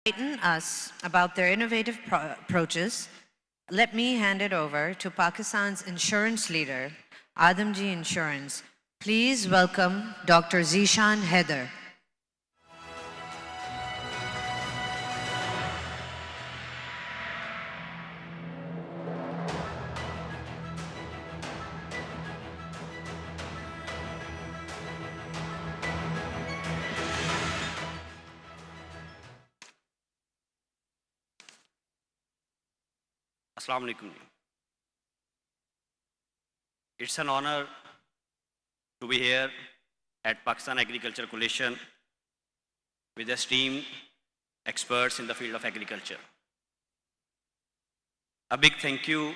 enlighten us about their innovative approaches, let me hand it over to Pakistan's insurance leader, Adamji Insurance. Please welcome Dr. Zishan Haider. Assalamu alaikum. It's an honor to be here at Pakistan Agriculture Coalition with esteemed experts in the field of agriculture. A big thank you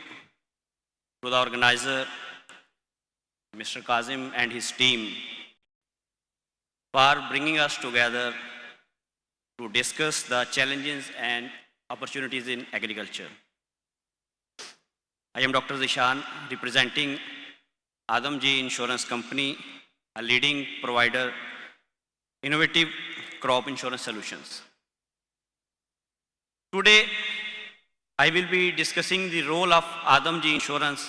to the organizer, Mr. Kazim and his team, for bringing us together to discuss the challenges and opportunities in agriculture. I am Dr. Zishan, representing Adamji Insurance Company, a leading provider, innovative crop insurance solutions. Today, I will be discussing the role of Adamji Insurance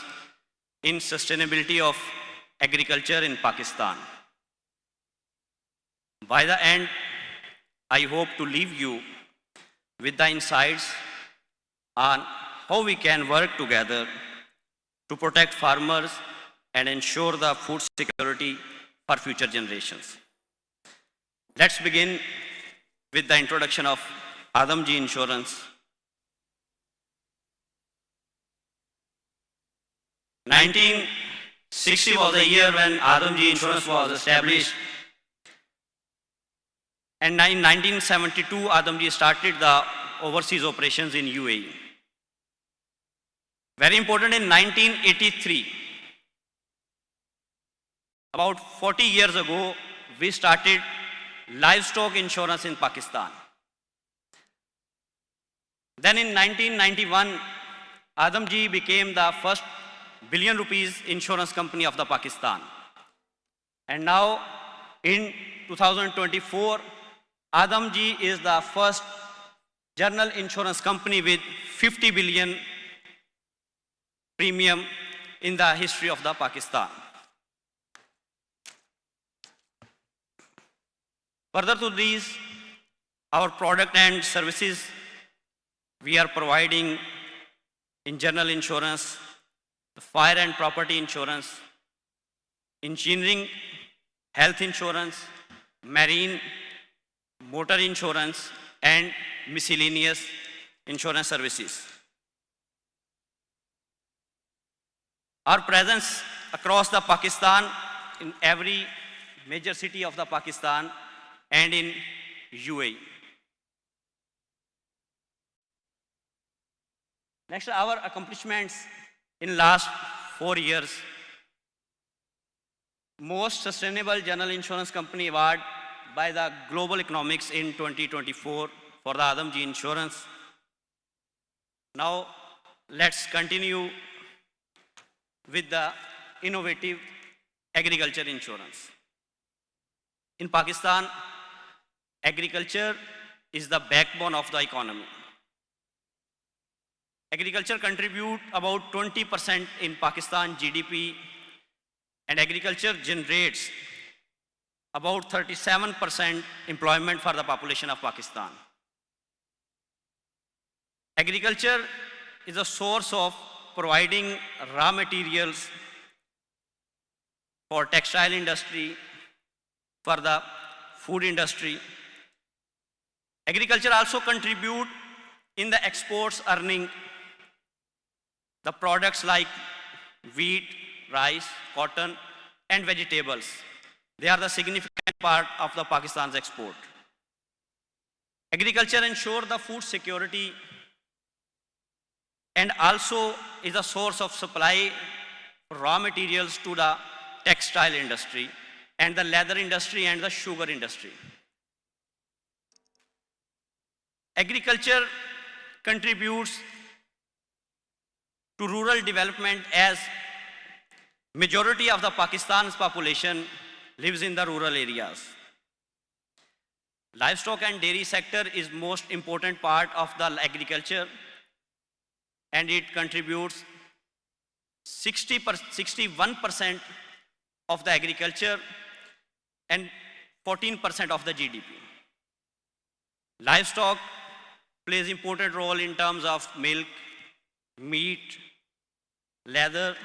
in sustainability of agriculture in Pakistan. By the end, I hope to leave you with the insights on how we can work together to protect farmers and ensure the food security for future generations. Let's begin with the introduction of Adamji Insurance. 1960 was the year when Adamji Insurance was established. And in 1972, Adamji started the overseas operations in UAE. Very important, in 1983, about 40 years ago, we started livestock insurance in Pakistan. Then in 1991, Adamji became the first billion rupees insurance company of the Pakistan. And now in 2024, Adamji is the first general insurance company with 50 billion premium in the history of the Pakistan. Further to these, our product and services we are providing in general insurance, the fire and property insurance, engineering, health insurance, marine, motor insurance, and miscellaneous insurance services. Our presence across the Pakistan, in every major city of the Pakistan and in UAE. Next, our accomplishments in last 4 years. Most Sustainable General Insurance Company Award by the Global Economics in 2024 for the Adamji Insurance. Now, let's continue with the innovative agriculture insurance. In Pakistan, agriculture is the backbone of the economy. Agriculture contributes about 20% in Pakistan GDP, and agriculture generates about 37% employment for the population of Pakistan. Agriculture is a source of providing raw materials for textile industry, for the food industry. Agriculture also contribute in the exports earning the products like wheat, rice, cotton, and vegetables. They are the significant part of the Pakistan's export. Agriculture ensures the food security and also is a source of supply raw materials to the textile industry and the leather industry and the sugar industry. Agriculture contributes to rural development as majority of the Pakistan's population lives in the rural areas. Livestock and dairy sector is most important part of the agriculture, and it contributes 61% of the agriculture and 14% of the GDP. Livestock plays important role in terms of milk, meat, leather,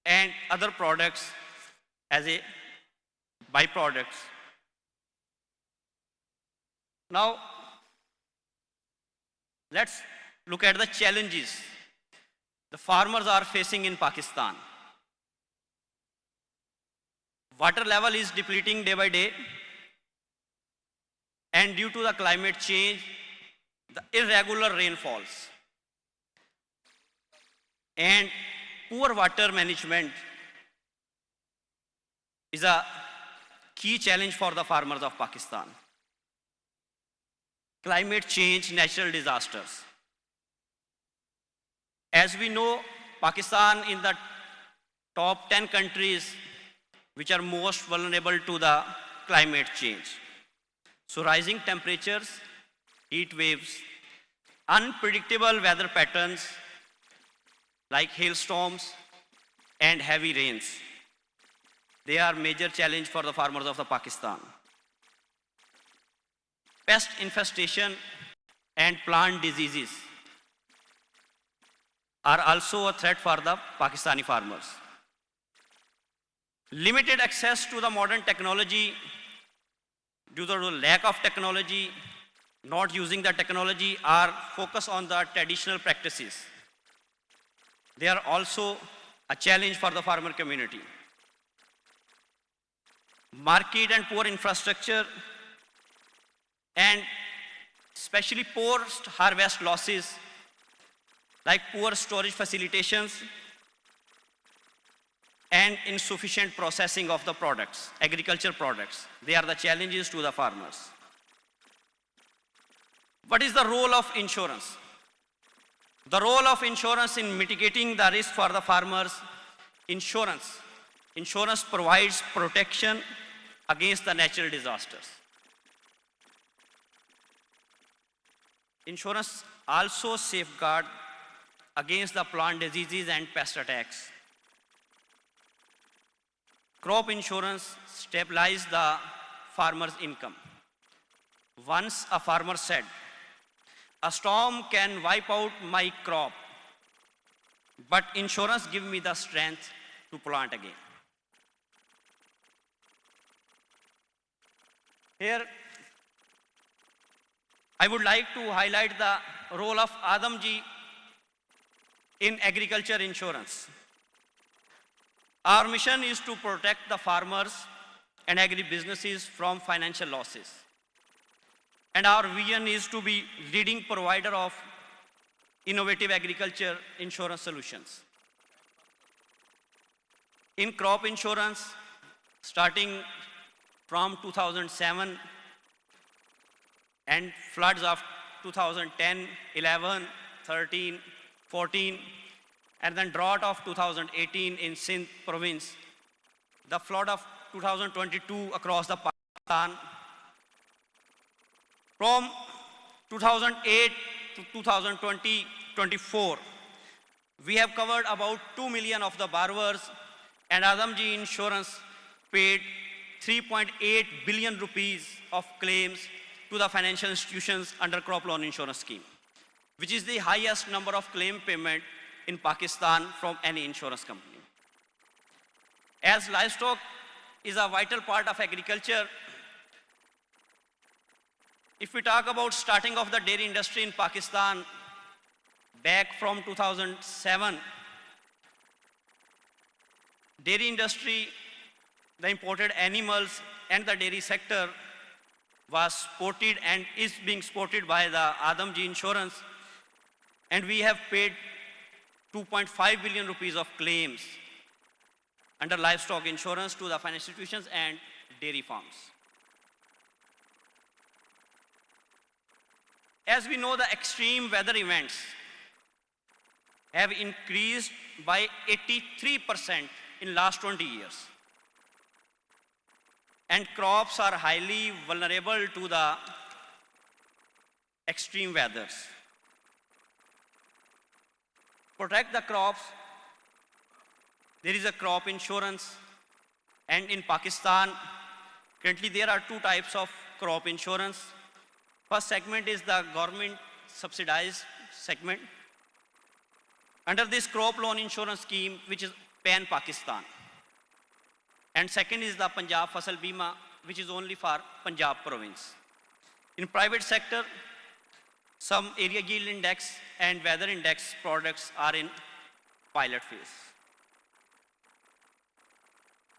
and other products as a byproducts. Now, let's look at the challenges the farmers are facing in Pakistan. Water level is depleting day by day, and due to the climate change, the irregular rainfalls and poor water management is a key challenge for the farmers of Pakistan. Climate change, natural disasters. As we know, Pakistan in the top 10 countries which are most vulnerable to the climate change. So rising temperatures, heat waves, unpredictable weather patterns like hailstorms and heavy rains. They are major challenge for the farmers of the Pakistan. Pest infestation and plant diseases are also a threat for the Pakistani farmers. Limited access to the modern technology due to the lack of technology, not using the technology, or focus on the traditional practices. They are also a challenge for the farmer community. Market and poor infrastructure and especially post-harvest losses like poor storage facilitations and insufficient processing of the products, agriculture products. They are the challenges to the farmers. What is the role of insurance? The role of insurance in mitigating the risk for the farmers, insurance provides protection against the natural disasters. Insurance also safeguards against the plant diseases and pest attacks. Crop insurance stabilizes the farmer's income. Once a farmer said, "A storm can wipe out my crop, but insurance gives me the strength to plant again." Here, I would like to highlight the role of Adamji in agriculture insurance. Our mission is to protect the farmers and agri-businesses from financial losses. And our vision is to be leading provider of innovative agriculture insurance solutions. In crop insurance, starting from 2007 and floods of 2010, 11, 13, 14, and then drought of 2018 in Sindh province, the flood of 2022 across the Pakistan. From 2008 to 2024, we have covered about 2 million of the borrowers, and Adamji Insurance paid 3.8 billion rupees of claims to the financial institutions under crop loan insurance scheme, which is the highest number of claim payment in Pakistan from any insurance company. As livestock is a vital part of agriculture, if we talk about starting of the dairy industry in Pakistan back from 2007, dairy industry, the imported animals and the dairy sector was supported and is being supported by the Adamji Insurance, and we have paid 2.5 billion rupees of claims under livestock insurance to the financial institutions and dairy farms. As we know, the extreme weather events have increased by 83% in last 20 years. and crops are highly vulnerable to the extreme weathers. Protect the crops. There is a crop insurance, and in Pakistan, currently there are two types of crop insurance. First segment is the government subsidized segment. Under this crop loan insurance scheme, which is pan-Pakistan. And second is the Punjab Fasal Bima, which is only for Punjab province. In private sector, some area yield index and weather index products are in pilot phase.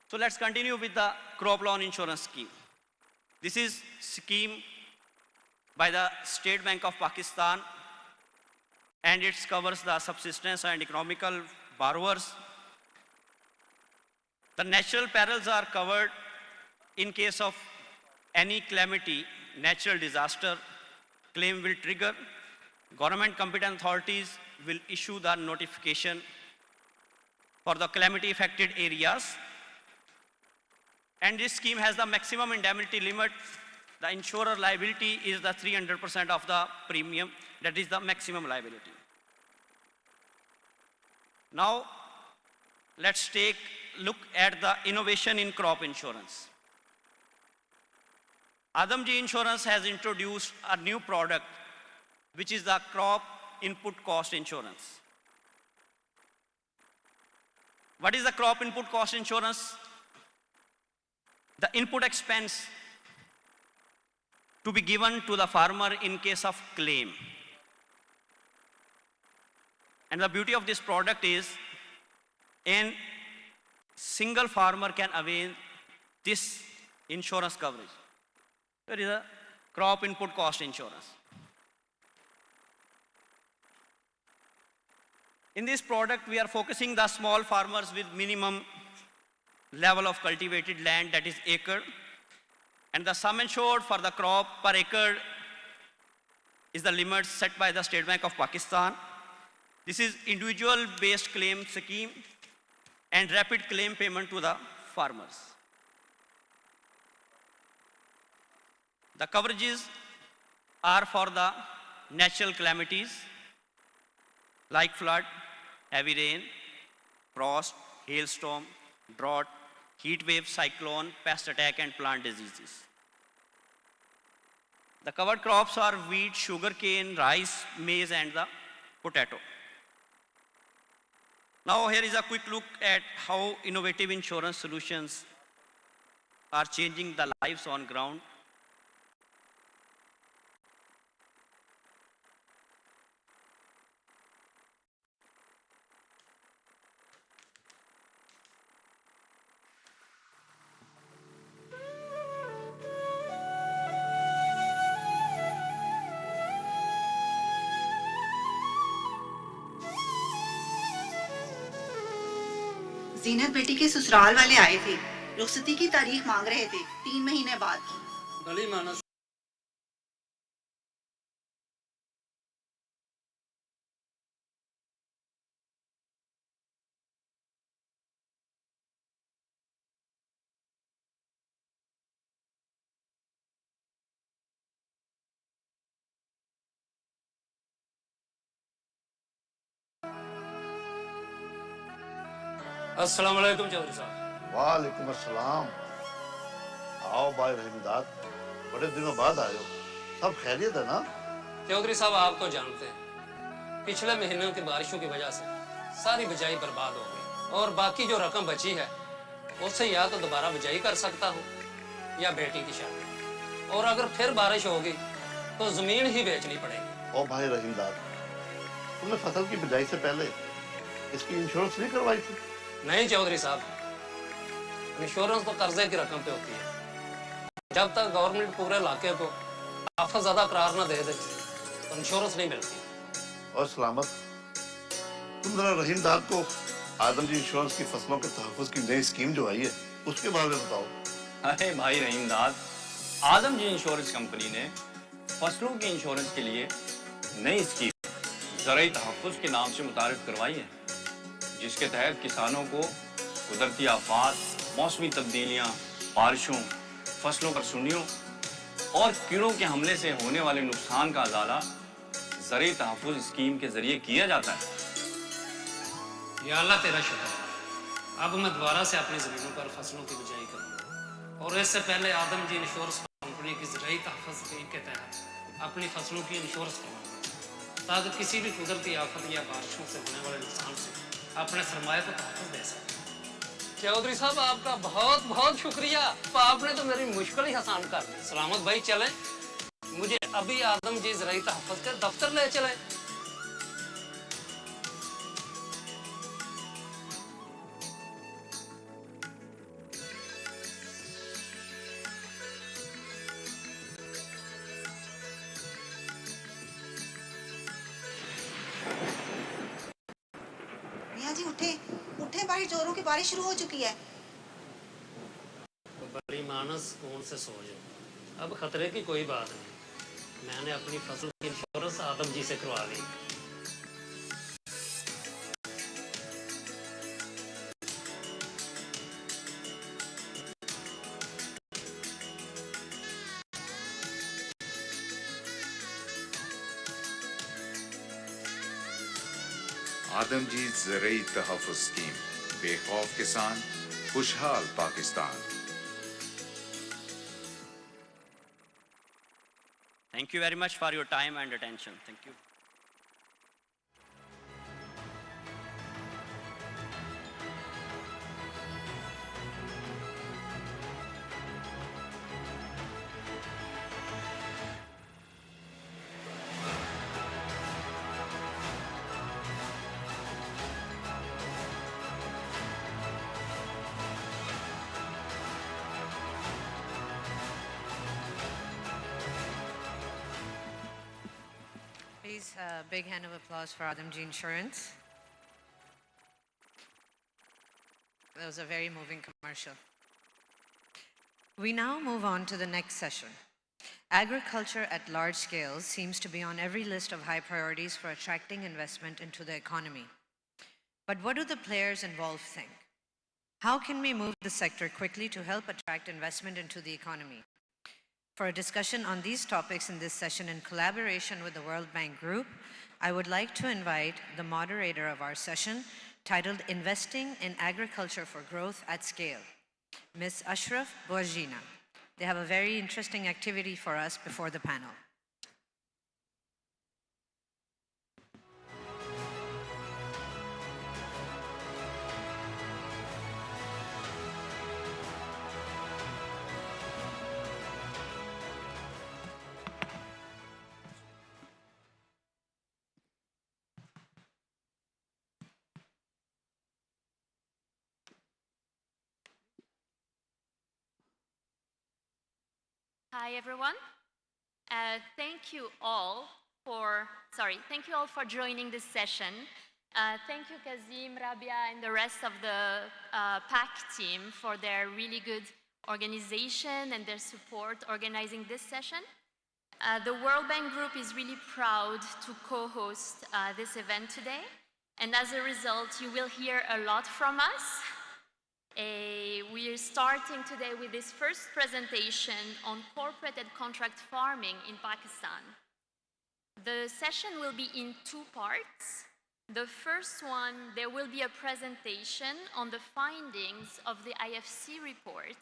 So let's continue with the crop loan insurance scheme. This is scheme by the State Bank of Pakistan, and it covers the subsistence and economical borrowers. The natural perils are covered in case of any calamity, natural disaster, claim will trigger. Government competent authorities will issue the notification for the calamity affected areas. And this scheme has the maximum indemnity limit. The insurer liability is the 300% of the premium. That is the maximum liability. Now, let's take a look at the innovation in crop insurance. Adamji Insurance has introduced a new product, which is the crop input cost insurance. What is the crop input cost insurance? The input expense to be given to the farmer in case of claim. And the beauty of this product is, a single farmer can avail this insurance coverage. There is a crop input cost insurance. In this product, we are focusing the small farmers with minimum level of cultivated land, that is acre. And the sum insured for the crop per acre is the limit set by the State Bank of Pakistan. This is individual based claim scheme and rapid claim payment to the farmers. The coverages are for the natural calamities like flood, heavy rain, frost, hailstorm, drought, heat wave, cyclone, pest attack, and plant diseases. The covered crops are wheat, sugarcane, rice, maize, and the potato. Now here is a quick look at how innovative insurance solutions are changing the lives on ground. जीनत बेटी के ससुराल वाले आए थे, रुखसती की तारीख मांग रहे थे, 3 महीने बाद की। भली मानस अस्सलाम वालेकुम चौधरी साहब। वालेकुम अस्सलाम। आओ भाई रहीमदाद, बड़े दिनों बाद आए हो। सब खैरियत है ना? चौधरी साहब आप तो जानते हैं, पिछले महीनों की बारिशों की वजह से सारी बिजाई बर्बाद हो गई और बाकी जो रकम बची है उससे या तो दोबारा बिजाई कर सकता हूँ या बेटी की शादी, और अगर फिर बारिश होगी तो जमीन ही बेचनी पड़ेगी। ओ भाई रहीमदाद, तुमने फसल की बिजाई से पहले इसकी इंश्योरेंस नहीं करवाई थी? नहीं चौधरी साहब, इंश्योरेंस तो कर्जे की रकम पे होती है। जब तक गवर्नमेंट पूरे इलाके को आफत ज़्यादा करार न दे दे तो इंश्योरेंस नहीं मिलती। और सलामत, तुम जरा रहीमदाद को आदमजी इंश्योरेंस की फसलों के तहफ़्फ़ुज़ की नई स्कीम जो आई है उसके बारे में बताओ। अरे भाई रहीमदाद, आदमजी इंश्योरेंस कंपनी ने फसलों की इंश्योरेंस के लिए नई स्कीम ज़राई तहफ़्फ़ुज़ के नाम से मुतारिफ करवाई है, जिसके तहत किसानों को कुदरती आफात, मौसमी तब्दीलियाँ, बारिशों फसलों पर सुनियों और कीड़ों के हमले से होने वाले नुकसान का अजाला ज़रूरी तहफ़्फ़ुज़ स्कीम के जरिए किया जाता है। या अल्लाह तेरा शुक्र है। अब मैं दोबारा से अपनी ज़मीनों पर फसलों की बिजाई करूँगा और इससे पहले आदम जी इंश्योरेंस कंपनी की ज़रूरी तहफ़्फ़ुज़ स्कीम के तहत अपनी फसलों की इंश्योरेंस करवाऊँगा ताकि किसी भी कुदरती आफत या बारिशों से होने वाले नुकसान से अपने सरमाए को तहफ़्फ़ुज़ दे सकें। चौधरी साहब आपका बहुत बहुत शुक्रिया, आपने तो मेरी मुश्किल ही आसान कर दी। सलामत भाई चलें, मुझे अभी आदम जी ज़रूरी तहफ़्फ़ुज़ के दफ्तर ले चलें। मियाँ जी उठे उठे, बाहर जोरों की बारिश शुरू हो चुकी है। बड़ी मानस कौन से सो जाओ, अब खतरे की कोई बात नहीं। मैंने अपनी फसल की इंश्योरेंस आदम जी से करवा ली। आदमजी ज़रई तहफ़्फ़ुज़ स्कीम, बेखौफ किसान, खुशहाल Pakistan. Thank you very much for your time and attention. Thank you. Please, a big hand of applause for Adamji Insurance. That was a very moving commercial. We now move on to the next session. Agriculture at large scales seems to be on every list of high priorities for attracting investment into the economy. But what do the players involved think? How can we move the sector quickly to help attract investment into the economy? For a discussion on these topics in this session in collaboration with the World Bank Group, I would like to invite the moderator of our session, titled Investing in Agriculture for Growth at Scale, Ms. Ashraf Bouajina. They have a very interesting activity for us before the panel. Hi, everyone. Thank you all for joining this session. Thank you, Kazim, Rabia, and the rest of the PAC team for their really good organization and their support organizing this session. The World Bank Group is really proud to co-host this event today. And as a result, you will hear a lot from us. We are starting today with this first presentation on corporate and contract farming in Pakistan. The session will be in two parts. The first one, there will be a presentation on the findings of the IFC report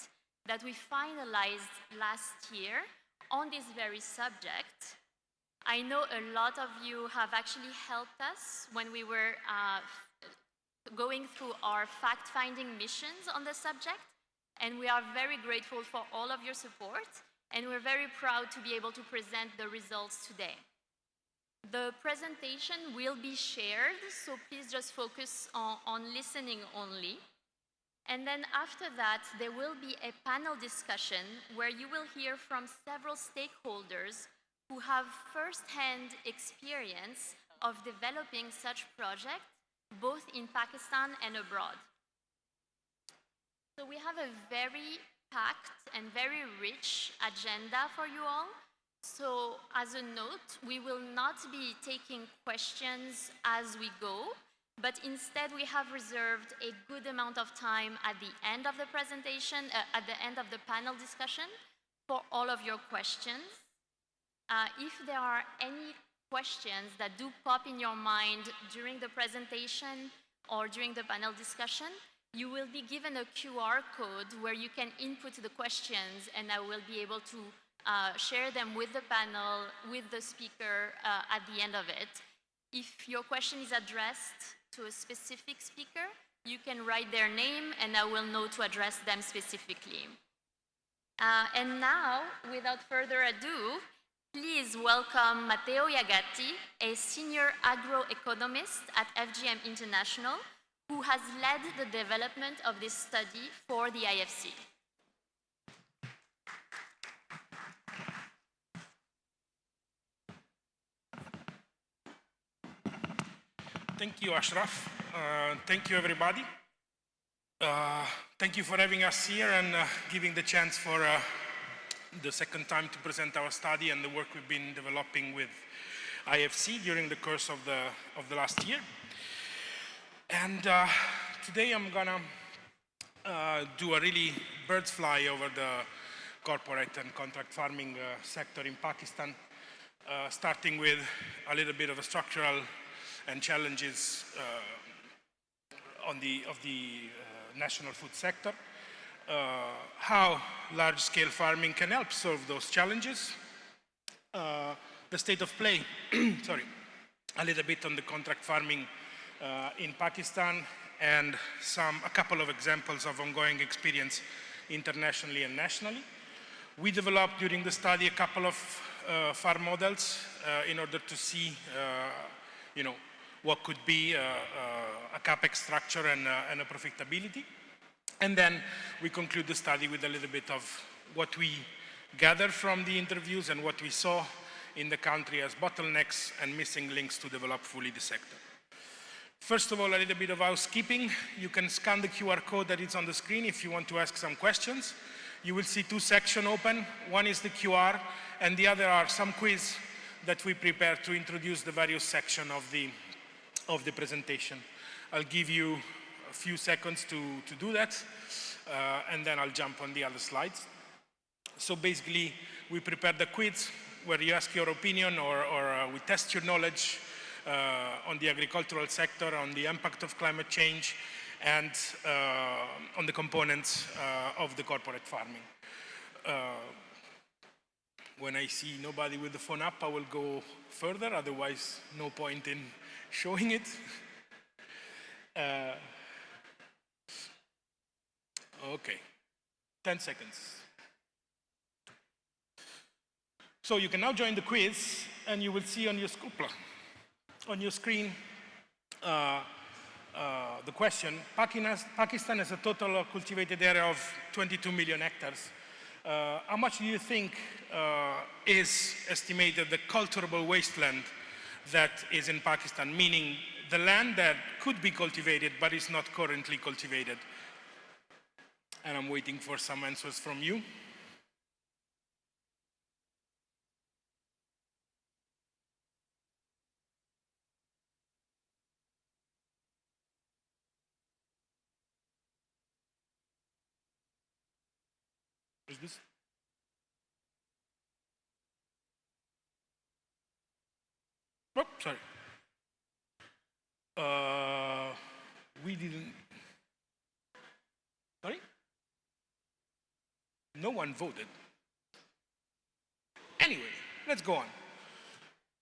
that we finalized last year on this very subject. I know a lot of you have actually helped us when we were going through our fact-finding missions on the subject, and we are very grateful for all of your support, and we're very proud to be able to present the results today. The presentation will be shared, so please just focus on listening only. And then after that, there will be a panel discussion where you will hear from several stakeholders who have first-hand experience of developing such projects both in Pakistan and abroad. So we have a very packed and very rich agenda for you all. So as a note, we will not be taking questions as we go, but instead we have reserved a good amount of time at the end of the presentation, at the end of the panel discussion, for all of your questions. If there are any questions that do pop in your mind during the presentation or during the panel discussion, you will be given a QR code where you can input the questions, and I will be able to share them with the panel, with the speaker at the end of it. If your question is addressed to a specific speaker, you can write their name and I will know to address them specifically. And now, without further ado, please welcome Matteo Iagatti, a senior agroeconomist at FGM International, who has led the development of this study for the IFC. Thank you, Ashraf. Thank you, everybody. Thank you for having us here and giving the chance for the second time to present our study and the work we've been developing with IFC during the course of the last year. And today I'm gonna do a really bird's fly over the corporate and contract farming sector in Pakistan, starting with a little bit of a structural and challenges of the national food sector, how large-scale farming can help solve those challenges, the state of play, sorry, a little bit on the contract farming in Pakistan, and a couple of examples of ongoing experience internationally and nationally. We developed during the study a couple of farm models in order to see, what could be a capex structure and a profitability. And then we conclude the study with a little bit of what we gathered from the interviews and what we saw in the country as bottlenecks and missing links to develop fully the sector. First of all, a little bit of housekeeping. You can scan the QR code that is on the screen if you want to ask some questions. You will see two sections open. One is the QR, and the other are some quiz that we prepared to introduce the various sections of the presentation. I'll give you a few seconds to do that, and then I'll jump on the other slides. So basically, we prepared the quiz where you ask your opinion or we test your knowledge on the agricultural sector, on the impact of climate change, and on the components of the corporate farming. When I see nobody with the phone up, I will go further, otherwise no point in showing it. Okay, 10 seconds. So you can now join the quiz, and you will see on your screen the question. Pakistan has a total cultivated area of 22 million hectares. How much do you think is estimated the cultivable wasteland that is in Pakistan, meaning the land that could be cultivated but is not currently cultivated? And I'm waiting for some answers from you. Is this? Oh, sorry. We didn't. Sorry? No one voted. Anyway, let's go on.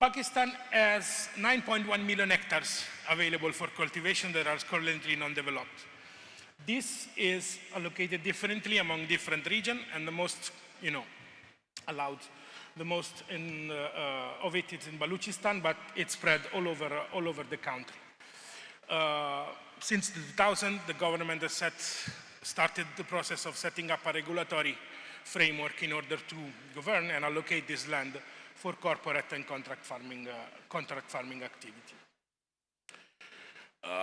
Pakistan has 9.1 million hectares available for cultivation that are currently non-developed. This is allocated differently among different regions, and the most, allowed, the most of it is in Balochistan, but it's spread all over the country. Since 2000, the government has started the process of setting up a regulatory framework in order to govern and allocate this land for corporate and contract farming activity.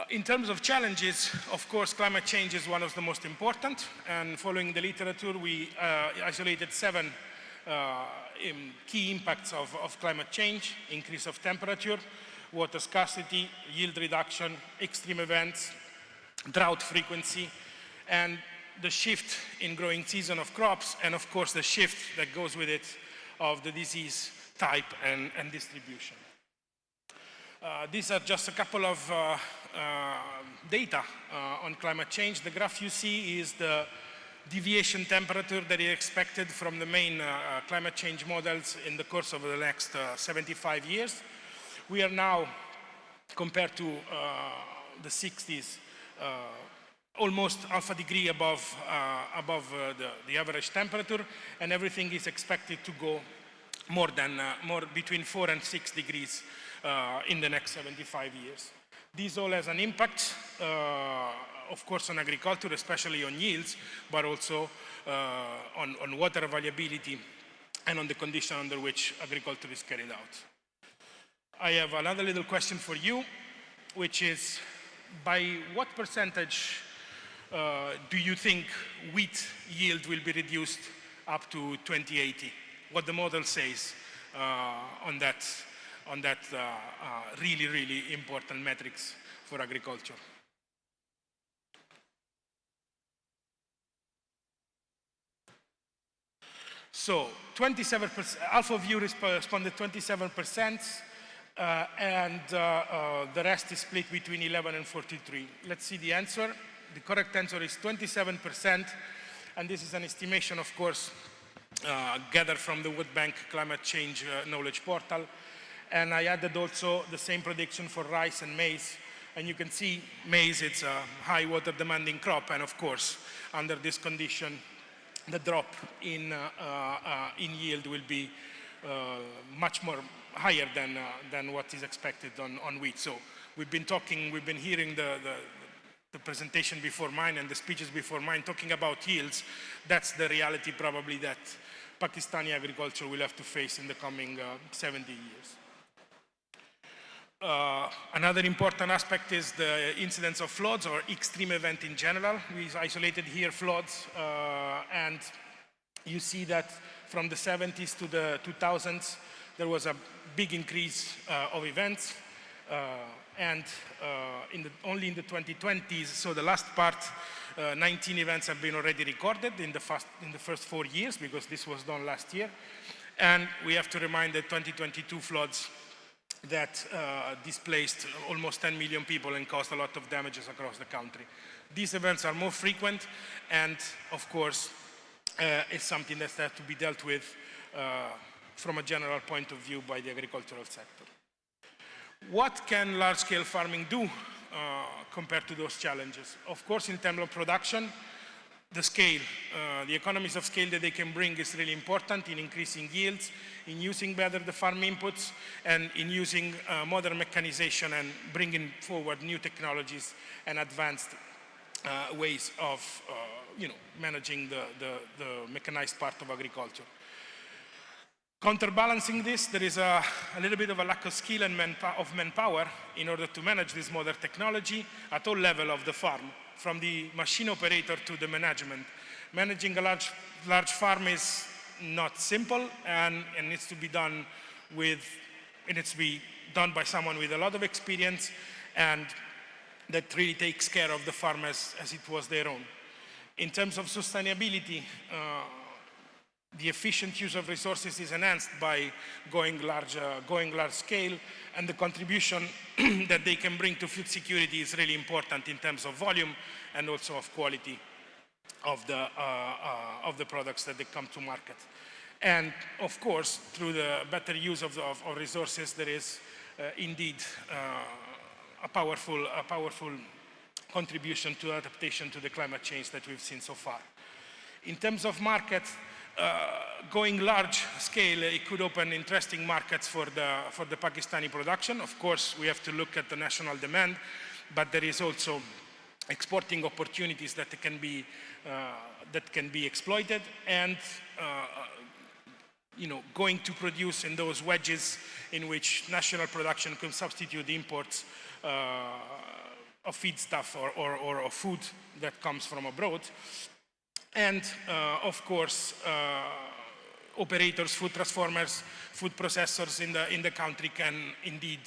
In terms of challenges, of course, climate change is one of the most important, and following the literature, we isolated 7 key impacts of climate change: increase of temperature, water scarcity, yield reduction, extreme events, drought frequency, and the shift in growing season of crops, and of course the shift that goes with it of the disease type and distribution. These are just a couple of data on climate change. The graph you see is the deviation temperature that is expected from the main climate change models in the course of the next 75 years. We are now, compared to the 60s, almost half a degree above the average temperature, and everything is expected to go more between 4 and 6 degrees in the next 75 years. This all has an impact, of course, on agriculture, especially on yields, but also on water availability and on the condition under which agriculture is carried out. I have another little question for you, which is, by what percentage do you think wheat yield will be reduced up to 2080? What the model says on that really, really important metrics for agriculture. So 27%, half of you responded 27%, and the rest is split between 11 and 43. Let's see the answer. The correct answer is 27%, and this is an estimation, of course, gathered from the World Bank Climate Change Knowledge Portal. And I added also the same prediction for rice and maize. And you can see maize, it's a high water demanding crop. And of course, under this condition, the drop in yield will be much more higher than what is expected on wheat. So we've been hearing the presentation before mine and the speeches before mine talking about yields. That's the reality probably that Pakistani agriculture will have to face in the coming 70 years. Another important aspect is the incidence of floods or extreme event in general. We isolated here floods, and you see that from the 70s to the 2000s, there was a big increase of events. And only in the 2020s, so the last part, 19 events have been already recorded in the first 4 years, because this was done last year. And we have to remind the 2022 floods that displaced almost 10 million people and caused a lot of damages across the country. These events are more frequent, and of course, it's something that has to be dealt with from a general point of view by the agricultural sector. What can large-scale farming do compared to those challenges? Of course, in terms of production, the scale, the economies of scale that they can bring is really important in increasing yields, in using better the farm inputs, and in using modern mechanization and bringing forward new technologies and advanced ways of managing the mechanized part of agriculture. Counterbalancing this, there is a little bit of a lack of skill and manpower in order to manage this modern technology at all levels of the farm, from the machine operator to the management. Managing a large farm is not simple, and it needs to be done by someone with a lot of experience, and that really takes care of the farm as it was their own. In terms of sustainability, the efficient use of resources is enhanced by going large scale, and the contribution that they can bring to food security is really important in terms of volume and also of quality of the products that they come to market. And of course, through the better use of resources, there is indeed a powerful contribution to adaptation to the climate change that we've seen so far. In terms of market, going large scale, it could open interesting markets for the Pakistani production. Of course, we have to look at the national demand, but there is also exporting opportunities that can be exploited, and going to produce in those wedges in which national production can substitute imports of feedstuff or of food that comes from abroad. And of course, operators, food transformers, food processors in the country can indeed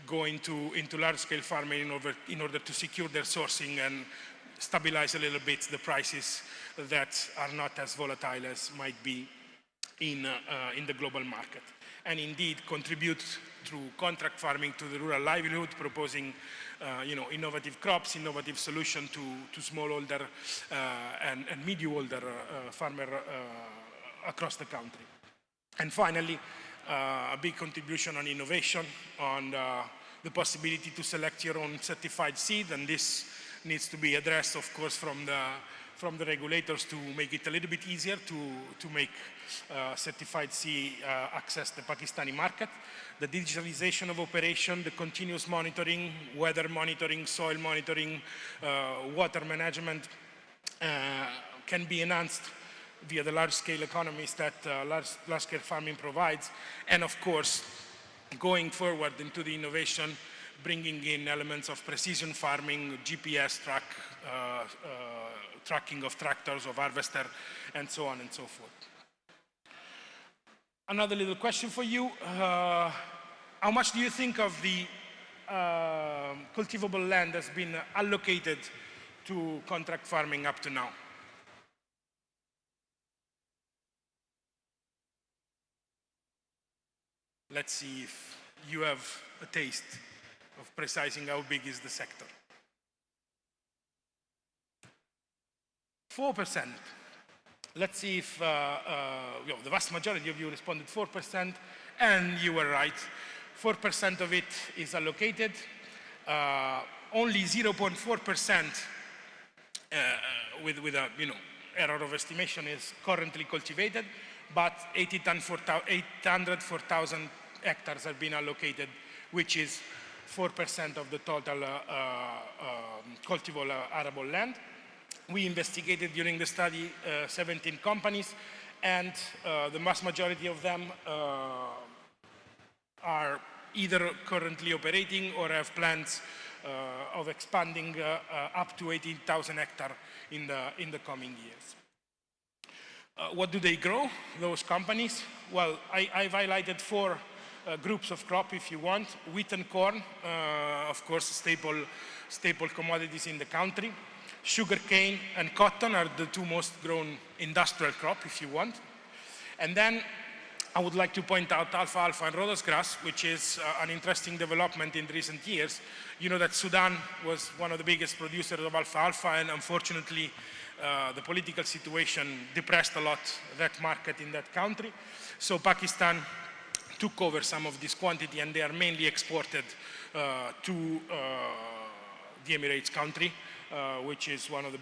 go into large-scale farming in order to secure their sourcing and stabilize a little bit the prices that are not as volatile as might be in the global market. And indeed contribute through contract farming to the rural livelihood, proposing innovative crops, innovative solution to smallholder and medium-holder farmer across the country. And finally, a big contribution on innovation, on the possibility to select your own certified seed, and this needs to be addressed, of course, from the regulators to make it a little bit easier to make certified seed access the Pakistani market. The digitalization of operation, the continuous monitoring, weather monitoring, soil monitoring, water management can be enhanced via the large-scale economies that large-scale farming provides. And of course, going forward into the innovation, bringing in elements of precision farming, GPS tracking of tractors, of harvester, and so on and so forth. Another little question for you. How much do you think of the cultivable land has been allocated to contract farming up to now? Let's see if you have a taste of precising how big is the sector. 4%. Let's see if the vast majority of you responded 4%, and you were right. 4% of it is allocated. Only 0.4% with a error of estimation is currently cultivated, but 804,000 hectares have been allocated, which is 4% of the total cultivable arable land. We investigated during the study 17 companies, and the vast majority of them are either currently operating or have plans of expanding up to 18,000 hectares in the coming years. What do they grow, those companies? Well, I've highlighted 4 groups of crop, if you want. Wheat and corn, of course, staple commodities in the country. Sugarcane and cotton are the 2 most grown industrial crop, if you want. And then I would like to point out alfalfa and rhodos grass, which is an interesting development in recent years. You know that Sudan was one of the biggest producers of alfalfa, and unfortunately the political situation depressed a lot that market in that country. So Pakistan took over some of this quantity, and they are mainly exported to the Emirates country, which is one of the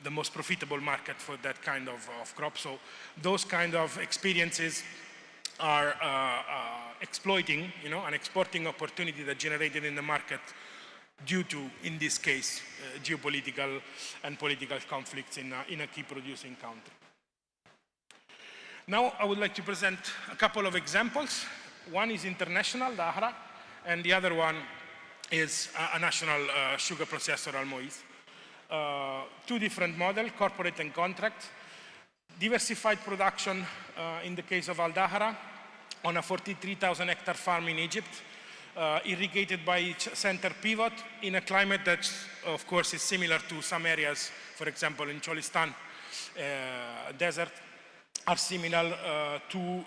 most profitable market for that kind of crop. So those kind of experiences are exploiting, an exporting opportunity that generated in the market due to, in this case, geopolitical and political conflicts in a key producing country. Now I would like to present a couple of examples. One is international, the AHRA, and the other one is a national sugar processor, Almoiz. 2 different models, corporate and contract. Diversified production in the case of Al Dahra on a 43,000 hectare farm in Egypt, irrigated by each center pivot in a climate that, of course, is similar to some areas, for example, in Cholistan desert, are similar to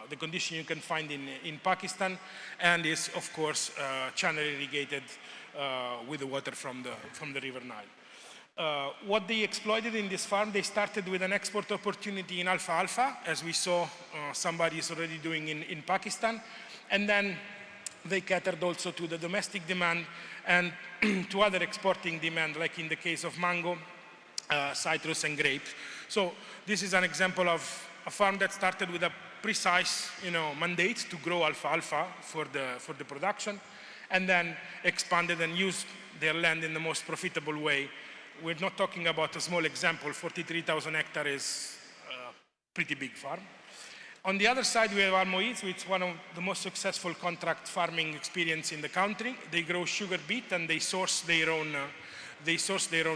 the condition you can find in Pakistan, and is, of course, channel irrigated with the water from the River Nile. What they exploited in this farm, they started with an export opportunity in alfalfa, as we saw somebody is already doing in Pakistan, and then they catered also to the domestic demand and to other exporting demand, like in the case of mango, citrus, and grapes. So this is an example of a farm that started with a precise, mandate to grow alfalfa for the production, and then expanded and used their land in the most profitable way. We're not talking about a small example. 43,000 hectares is a pretty big farm. On the other side, we have Almoiz, which is one of the most successful contract farming experience in the country. They grow sugar beet, and they source their own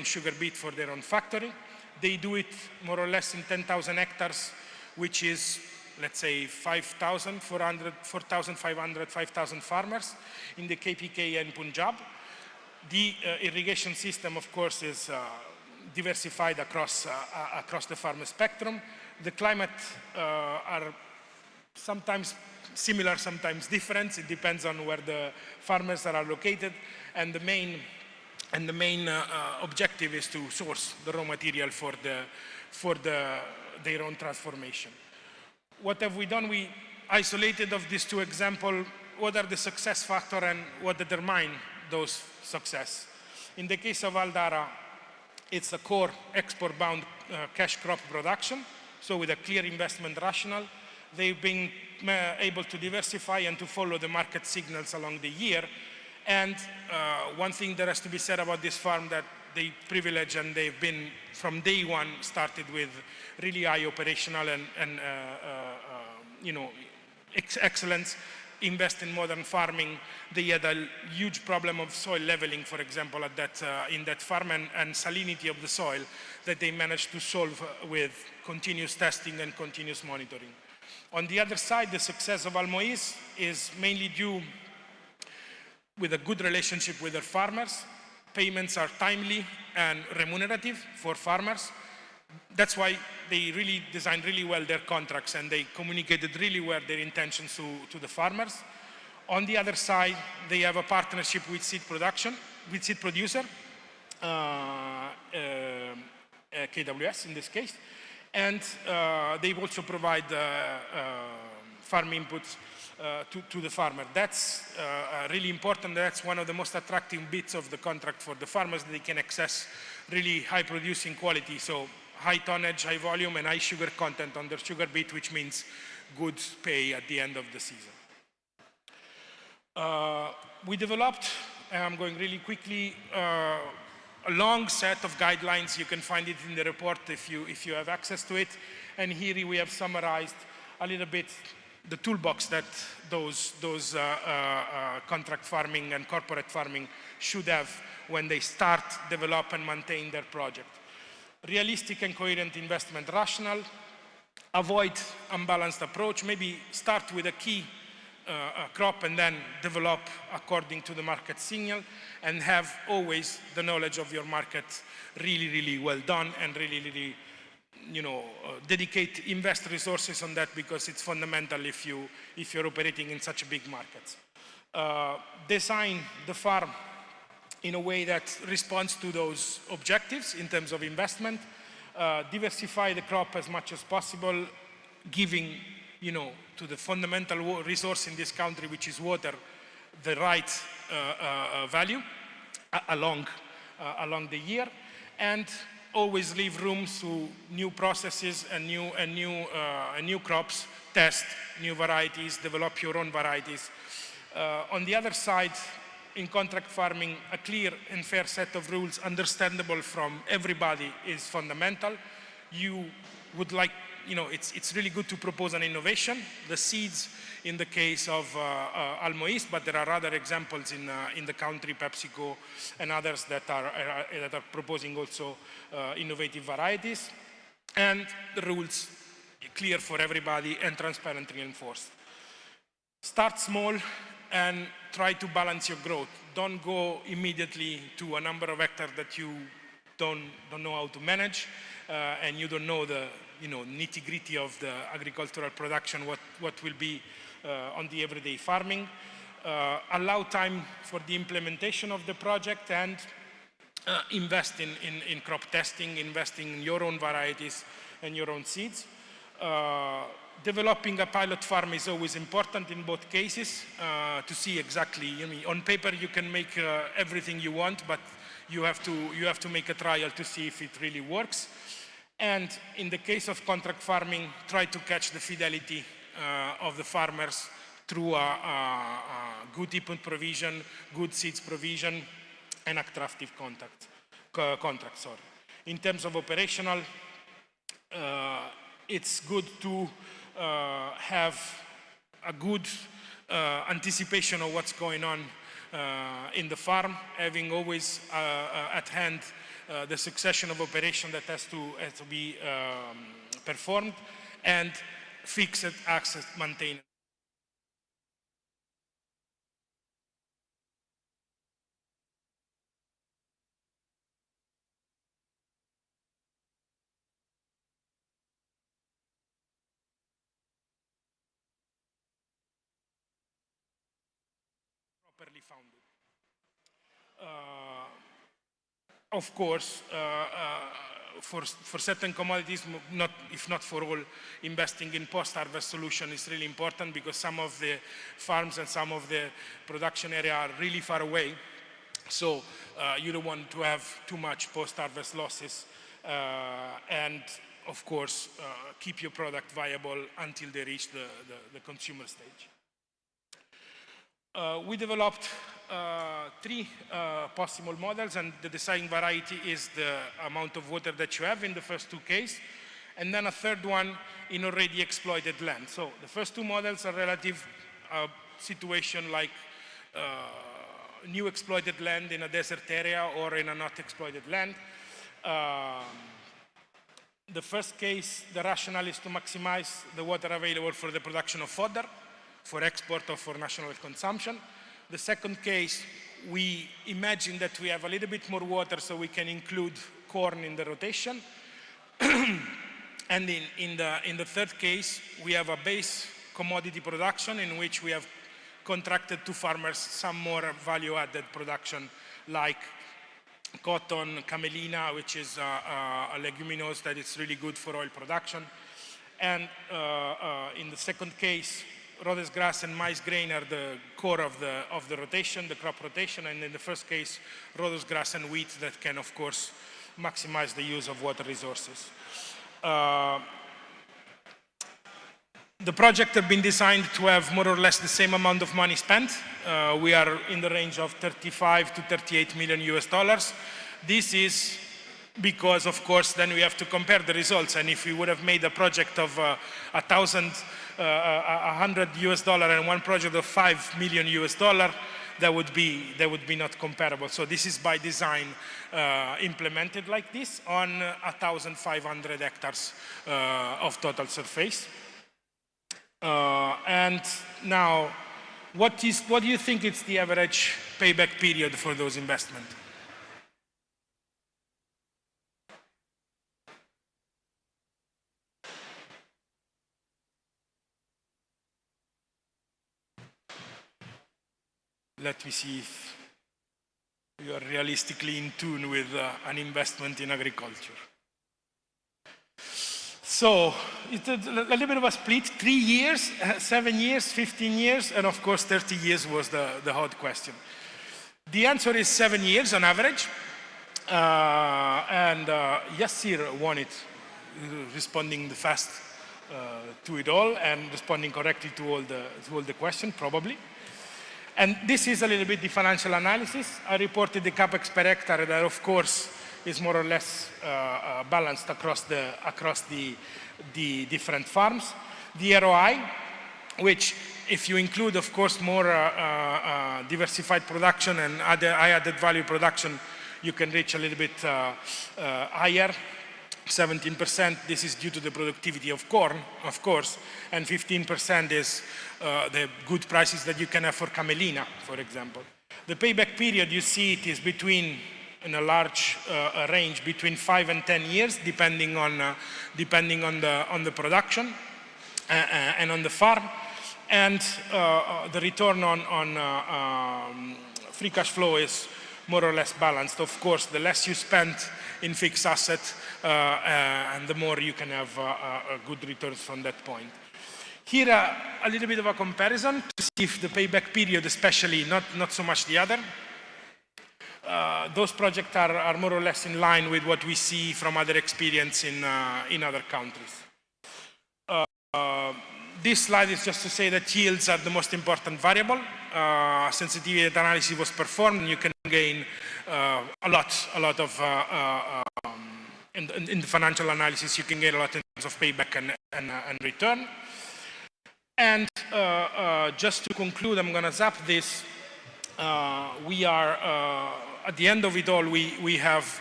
sugar beet for their own factory. They do it more or less in 10,000 hectares, which is, let's say, 4,500, 5,000 farmers in the KPK and Punjab. The irrigation system, of course, is diversified across the farmer spectrum. The climate are sometimes similar, sometimes different. It depends on where the farmers are located, and the main objective is to source the raw material for their own transformation. What have we done? We isolated of these two examples what are the success factors and what determine those success. In the case of Aldara, it's a core export-bound cash crop production, so with a clear investment rationale. They've been able to diversify and to follow the market signals along the year. And one thing that has to be said about this farm that they privilege and they've been from day one started with really high operational and excellence, invest in modern farming. They had a huge problem of soil leveling, for example, in that farm and salinity of the soil that they managed to solve with continuous testing and continuous monitoring. On the other side, the success of Almois is mainly due with a good relationship with their farmers. Payments are timely and remunerative for farmers. That's why they really designed really well their contracts and they communicated really well their intentions to the farmers. On the other side, they have a partnership with seed producer, KWS in this case, and they also provide farm inputs to the farmer. That's really important. That's one of the most attractive bits of the contract for the farmers. They can access really high producing quality, so high tonnage, high volume, and high sugar content on their sugar beet, which means good pay at the end of the season. We developed, and I'm going really quickly, a long set of guidelines. You can find it in the report if you have access to it. And here we have summarized a little bit the toolbox that those contract farming and corporate farming should have when they start, develop, and maintain their project. Realistic and coherent investment rationale, avoid unbalanced approach, maybe start with a key crop and then develop according to the market signal, and have always the knowledge of your market really, really well done, and really, invest resources on that because it's fundamental if you're operating in such big markets. Design the farm in a way that responds to those objectives in terms of investment. Diversify the crop as much as possible, giving to the fundamental resource in this country, which is water, the right value along the year, and always leave room to new processes and new crops, test new varieties, develop your own varieties. On the other side, in contract farming, a clear and fair set of rules, understandable from everybody, is fundamental. You would like, it's really good to propose an innovation. The seeds in the case of Almois, but there are other examples in the country, PepsiCo and others that are proposing also innovative varieties. And the rules clear for everybody and transparently enforced. Start small and try to balance your growth. Don't go immediately to a number of hectares that you don't know how to manage, and you don't know the nitty-gritty of the agricultural production, what will be on the everyday farming. Allow time for the implementation of the project, and invest in crop testing, investing in your own varieties and your own seeds. Developing a pilot farm is always important in both cases to see exactly. On paper you can make everything you want, but you have to make a trial to see if it really works. And in the case of contract farming, try to catch the fidelity of the farmers through good input provision, good seeds provision, and attractive contracts. In terms of operational, it's good to have a good anticipation of what's going on in the farm, having always at hand the succession of operation that has to be performed, and fixed access maintenance. properly founded. Of course, for certain commodities, if not for all, investing in post-harvest solution is really important because some of the farms and some of the production area are really far away. So you don't want to have too much post-harvest losses. And of course, keep your product viable until they reach the consumer stage. We developed three possible models, and the deciding variety is the amount of water that you have in the first two cases, and then a third one in already exploited land. So the first two models are relative situation like new exploited land in a desert area or in a not exploited land. The first case, the rationale is to maximize the water available for the production of fodder, for export or for national consumption. The second case, we imagine that we have a little bit more water so we can include corn in the rotation. And in the third case, we have a base commodity production in which we have contracted to farmers some more value-added production like cotton, camelina, which is a leguminose that is really good for oil production. And in the second case, Rhodes grass and maize grain are the core of the rotation, the crop rotation. And in the first case, Rhodes grass and wheat that can, of course, maximize the use of water resources. The project has been designed to have more or less the same amount of money spent. We are in the range of 35 to 38 million US dollars. This is because, of course, then we have to compare the results. And if we would have made a project of 100 US dollar and one project of 5 million US dollar, that would be not comparable. So this is by design implemented like this on 1,500 hectares of total surface. And now, what do you think is the average payback period for those investments? Let me see if you are realistically in tune with an investment in agriculture. So it's a little bit of a split, 3 years, 7 years, 15 years, and of course 30 years was the hot question. The answer is 7 years on average. And Yassir won it, responding the fast to it all and responding correctly to all the questions, probably. And this is a little bit the financial analysis. I reported the capex per hectare that, of course, is more or less balanced across the different farms. The ROI, which if you include, of course, more diversified production and high added value production, you can reach a little bit higher. 17%, this is due to the productivity of corn, of course, and 15% is the good prices that you can have for camelina, for example. The payback period, you see it is between, in a large range, between 5 and 10 years, depending on the production and on the farm. And the return on free cash flow is more or less balanced. Of course, the less you spend in fixed assets, and the more you can have good returns from that point. Here, a little bit of a comparison to see if the payback period, especially, not so much the other. Those projects are more or less in line with what we see from other experience in other countries. This slide is just to say that yields are the most important variable. Sensitivity analysis was performed, and you can gain a lot of in the financial analysis, you can get a lot in terms of payback and return. And just to conclude, I'm going to zap this. We are, at the end of it all, we have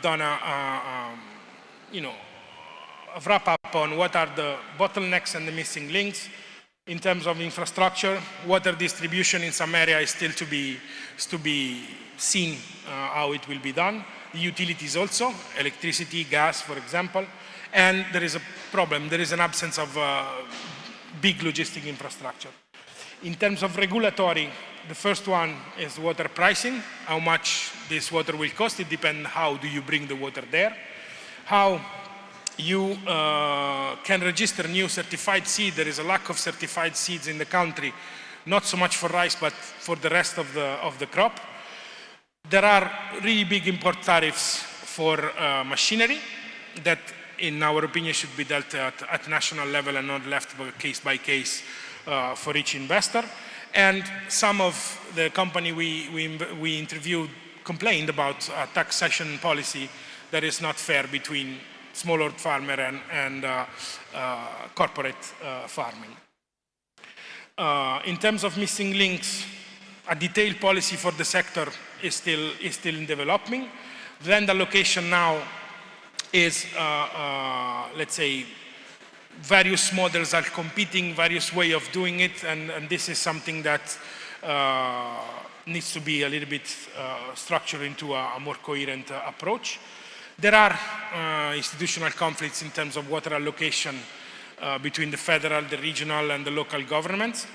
done a wrap up on what are the bottlenecks and the missing links. In terms of infrastructure, water distribution in some area is still to be seen how it will be done. The utilities also, electricity, gas, for example. And there is a problem. There is an absence of big logistic infrastructure. In terms of regulatory, The first one is water pricing, how much this water will cost. It depends how do you bring the water there. How you can register new certified seed. There is a lack of certified seeds in the country, not so much for rice, but for the rest of the crop. There are really big import tariffs for machinery that, in our opinion, should be dealt at national level and not left case by case for each investor. And some of the company we interviewed complained about a taxation policy that is not fair between smallholder farmer and corporate farming. In terms of missing links, a detailed policy for the sector is still in developing. Land allocation now is, let's say, various models are competing, various way of doing it, and this is something that needs to be a little bit structured into a more coherent approach. There are institutional conflicts in terms of water allocation between the federal, the regional, and the local governments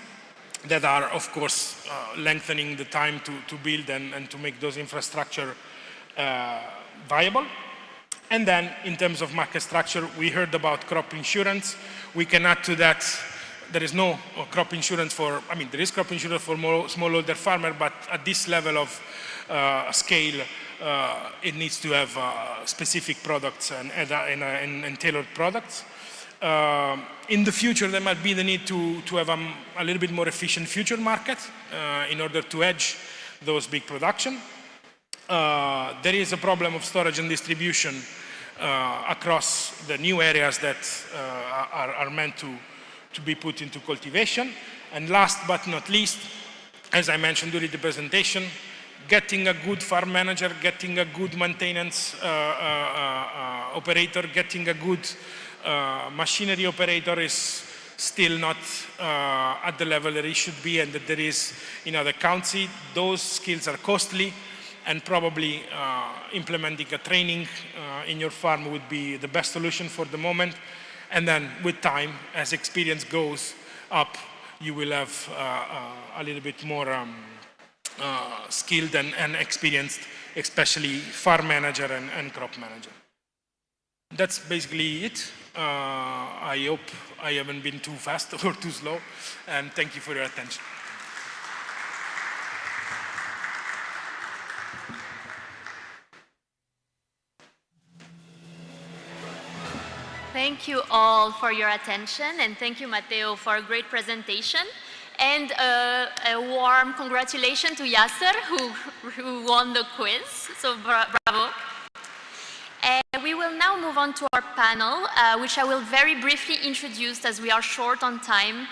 that are, of course, lengthening the time to build and to make those infrastructure viable. And then, in terms of market structure, we heard about crop insurance. We can add to that, there is no crop insurance for, there is crop insurance for smallholder farmer, but at this level of scale, it needs to have specific products and tailored products. In the future, there might be the need to have a little bit more efficient future market in order to hedge those big production. There is a problem of storage and distribution across the new areas that are meant to be put into cultivation. And last but not least, as I mentioned during the presentation, getting a good farm manager, getting a good maintenance operator, getting a good machinery operator is still not at the level that it should be and that there is in other countries. Those skills are costly, and probably implementing a training in your farm would be the best solution for the moment. And then with time, as experience goes up, you will have a little bit more skilled and experienced, especially farm manager and crop manager. That's basically it. I hope I haven't been too fast or too slow, and thank you for your attention. Thank you all for your attention, and thank you, Matteo, for a great presentation. And a warm congratulations to Yasser, who won the quiz, so bravo. And we will now move on to our panel, which I will very briefly introduce as we are short on time.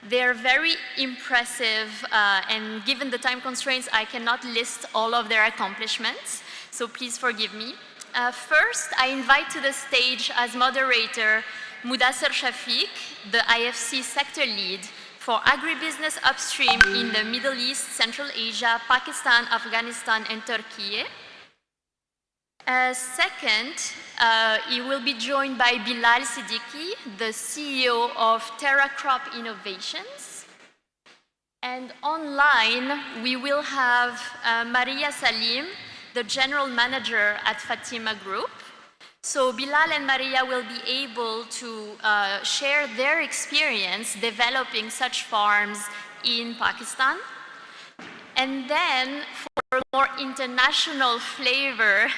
They're very impressive, and given the time constraints, I cannot list all of their accomplishments, so please forgive me. First, I invite to the stage as moderator Mudassir Shafiq, the IFC sector lead for agribusiness upstream in the Middle East, Central Asia, Pakistan, Afghanistan, and Turkey. Second, he will be joined by Bilal Siddiqui, the CEO of Terra Crop Innovations. And online, we will have Maria Salim, the general manager at Fatima Group. So Bilal and Maria will be able to share their experience developing such farms in Pakistan. And then for more international flavor,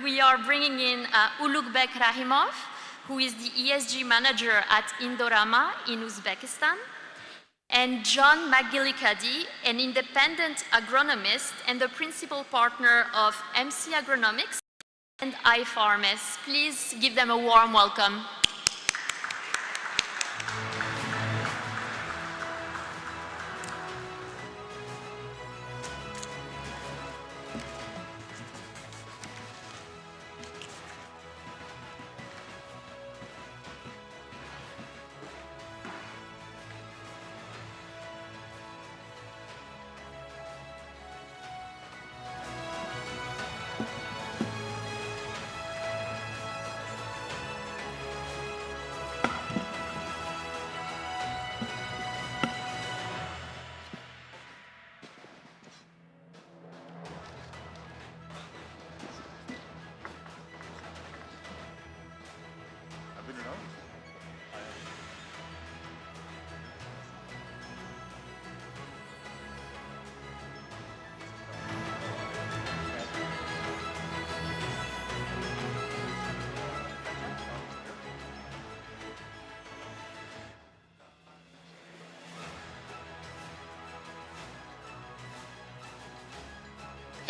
we are bringing in Ulugh-Bek Rahimov, who is the ESG manager at Indorama in Uzbekistan, and John McGillicuddy, an independent agronomist and the principal partner of MC Agronomics and iPharmacy. Please give them a warm welcome.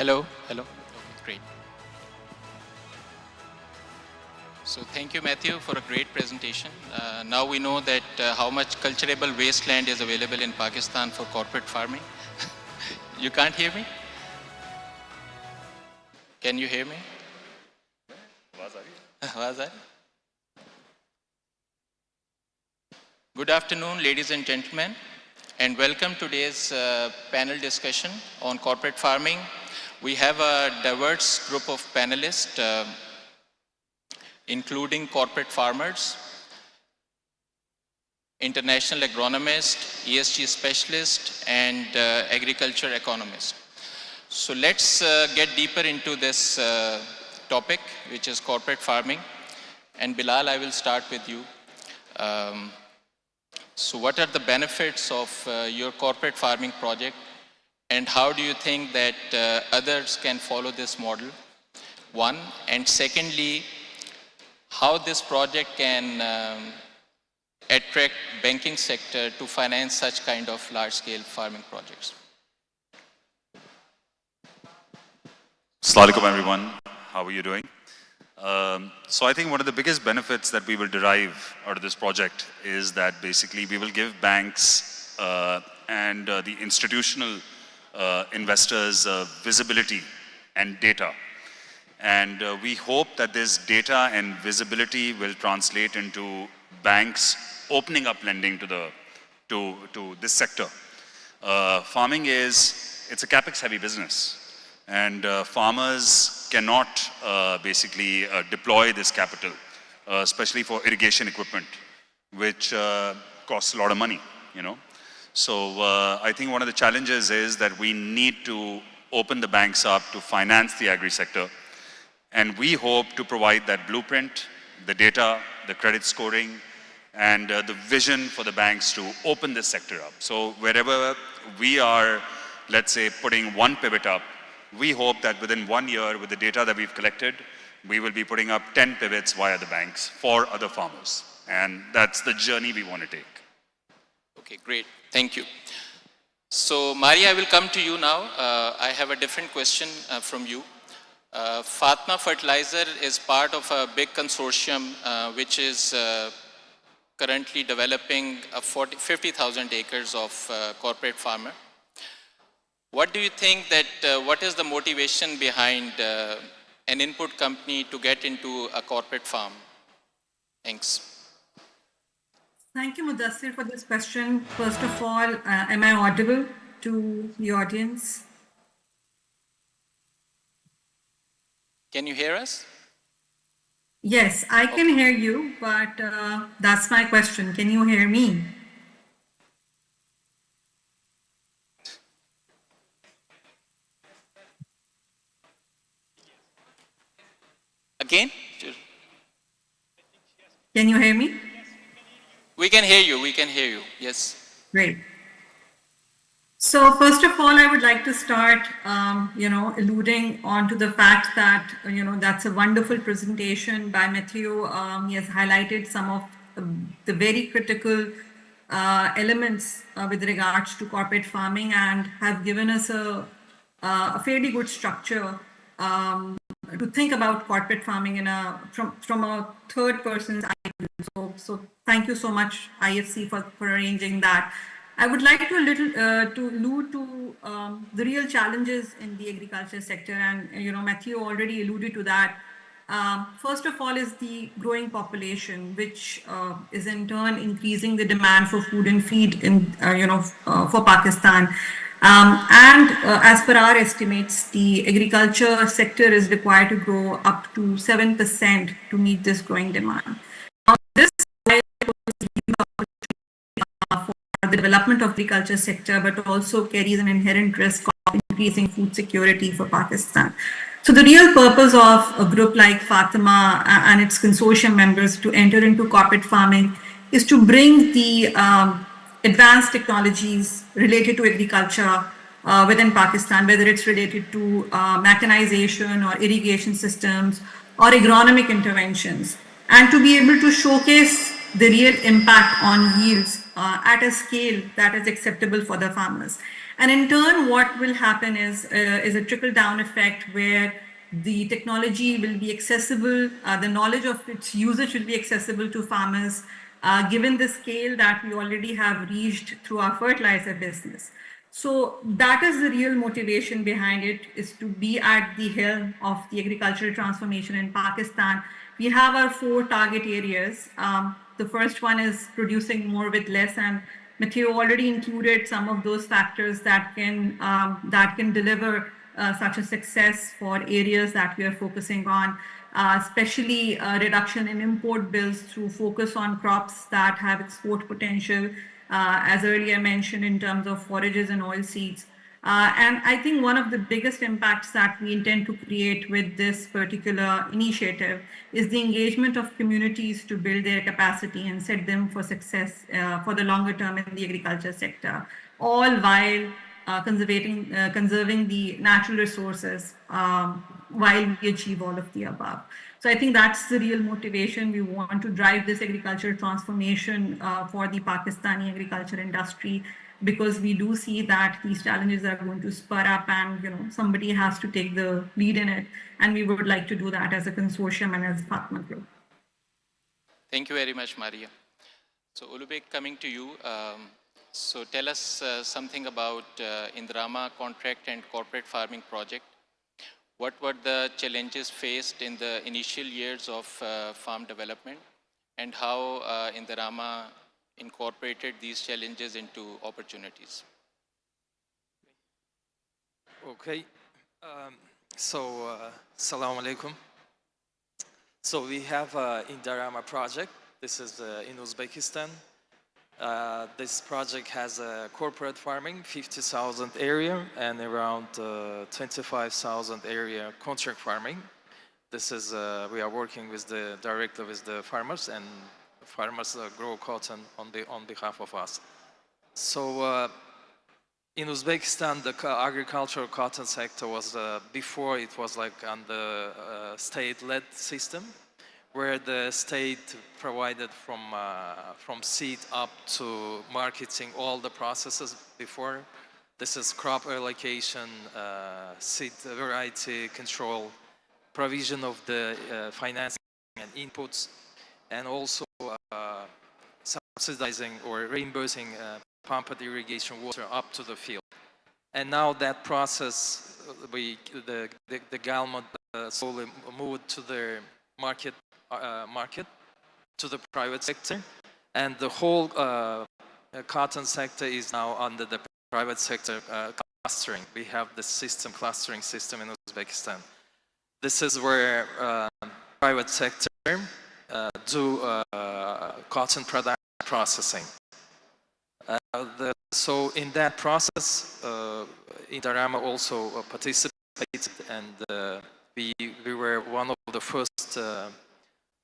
Hello, hello. Okay, great. So thank you, Matthew, for a great presentation. Now we know that how much cultivable wasteland is available in Pakistan for corporate farming. You can't hear me? Can you hear me? आवाज आ रही? Good afternoon, ladies and gentlemen, and welcome to today's panel discussion on corporate farming. We have a diverse group of panelists, including corporate farmers, international agronomists, ESG specialists, and agriculture economists. So let's get deeper into this topic, which is corporate farming. And Bilal, I will start with you. So what are the benefits of your corporate farming project, and how do you think that others can follow this model? One, and secondly, how this project can attract banking sector to finance such kind of large-scale farming projects? Assalamu alaikum, everyone. How are you doing? So I think one of the biggest benefits that we will derive out of this project is that basically we will give banks and the institutional investors visibility and data. And we hope that this data and visibility will translate into banks opening up lending to this sector. Farming it's a capex heavy business. And farmers cannot basically deploy this capital, especially for irrigation equipment, which costs a lot of money, you know. So I think one of the challenges is that we need to open the banks up to finance the agri sector. And we hope to provide that blueprint, the data, the credit scoring, and the vision for the banks to open this sector up. So wherever we are, let's say, putting one pivot up, we hope that within 1 year, with the data that we've collected, we will be putting up 10 pivots via the banks for other farmers. And that's the journey we want to take. Okay, great. Thank you. So, Maria, I will come to you now. I have a different question from you. Fatma Fertilizer is part of a big consortium which is currently developing 50,000 acres of corporate farmer. What do you think that, what is the motivation behind an input company to get into a corporate farm? Thanks. Thank you, Mudassir, for this question. First of all, am I audible to the audience? Can you hear us? Yes, I can hear you, but that's my question. Can you hear me? Again? Can you hear me? We can hear you. We can hear you. Yes. Great. So first of all, I would like to start, alluding on to the fact that, that's a wonderful presentation by Matthew. He has highlighted some of the very critical elements with regards to corporate farming and have given us a fairly good structure to think about corporate farming from a third person's eye. So thank you so much, IFC, for arranging that. I would like to allude to the real challenges in the agriculture sector, and Matthew already alluded to that. First of all is the growing population, which is in turn increasing the demand for food and feed in for Pakistan. As per our estimates, the agriculture sector is required to grow up to 7% to meet this growing demand. Now, this for the development of the agriculture sector, but also carries an inherent risk of increasing food security for Pakistan. So the real purpose of a group like Fatima and its consortium members to enter into corporate farming is to bring the advanced technologies related to agriculture within Pakistan, whether it's related to mechanization or irrigation systems or agronomic interventions, and to be able to showcase the real impact on yields at a scale that is acceptable for the farmers. And in turn, what will happen is a trickle-down effect where the technology will be accessible, the knowledge of its usage will be accessible to farmers, given the scale that we already have reached through our fertilizer business. So that is the real motivation behind it, is to be at the helm of the agricultural transformation in Pakistan. We have our 4 target areas. The first one is producing more with less, and Matteo already included some of those factors that can deliver such a success for areas that we are focusing on, especially reduction in import bills through focus on crops that have export potential, as earlier mentioned in terms of forages and oilseeds. And I think one of the biggest impacts that we intend to create with this particular initiative is the engagement of communities to build their capacity and set them for success for the longer term in the agriculture sector, all while conserving the natural resources while we achieve all of the above. So I think that's the real motivation. We want to drive this agricultural transformation for the Pakistani agriculture industry, because we do see that these challenges are going to spur up, and somebody has to take the lead in it, and we would like to do that as a consortium and as a partner group. Thank you very much, Maria. So Ulubek, coming to you. So tell us something about Indrama contract and corporate farming project. What were the challenges faced in the initial years of farm development, and how Indrama incorporated these challenges into opportunities? Okay, Assalamu alaikum. So we have Indrama project. This is in Uzbekistan. This project has a corporate farming, 50,000 area, and around 25,000 area contract farming. This is, we are working with directly with the farmers, and farmers grow cotton on behalf of us. So in Uzbekistan, the agricultural cotton sector was, before it was like on the state-led system, where the state provided from seed up to marketing all the processes before. This is crop allocation, seed variety control, provision of the financing and inputs, and also subsidizing or reimbursing pumped irrigation water up to the field. And now that process, the government slowly moved to the market to the private sector, and the whole cotton sector is now under the private sector clustering. We have the clustering system in Uzbekistan. This is where private sector do cotton product processing. So in that process, Indrama also participated, and we were one of the first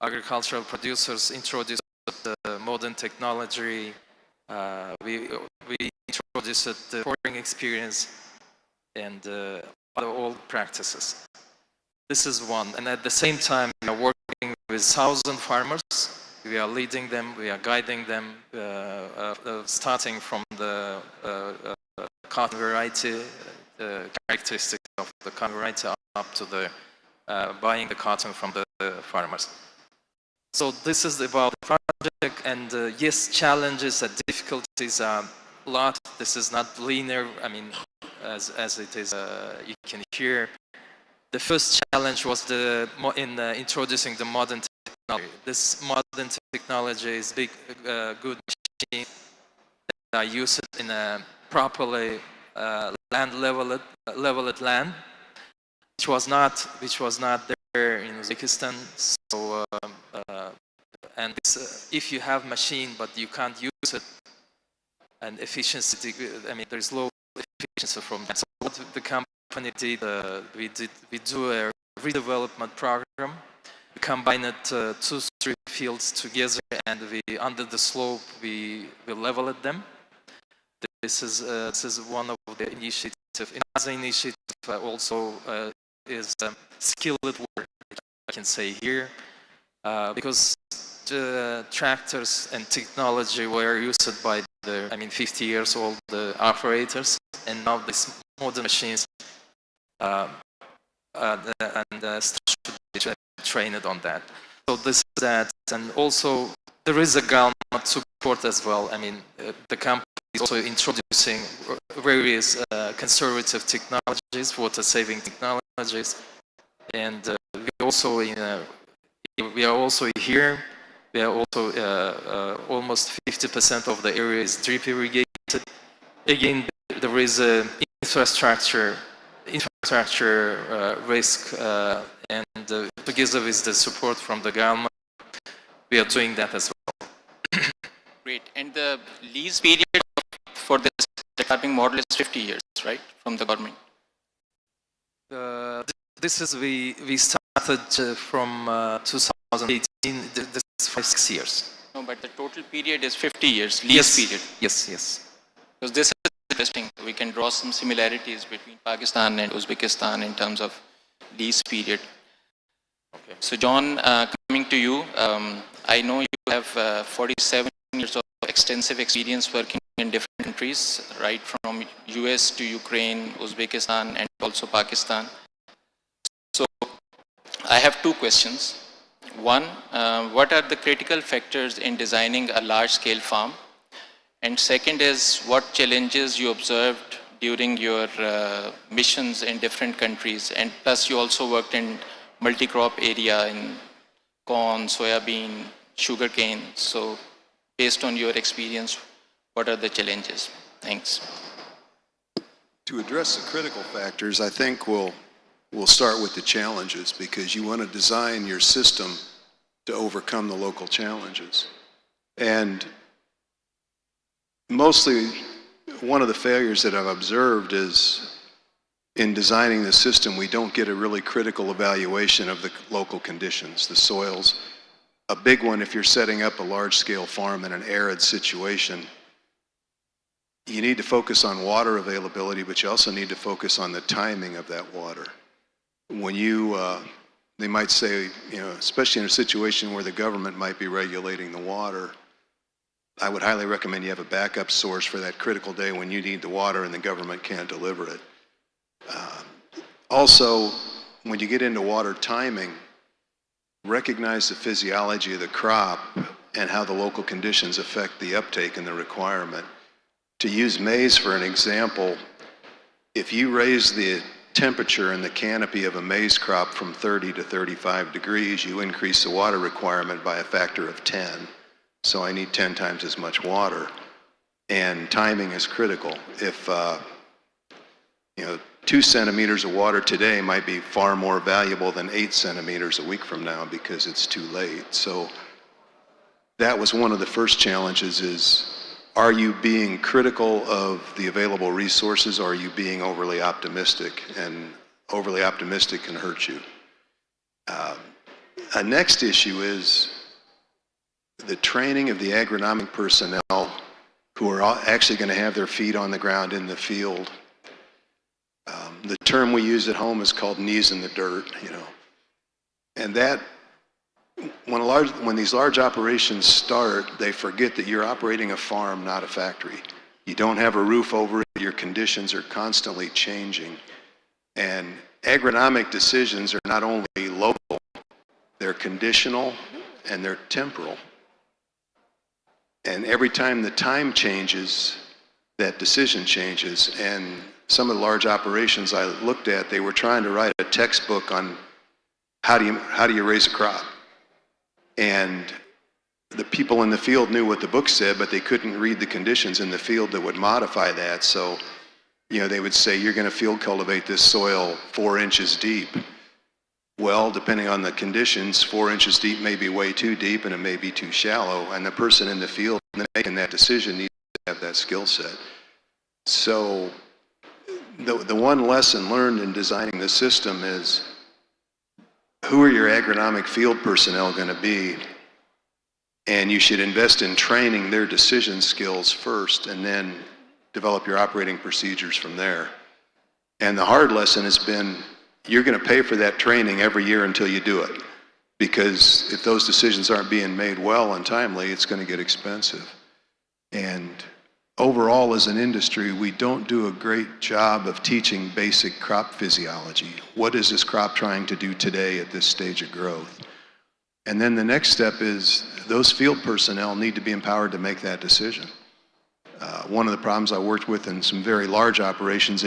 agricultural producers introduced the modern technology. We introduced the farming experience and other old practices. This is one, and at the same time we are working with 1,000 farmers. We are leading them, we are guiding them, starting from the cotton variety, the characteristics of the cotton variety, up to the buying the cotton from the farmers. So this is about the project, and yes, challenges and difficulties are a lot. This is not linear. I mean, as it is, you can hear. The first challenge was in introducing the modern technology. This modern technology is good machine that are used in a properly leveled land, which was not there in Uzbekistan. So and if you have machine but you can't use it, and efficiency, I mean, there's low efficiency from that. So what the company did, we do a redevelopment program. We combine it 2-3 fields together, and under the slope we level at them. This is one of the initiatives. Another initiative also is skilled work, I can say here, because the tractors and technology were used by 50 years old operators, and now these modern machines should be trained on that. So this is that, and also there is a government support as well. I mean, the company is also introducing various conservative technologies, water-saving technologies, and we are also here. We are also almost 50% of the area is drip irrigated. Again, there is a infrastructure risk, and together with the support from the government, we are doing that as well. Great. And the lease period for this developing model is 50 years, right, from the government? This is we started from 2018. This is 5-6 years. No, but the total period is 50 years, lease period. Yes. Because this is interesting. We can draw some similarities between Pakistan and Uzbekistan in terms of lease period. Okay. So John, coming to you, I know you have 47 years of extensive experience working in different countries, right from US to Ukraine, Uzbekistan, and also Pakistan. So I have two questions. One, what are the critical factors in designing a large-scale farm? And second is, what challenges you observed during your missions in different countries? And plus, you also worked in multi-crop area in corn, soybean, sugarcane. So based on your experience, what are the challenges? Thanks. To address the critical factors, I think we'll start with the challenges, because you want to design your system to overcome the local challenges. And mostly, one of the failures that I've observed is in designing the system, we don't get a really critical evaluation of the local conditions, the soils. A big one, if you're setting up a large-scale farm in an arid situation, you need to focus on water availability, but you also need to focus on the timing of that water. When they might say, especially in a situation where the government might be regulating the water, I would highly recommend you have a backup source for that critical day when you need the water and the government can't deliver it. Also, when you get into water timing, recognize the physiology of the crop and how the local conditions affect the uptake and the requirement. To use maize for an example, if you raise the temperature in the canopy of a maize crop from 30 to 35 degrees, you increase the water requirement by a factor of 10. So I need 10 times as much water. And timing is critical. If 2 centimeters of water today might be far more valuable than 8 centimeters a week from now because it's too late. So that was one of the first challenges is, are you being critical of the available resources, or are you being overly optimistic? And overly optimistic can hurt you. A next issue is the training of the agronomic personnel who are actually going to have their feet on the ground in the field. The term we use at home is called knees in the dirt, And that, when these large operations start, they forget that you're operating a farm, not a factory. You don't have a roof over it, your conditions are constantly changing. And agronomic decisions are not only local, they're conditional and they're temporal. And every time the time changes, that decision changes. And some of the large operations I looked at, they were trying to write a textbook on how do you raise a crop. And the people in the field knew what the book said, but they couldn't read the conditions in the field that would modify that. So, they would say, you're going to field cultivate this soil 4 inches deep. Well, depending on the conditions, 4 inches deep may be way too deep and it may be too shallow. And the person in the field making that decision needs to have that skill set. So the one lesson learned in designing the system is, who are your agronomic field personnel going to be? And you should invest in training their decision skills first and then develop your operating procedures from there. And the hard lesson has been, you're going to pay for that training every year until you do it. Because if those decisions aren't being made well and timely, it's going to get expensive. And overall as an industry, we don't do a great job of teaching basic crop physiology. What is this crop trying to do today at this stage of growth? And then the next step is those field personnel need to be empowered to make that decision. One of the problems I worked with in some very large operations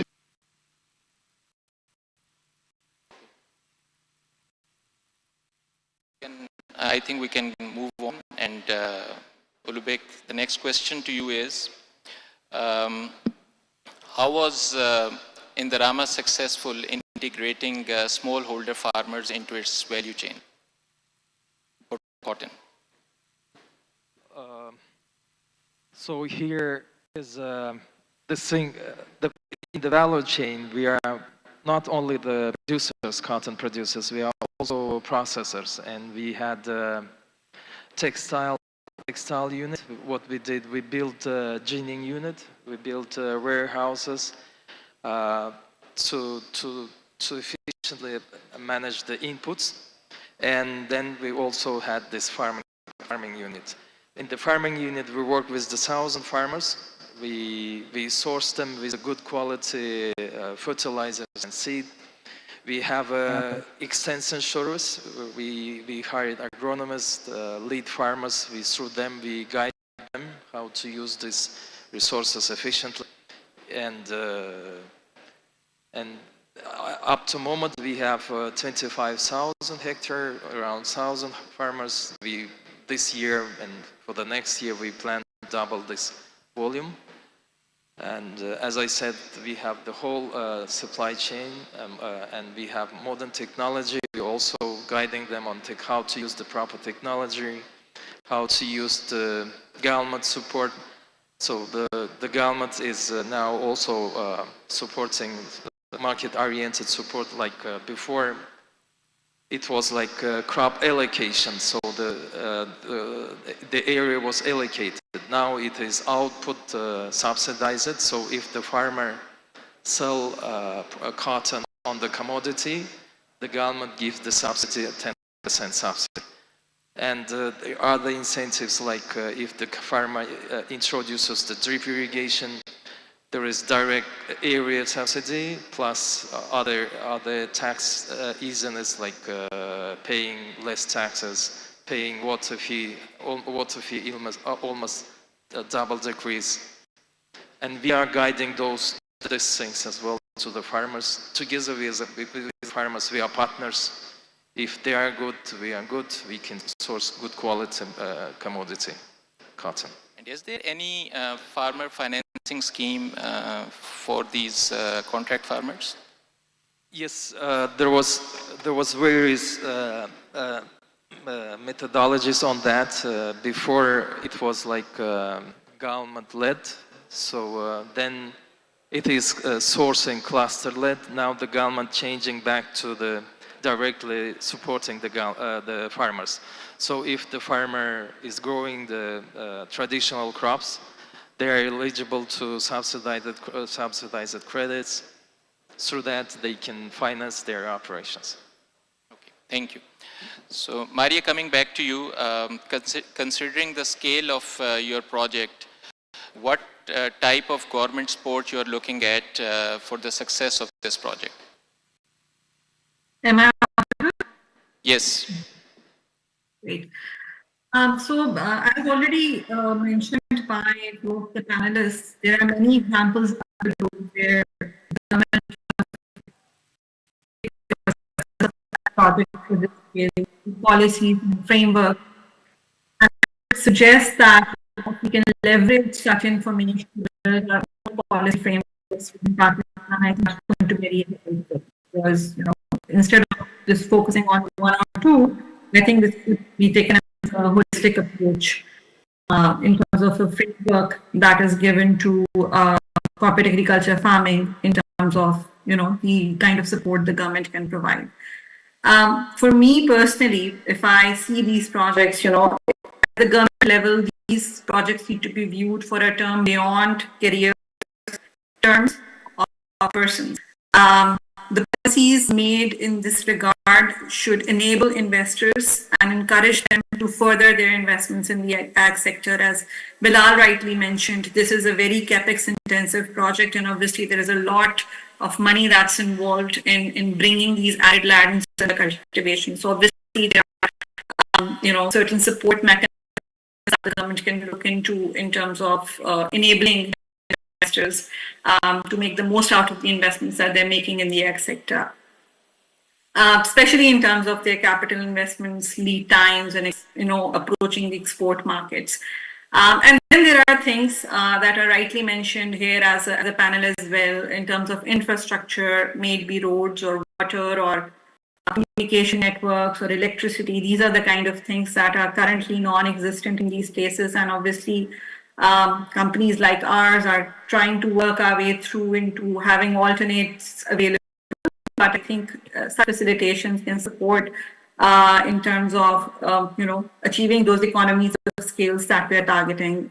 I think we can move on. And Ulubek, the next question to you is, how was Indorama successful in integrating smallholder farmers into its value chain for cotton? So here is this thing, in the value chain, we are not only the producers, cotton producers, we are also processors, and we had textile unit. What we did, we built a ginning unit, we built warehouses to efficiently manage the inputs, and then we also had this farming unit. In the farming unit, we work with the 1,000 farmers. We source them with good quality fertilizers and seed. We have extension service. We hired agronomists, lead farmers. Through them, we guide them how to use these resources efficiently. And up to moment, we have 25,000 hectares, around 1,000 farmers. This year and for the next year, we plan to double this volume. And as I said, we have the whole supply chain, and we have modern technology. We're also guiding them on how to use the proper technology, how to use the government support. So the government is now also supporting market-oriented support. Like before, it was like crop allocation, so the area was allocated. Now it is output subsidized, so if the farmer sell cotton on the commodity, the government gives the subsidy at 10% subsidy. And there are other incentives, like if the farmer introduces the drip irrigation, there is direct area subsidy plus other tax easiness, like paying less taxes, paying water fee almost double decrease. And we are guiding these things as well to the farmers. Together with the farmers, we are partners. If they are good, we are good. We can source good quality commodity, cotton. And is there any farmer financing scheme for these contract farmers? Yes, there was various methodologies on that. Before it was like government-led, so then it is sourcing cluster-led. Now the government changing back to the directly supporting the farmers. So if the farmer is growing the traditional crops, they are eligible to subsidized credits. Through that, they can finance their operations. Okay, thank you. So, Maria, coming back to you, considering the scale of your project, what type of government support you are looking at for the success of this project? Am I? Yes. Great. So, as already mentioned by both the panelists, there are many examples where government projects for this scale, policies and framework, and suggest that we can leverage such information to build our own policy frameworks within Pakistan. I think that's going to be very helpful, because instead of just focusing on one or two, I think this could be taken as a holistic approach in terms of a framework that is given to corporate agriculture farming in terms of the kind of support the government can provide. For me personally, if I see these projects, at the government level, these projects need to be viewed for a term beyond career terms of persons. The policies made in this regard should enable investors and encourage them to further their investments in the ag sector. As Bilal rightly mentioned, this is a very capex intensive project, and obviously there is a lot of money that's involved in bringing these arid lands to the cultivation. So obviously there are certain support mechanisms that the government can look into in terms of enabling investors to make the most out of the investments that they're making in the ag sector. Especially in terms of their capital investments, lead times, and approaching the export markets. And then there are things that are rightly mentioned here as a panel as well, in terms of infrastructure, may it be roads or water or communication networks or electricity. These are the kind of things that are currently non-existent in these places, and obviously companies like ours are trying to work our way through into having alternates available. But I think such facilitations can support in terms of achieving those economies of scales that we're targeting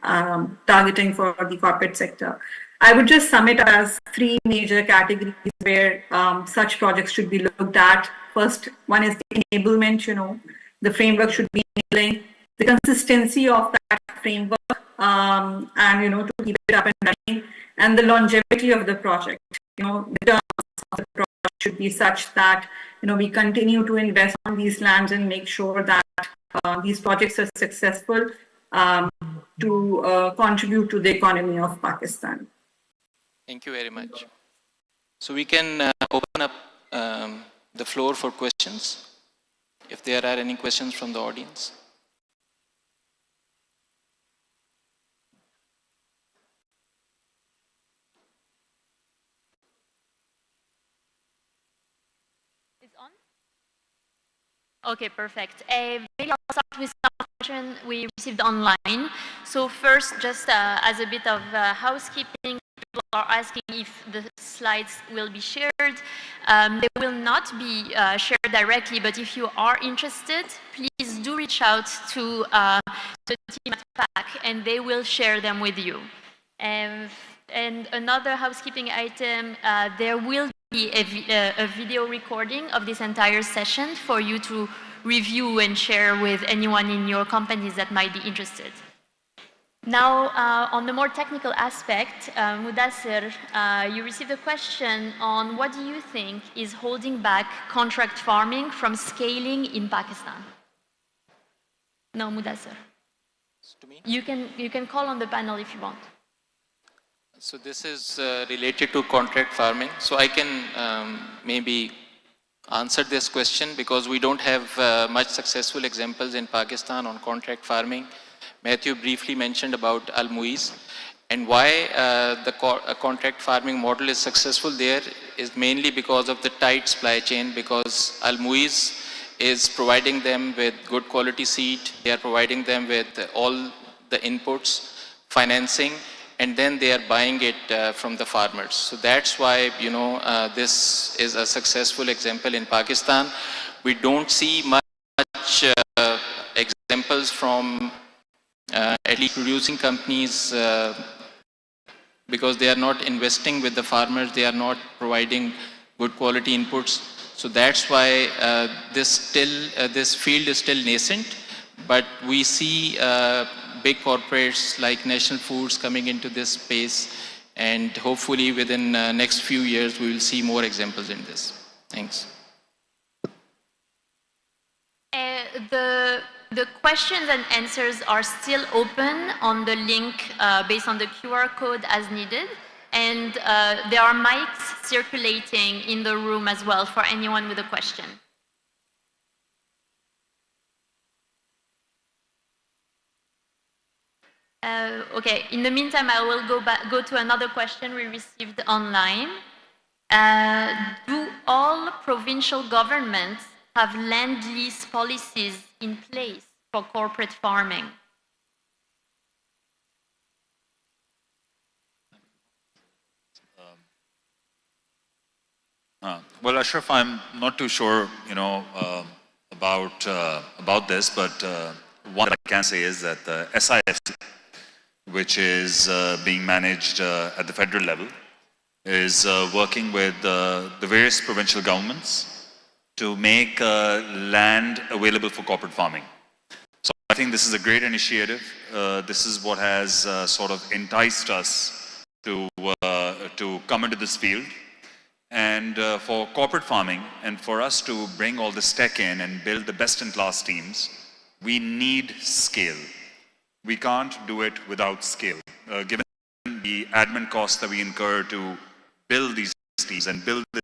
for the corporate sector. I would just sum it up as three major categories where such projects should be looked at. First one is the enablement. The framework should be enabling the consistency of that framework, and to keep it up and running, and the longevity of the project. The terms of the project should be such that we continue to invest on these lands and make sure that these projects are successful to contribute to the economy of Pakistan. Thank you very much. So we can open up the floor for questions, if there are any questions from the audience. Okay, perfect. Maybe I'll start with some questions we received online. So first, just as a bit of housekeeping, people are asking if the slides will be shared. They will not be shared directly, but if you are interested, please do reach out to the team at PAC, and they will share them with you. And another housekeeping item, there will be a video recording of this entire session for you to review and share with anyone in your companies that might be interested. Now, on the more technical aspect, Mudassir, you received a question on what do you think is holding back contract farming from scaling in Pakistan? No, Mudassir. To me? You can call on the panel if you want. So this is related to contract farming. So I can maybe answer this question because we don't have much successful examples in Pakistan on contract farming. Matthew briefly mentioned about Al-Muiz, and why the contract farming model is successful there is mainly because of the tight supply chain, because Al-Muiz is providing them with good quality seed, they are providing them with all the inputs, financing, and then they are buying it from the farmers. So that's why, this is a successful example in Pakistan. We don't see much examples from at least producing companies because they are not investing with the farmers, they are not providing good quality inputs. So that's why this field is still nascent, but we see big corporates like National Foods coming into this space, and hopefully within next few years we will see more examples in this. Thanks. The questions and answers are still open on the link based on the QR code as needed, and there are mics circulating in the room as well for anyone with a question. Okay, in the meantime, I will go to another question we received online. Do all provincial governments have land lease policies in place for corporate farming? Well, Ashraf, I'm not too sure, about this, but one that I can say is that the SIFC, which is being managed at the federal level, is working with the various provincial governments to make land available for corporate farming. So I think this is a great initiative. This is what has sort of enticed us to come into this field. And for corporate farming, and for us to bring all this tech in and build the best-in-class teams, we need scale. We can't do it without scale. Given the admin costs that we incur to build these teams and build this.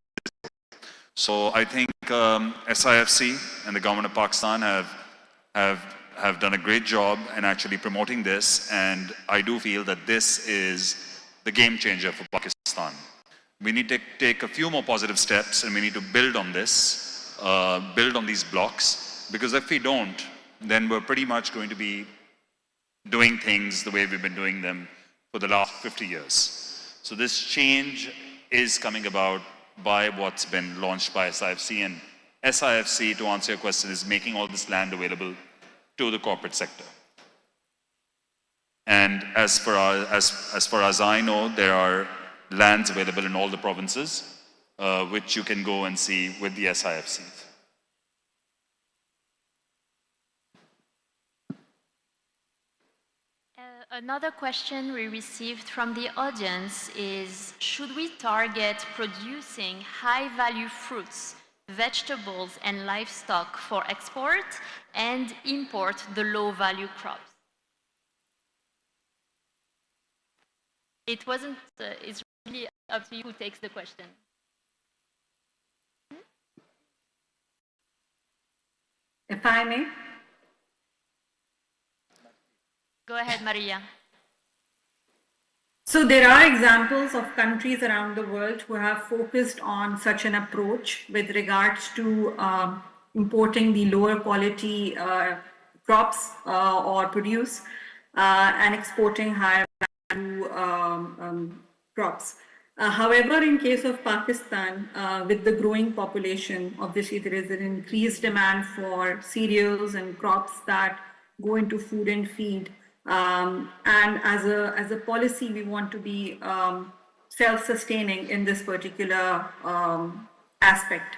So I think SIFC and the government of Pakistan have done a great job in actually promoting this, and I do feel that this is the game changer for Pakistan. We need to take a few more positive steps, and we need to build on this, build on these blocks, because if we don't, then we're pretty much going to be doing things the way we've been doing them for the last 50 years. So this change is coming about by what's been launched by SIFC, and SIFC, to answer your question, is making all this land available to the corporate sector. And as far as I know, there are lands available in all the provinces, which you can go and see with the SIFCs. Another question we received from the audience is, should we target producing high-value fruits, vegetables, and livestock for export and import the low-value crops? It's really up to you who takes the question. If I may. Go ahead, Maria. So there are examples of countries around the world who have focused on such an approach with regards to importing the lower quality crops or produce and exporting higher value crops. However, in case of Pakistan, with the growing population, obviously there is an increased demand for cereals and crops that go into food and feed. And as a policy, we want to be self-sustaining in this particular aspect.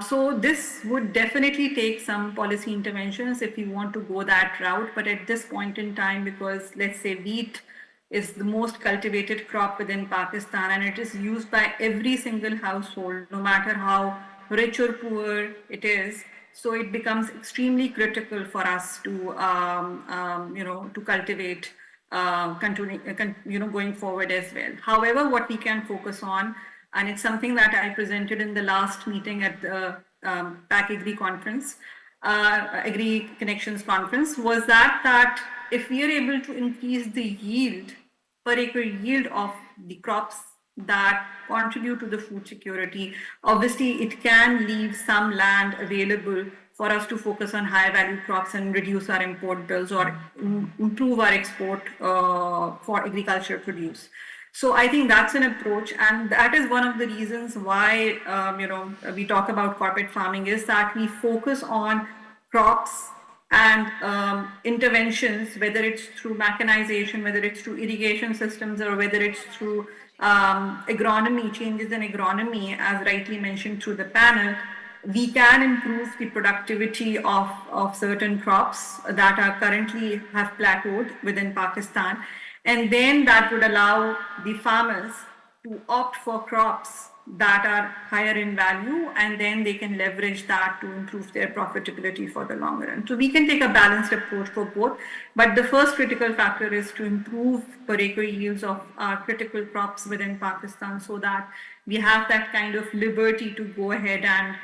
So this would definitely take some policy interventions if we want to go that route. But at this point in time, because let's say wheat is the most cultivated crop within Pakistan, and it is used by every single household, no matter how rich or poor it is. So it becomes extremely critical for us to, to cultivate, going forward as well. However, what we can focus on, and it's something that I presented in the last meeting at the PAC Agri-Conference, Agri-Connections conference, was that if we are able to increase the yield, per acre yield of the crops that contribute to the food security, obviously it can leave some land available for us to focus on high value crops and reduce our import bills or improve our export for agricultural produce. So I think that's an approach, and that is one of the reasons why we talk about corporate farming, is that we focus on crops and interventions, whether it's through mechanization, whether it's through irrigation systems, or whether it's through agronomy, changes in agronomy, as rightly mentioned through the panel. We can improve the productivity of certain crops that are currently have plateaued within Pakistan. And then that would allow the farmers to opt for crops that are higher in value, and then they can leverage that to improve their profitability for the long run. So we can take a balanced approach for both, but the first critical factor is to improve per acre yields of our critical crops within Pakistan, so that we have that kind of liberty to go ahead and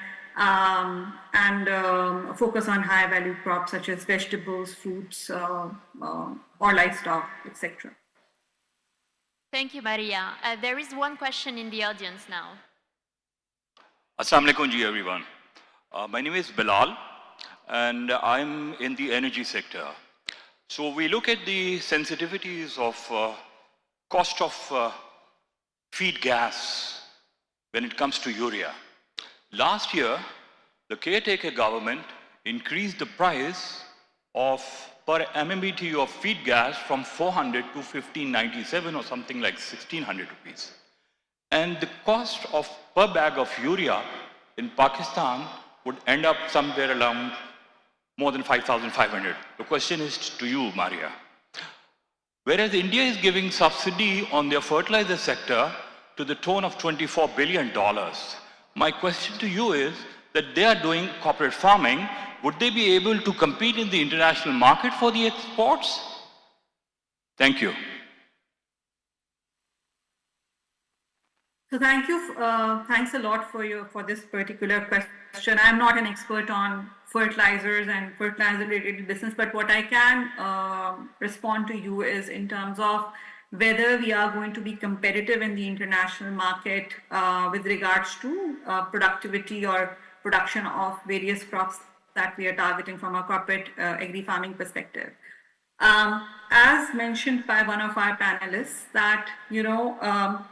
focus on high value crops such as vegetables, fruits, or livestock, etc. Thank you, Maria. There is one question in the audience now. Assalamu alaikum ji everyone. My name is Bilal and I'm in the energy sector. So we look at the sensitivities of cost of feed gas when it comes to urea. Last year, the caretaker government increased the price of per MMBTU of feed gas from 400 to 1597 or something like 1600 rupees. And the cost of per bag of urea in Pakistan would end up somewhere around more than 5,500. The question is to you, Maria. Whereas India is giving subsidy on their fertilizer sector to the tune of $24 billion, my question to you is that they are doing corporate farming. Would they be able to compete in the international market for the exports? Thank you. So thank you. Thanks a lot for this particular question. I'm not an expert on fertilizers and fertilizer-related business, but what I can respond to you is in terms of whether we are going to be competitive in the international market with regards to productivity or production of various crops that we are targeting from a corporate agri-farming perspective. As mentioned by one of our panelists, that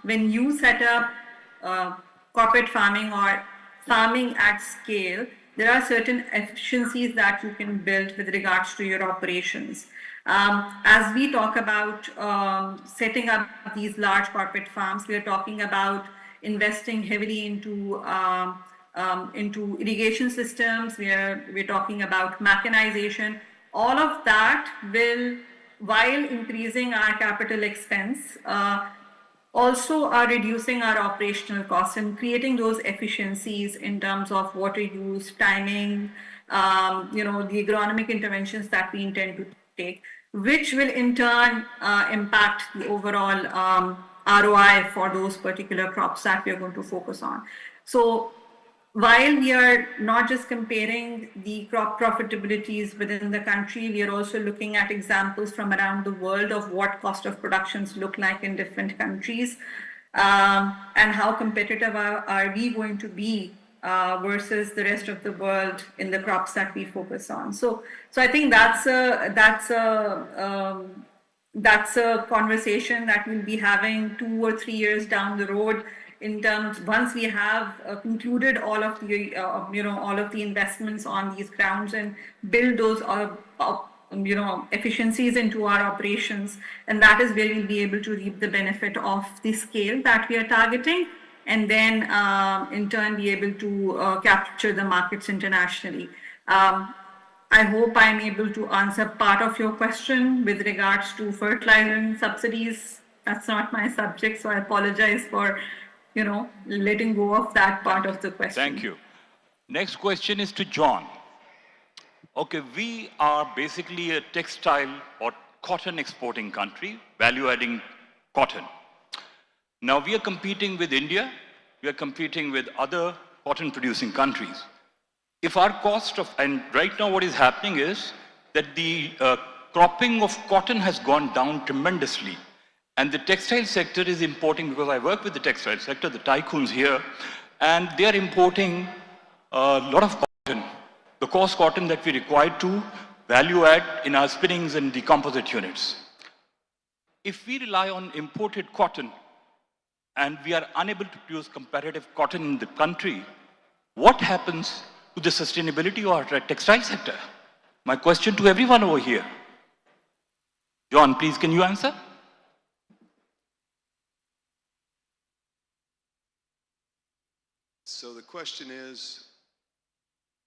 when you set up corporate farming or farming at scale, there are certain efficiencies that you can build with regards to your operations. As we talk about setting up these large corporate farms, we are talking about investing heavily into irrigation systems. We're talking about mechanization. All of that will, while increasing our capital expense, also are reducing our operational costs and creating those efficiencies in terms of water use, timing, the agronomic interventions that we intend to take, which will in turn impact the overall ROI for those particular crops that we are going to focus on. So while we are not just comparing the crop profitabilities within the country, we are also looking at examples from around the world of what cost of productions look like in different countries, and how competitive are we going to be versus the rest of the world in the crops that we focus on. So I think that's a conversation that we'll be having 2 or 3 years down the road. In terms, once we have concluded all of the investments on these grounds and build those efficiencies into our operations, and that is where we'll be able to reap the benefit of the scale that we are targeting, and then in turn be able to capture the markets internationally. I hope I'm able to answer part of your question with regards to fertilizer and subsidies. That's not my subject, so I apologize for letting go of that part of the question. Thank you. Next question is to John. Okay, we are basically a textile or cotton exporting country, value adding cotton. Now we are competing with India, we are competing with other cotton producing countries. If our cost of, and right now what is happening is that the cropping of cotton has gone down tremendously. And the textile sector is importing, because I work with the textile sector, the tycoons here, and they are importing a lot of cotton, the coarse cotton that we require to value add in our spinnings and the composite units. If we rely on imported cotton and we are unable to produce competitive cotton in the country, what happens to the sustainability of our textile sector? My question to everyone over here. John, please, can you answer? So the question is,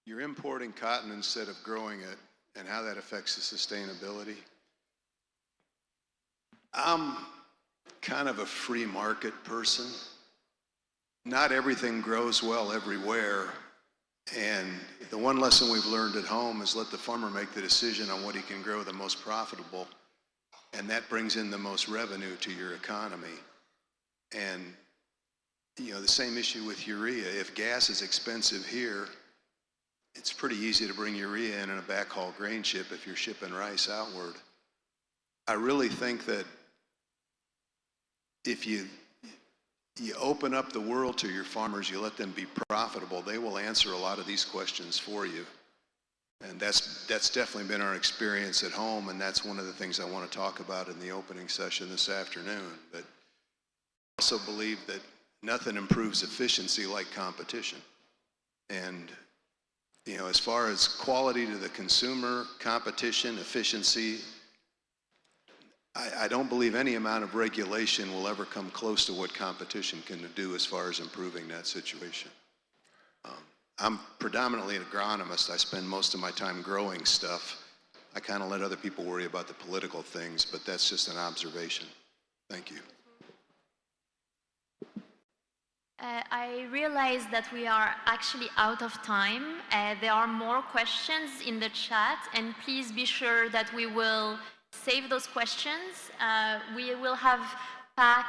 you're importing cotton instead of growing it, and how that affects the sustainability. I'm kind of a free market person. Not everything grows well everywhere, and the one lesson we've learned at home is let the farmer make the decision on what he can grow the most profitable, and that brings in the most revenue to your economy. And the same issue with urea. If gas is expensive here, it's pretty easy to bring urea in a backhaul grain ship if you're shipping rice outward. I really think that if you open up the world to your farmers, you let them be profitable, they will answer a lot of these questions for you. And that's definitely been our experience at home, and that's one of the things I want to talk about in the opening session this afternoon. But I also believe that nothing improves efficiency like competition. And, as far as quality to the consumer, competition, efficiency, I don't believe any amount of regulation will ever come close to what competition can do as far as improving that situation. I'm predominantly an agronomist. I spend most of my time growing stuff. I kind of let other people worry about the political things, but that's just an observation. Thank you. I realize that we are actually out of time. There are more questions in the chat, and please be sure that we will save those questions. We will have PAC,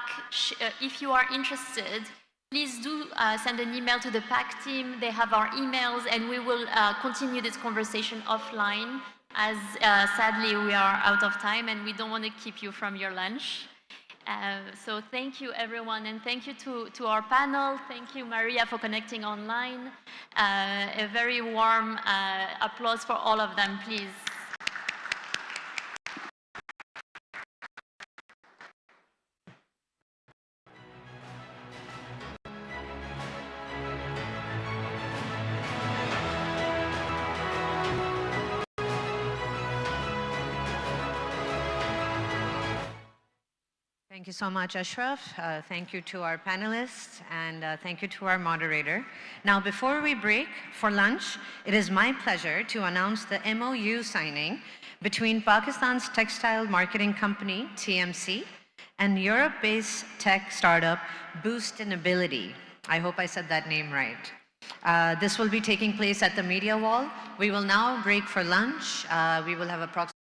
if you are interested, please do send an email to the PAC team. They have our emails, and we will continue this conversation offline, as sadly we are out of time and we don't want to keep you from your lunch. So thank you everyone, and thank you to our panel. Thank you Maria for connecting online. A very warm applause for all of them, please. Thank you so much, Ashraf. Thank you to our panelists, and thank you to our moderator. Now, before we break for lunch, it is my pleasure to announce the MOU signing between Pakistan's textile marketing company, TMC, and Europe-based tech startup, Boostinability. I hope I said that name right. This will be taking place at the Media Wall. We will now break for lunch. We will have approximately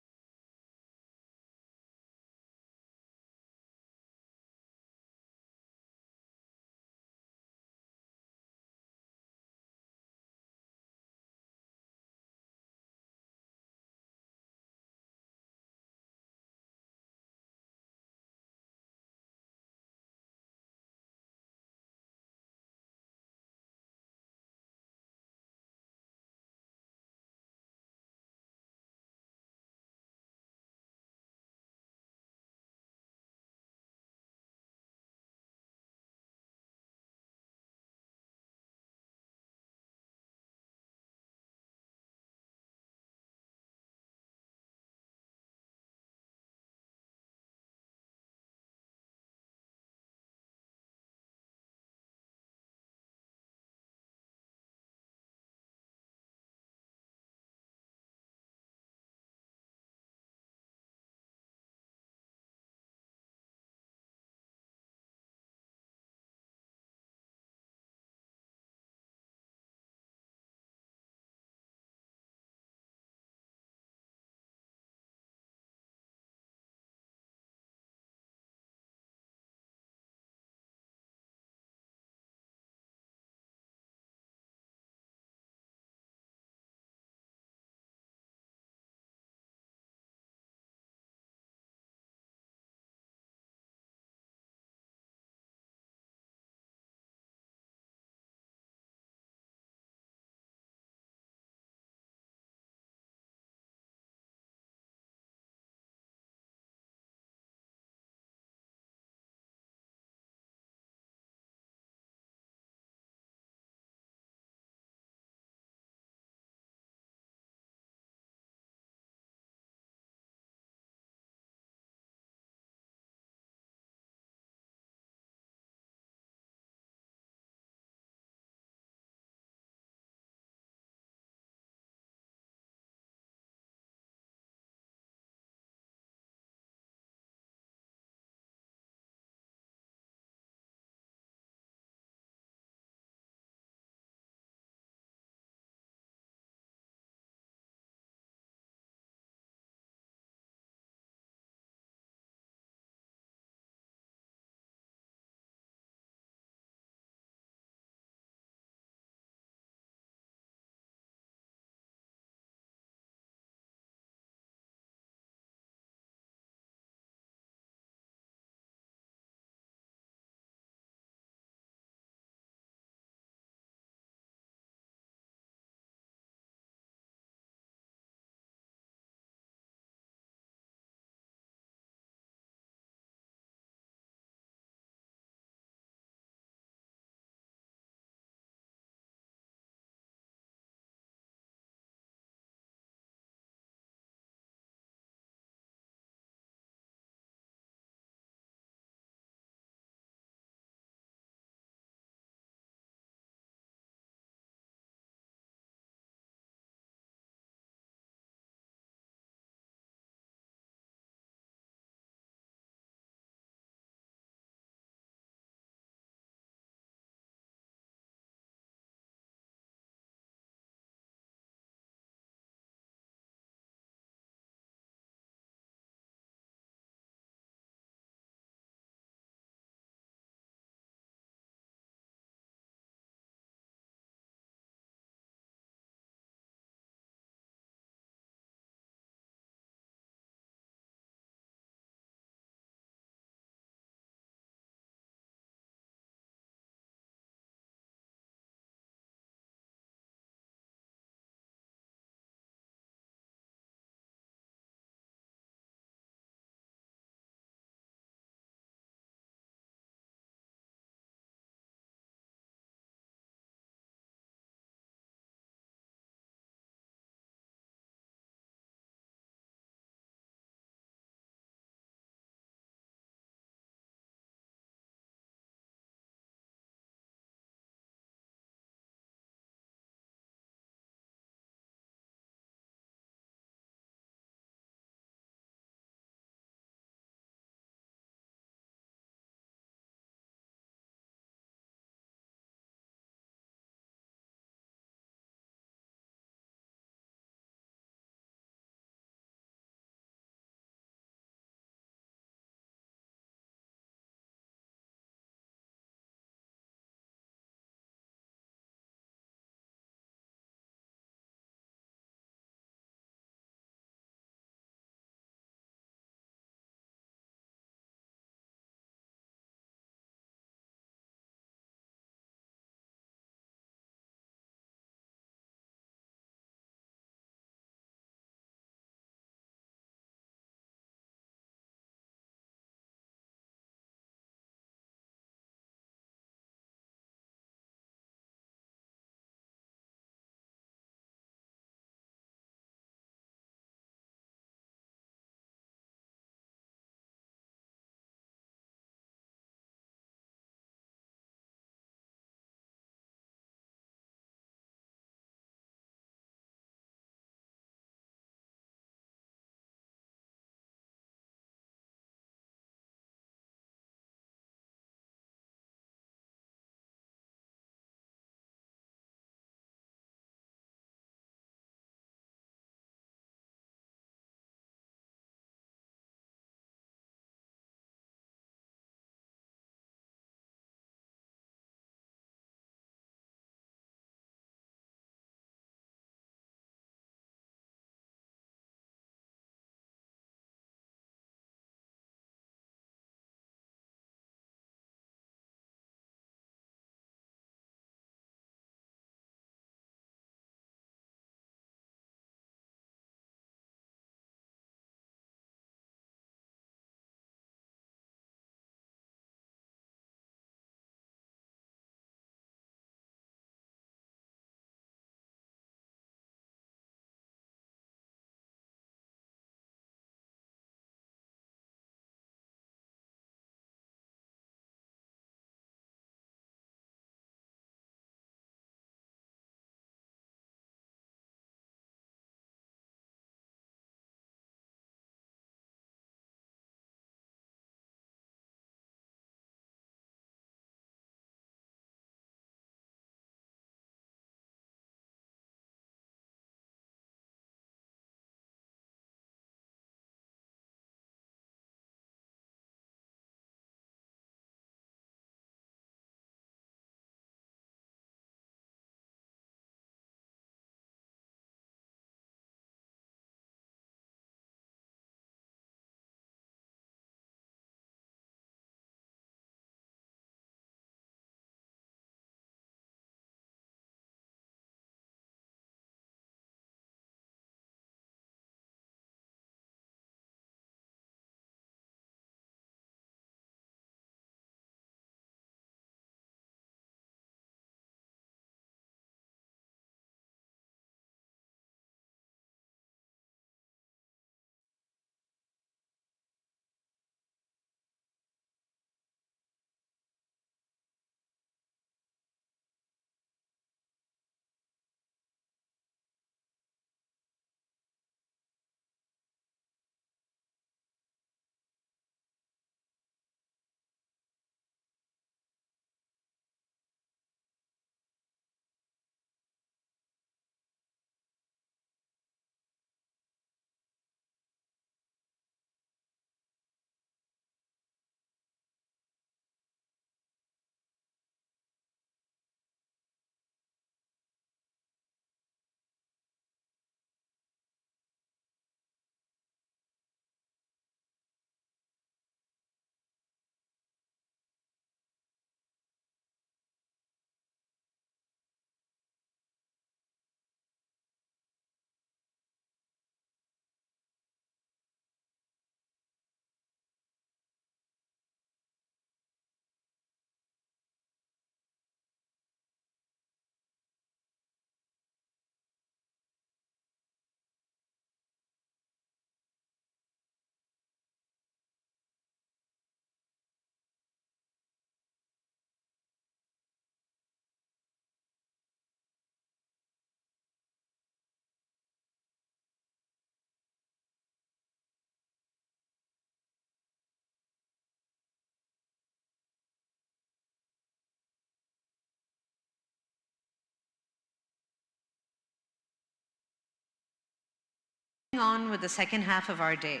on with the second half of our day.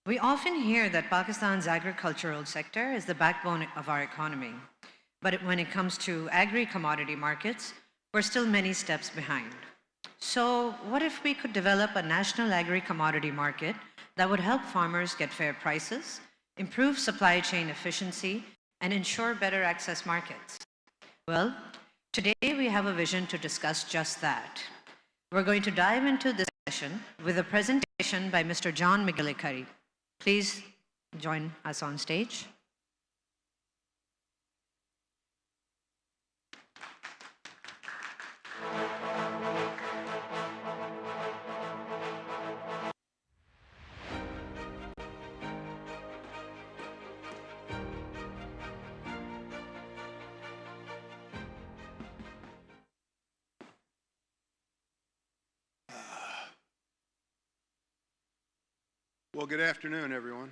We often hear that Pakistan's agricultural sector is the backbone of our economy. But when it comes to agri-commodity markets, we're still many steps behind. So what if we could develop a national agri-commodity market that would help farmers get fair prices, improve supply chain efficiency, and ensure better access markets? Well, today we have a vision to discuss just that. We're going to dive into this session with a presentation by Mr. John McGillicuddy. Please join us on stage. Well, good afternoon, everyone.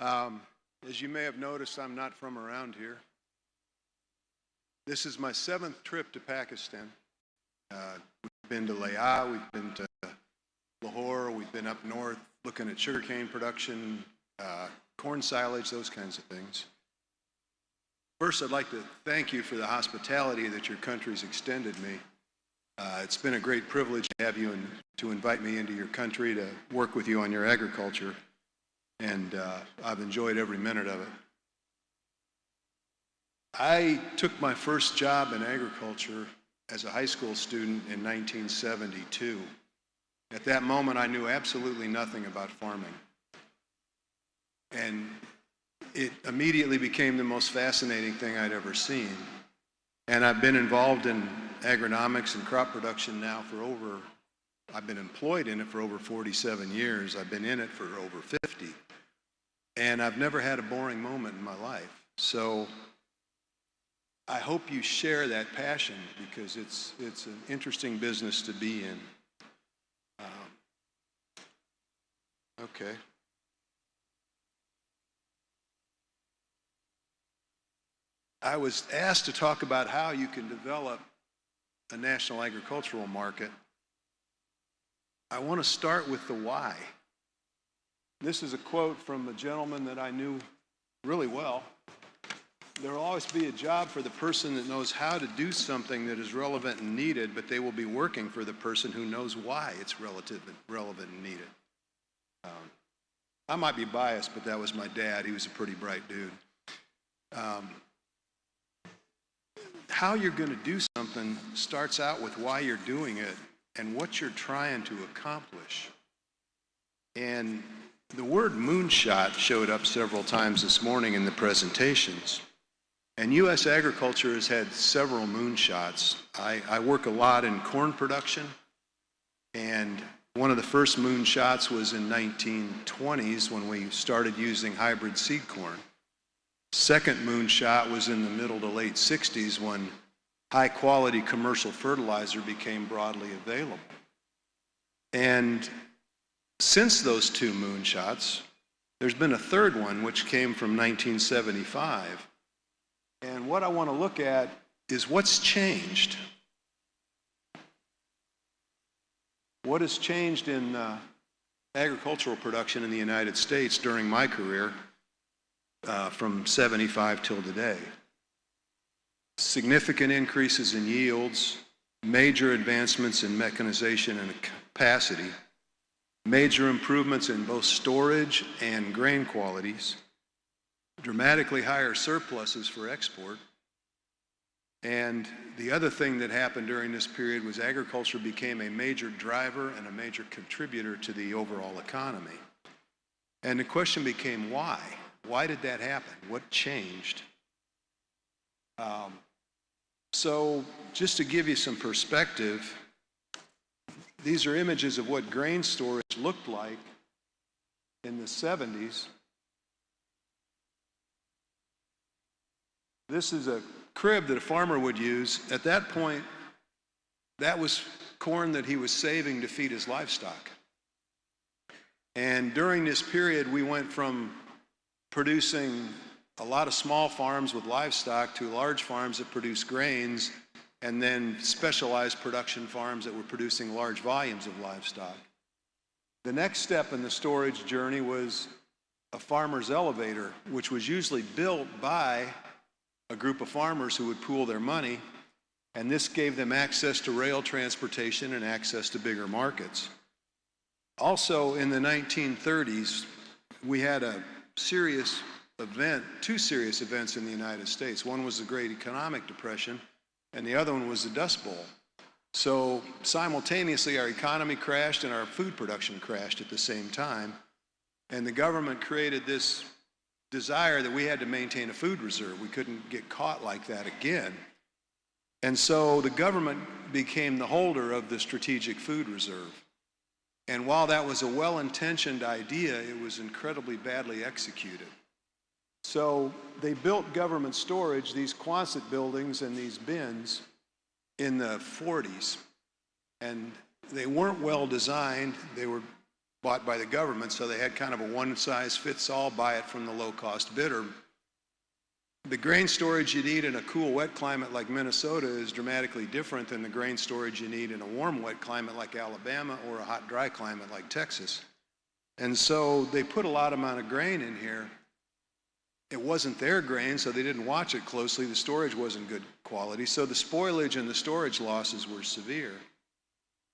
As you may have noticed, I'm not from around here. This is my 7th trip to Pakistan. We've been to Layah, we've been to Lahore, we've been up north looking at sugarcane production, corn silage, those kinds of things. First, I'd like to thank you for the hospitality that your country's extended me. It's been a great privilege to have you and to invite me into your country to work with you on your agriculture, and I've enjoyed every minute of it. I took my first job in agriculture as a high school student in 1972. At that moment, I knew absolutely nothing about farming. And it immediately became the most fascinating thing I'd ever seen. And I've been involved in agronomics and crop production now I've been employed in it for over 47 years. I've been in it for over 50. And I've never had a boring moment in my life. So I hope you share that passion, because it's an interesting business to be in. Okay. I was asked to talk about how you can develop a national agricultural market. I want to start with the why. This is a quote from a gentleman that I knew really well. There will always be a job for the person that knows how to do something that is relevant and needed, but they will be working for the person who knows why it's relevant and needed. I might be biased, but that was my dad. He was a pretty bright dude. How you're going to do something starts out with why you're doing it and what you're trying to accomplish. And the word moonshot showed up several times this morning in the presentations. And U.S. agriculture has had several moonshots. I work a lot in corn production, and one of the first moonshots was in 1920s when we started using hybrid seed corn. Second moonshot was in the middle to late 60s when high-quality commercial fertilizer became broadly available. And since those two moonshots, there's been a third one which came from 1975. And what I want to look at is what's changed. What has changed in agricultural production in the United States during my career from 75 till today? Significant increases in yields, major advancements in mechanization and capacity, major improvements in both storage and grain qualities, dramatically higher surpluses for export. And the other thing that happened during this period was agriculture became a major driver and a major contributor to the overall economy. And the question became why? Why did that happen? What changed? So just to give you some perspective, these are images of what grain storage looked like in the 70s. This is a crib that a farmer would use. At that point, that was corn that he was saving to feed his livestock. And during this period, we went from producing a lot of small farms with livestock to large farms that produce grains, and then specialized production farms that were producing large volumes of livestock. The next step in the storage journey was a farmer's elevator, which was usually built by a group of farmers who would pool their money, and this gave them access to rail transportation and access to bigger markets. Also, in the 1930s, we had a serious event, two serious events in the United States. One was the Great Economic Depression, and the other one was the Dust Bowl. So simultaneously, our economy crashed and our food production crashed at the same time. And the government created this desire that we had to maintain a food reserve. We couldn't get caught like that again. And so the government became the holder of the strategic food reserve. And while that was a well-intentioned idea, it was incredibly badly executed. So they built government storage, these Quonset buildings and these bins, in the 40s, and they weren't well designed. They were bought by the government, so they had kind of a one-size-fits-all, buy it from the low-cost bidder. The grain storage you need in a cool, wet climate like Minnesota is dramatically different than the grain storage you need in a warm, wet climate like Alabama or a hot, dry climate like Texas. And so they put a lot amount of grain in here. It wasn't their grain, so they didn't watch it closely. The storage wasn't good quality, so the spoilage and the storage losses were severe.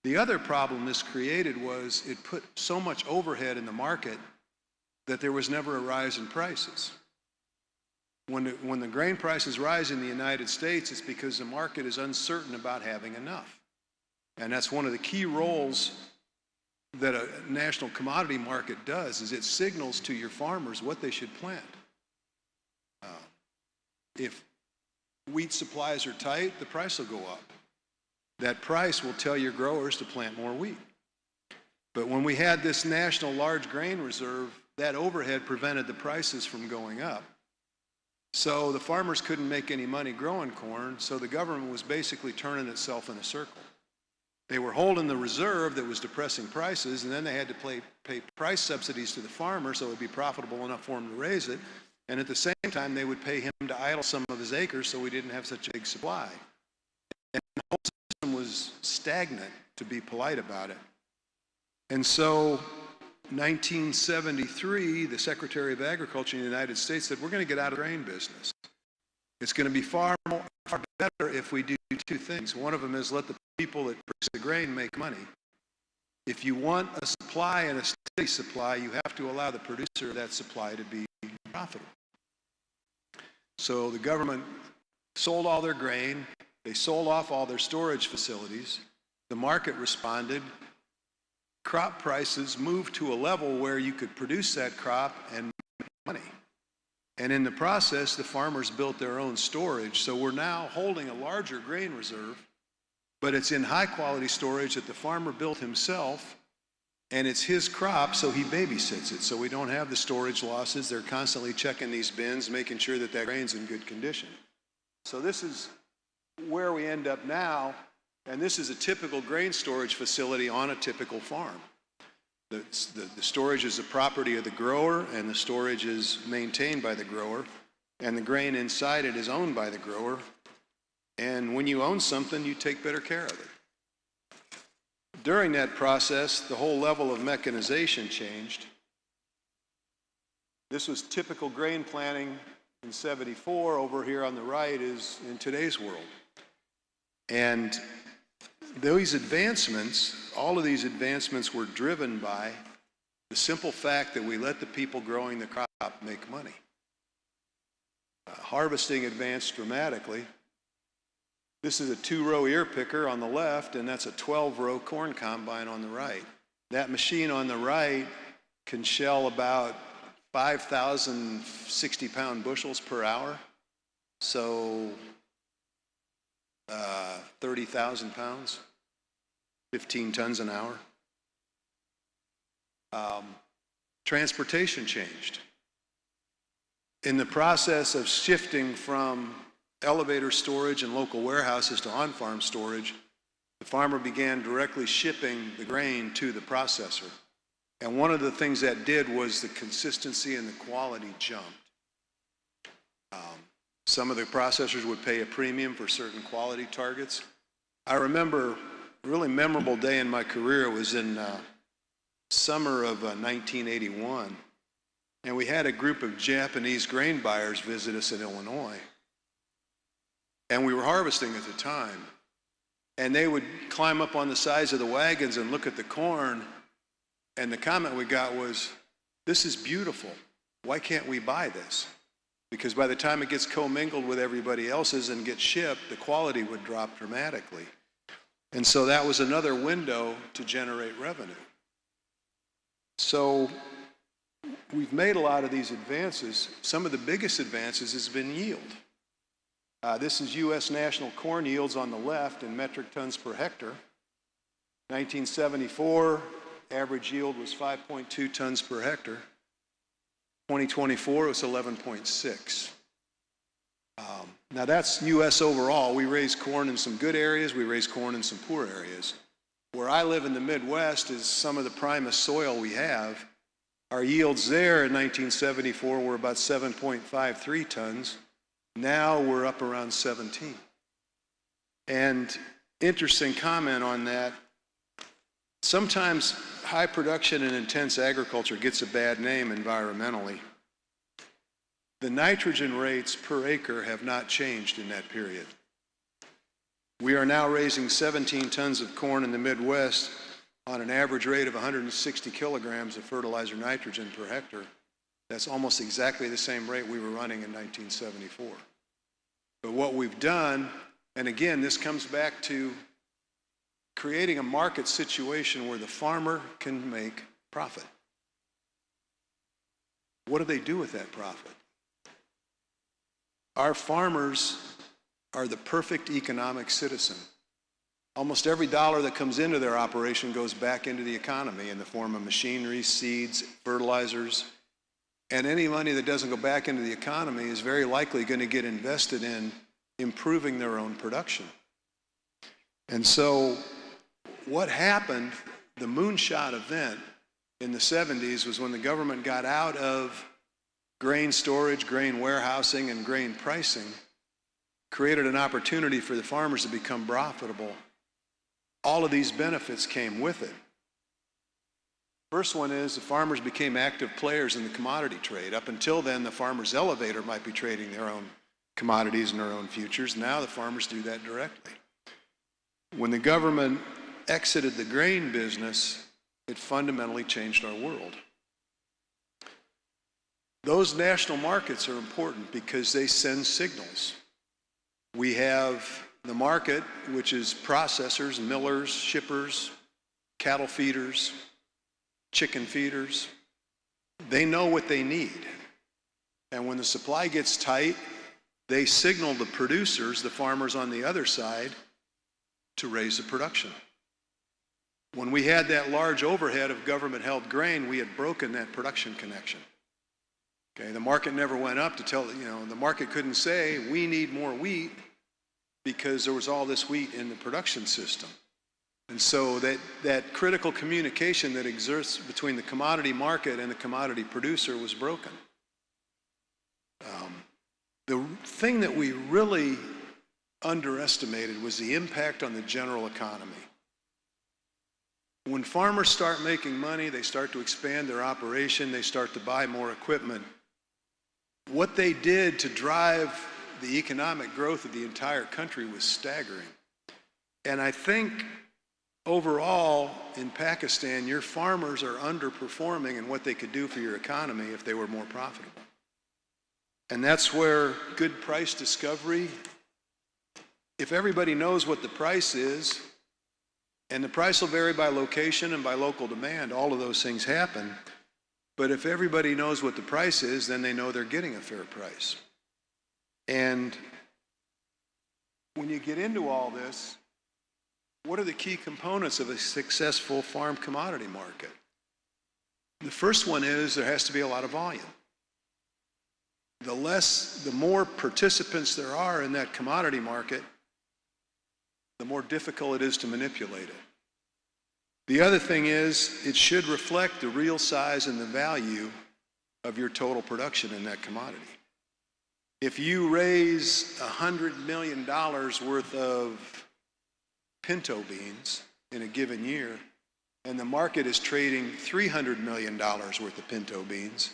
The other problem this created was it put so much overhead in the market that there was never a rise in prices. When the grain prices rise in the United States, it's because the market is uncertain about having enough. And that's one of the key roles that a national commodity market does, is it signals to your farmers what they should plant. If wheat supplies are tight, the price will go up. That price will tell your growers to plant more wheat. But when we had this national large grain reserve, that overhead prevented the prices from going up. So the farmers couldn't make any money growing corn, so the government was basically turning itself in a circle. They were holding the reserve that was depressing prices, and then they had to pay price subsidies to the farmer so it would be profitable enough for him to raise it. And at the same time, they would pay him to idle some of his acres so we didn't have such a big supply. And the whole system was stagnant, to be polite about it. And so 1973, the Secretary of Agriculture in the United States said, we're going to get out of the grain business. It's going to be far better if we do two things. One of them is let the people that produce the grain make money. If you want a supply and a steady supply, you have to allow the producer of that supply to be profitable. So the government sold all their grain, they sold off all their storage facilities, the market responded, crop prices moved to a level where you could produce that crop and make money. And in the process, the farmers built their own storage, so we're now holding a larger grain reserve, but it's in high quality storage that the farmer built himself, and it's his crop, so he babysits it. So we don't have the storage losses. They're constantly checking these bins, making sure that that grain's in good condition. So this is where we end up now, and this is a typical grain storage facility on a typical farm. The storage is the property of the grower, and the storage is maintained by the grower, and the grain inside it is owned by the grower. And when you own something, you take better care of it. During that process, the whole level of mechanization changed. This was typical grain planting in '74. Over here on the right is in today's world. And these advancements, all of these advancements were driven by the simple fact that we let the people growing the crop make money. Harvesting advanced dramatically. This is a 2-row ear picker on the left, and that's a 12-row corn combine on the right. That machine on the right can shell about 5,000 60-pound bushels per hour, so 30,000 pounds, 15 tons an hour. Transportation changed. In the process of shifting from elevator storage and local warehouses to on-farm storage, the farmer began directly shipping the grain to the processor. And one of the things that did was the consistency and the quality jumped. Some of the processors would pay a premium for certain quality targets. I remember a really memorable day in my career. It was in summer of 1981, and we had a group of Japanese grain buyers visit us in Illinois. And we were harvesting at the time. And they would climb up on the sides of the wagons and look at the corn. And the comment we got was, "This is beautiful. Why can't we buy this?" Because by the time it gets commingled with everybody else's and gets shipped, the quality would drop dramatically. And so that was another window to generate revenue. So we've made a lot of these advances. Some of the biggest advances has been yield. This is U.S. national corn yields on the left in metric tons per hectare. 1974, average yield was 5.2 tons per hectare. 2024, it was 11.6. Now that's U.S. overall. We raise corn in some good areas. We raise corn in some poor areas. Where I live in the Midwest is some of the primest soil we have. Our yields there in 1974 were about 7.53 tons. Now we're up around 17. And interesting comment on that, sometimes high production and intense agriculture gets a bad name environmentally. The nitrogen rates per acre have not changed in that period. We are now raising 17 tons of corn in the Midwest on an average rate of 160 kilograms of fertilizer nitrogen per hectare. That's almost exactly the same rate we were running in 1974. But what we've done, and again, this comes back to creating a market situation where the farmer can make profit. What do they do with that profit? Our farmers are the perfect economic citizen. Almost every dollar that comes into their operation goes back into the economy in the form of machinery, seeds, fertilizers, and any money that doesn't go back into the economy is very likely going to get invested in improving their own production. And so what happened, the moonshot event in the 70s was when the government got out of grain storage, grain warehousing, and grain pricing, created an opportunity for the farmers to become profitable. All of these benefits came with it. First one is the farmers became active players in the commodity trade. Up until then, the farmer's elevator might be trading their own commodities and their own futures. Now the farmers do that directly. When the government exited the grain business, it fundamentally changed our world. Those national markets are important because they send signals. We have the market, which is processors, millers, shippers, cattle feeders, chicken feeders. They know what they need. And when the supply gets tight, they signal the producers, the farmers on the other side, to raise the production. When we had that large overhead of government-held grain, we had broken that production connection. Okay, the market never went up to tell, the market couldn't say, we need more wheat, because there was all this wheat in the production system. And so that critical communication that exists between the commodity market and the commodity producer was broken. The thing that we really underestimated was the impact on the general economy. When farmers start making money, they start to expand their operation, they start to buy more equipment. What they did to drive the economic growth of the entire country was staggering. And I think overall in Pakistan, your farmers are underperforming in what they could do for your economy if they were more profitable. And that's where good price discovery, if everybody knows what the price is, and the price will vary by location and by local demand, all of those things happen. But if everybody knows what the price is, then they know they're getting a fair price. And when you get into all this, what are the key components of a successful farm commodity market? The first one is there has to be a lot of volume. The more participants there are in that commodity market, the more difficult it is to manipulate it. The other thing is it should reflect the real size and the value of your total production in that commodity. If you raise $100 million worth of pinto beans in a given year, and the market is trading $300 million worth of pinto beans,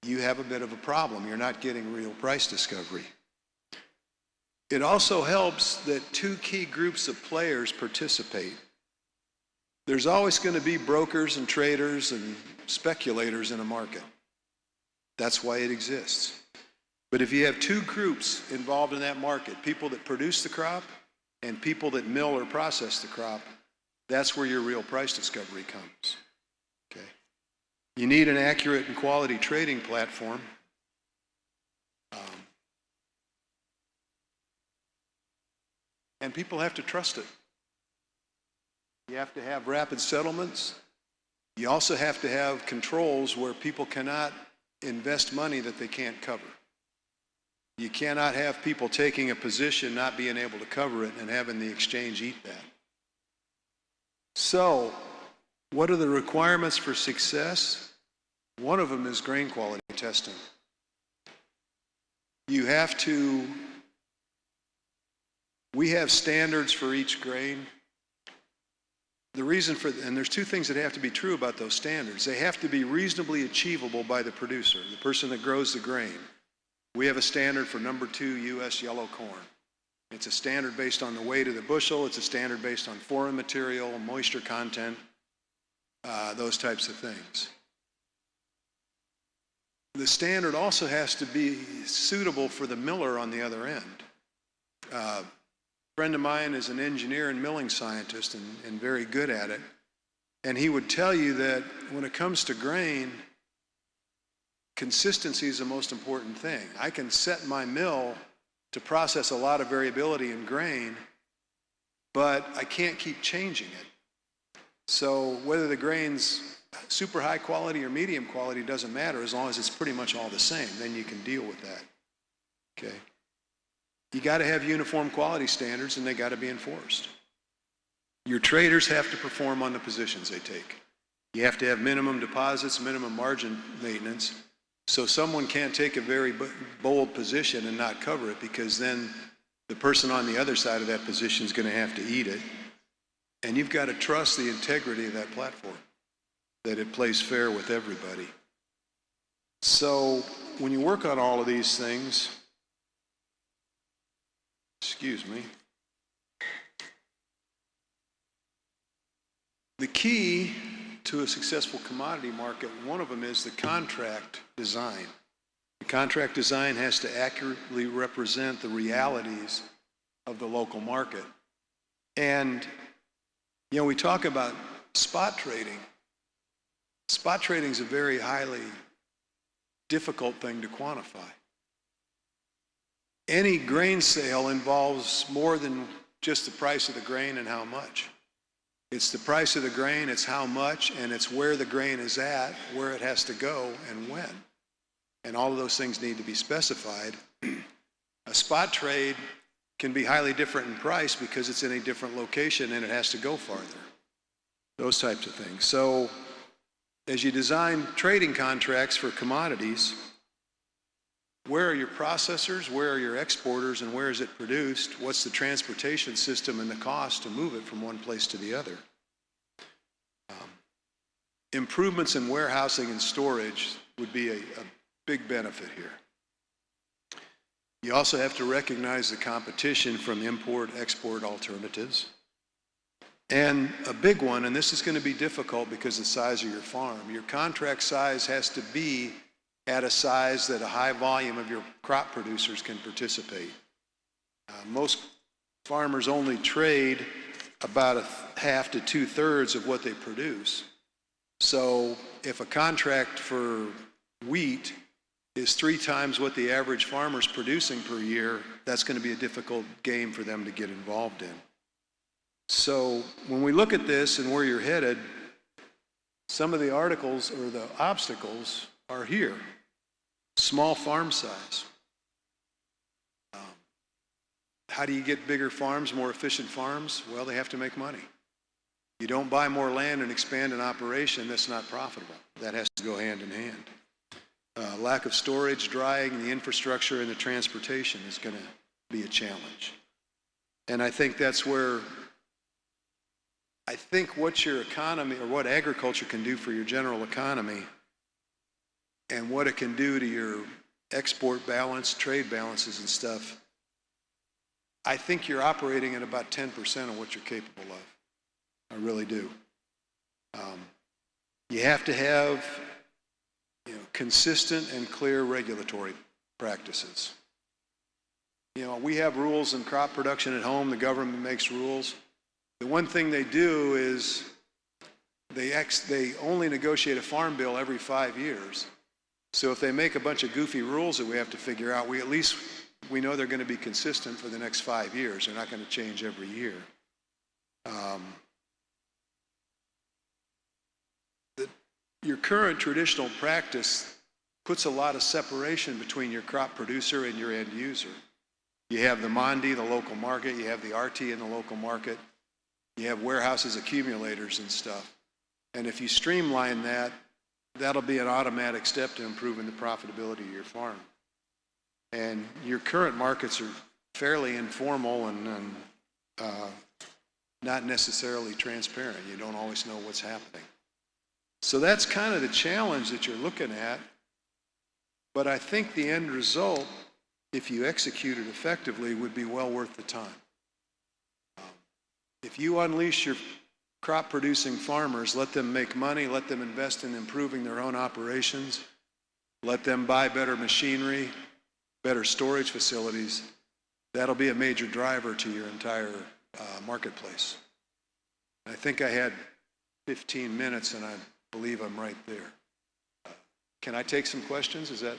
you have a bit of a problem. You're not getting real price discovery. It also helps that two key groups of players participate. There's always going to be brokers and traders and speculators in a market. That's why it exists. But if you have two groups involved in that market, people that produce the crop and people that mill or process the crop, that's where your real price discovery comes. Okay. You need an accurate and quality trading platform. And people have to trust it. You have to have rapid settlements. You also have to have controls where people cannot invest money that they can't cover. You cannot have people taking a position, not being able to cover it, and having the exchange eat that. So, what are the requirements for success? One of them is grain quality testing. You have to, we have standards for each grain. The reason for, and there's two things that have to be true about those standards. They have to be reasonably achievable by the producer, the person that grows the grain. We have a standard for number 2 U.S. yellow corn. It's a standard based on the weight of the bushel. It's a standard based on foreign material, moisture content, those types of things. The standard also has to be suitable for the miller on the other end. A friend of mine is an engineer and milling scientist and very good at it. And he would tell you that when it comes to grain, consistency is the most important thing. I can set my mill to process a lot of variability in grain, but I can't keep changing it. So whether the grain's super high quality or medium quality doesn't matter as long as it's pretty much all the same. Then you can deal with that. Okay. You got to have uniform quality standards and they got to be enforced. Your traders have to perform on the positions they take. You have to have minimum deposits, minimum margin maintenance. So someone can't take a very bold position and not cover it, because then the person on the other side of that position is going to have to eat it. And you've got to trust the integrity of that platform, that it plays fair with everybody. So when you work on all of these things, excuse me, the key to a successful commodity market, one of them is the contract design. The contract design has to accurately represent the realities of the local market. And, you know, we talk about spot trading. Spot trading is a very highly difficult thing to quantify. Any grain sale involves more than just the price of the grain and how much. It's the price of the grain, it's how much, and it's where the grain is at, where it has to go, and when. And all of those things need to be specified. A spot trade can be highly different in price because it's in a different location and it has to go farther. Those types of things. So as you design trading contracts for commodities, where are your processors, where are your exporters, and where is it produced? What's the transportation system and the cost to move it from one place to the other? Improvements in warehousing and storage would be a big benefit here. You also have to recognize the competition from import-export alternatives. And a big one, and this is going to be difficult because of the size of your farm, your contract size has to be at a size that a high volume of your crop producers can participate. Most farmers only trade about a half to 2/3 of what they produce. So if a contract for wheat is 3 times what the average farmer's producing per year, that's going to be a difficult game for them to get involved in. So when we look at this and where you're headed, some of the articles or the obstacles are here. Small farm size. How do you get bigger farms, more efficient farms? Well, they have to make money. You don't buy more land and expand an operation that's not profitable. That has to go hand in hand. Lack of storage, drying, the infrastructure, and the transportation is going to be a challenge. And I think that's where I think what your economy or what agriculture can do for your general economy and what it can do to your export balance, trade balances and stuff, I think you're operating at about 10% of what you're capable of. I really do. You have to have consistent and clear regulatory practices. We have rules in crop production at home. The government makes rules. The one thing they do is they only negotiate a farm bill every 5 years. So if they make a bunch of goofy rules that we have to figure out, we know they're going to be consistent for the next 5 years. They're not going to change every year. Your current traditional practice puts a lot of separation between your crop producer and your end user. You have the Mandi, the local market. You have the RT in the local market. You have warehouses, accumulators and stuff. And if you streamline that, that'll be an automatic step to improving the profitability of your farm. And your current markets are fairly informal and not necessarily transparent. You don't always know what's happening. So that's kind of the challenge that you're looking at. But I think the end result, if you execute it effectively, would be well worth the time. If you unleash your crop producing farmers, let them make money, let them invest in improving their own operations, let them buy better machinery, better storage facilities, that'll be a major driver to your entire marketplace. I think I had 15 minutes and I believe I'm right there. Can I take some questions? Is that?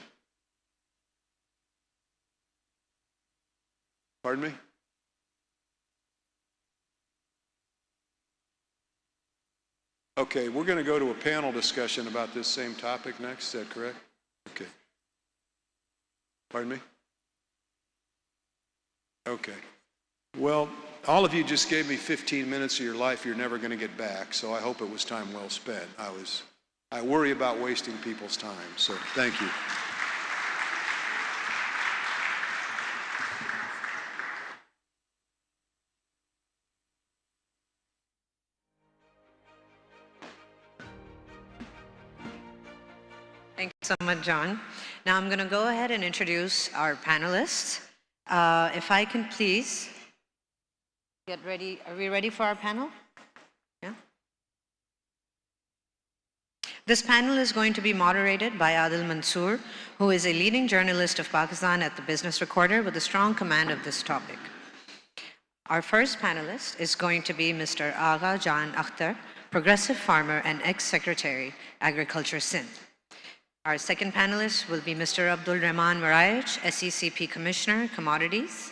Pardon me? Okay, we're going to go to a panel discussion about this same topic next. Is that correct? Okay. Pardon me? Okay. Well, all of you just gave me 15 minutes of your life you're never going to get back, so I hope it was time well spent. I worry about wasting people's time, so thank you. Thank you so much, John. Now I'm going to go ahead and introduce our panelists. If I can please get ready. Are we ready for our panel? Yeah. This panel is going to be moderated by Adil Mansoor, who is a leading journalist of Pakistan at the Business Recorder with a strong command of this topic. Our first panelist is going to be Mr. Agha Jan Akhtar, progressive farmer and ex-secretary, Agriculture Sindh. Our second panelist will be Mr. Abdul Rahman Maraich, SECP Commissioner, Commodities.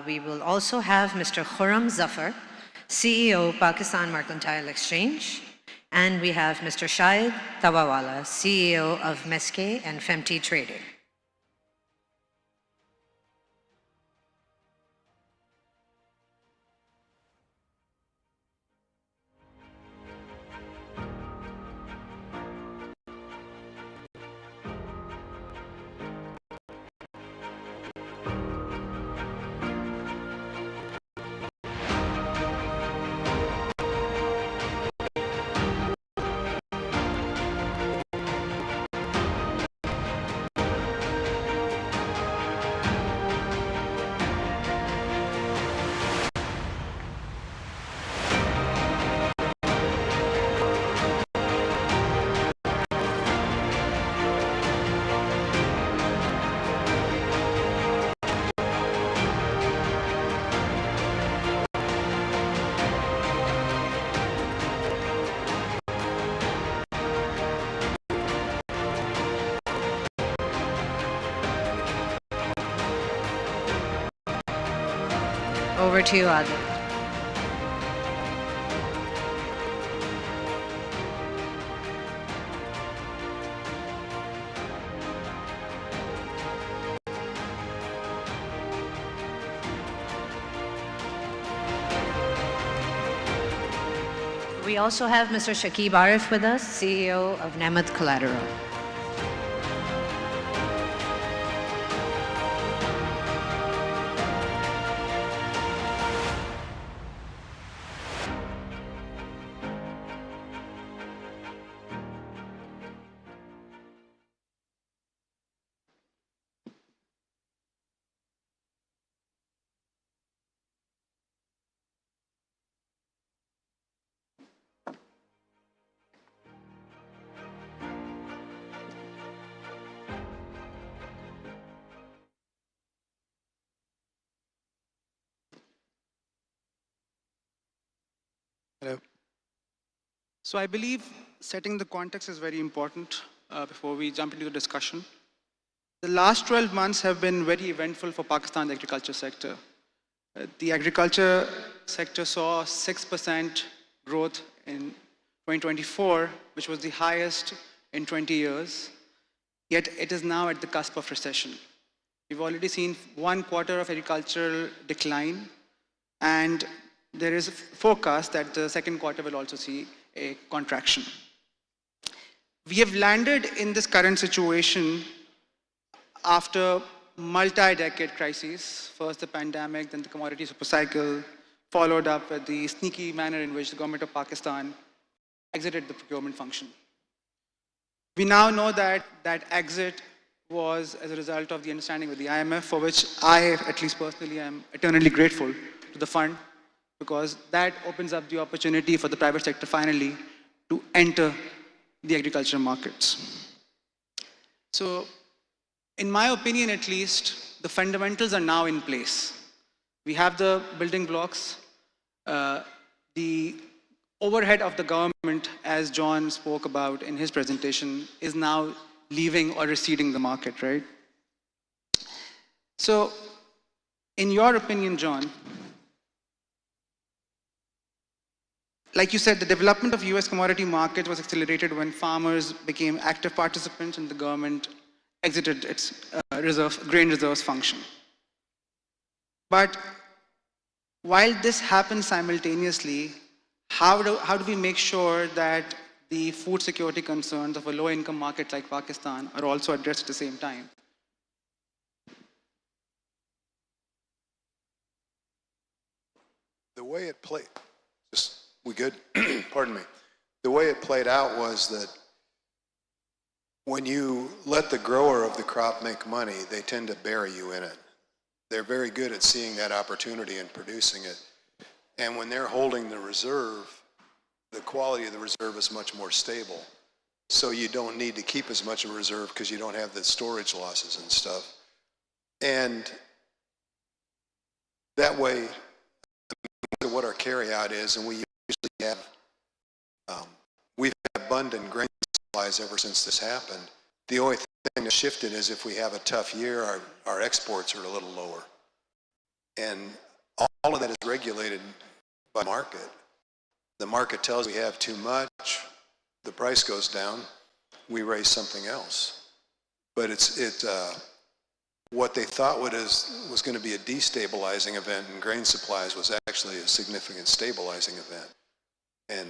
We will also have Mr. Khurram Zafar, CEO, Pakistan Mercantile Exchange. And we have Mr. Shahid Tawawala, CEO of Meske and Femti Trading. Over to you, Adil. We also have Mr. Shakib Arif with us, CEO of Namath Collateral. Hello. So I believe setting the context is very important before we jump into the discussion. The last 12 months have been very eventful for Pakistan's agriculture sector. The agriculture sector saw 6% growth in 2024, which was the highest in 20 years, yet it is now at the cusp of recession. We've already seen 1/4 of agricultural decline, and there is a forecast that the second quarter will also see a contraction. We have landed in this current situation after multi-decade crises, first the pandemic, then the commodity supercycle, followed up with the sneaky manner in which the government of Pakistan exited the procurement function. We now know that that exit was as a result of the understanding with the IMF, for which I, at least personally, am eternally grateful to the fund, because that opens up the opportunity for the private sector finally to enter the agriculture markets. So, in my opinion at least, the fundamentals are now in place. We have the building blocks. The overhead of the government, as John spoke about in his presentation, is now leaving or receding the market, right? So, in your opinion, John, like you said, the development of US commodity market was accelerated when farmers became active participants and the government exited its grain reserves function. But while this happens simultaneously, how do we make sure that the food security concerns of a low-income market like Pakistan are also addressed at the same time? The way it played, we good? Pardon me. The way it played out was that when you let the grower of the crop make money, they tend to bury you in it. They're very good at seeing that opportunity and producing it. And when they're holding the reserve, the quality of the reserve is much more stable. So you don't need to keep as much of a reserve because you don't have the storage losses and stuff. And that way, what our carryout is, and we usually have, we've had abundant grain supplies ever since this happened. The only thing that shifted is if we have a tough year, our exports are a little lower. And all of that is regulated by market. The market tells we have too much, the price goes down, we raise something else. But what they thought was going to be a destabilizing event in grain supplies was actually a significant stabilizing event. And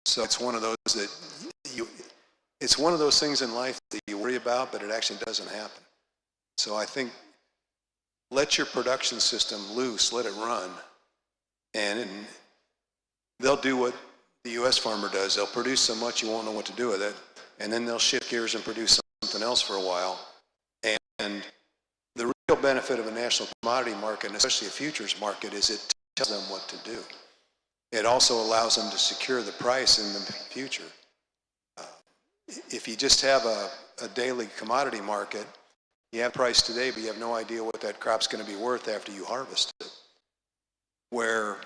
so it's one of those that it's one of those things in life that you worry about, but it actually doesn't happen. So I think let your production system loose, let it run, and they'll do what the U.S. farmer does. They'll produce so much you won't know what to do with it, and then they'll shift gears and produce something else for a while. And the real benefit of a national commodity market, and especially a futures market, is it tells them what to do. It also allows them to secure the price in the future. If you just have a daily commodity market, you have price today, but you have no idea what that crop's going to be worth after you harvest it. Where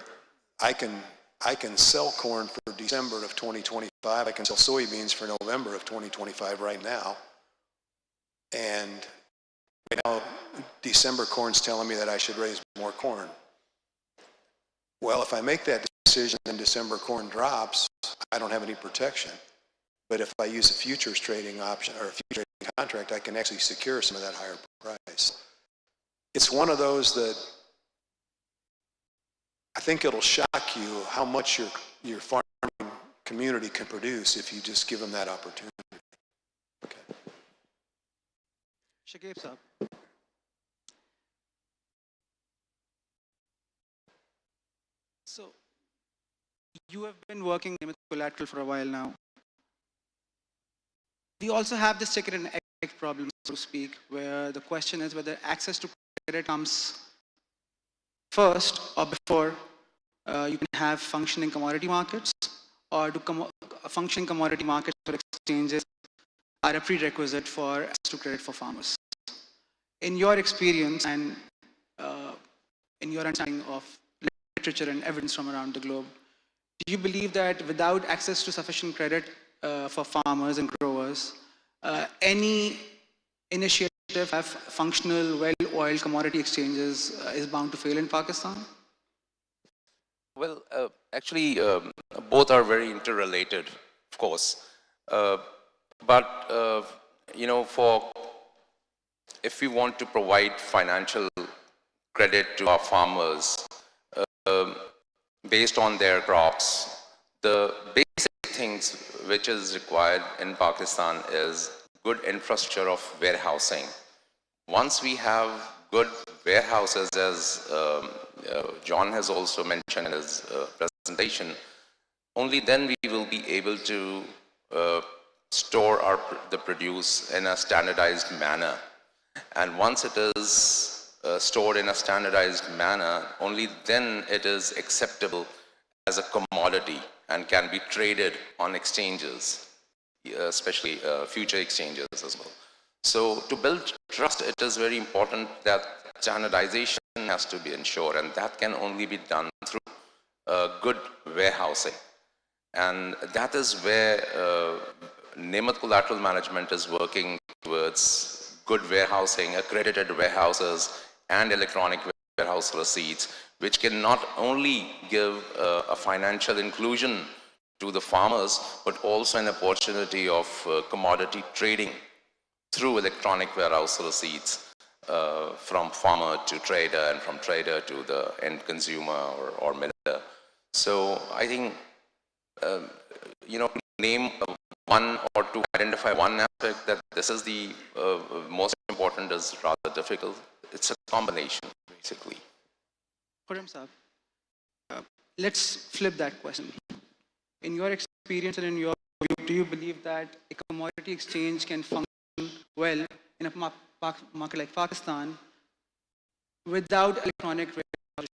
I can sell corn for December of 2025, I can sell soybeans for November of 2025 right now. And right now, December corn's telling me that I should raise more corn. Well, if I make that decision and December corn drops, I don't have any protection. But if I use a futures trading option or a futures trading contract, I can actually secure some of that higher price. It's one of those that I think it'll shock you how much your farming community can produce if you just give them that opportunity. Okay. Shakib sir. So, you have been working with collateral for a while now. We also have this chicken and egg problem, so to speak, where the question is whether access to credit comes first or before you can have functioning commodity markets, or do functioning commodity markets or exchanges are a prerequisite for access to credit for farmers. In your experience and in your understanding of literature and evidence from around the globe, do you believe that without access to sufficient credit for farmers and growers, any initiative have functional, well-oiled commodity exchanges is bound to fail in Pakistan? Well, actually, both are very interrelated, of course. But you know, if we want to provide financial credit to our farmers based on their crops, the basic things which is required in Pakistan is good infrastructure of warehousing. Once we have good warehouses, as John has also mentioned in his presentation, only then we will be able to store the produce in a standardized manner. And once it is stored in a standardized manner, only then it is acceptable as a commodity and can be traded on exchanges, especially future exchanges as well. So to build trust, it is very important that standardization has to be ensured, and that can only be done through good warehousing. And that is where Nemat Collateral Management is working towards good warehousing, accredited warehouses, and electronic warehouse receipts, which can not only give a financial inclusion to the farmers, but also an opportunity of commodity trading through electronic warehouse receipts from farmer to trader and from trader to the end consumer or miller. So I think, you know, name one or to identify one aspect that this is the most important is rather difficult. It's a combination, basically. Khurram Saab, let's flip that question. In your experience and in your view, do you believe that a commodity exchange can function well in a market like Pakistan without electronic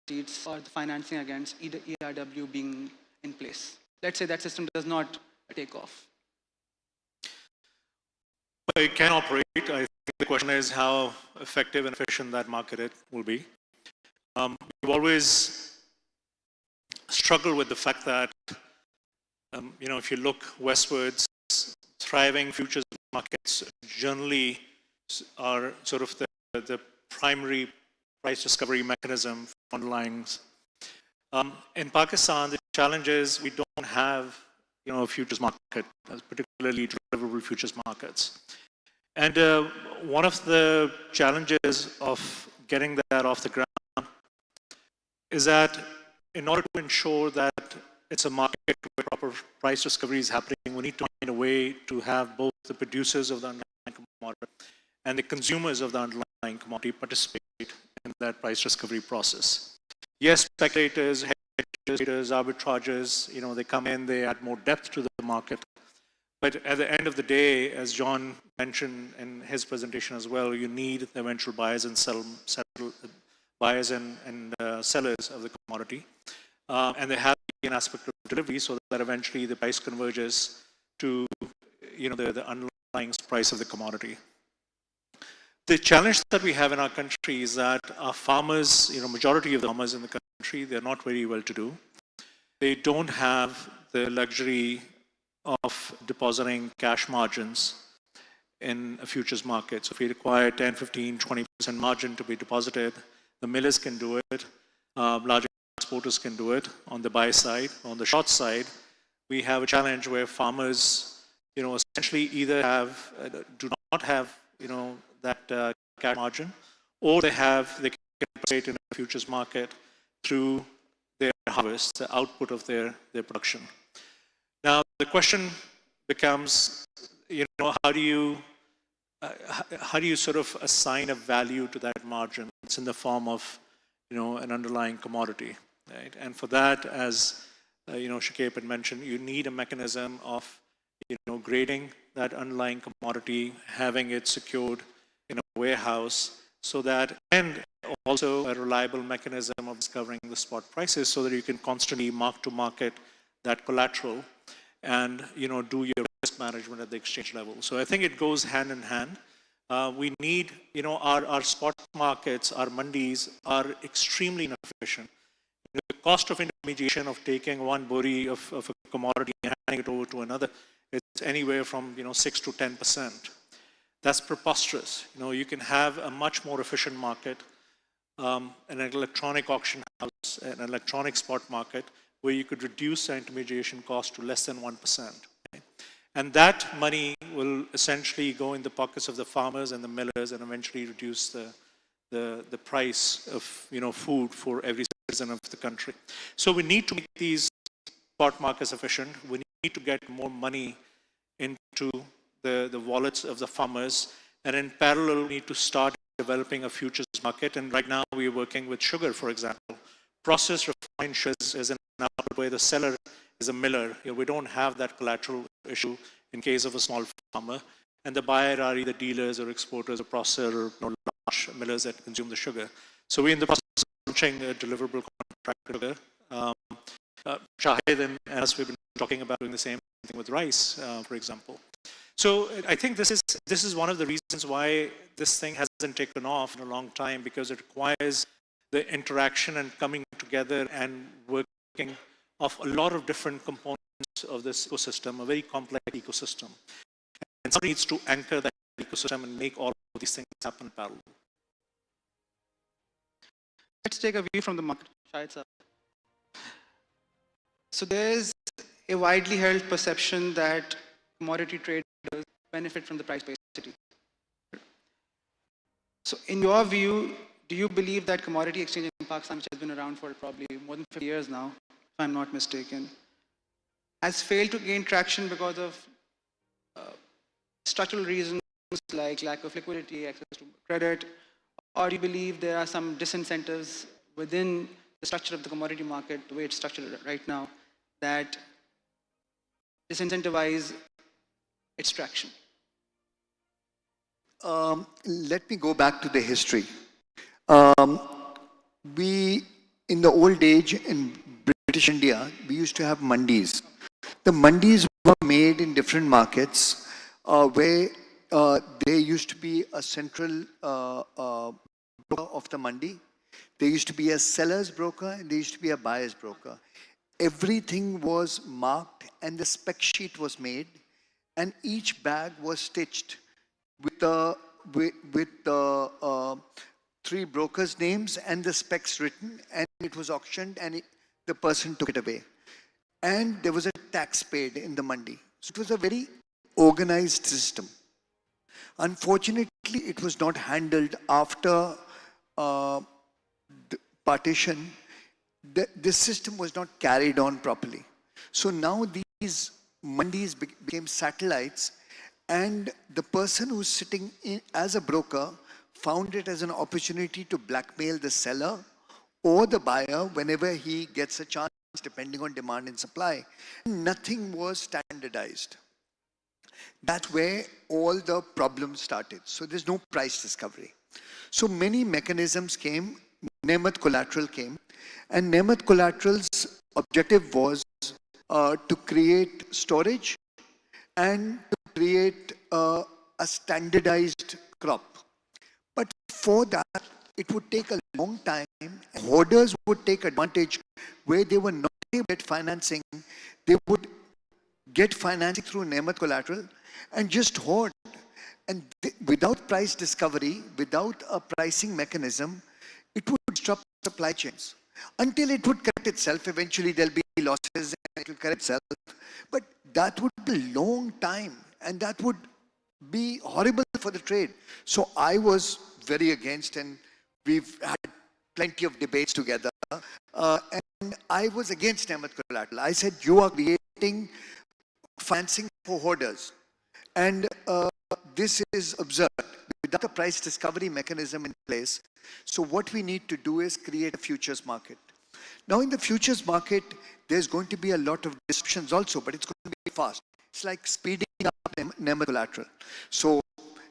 receipts or the financing against either ERW being in place? Let's say that system does not take off. It can operate. I think the question is how effective and efficient that market will be. We've always struggled with the fact that, you know, if you look westwards, thriving futures markets generally are sort of the primary price discovery mechanism for underlyings. In Pakistan, the challenge is we don't have, you know, a futures market, particularly deliverable futures markets. And one of the challenges of getting that off the ground is that in order to ensure that it's a market where proper price discovery is happening, we need to find a way to have both the producers of the underlying commodity and the consumers of the underlying commodity participate in that price discovery process. Yes, speculators, hedgers, arbitragers, you know, they come in, they add more depth to the market. But at the end of the day, as John mentioned in his presentation as well, you need the eventual buyers and buyers and sellers of the commodity. And there has to be an aspect of delivery so that eventually the price converges to, you know, the underlying price of the commodity. The challenge that we have in our country is that our farmers, you know, majority of the farmers in the country, they're not very well to do. They don't have the luxury of depositing cash margins in a futures market. So if we require 10, 15, 20% margin to be deposited, the millers can do it, larger exporters can do it on the buy side. On the short side, we have a challenge where farmers, you know, essentially either do not have, you know, that cash margin, or they can participate in a futures market through their harvest, the output of their production. Now, the question becomes, you know, how do you sort of assign a value to that margin? It's in the form of, you know, an underlying commodity, right? And for that, as you know, Shakib had mentioned, you need a mechanism of, you know, grading that underlying commodity, having it secured in a warehouse, so that, and also a reliable mechanism of discovering the spot prices, so that you can constantly mark to market that collateral and, you know, do your risk management at the exchange level. So I think it goes hand in hand. We need, you know, our spot markets, our mandis are extremely inefficient. The cost of intermediation of taking one bori of a commodity and handing it over to another is anywhere from 6 to 10%. That's preposterous. You can have a much more efficient market, an electronic auction house, an electronic spot market, where you could reduce the intermediation cost to less than 1%. And that money will essentially go in the pockets of the farmers and the millers and eventually reduce the price of food for every citizen of the country. So we need to make these spot markets efficient. We need to get more money into the wallets of the farmers. And in parallel, we need to start developing a futures market. And right now we are working with sugar, for example. Processed refined sugar is an example where the seller is a miller. We don't have that collateral issue in case of a small farmer. And the buyer are either dealers or exporters or processors or large millers that consume the sugar. So we're in the process of launching a deliverable contract with sugar. Shahid and us, we've been talking about doing the same thing with rice, for example. So I think this is one of the reasons why this thing hasn't taken off in a long time, because it requires the interaction and coming together and working of a lot of different components of this ecosystem, a very complex ecosystem. And somebody needs to anchor that ecosystem and make all of these things happen in parallel. Let's take a view from the market. Shahid sir. So there's a widely held perception that commodity traders benefit from the price parity. So in your view, do you believe that commodity exchange in Pakistan, which has been around for probably more than 50 years now, if I'm not mistaken, has failed to gain traction because of structural reasons like lack of liquidity, access to credit, or do you believe there are some disincentives within the structure of the commodity market, the way it's structured right now, that disincentivize its traction? Let me go back to the history. We, in the old age in British India, we used to have mandis. The mandis were made in different markets where there used to be a central broker of the mandi. There used to be a seller's broker and there used to be a buyer's broker. Everything was marked and the spec sheet was made and each bag was stitched with the three brokers' names and the specs written, and it was auctioned and the person took it away. And there was a tax paid in the mandi. So it was a very organized system. Unfortunately, it was not handled after the partition. This system was not carried on properly. So now these mandis became satellites, and the person who's sitting in as a broker found it as an opportunity to blackmail the seller or the buyer whenever he gets a chance, depending on demand and supply. Nothing was standardized. That's where all the problems started. So there's no price discovery. So many mechanisms came. Nemat collateral came, and Nemat collateral's objective was to create storage and to create a standardized crop. But for that, it would take a long time. Hoarders would take advantage where they were not able to get financing. They would get financing through Nemat collateral and just hoard. And without price discovery, without a pricing mechanism, it would disrupt supply chains until it would correct itself. Eventually, there'll be losses and it will correct itself. But that would be a long time and that would be horrible for the trade. So I was very against, and we've had plenty of debates together. And I was against Nemat collateral. I said, you are creating financing for hoarders. And this is absurd without a price discovery mechanism in place. So what we need to do is create a futures market. Now in the futures market, there's going to be a lot of disruptions also, but it's going to be fast. It's like speeding up Nemat collateral. So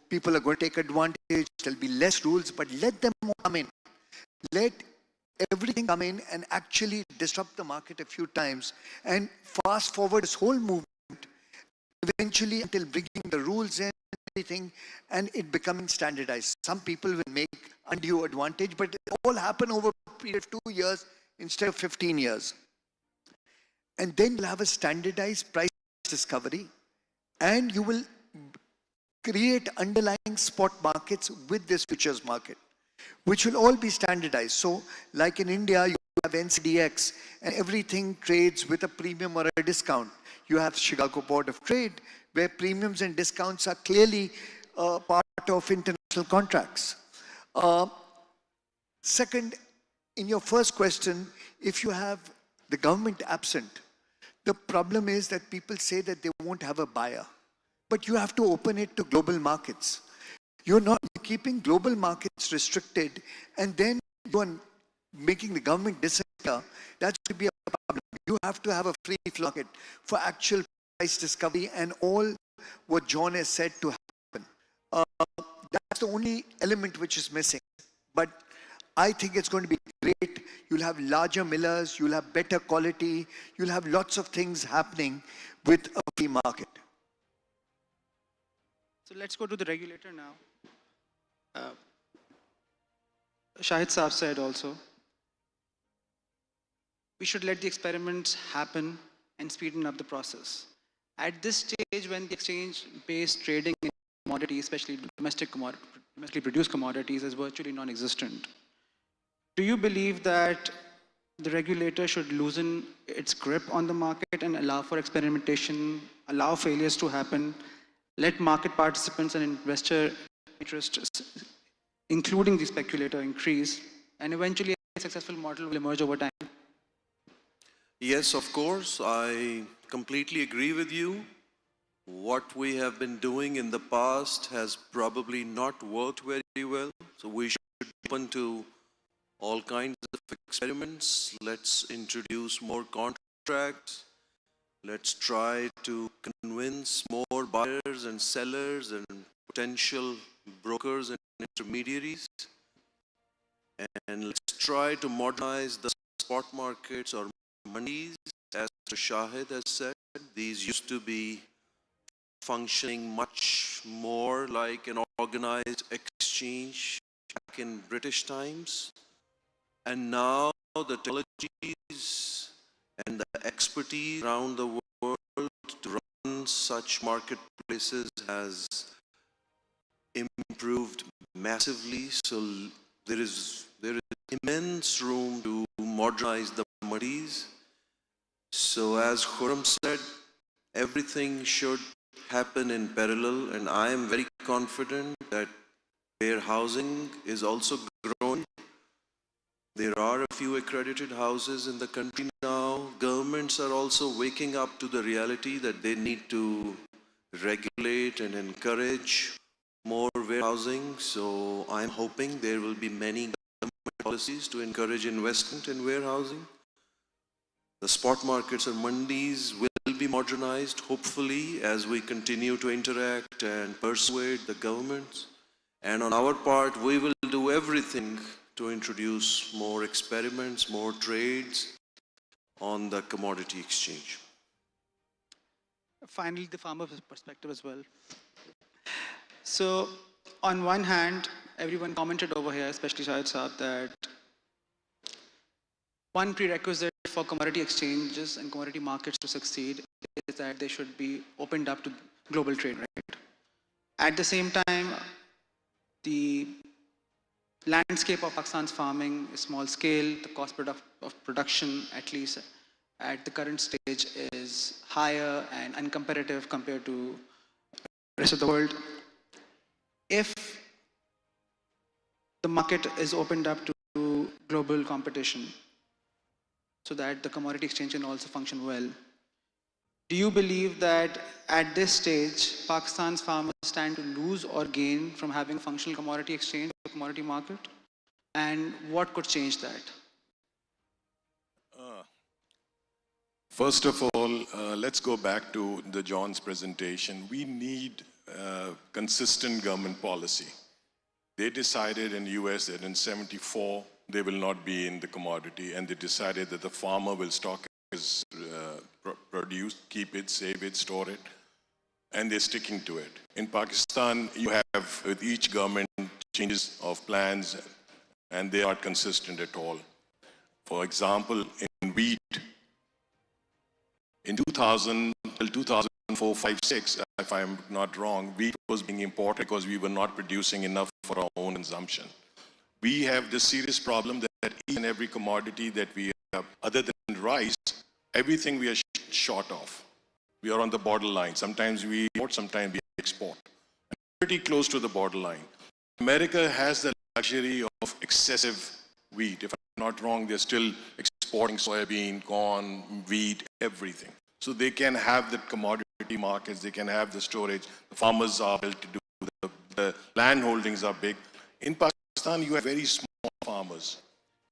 people are going to take advantage. There'll be less rules, but let them come in. Let everything come in and actually disrupt the market a few times and fast forward this whole movement eventually until bringing the rules in, everything, and it becoming standardized. Some people will make undue advantage, but it all happen over a period of 2 years. instead of 15 years. And then you'll have a standardized price discovery, and you will create underlying spot markets with this futures market, which will all be standardized. So like in India, you have NCDX and everything trades with a premium or a discount. You have Chicago Board of Trade, where premiums and discounts are clearly part of international contracts. Second, in your first question, if you have the government absent, the problem is that people say that they won't have a buyer. But you have to open it to global markets. You're not keeping global markets restricted, and then you're making the government disappear. That should be a problem. You have to have a free flow market for actual price discovery and all what John has said to happen. That's the only element which is missing. But I think it's going to be great. You'll have larger millers, you'll have better quality, you'll have lots of things happening with a free market. So let's go to the regulator now. Shahid Saab said also, we should let the experiments happen and speeden up the process. At this stage, when the exchange-based trading in commodities, especially domestically produced commodities, is virtually non-existent, do you believe that the regulator should loosen its grip on the market and allow for experimentation, allow failures to happen, let market participants and investor interest, including the speculator, increase, and eventually a successful model will emerge over time? Yes, of course. I completely agree with you. What we have been doing in the past has probably not worked very well. So we should be open to all kinds of experiments. Let's introduce more contracts. Let's try to convince more buyers and sellers and potential brokers and intermediaries. And let's try to modernize the spot markets or mandis. As Mr. Shahid has said, these used to be functioning much more like an organized exchange back in British times. And now the technologies and the expertise around the world to run such marketplaces has improved massively. So there is immense room to modernize the mandis. So as Khurram said, everything should happen in parallel, and I am very confident that warehousing is also growing. There are a few accredited houses in the country now. Governments are also waking up to the reality that they need to regulate and encourage more warehousing. So I'm hoping there will be many government policies to encourage investment in warehousing. The spot markets and mandis will be modernized, hopefully, as we continue to interact and persuade the governments. And on our part, we will do everything to introduce more experiments, more trades on the commodity exchange. Finally, the farmer perspective as well. So, on one hand, everyone commented over here, especially Shahid Saab, that one prerequisite for commodity exchanges and commodity markets to succeed is that they should be opened up to global trade, right? At the same time, the landscape of Pakistan's farming is small scale. The cost of production, at least at the current stage, is higher and uncompetitive compared to the rest of the world. If the market is opened up to global competition so that the commodity exchange can also function well, do you believe that at this stage, Pakistan's farmers stand to lose or gain from having a functional commodity exchange or commodity market? And what could change that? First of all, let's go back to John's presentation. We need consistent government policy. They decided in the US that in '74, they will not be in the commodity, and they decided that the farmer will stock his produce, keep it, save it, store it, and they're sticking to it. In Pakistan, you have with each government changes of plans, and they aren't consistent at all. For example, in wheat, in 2000 till 2004, 5, 6, if I'm not wrong, wheat was being imported because we were not producing enough for our own consumption. We have this serious problem that each and every commodity that we have, other than rice, everything we are short of. We are on the borderline. Sometimes we import, sometimes we export. And pretty close to the borderline. America has the luxury of excessive wheat. If I'm not wrong, they're still exporting soybean, corn, wheat, everything. So they can have the commodity markets, they can have the storage. The farmers are able to do, the land holdings are big. In Pakistan, you have very small farmers.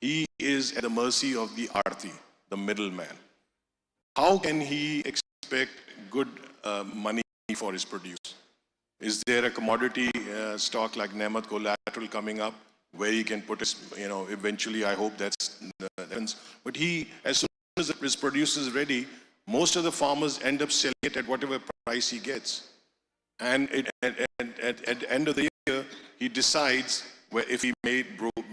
He is at the mercy of the arti, the middleman. How can he expect good money for his produce? Is there a commodity stock like Nemat collateral coming up where he can put his, eventually I hope that's happens. But he, as soon as his produce is ready, most of the farmers end up selling it at whatever price he gets. And at the end of the year, he decides where if he made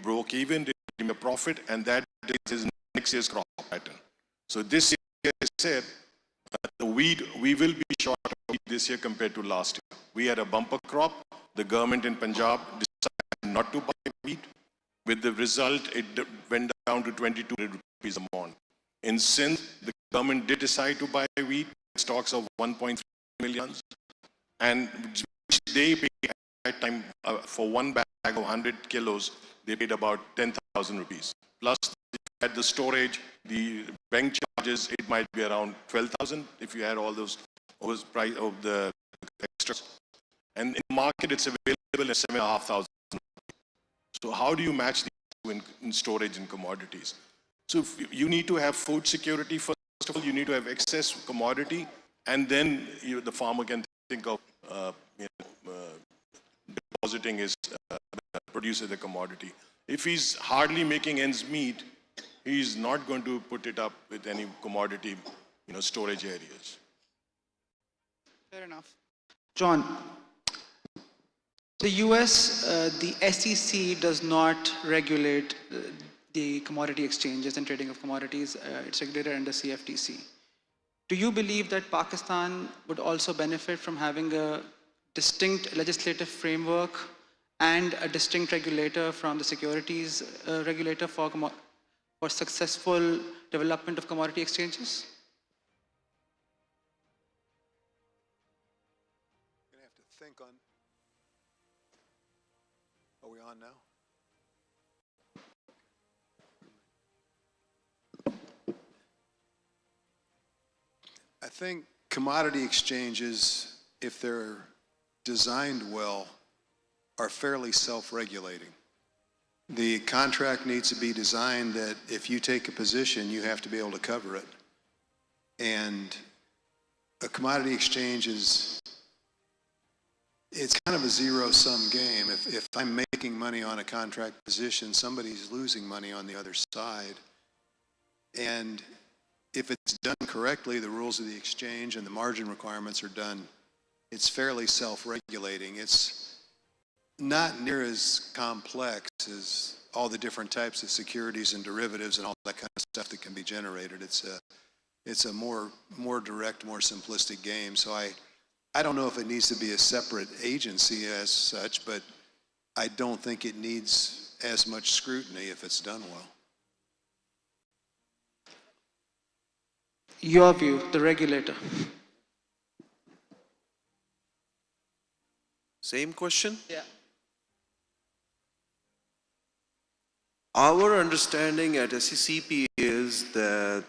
broke even, give him a profit, and that is his next year's crop pattern. So this year, I said, the wheat, we will be short of wheat this year compared to last year. We had a bumper crop. The government in Punjab decided not to buy wheat. With the result, it went down to 22 rupees a mon. In Sindh, the government did decide to buy wheat, stocks of 1.3 million, and which they paid at that time for one bag of 100 kilos, they paid about 10,000 rupees. Plus, at the storage, the bank charges, it might be around 12,000 if you had all those price of the extras. And in the market, it's available at 7,500. So how do you match these in storage and commodities? So if you need to have food security. First of all, you need to have excess commodity, and then the farmer can think of depositing his produce of the commodity. If he's hardly making ends meet, he's not going to put it up with any commodity, storage areas. Fair enough. John, the US, the SEC does not regulate the commodity exchanges and trading of commodities. It's regulated under CFTC. Do you believe that Pakistan would also benefit from having a distinct legislative framework and a distinct regulator from the securities regulator for successful development of commodity exchanges? I'm going to have to think on. Are we on now? I think commodity exchanges, if they're designed well, are fairly self-regulating. The contract needs to be designed that if you take a position, you have to be able to cover it. And a commodity exchange it's kind of a zero-sum game. If I'm making money on a contract position, somebody's losing money on the other side. And if it's done correctly, the rules of the exchange and the margin requirements are done, it's fairly self-regulating. It's not near as complex as all the different types of securities and derivatives and all that kind of stuff that can be generated. It's a more direct, more simplistic game. So I don't know if it needs to be a separate agency as such, but I don't think it needs as much scrutiny if it's done well. Your view, the regulator. Same question? Yeah. Our understanding at SECP is that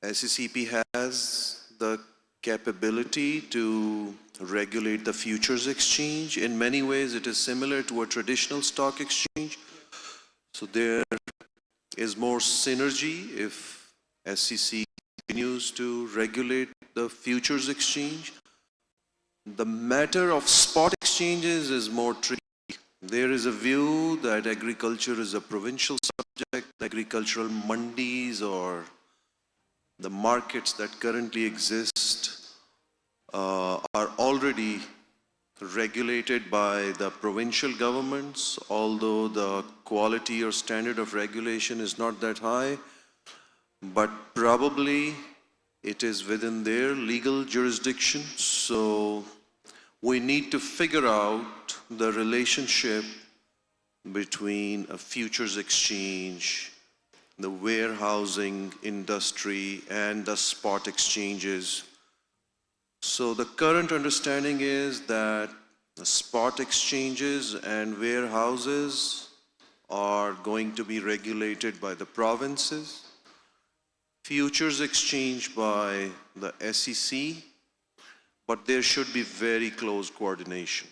SECP has the capability to regulate the futures exchange. In many ways, it is similar to a traditional stock exchange. So there is more synergy if SEC continues to regulate the futures exchange. The matter of spot exchanges is more tricky. There is a view that agriculture is a provincial subject. Agricultural mandis or the markets that currently exist are already regulated by the provincial governments, although the quality or standard of regulation is not that high, but probably it is within their legal jurisdiction. So we need to figure out the relationship between a futures exchange, the warehousing industry, and the spot exchanges. So the current understanding is that the spot exchanges and warehouses are going to be regulated by the provinces, futures exchange by the SEC, but there should be very close coordination.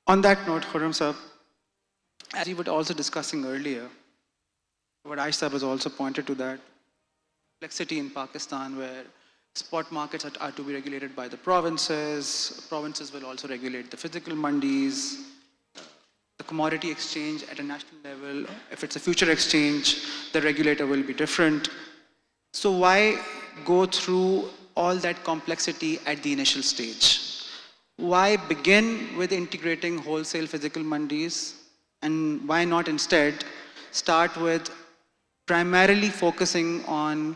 On that note, Khurram Sahab, as you were also discussing earlier, what Aisha has also pointed to that complexity in Pakistan where spot markets are to be regulated by the provinces. Provinces will also regulate the physical mandis, the commodity exchange at a national level. If it's a future exchange, the regulator will be different. So why go through all that complexity at the initial stage? Why begin with integrating wholesale physical mandis? And why not instead start with primarily focusing on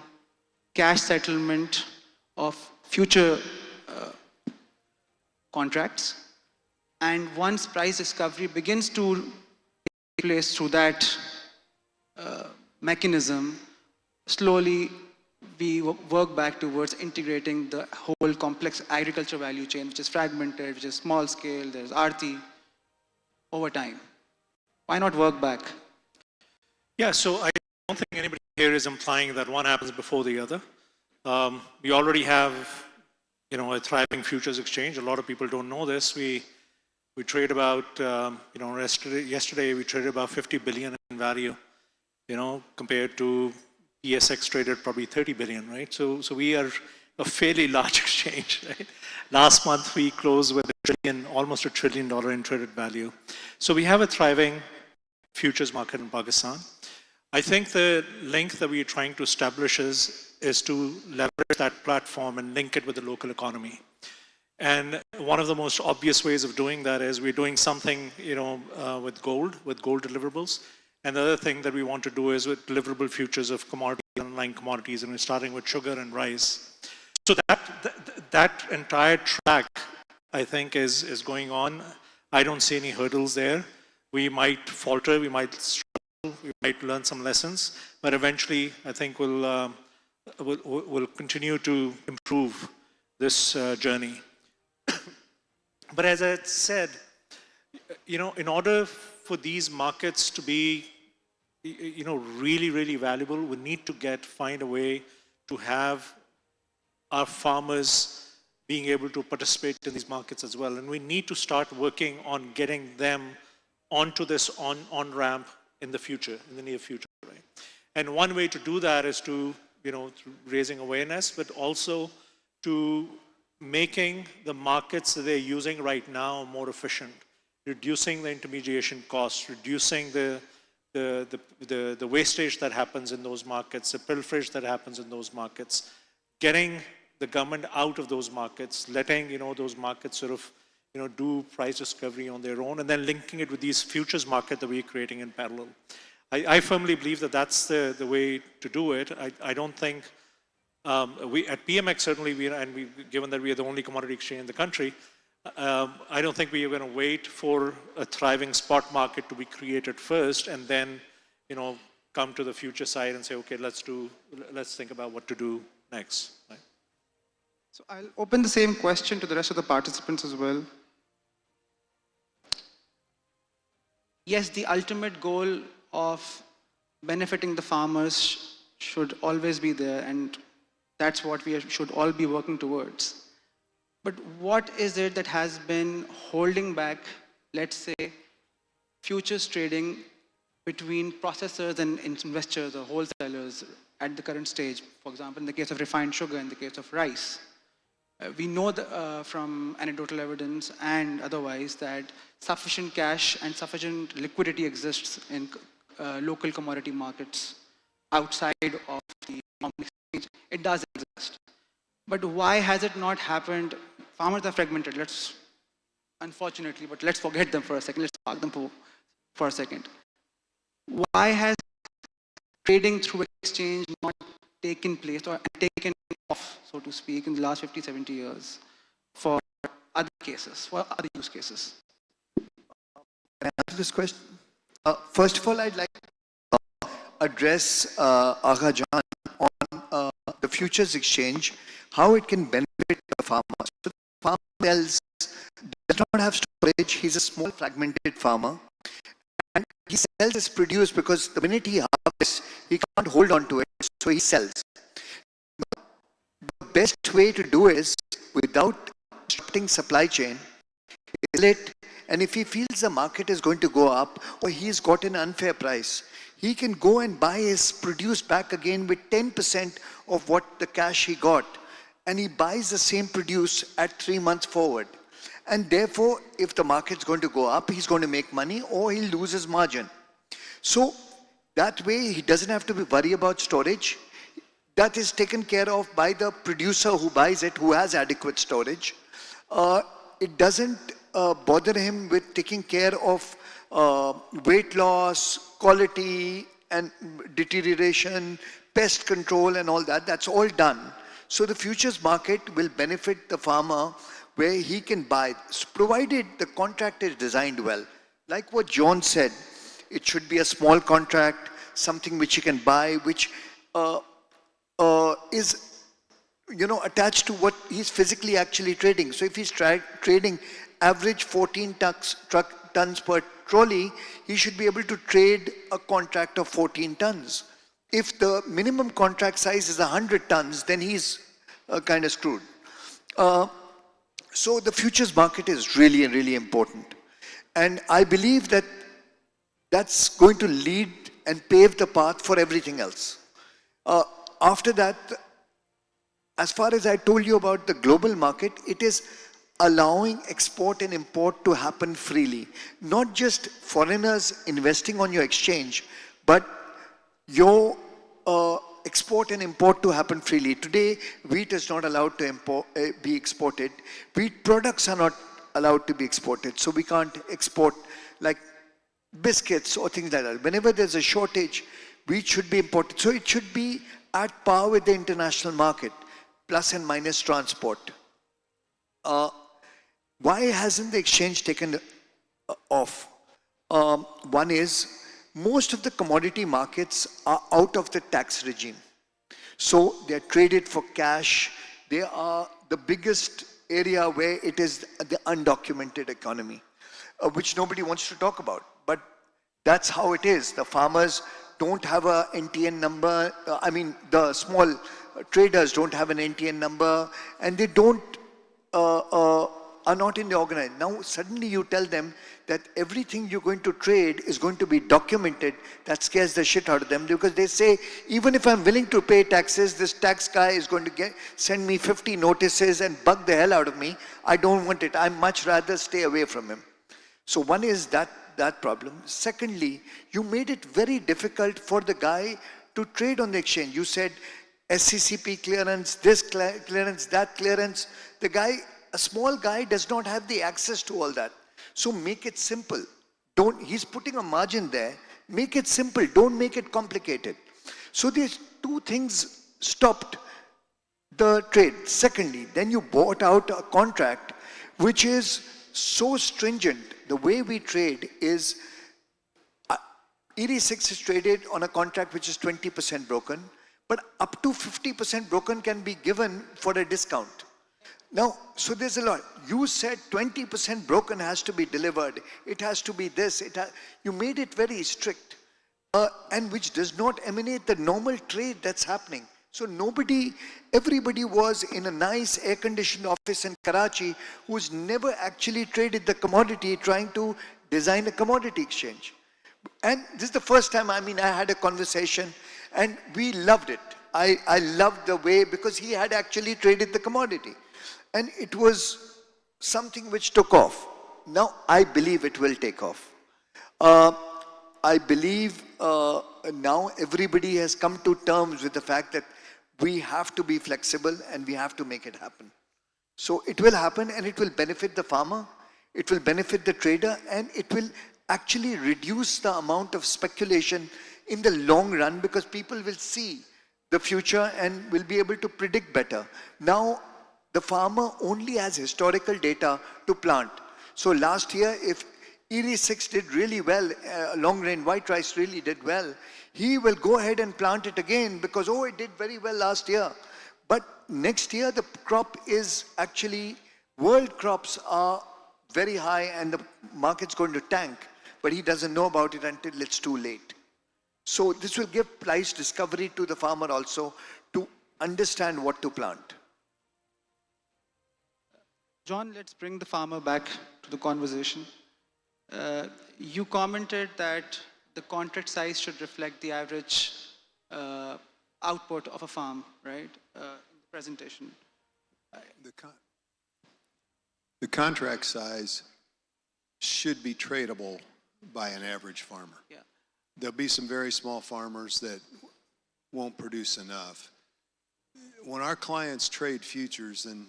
cash settlement of future contracts? And once price discovery begins to take place through that mechanism, slowly we work back towards integrating the whole complex agriculture value chain, which is fragmented, which is small scale, there's Aarti, over time. Why not work back? Yeah, so I don't think anybody here is implying that one happens before the other. We already have, a thriving futures exchange. A lot of people don't know this. We trade about, yesterday we traded about 50 billion in value, compared to ESX traded probably 30 billion, right? So we are a fairly large exchange, right? Last month we closed with almost $1 trillion in traded value. So we have a thriving futures market in Pakistan. I think the link that we are trying to establish is to leverage that platform and link it with the local economy. And one of the most obvious ways of doing that is we're doing something, with gold deliverables. And the other thing that we want to do is with deliverable futures of commodities, underlying commodities, and we're starting with sugar and rice. So that entire track, I think, is going on. I don't see any hurdles there. We might falter, we might struggle, we might learn some lessons, but eventually, I think we'll continue to improve this journey. But as I said, in order for these markets to be, really, really valuable, we need to find a way to have our farmers being able to participate in these markets as well. And we need to start working on getting them onto this on-ramp in the future, in the near future, right? And one way to do that is to, through raising awareness, but also to making the markets that they're using right now more efficient, reducing the intermediation costs, reducing the wastage that happens in those markets, the pilferage that happens in those markets, getting the government out of those markets, letting those markets sort of do price discovery on their own, and then linking it with these futures market that we're creating in parallel. I firmly believe that that's the way to do it. I don't think we at PMX certainly given that we are the only commodity exchange in the country, I don't think we are going to wait for a thriving spot market to be created first and then come to the future side and say, okay, let's think about what to do next. Right? So I'll open the same question to the rest of the participants as well. Yes, the ultimate goal of benefiting the farmers should always be there, and that's what we should all be working towards. But what is it that has been holding back, let's say, futures trading between processors and investors or wholesalers at the current stage? For example, in the case of refined sugar, in the case of rice. We know from anecdotal evidence and otherwise that sufficient cash and sufficient liquidity exists in local commodity markets outside of the common exchange. It does exist. But why has it not happened farmers are fragmented. Unfortunately, but let's forget them for a second. Let's park them for a second. Why has trading through exchange not taken place or taken off, so to speak, in the last 50, 70 years for other cases, for other use cases? Can I answer this question? First of all, I'd like to address Agha Jan on the futures exchange, how it can benefit the farmer. So the farmer does not have storage. He's a small fragmented farmer. And he sells his produce because the minute he harvests, he can't hold on to it, so he sells. The best way to do is, without disrupting supply chain, is it, and if he feels the market is going to go up or he's got an unfair price, he can go and buy his produce back again with 10% of what the cash he got. And he buys the same produce at 3 months forward. And therefore, if the market's going to go up, he's going to make money or he'll lose his margin. So that way, he doesn't have to be worried about storage. That is taken care of by the producer who buys it, who has adequate storage. It doesn't bother him with taking care of weight loss, quality and deterioration, pest control and all that. That's all done. So the futures market will benefit the farmer where he can buy, provided the contract is designed well. Like what John said, it should be a small contract, something which he can buy, which is attached to what he's physically actually trading. So if he's trading average 14 tons per trolley, he should be able to trade a contract of 14 tons. If the minimum contract size is 100 tons, then he's kind of screwed. So the futures market is really, really important. And I believe that that's going to lead and pave the path for everything else. After that, as far as I told you about the global market, it is allowing export and import to happen freely. Not just foreigners investing on your exchange, but your export and import to happen freely. Today, wheat is not allowed to be exported. Wheat products are not allowed to be exported. So we can't export like biscuits or things like that. Whenever there's a shortage, wheat should be imported. So it should be at par with the international market, plus and minus transport. Why hasn't the exchange taken off? One is, most of the commodity markets are out of the tax regime. So they're traded for cash. They are the biggest area where it is the undocumented economy, which nobody wants to talk about. But that's how it is. The farmers don't have a NTN number. The small traders don't have an NTN number, and they are not in the organized. Now suddenly you tell them that everything you're going to trade is going to be documented. That scares the shit out of them, because they say, even if I'm willing to pay taxes, this tax guy is going to send me 50 notices and bug the hell out of me. I don't want it. I'd much rather stay away from him. So one is that problem. Secondly, you made it very difficult for the guy to trade on the exchange. You said SCCP clearance, this clearance, that clearance. The guy, a small guy, does not have the access to all that. So make it simple. He's putting a margin there. Make it simple. Don't make it complicated. So these two things stopped the trade. Secondly, then you bought out a contract which is so stringent. The way we trade is, ED6 is traded on a contract which is 20% broken, but up to 50% broken can be given for a discount. Now, so there's a lot. You said 20% broken has to be delivered. It has to be this. You made it very strict, and which does not emanate the normal trade that's happening. So everybody was in a nice air-conditioned office in Karachi who's never actually traded the commodity, trying to design a commodity exchange. And this is the first time, I had a conversation and we loved it. I loved the way, because he had actually traded the commodity. And it was something which took off. Now, I believe it will take off. I believe now everybody has come to terms with the fact that we have to be flexible and we have to make it happen. So it will happen and it will benefit the farmer, it will benefit the trader, and it will actually reduce the amount of speculation in the long run because people will see the future and will be able to predict better. Now, the farmer only has historical data to plant. So last year, if ERI 6 did really well, long grain white rice really did well, he will go ahead and plant it again because, oh, it did very well last year. But next year, the crop is actually, world crops are very high and the market's going to tank, but he doesn't know about it until it's too late. So this will give price discovery to the farmer also to understand what to plant. John, let's bring the farmer back to the conversation. You commented that the contract size should reflect the average output of a farm, right? In the presentation. The contract size should be tradable by an average farmer. Yeah. There'll be some very small farmers that won't produce enough. When our clients trade futures, then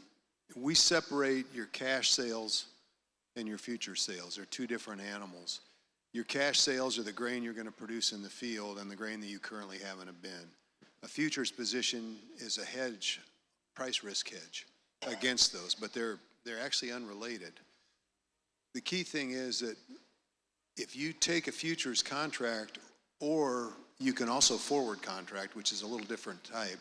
we separate your cash sales and your future sales. They're two different animals. Your cash sales are the grain you're going to produce in the field and the grain that you currently have in a bin. A futures position is a hedge, price risk hedge against those, but they're actually unrelated. The key thing is that if you take a futures contract, or you can also forward contract, which is a little different type.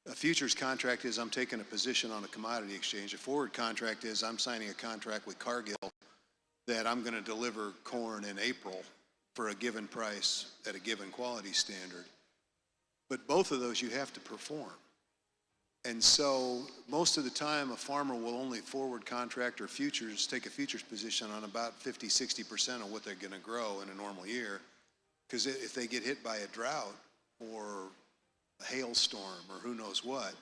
A futures contract is I'm taking a position on a commodity exchange. A forward contract is I'm signing a contract with Cargill that I'm going to deliver corn in April for a given price at a given quality standard. But both of those you have to perform. And so most of the time a farmer will only forward contract or futures, take a futures position on about 50, 60% of what they're going to grow in a normal year. Because if they get hit by a drought or a hailstorm or who knows what,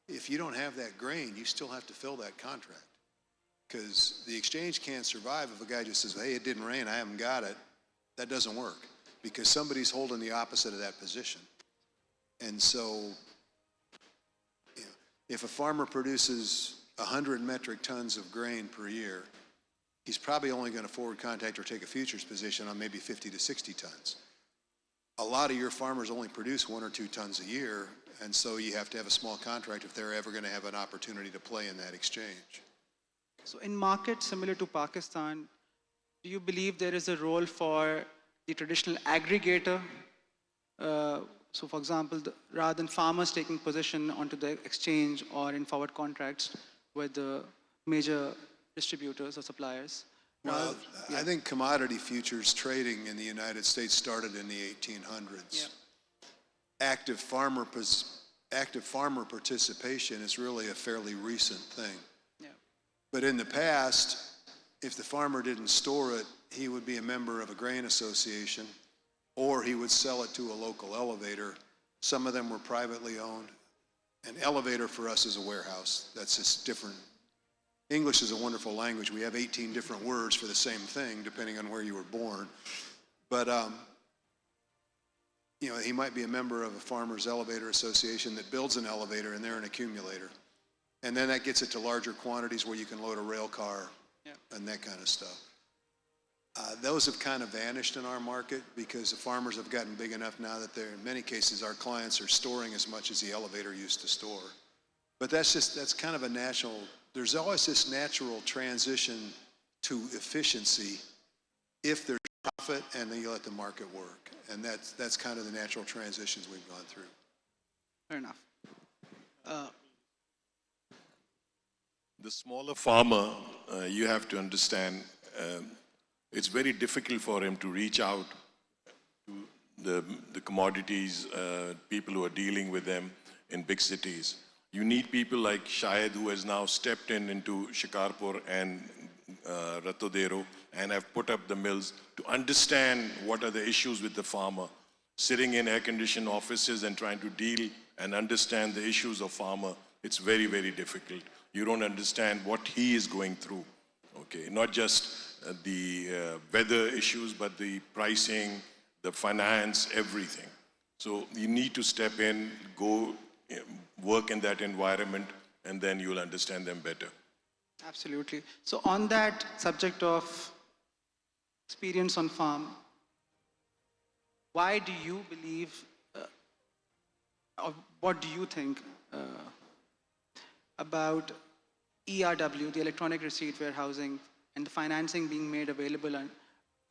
if you don't have that grain, you still have to fill that contract. Because the exchange can't survive if a guy just says, hey, it didn't rain, I haven't got it. That doesn't work because somebody's holding the opposite of that position. And so, you know, if a farmer produces 100 metric tons of grain per year, he's probably only going to forward contract or take a futures position on maybe 50 to 60 tons. A lot of your farmers only produce 1 or 2 tons a year, and so you have to have a small contract if they're ever going to have an opportunity to play in that exchange. So in markets similar to Pakistan, do you believe there is a role for the traditional aggregator? So for example, rather than farmers taking position onto the exchange or in forward contracts with the major distributors or suppliers? Well, I think commodity futures trading in the United States started in the 1800s. Yeah. Active farmer participation is really a fairly recent thing. Yeah. But in the past, if the farmer didn't store it, he would be a member of a grain association, or he would sell it to a local elevator. Some of them were privately owned. An elevator for us is a warehouse. That's just different. English is a wonderful language. We have 18 different words for the same thing, depending on where you were born. But, you know, he might be a member of a farmer's elevator association that builds an elevator, and they're an accumulator. And then that gets it to larger quantities where you can load a rail car and that kind of stuff. Those have kind of vanished in our market because the farmers have gotten big enough now that they're, in many cases, our clients are storing as much as the elevator used to store. But that's kind of a natural, there's always this natural transition to efficiency if there's profit and then you let the market work. And that's kind of the natural transitions we've gone through. Fair enough. The smaller farmer, you have to understand, it's very difficult for him to reach out to the commodities, people who are dealing with them in big cities. You need people like Shahid, who has now stepped into Shikarpur and Ratodero and have put up the mills to understand what are the issues with the farmer. Sitting in air-conditioned offices and trying to deal and understand the issues of farmer, it's very, very difficult. You don't understand what he is going through, okay? Not just the weather issues, but the pricing, the finance, everything. So you need to step in, go work in that environment, and then you'll understand them better. Absolutely. So on that subject of experience on farm, why do you believe, or what do you think about ERW, the electronic receipt warehousing, and the financing being made available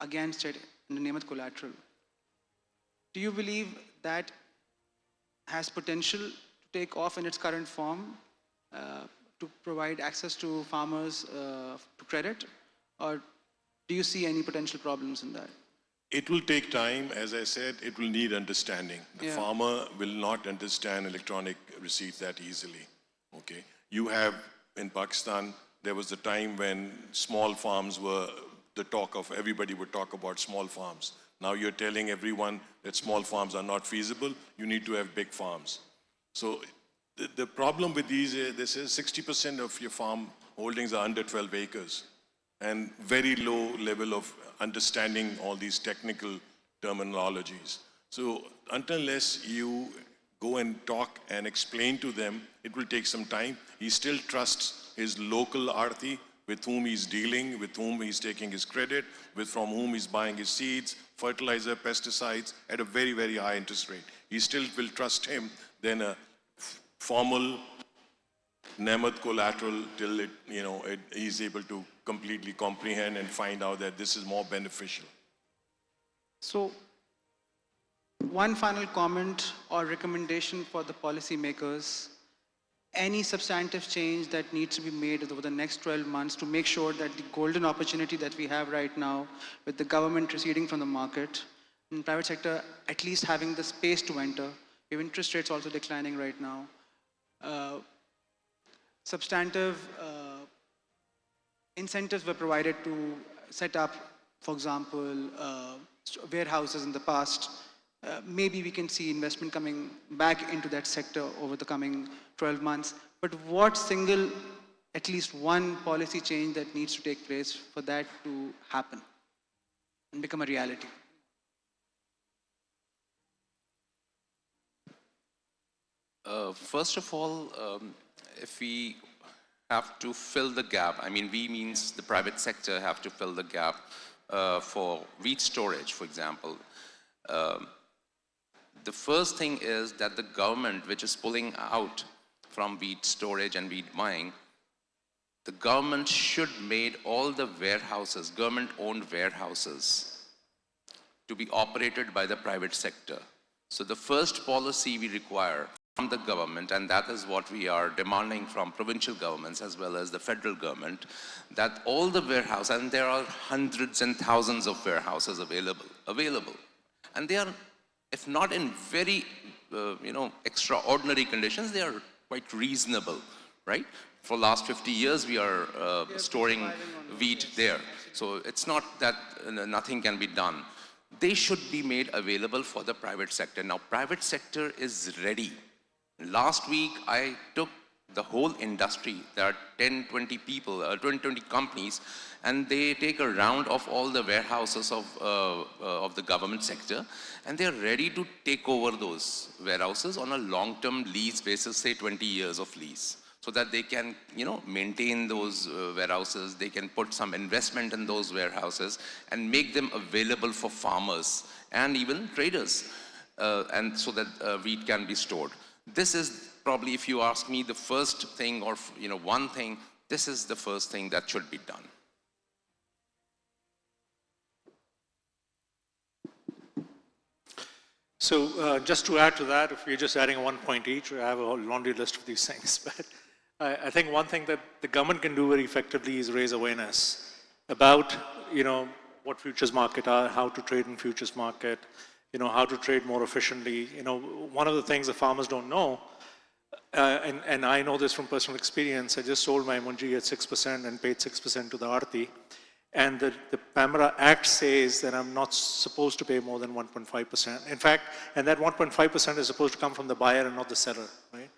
against it in the name of collateral? Do you believe that has potential to take off in its current form to provide access to farmers to credit? Or do you see any potential problems in that? It will take time. As I said, it will need understanding. The farmer will not understand electronic receipts that easily. Okay. You have, in Pakistan, there was a time when small farms were the talk of, everybody would talk about small farms. Now you're telling everyone that small farms are not feasible. You need to have big farms. So the problem with these is, this is 60% of your farm holdings are under 12 acres and very low level of understanding all these technical terminologies. So unless you go and talk and explain to them, it will take some time. He still trusts his local Aarti with whom he's dealing, with whom he's taking his credit, from whom he's buying his seeds, fertilizer, pesticides at a very, very high interest rate. He still will trust him than a formal Nemad collateral till he's able to completely comprehend and find out that this is more beneficial. So, one final comment or recommendation for the policymakers: any substantive change that needs to be made over the next 12 months to make sure that the golden opportunity that we have right now, with the government receding from the market and private sector at least having the space to enter, we have interest rates also declining right now. Substantive incentives were provided to set up, for example, warehouses in the past. Maybe we can see investment coming back into that sector over the coming 12 months. But what single, at least one policy change that needs to take place for that to happen and become a reality? First of all, if we have to fill the gap, I mean, we means the private sector have to fill the gap for wheat storage, for example. The first thing is that the government, which is pulling out from wheat storage and wheat buying, the government should make all the warehouses, government-owned warehouses, to be operated by the private sector. So the first policy we require from the government, and that is what we are demanding from provincial governments as well as the federal government, that all the warehouses, and there are hundreds and thousands of warehouses available, and they are, if not in very, extraordinary conditions, they are quite reasonable, right? For last 50 years, we are storing wheat there. So it's not that nothing can be done. They should be made available for the private sector. Now, private sector is ready. Last week, I took the whole industry. There are 10, 20 people, 20 companies, and they take a round of all the warehouses of the government sector, and they are ready to take over those warehouses on a long-term lease basis, say 20 years of lease, so that they can, maintain those warehouses. They can put some investment in those warehouses and make them available for farmers and even traders, and so that wheat can be stored. This is probably, if you ask me, the first thing, or one thing, this is the first thing that should be done. So just to add to that, if we're just adding 1 point each, I have a whole laundry list of these things. But I think one thing that the government can do very effectively is raise awareness about, what futures market are, how to trade in futures market, how to trade more efficiently. One of the things the farmers don't know, and I know this from personal experience, I just sold my munji at 6% and paid 6% to the Aarti. And the PAMRA Act says that I'm not supposed to pay more than 1.5%. In fact, and that 1.5% is supposed to come from the buyer and not the seller, right?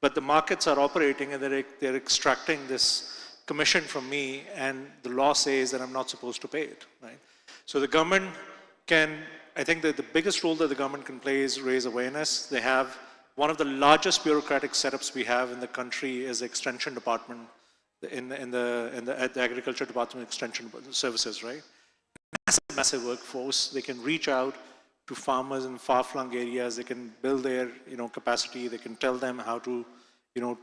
But the markets are operating and they're extracting this commission from me, and the law says that I'm not supposed to pay it, right? So the government can, I think that the biggest role that the government can play is raise awareness. They have one of the largest bureaucratic setups we have in the country is the extension department at the Agriculture Department Extension Services, right? Massive workforce. They can reach out to farmers in far-flung areas. They can build their, capacity. They can tell them how to,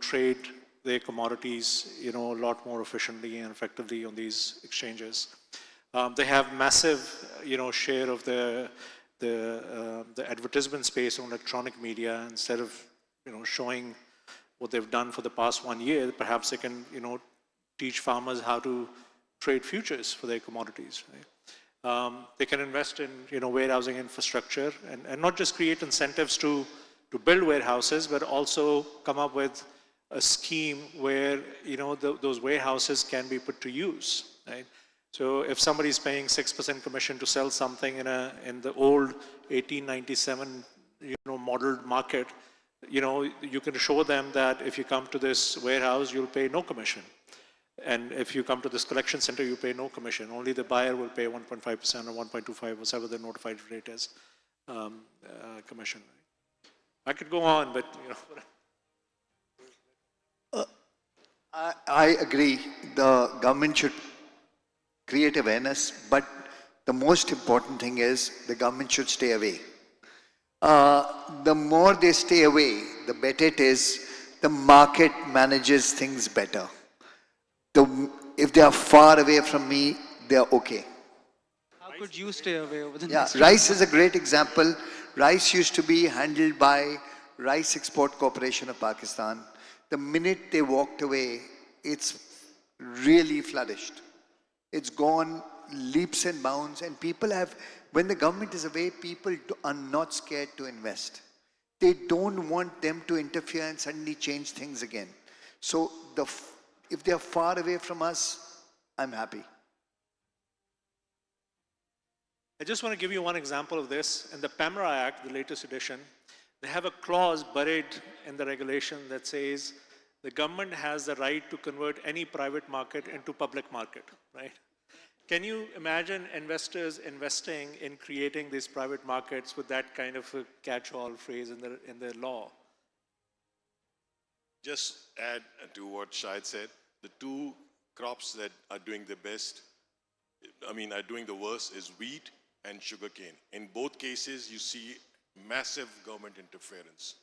trade their commodities, a lot more efficiently and effectively on these exchanges. They have massive, share of the advertisement space on electronic media. Instead of, showing what they've done for the past 1 year, perhaps they can, teach farmers how to trade futures for their commodities, right? They can invest in, warehousing infrastructure and not just create incentives to build warehouses, but also come up with a scheme where, those warehouses can be put to use, right? So if somebody is paying 6% commission to sell something in the old 1897, modeled market, you can show them that if you come to this warehouse, you'll pay no commission. And if you come to this collection center, you pay no commission. Only the buyer will pay 1.5% or 1.25%, whatever the notified rate is, commission. I could go on, but I agree. The government should create awareness, but the most important thing is the government should stay away. The more they stay away, the better it is. The market manages things better. If they are far away from me, they are okay. How could you stay away over the Yeah, next rice is a great example. Rice used to be handled by Rice Export Corporation of Pakistan. The minute they walked away, it's really flourished. It's gone leaps and bounds, and people have, when the government is away, people are not scared to invest. They don't want them to interfere and suddenly change things again. So if they are far away from us, I'm happy. I just want to give you one example of this. In the PAMRA Act, the latest edition, they have a clause buried in the regulation that says the government has the right to convert any private market into public market, right? Can you imagine investors investing in creating these private markets with that kind of a catch-all phrase in the law? Just add to what Shahid said, the two crops that are doing the best, are doing the worst is wheat and sugarcane. In both cases, you see massive government interference.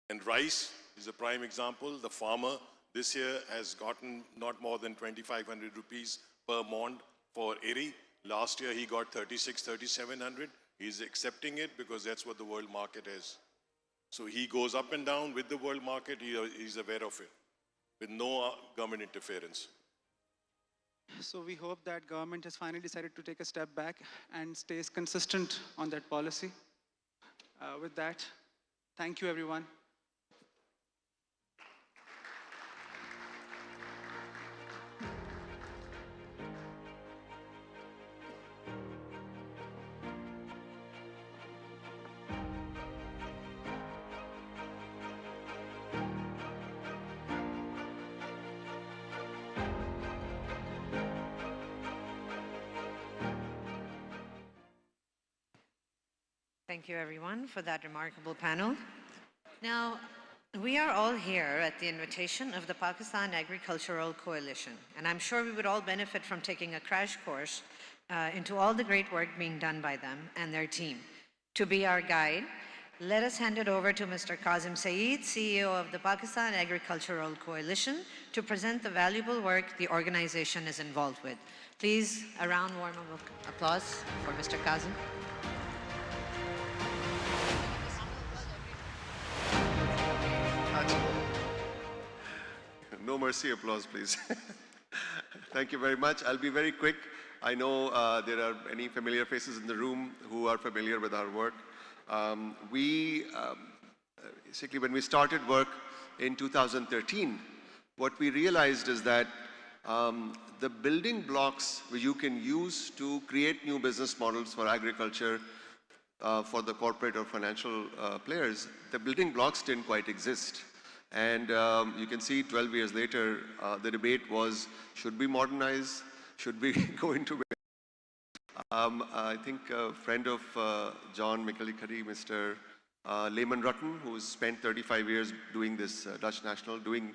And rice is a prime example. The farmer this year has gotten not more than 2,500 rupees per mond for Eri. Last year he got 3,700. He's accepting it because that's what the world market is. So he goes up and down with the world market. He's aware of it, with no government interference. So we hope that government has finally decided to take a step back and stays consistent on that policy. With that, thank you everyone. Thank you, everyone, for that remarkable panel. Now, we are all here at the invitation of the Pakistan Agricultural Coalition, and I'm sure we would all benefit from taking a crash course into all the great work being done by them and their team. To be our guide, let us hand it over to Mr. Kazim Saeed, CEO of the Pakistan Agricultural Coalition, to present the valuable work the organization is involved with. Please, a round warm of applause for Mr. Kazim. No mercy applause, please. Thank you very much. I'll be very quick. I know there are many familiar faces in the room who are familiar with our work. Basically, when we started work in 2013, what we realized is that the building blocks which you can use to create new business models for agriculture, for the corporate or financial players, the building blocks didn't quite exist. And you can see 12 years later, the debate was, should we modernize? Should we go into I think a friend of John McAllichary, Mr. Lehman Rutten, who's spent 35 years doing this, Dutch national, doing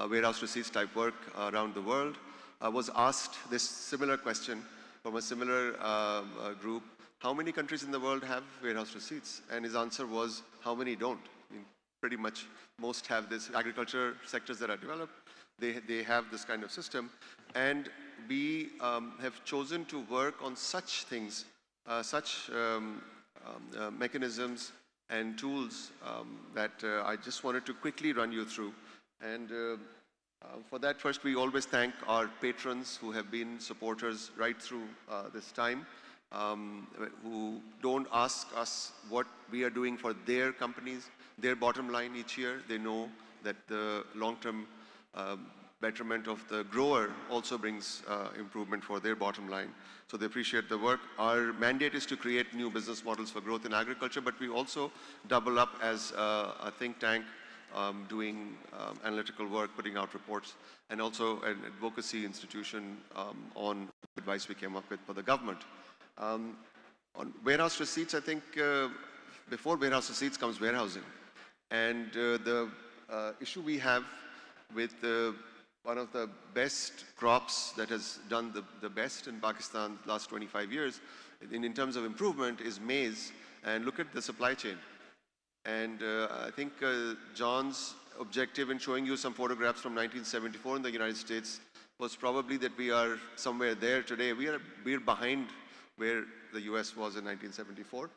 warehouse receipts type work around the world, was asked this similar question from a similar group: how many countries in the world have warehouse receipts? And his answer was, how many don't? I mean, pretty much most have this. Agriculture sectors that are developed, they have this kind of system. And we have chosen to work on such things, such mechanisms and tools that I just wanted to quickly run you through. And for that, first, we always thank our patrons who have been supporters right through this time, who don't ask us what we are doing for their companies, their bottom line each year. They know that the long-term betterment of the grower also brings improvement for their bottom line. So they appreciate the work. Our mandate is to create new business models for growth in agriculture, but we also double up as a think tank, doing analytical work, putting out reports, and also an advocacy institution on advice we came up with for the government. On warehouse receipts, I think before warehouse receipts comes warehousing. And the issue we have with one of the best crops that has done the best in Pakistan last 25 years in terms of improvement is maize. And look at the supply chain. And I think John's objective in showing you some photographs from 1974 in the United States was probably that we are somewhere there today. We're behind where the US was in 1974.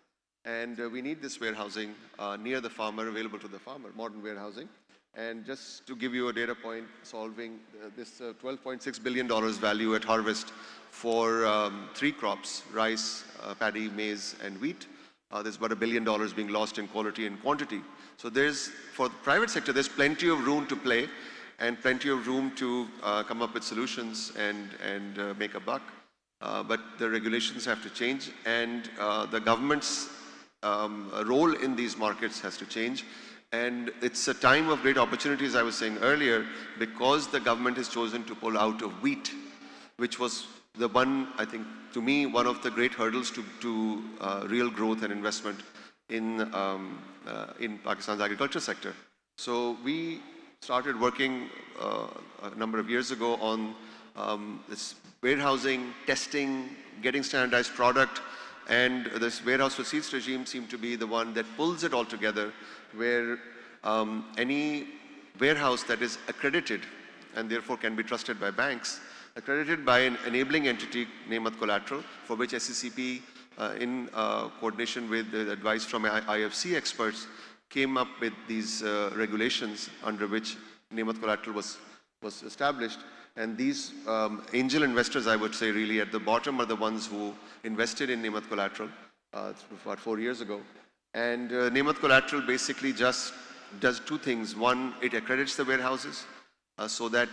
And we need this warehousing near the farmer, available to the farmer, modern warehousing. And just to give you a data point, solving this $12.6 billion value at harvest for 3 crops, rice, paddy, maize, and wheat. There's about $1 billion being lost in quality and quantity. So for the private sector, there's plenty of room to play and plenty of room to come up with solutions and make a buck. But the regulations have to change, and the government's role in these markets has to change. And it's a time of great opportunities, I was saying earlier, because the government has chosen to pull out of wheat, which was the one, I think, to me, one of the great hurdles to real growth and investment in Pakistan's agriculture sector. So we started working a number of years ago on this warehousing, testing, getting standardized product, and this warehouse receipts regime seemed to be the one that pulls it all together, where any warehouse that is accredited and therefore can be trusted by banks, accredited by an enabling entity, Nemat Collateral, for which SCCP, in coordination with the advice from IFC experts, came up with these regulations under which Nemat Collateral was established. And these angel investors, I would say, really at the bottom are the ones who invested in Nemat Collateral about 4 years ago. And Nemat Collateral basically just does 2 things. One, it accredits the warehouses so that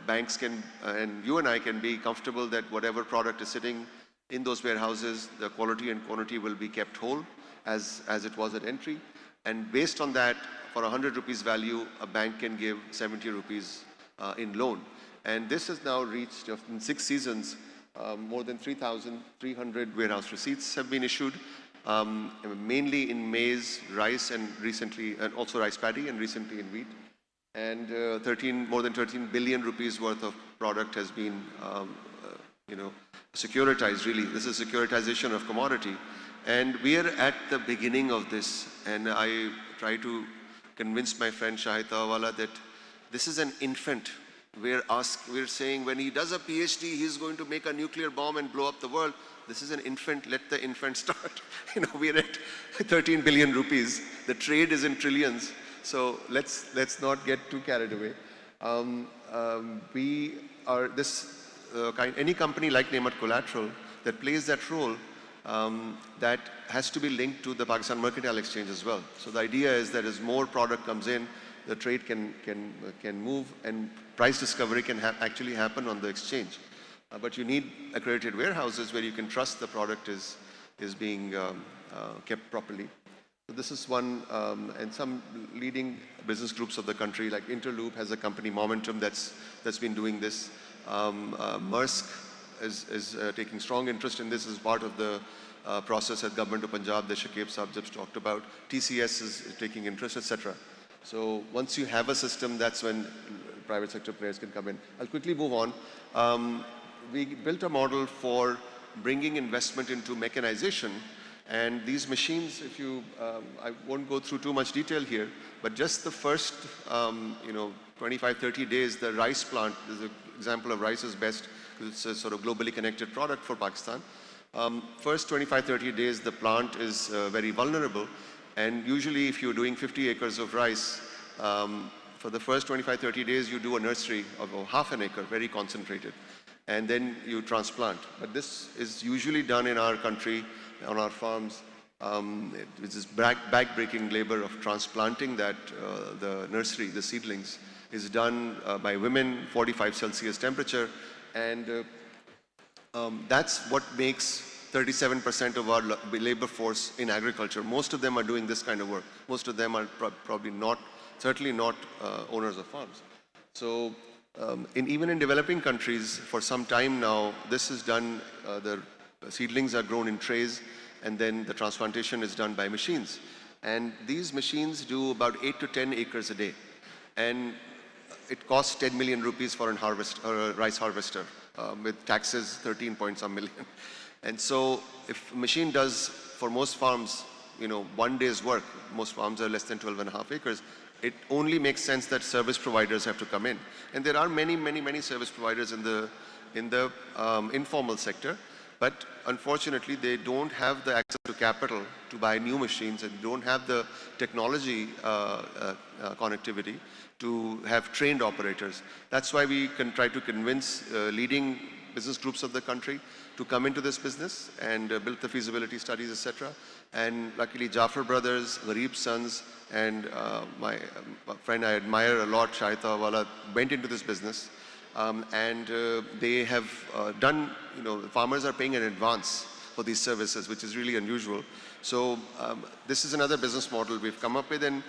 banks can, and you and I can be comfortable that whatever product is sitting in those warehouses, the quality and quantity will be kept whole as it was at entry. And based on that, for 100 rupees value, a bank can give 70 rupees in loan. And this has now reached, in 6 seasons, more than 3,300 warehouse receipts have been issued, mainly in maize, rice, and recently, and also rice paddy, and recently in wheat. And more than 13 billion rupees worth of product has been, securitized, really. This is securitization of commodity. And we are at the beginning of this. And I try to convince my friend Shahid Tawala that this is an infant. We're saying when he does a PhD, he's going to make a nuclear bomb and blow up the world. This is an infant. Let the infant start. We're at 13 billion rupees. The trade is in trillions. So let's not get too carried away. We are any company like Nemat Collateral that plays that role, that has to be linked to the Pakistan Mercantile Exchange as well. So the idea is that as more product comes in, the trade can move and price discovery can actually happen on the exchange. But you need accredited warehouses where you can trust the product is being kept properly. So this is one, and some leading business groups of the country, like Interloop has a company, Momentum, that's been doing this. Maersk is taking strong interest in this as part of the process at Government of Punjab that Shakib Saab just talked about. TCS is taking interest, etc. So once you have a system, that's when private sector players can come in. I'll quickly move on. We built a model for bringing investment into mechanization, and these machines, if you, I won't go through too much detail here, but just the first, 25, 30 days, the rice plant is an example of rice is best because it's a sort of globally connected product for Pakistan. First 25, 30 days, the plant is very vulnerable, and usually if you're doing 50 acres of rice, for the first 25, 30 days, you do a nursery of half an acre, very concentrated, and then you transplant. But this is usually done in our country, on our farms, with this back-breaking labor of transplanting that, the nursery, the seedlings, is done by women, 45 Celsius temperature, and that's what makes 37% of our labor force in agriculture. Most of them are doing this kind of work. Most of them are probably not, certainly not owners of farms. So even in developing countries, for some time now, this is done, the seedlings are grown in trays, and then the transplantation is done by machines. And these machines do about 8 to 10 acres a day. And it costs 10 million rupees for a rice harvester, with taxes 13 point some million. And so if a machine does, for most farms, 1 day's work, most farms are less than 12.5 acres, it only makes sense that service providers have to come in. And there are many, many, many service providers in the informal sector, but unfortunately they don't have the access to capital to buy new machines, and don't have the technology connectivity to have trained operators. That's why we can try to convince leading business groups of the country to come into this business and build the feasibility studies, etc. And luckily Jaffer Brothers, Gharib Sons, and my friend I admire a lot, Shahita Wala, went into this business. And they have done, the farmers are paying in advance for these services, which is really unusual. So this is another business model we've come up with, and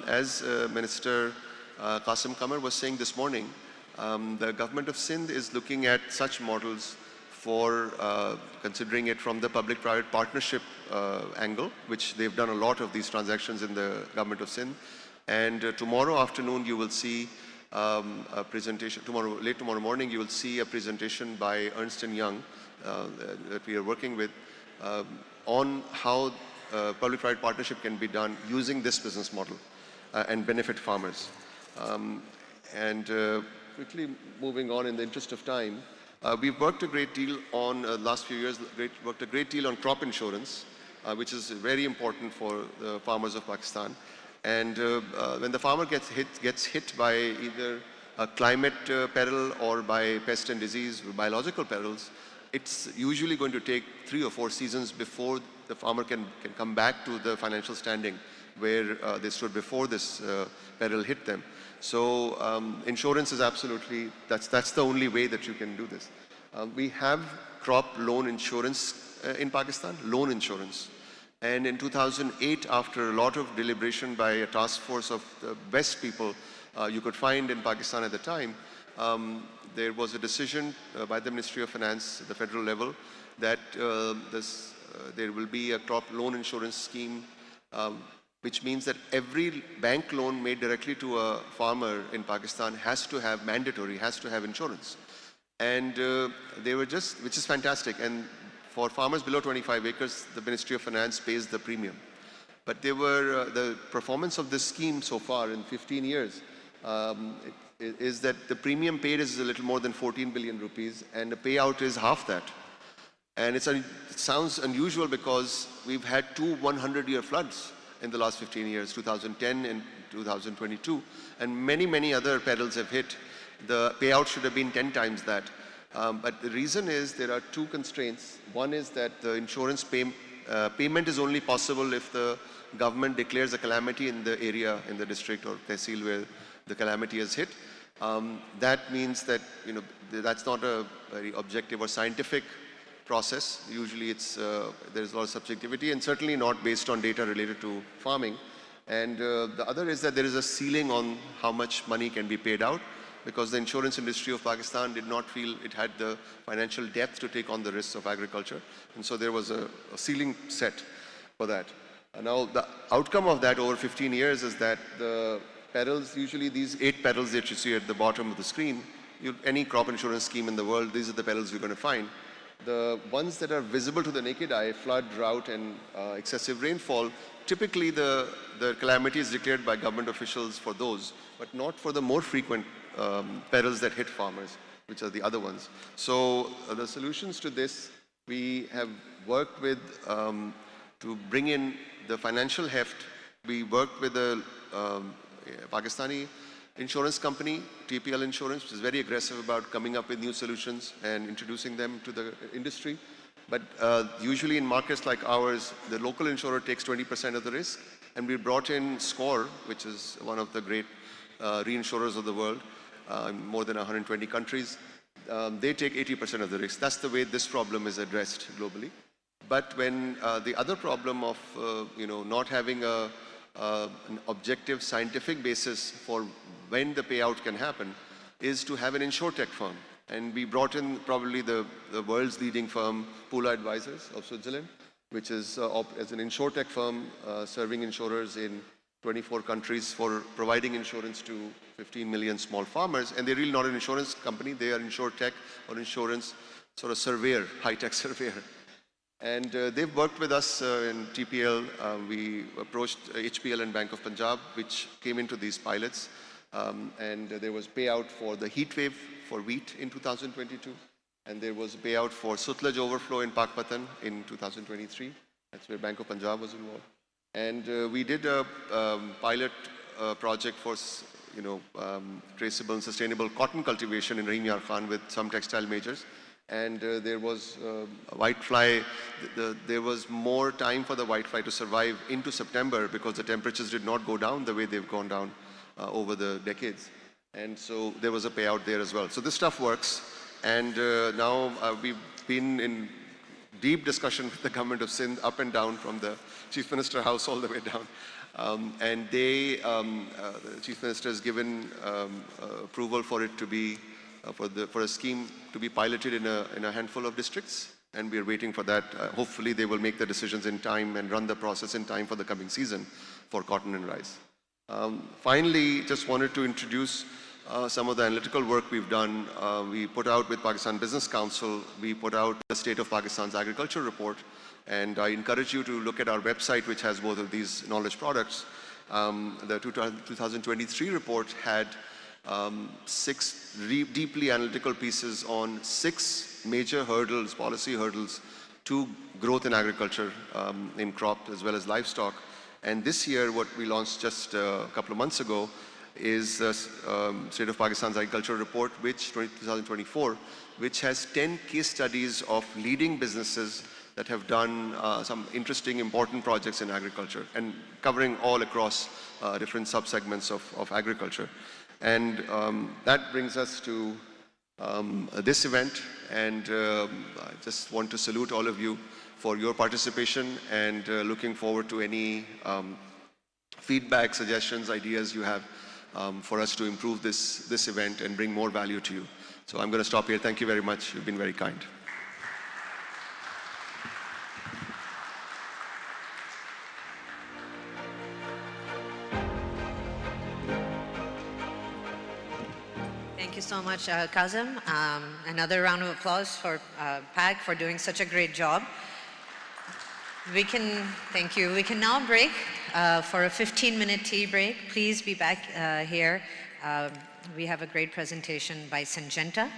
as Minister Qasim Qamar was saying this morning, the government of Sindh is looking at such models for considering it from the public-private partnership angle, which they've done a lot of these transactions in the government of Sindh. And tomorrow afternoon you will see a presentation, late tomorrow morning you will see a presentation by Ernst & Young that we are working with on how public-private partnership can be done using this business model and benefit farmers. Quickly moving on in the interest of time, we've worked a great deal on, last few years, worked a great deal on crop insurance, which is very important for the farmers of Pakistan. And when the farmer gets hit by either a climate peril or by pest and disease or biological perils, it's usually going to take 3 or 4 seasons before the farmer can come back to the financial standing where they stood before this peril hit them. So insurance is absolutely, that's the only way that you can do this. We have crop loan insurance in Pakistan, loan insurance. And in 2008, after a lot of deliberation by a task force of the best people you could find in Pakistan at the time, there was a decision by the Ministry of Finance at the federal level that there will be a crop loan insurance scheme, which means that every bank loan made directly to a farmer in Pakistan has to have insurance. And they were just, which is fantastic. And for farmers below 25 acres, the Ministry of Finance pays the premium. But they were, the performance of this scheme so far in 15 years is that the premium paid is a little more than 14 billion rupees, and the payout is half that. And it sounds unusual because we've had 2 100-year floods in the last 15 years, 2010 and 2022, and many, many other perils have hit. The payout should have been 10 times that. But the reason is there are 2 constraints. One is that the insurance payment is only possible if the government declares a calamity in the area, in the district or tehsil where the calamity has hit. That means that that's not a very objective or scientific process. Usually there's a lot of subjectivity, and certainly not based on data related to farming. And the other is that there is a ceiling on how much money can be paid out. because the insurance industry of Pakistan did not feel it had the financial depth to take on the risks of agriculture. And so there was a ceiling set for that. Now, the outcome of that over 15 years is that the perils, usually these 8 perils that you see at the bottom of the screen, any crop insurance scheme in the world, these are the perils you're going to find. The ones that are visible to the naked eye, flood, drought, and excessive rainfall, typically the calamity is declared by government officials for those, but not for the more frequent perils that hit farmers, which are the other ones. So the solutions to this, we have worked with to bring in the financial heft. We worked with a Pakistani insurance company, TPL Insurance, which is very aggressive about coming up with new solutions and introducing them to the industry. But usually in markets like ours, the local insurer takes 20% of the risk, and we brought in SCOR, which is one of the great reinsurers of the world, in more than 120 countries. They take 80% of the risk. That's the way this problem is addressed globally. But when the other problem of not having an objective scientific basis for when the payout can happen is to have an insurtech firm. And we brought in probably the world's leading firm, Pula Advisors of Switzerland, which is as an insurtech firm serving insurers in 24 countries for providing insurance to 15 million small farmers. And they're really not an insurance company. They are insurtech or insurance sort of surveyor, high-tech surveyor. And they've worked with us in TPL. We approached HPL and Bank of Punjab, which came into these pilots. And there was payout for the heat wave for wheat in 2022. And there was a payout for Sutlej overflow in Pakpatan in 2023. That's where Bank of Punjab was involved. And we did a pilot project for traceable and sustainable cotton cultivation in Rahim Yar Khan with some textile majors. And there was whitefly, there was more time for the whitefly to survive into September because the temperatures did not go down the way they've gone down over the decades. And so there was a payout there as well. So this stuff works. And now we've been in deep discussion with the government of Sindh, up and down, from the Chief Minister House all the way down. And the Chief Minister has given approval for it to be for a scheme to be piloted in a handful of districts, and we are waiting for that. Hopefully they will make the decisions in time and run the process in time for the coming season for cotton and rice. Finally, just wanted to introduce some of the analytical work we've done. We put out with Pakistan Business Council, we put out the State of Pakistan's Agriculture Report, and I encourage you to look at our website, which has both of these knowledge products. The 2023 report had 6 deeply analytical pieces on 6 major hurdles, policy hurdles, to growth in agriculture, in crop as well as livestock. And this year, what we launched just a couple of months ago is the State of Pakistan's Agriculture Report, which 2024, which has 10 case studies of leading businesses that have done some interesting, important projects in agriculture, and covering all across different subsegments of agriculture. And that brings us to this event, and I just want to salute all of you for your participation, and looking forward to any feedback, suggestions, ideas you have for us to improve this event and bring more value to you. So I'm going to stop here. Thank you very much. You've been very kind. Thank you so much, Kazim. Another round of applause for PAG for doing such a great job. Thank you. We can now break for a 15-minute tea break. Please be back here. We have a great presentation by Syngenta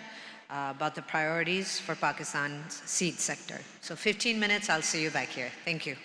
about the priorities for Pakistan's seed sector. So 15 minutes, I'll see you back here. Thank you.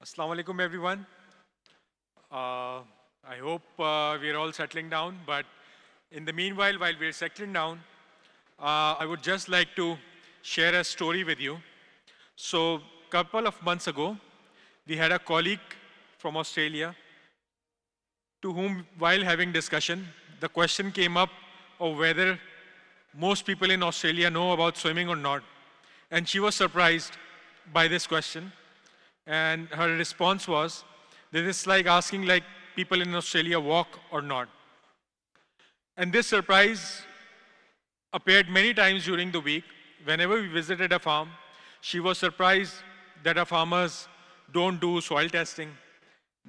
Assalamu alaikum, everyone. I hope we are all settling down, but in the meanwhile, while we're settling down, I would just like to share a story with you. So, a couple of months ago, we had a colleague from Australia to whom, while having discussion, the question came up of whether most people in Australia know about swimming or not. And she was surprised by this question. And her response was, this is like asking like people in Australia walk or not. And this surprise appeared many times during the week. Whenever we visited a farm, she was surprised that our farmers don't do soil testing,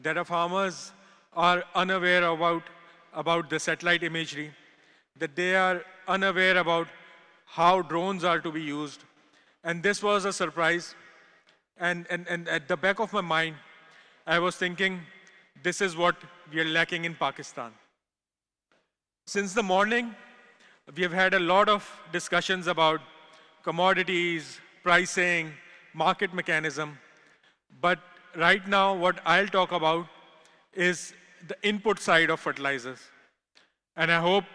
that our farmers are unaware about the satellite imagery, that they are unaware about how drones are to be used. And this was a surprise. And at the back of my mind, I was thinking, this is what we are lacking in Pakistan. Since the morning, we have had a lot of discussions about commodities, pricing, market mechanism. But right now, what I'll talk about is the input side of fertilizers. And I hope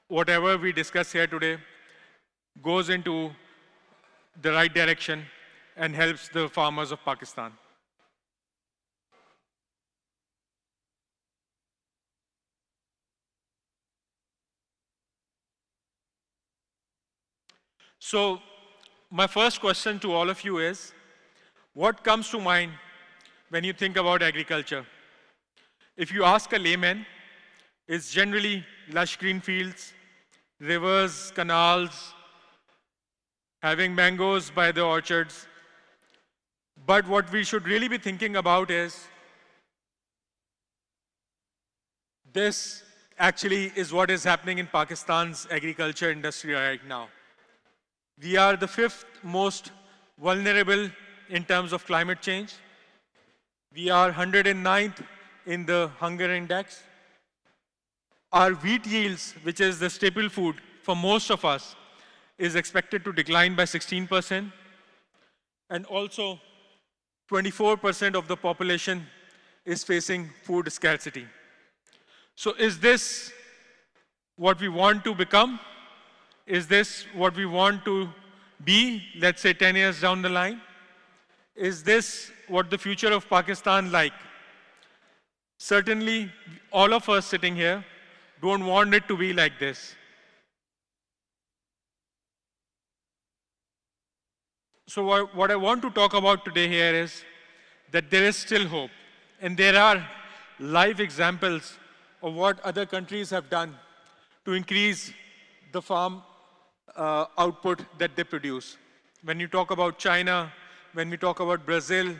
whatever we discuss here today goes into the right direction and helps the farmers of Pakistan. So, my first question to all of you is, what comes to mind when you think about agriculture? If you ask a layman, it's generally lush green fields, rivers, canals, having mangoes by the orchards. But what we should really be thinking about is, this actually is what is happening in Pakistan's agriculture industry right now. We are the 5th most vulnerable in terms of climate change. We are 109th in the hunger index. Our wheat yields, which is the staple food for most of us, is expected to decline by 16%. And also, 24% of the population is facing food scarcity. So is this what we want to become? Is this what we want to be, let's say 10 years down the line? Is this what the future of Pakistan like? Certainly, all of us sitting here don't want it to be like this. So what I want to talk about today here is that there is still hope. And there are live examples of what other countries have done to increase the farm output that they produce. When you talk about China, when we talk about Brazil,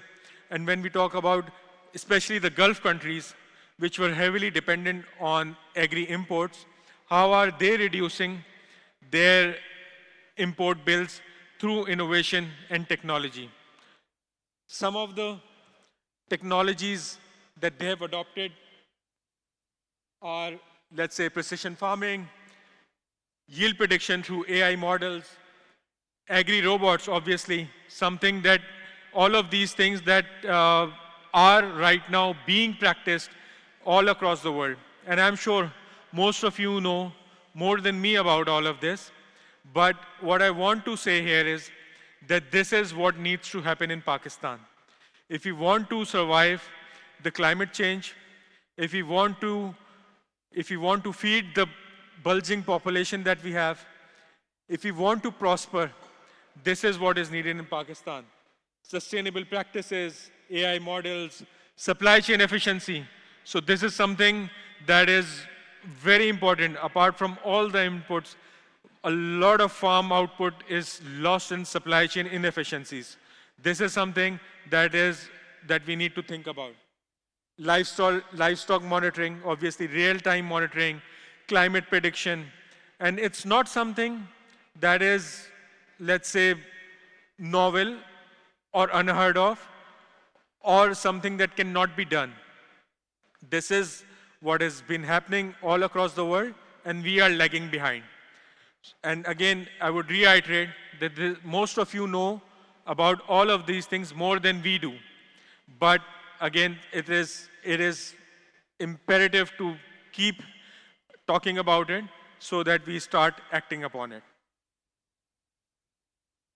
and when we talk about especially the Gulf countries, which were heavily dependent on agri-imports, how are they reducing their import bills through innovation and technology? Some of the technologies that they have adopted are, let's say, precision farming, yield prediction through AI models, agri-robots, obviously, something that all of these things that are right now being practiced all across the world. And I'm sure most of you know more than me about all of this. But what I want to say here is that this is what needs to happen in Pakistan. If we want to survive the climate change, if we want to feed the bulging population that we have, if we want to prosper, this is what is needed in Pakistan. Sustainable practices, AI models, supply chain efficiency. So this is something that is very important. Apart from all the inputs, a lot of farm output is lost in supply chain inefficiencies. This is something that we need to think about. Livestock monitoring, obviously real-time monitoring, climate prediction. And it's not something that is, let's say, novel or unheard of, or something that cannot be done. This is what has been happening all across the world, and we are lagging behind. And again, I would reiterate that most of you know about all of these things more than we do. But again, it is imperative to keep talking about it so that we start acting upon it.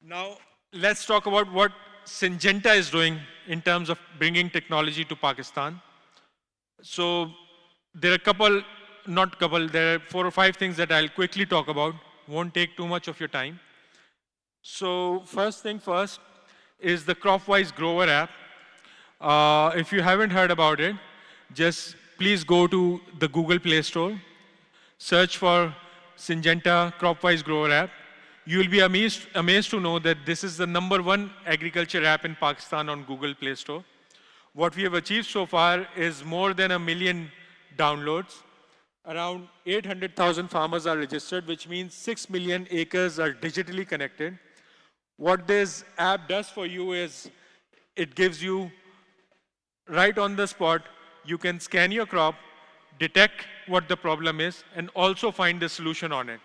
Now, let's talk about what Syngenta is doing in terms of bringing technology to Pakistan. So there are there are 4 or 5 things that I'll quickly talk about. Won't take too much of your time. So first thing first is the CropWise Grower app. If you haven't heard about it, just please go to the Google Play Store, search for Syngenta CropWise Grower app. You will be amazed to know that this is the #1 agriculture app in Pakistan on Google Play Store. What we have achieved so far is more than 1 million downloads. Around 800,000 farmers are registered, which means 6 million acres are digitally connected. What this app does for you is it gives you right on the spot, you can scan your crop, detect what the problem is, and also find the solution on it.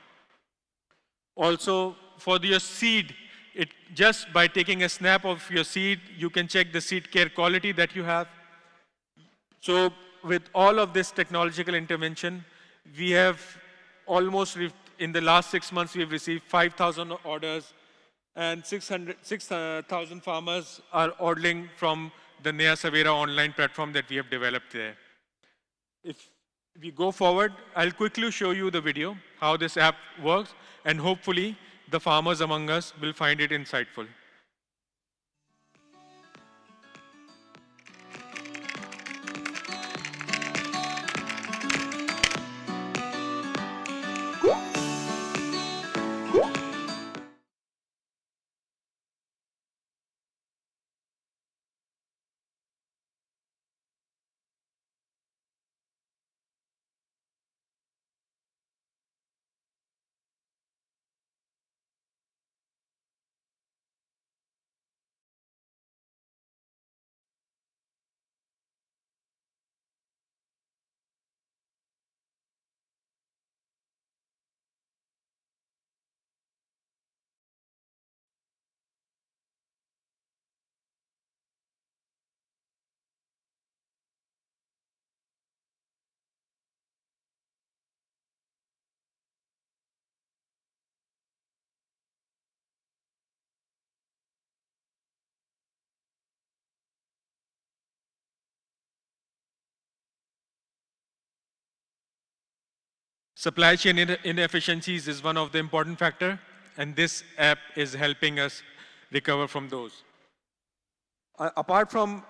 Also, for your seed, just by taking a snap of your seed, you can check the seed care quality that you have. So with all of this technological intervention, we have almost, in the last 6 months, we've received 5,000 orders, and 6,000 farmers are ordering from the Naya Savera online platform that we have developed there. If we go forward, I'll quickly show you the video, how this app works, and hopefully the farmers among us will find it insightful. Supply chain inefficiencies is one of the important factors, and this app is helping us recover from those. Apart from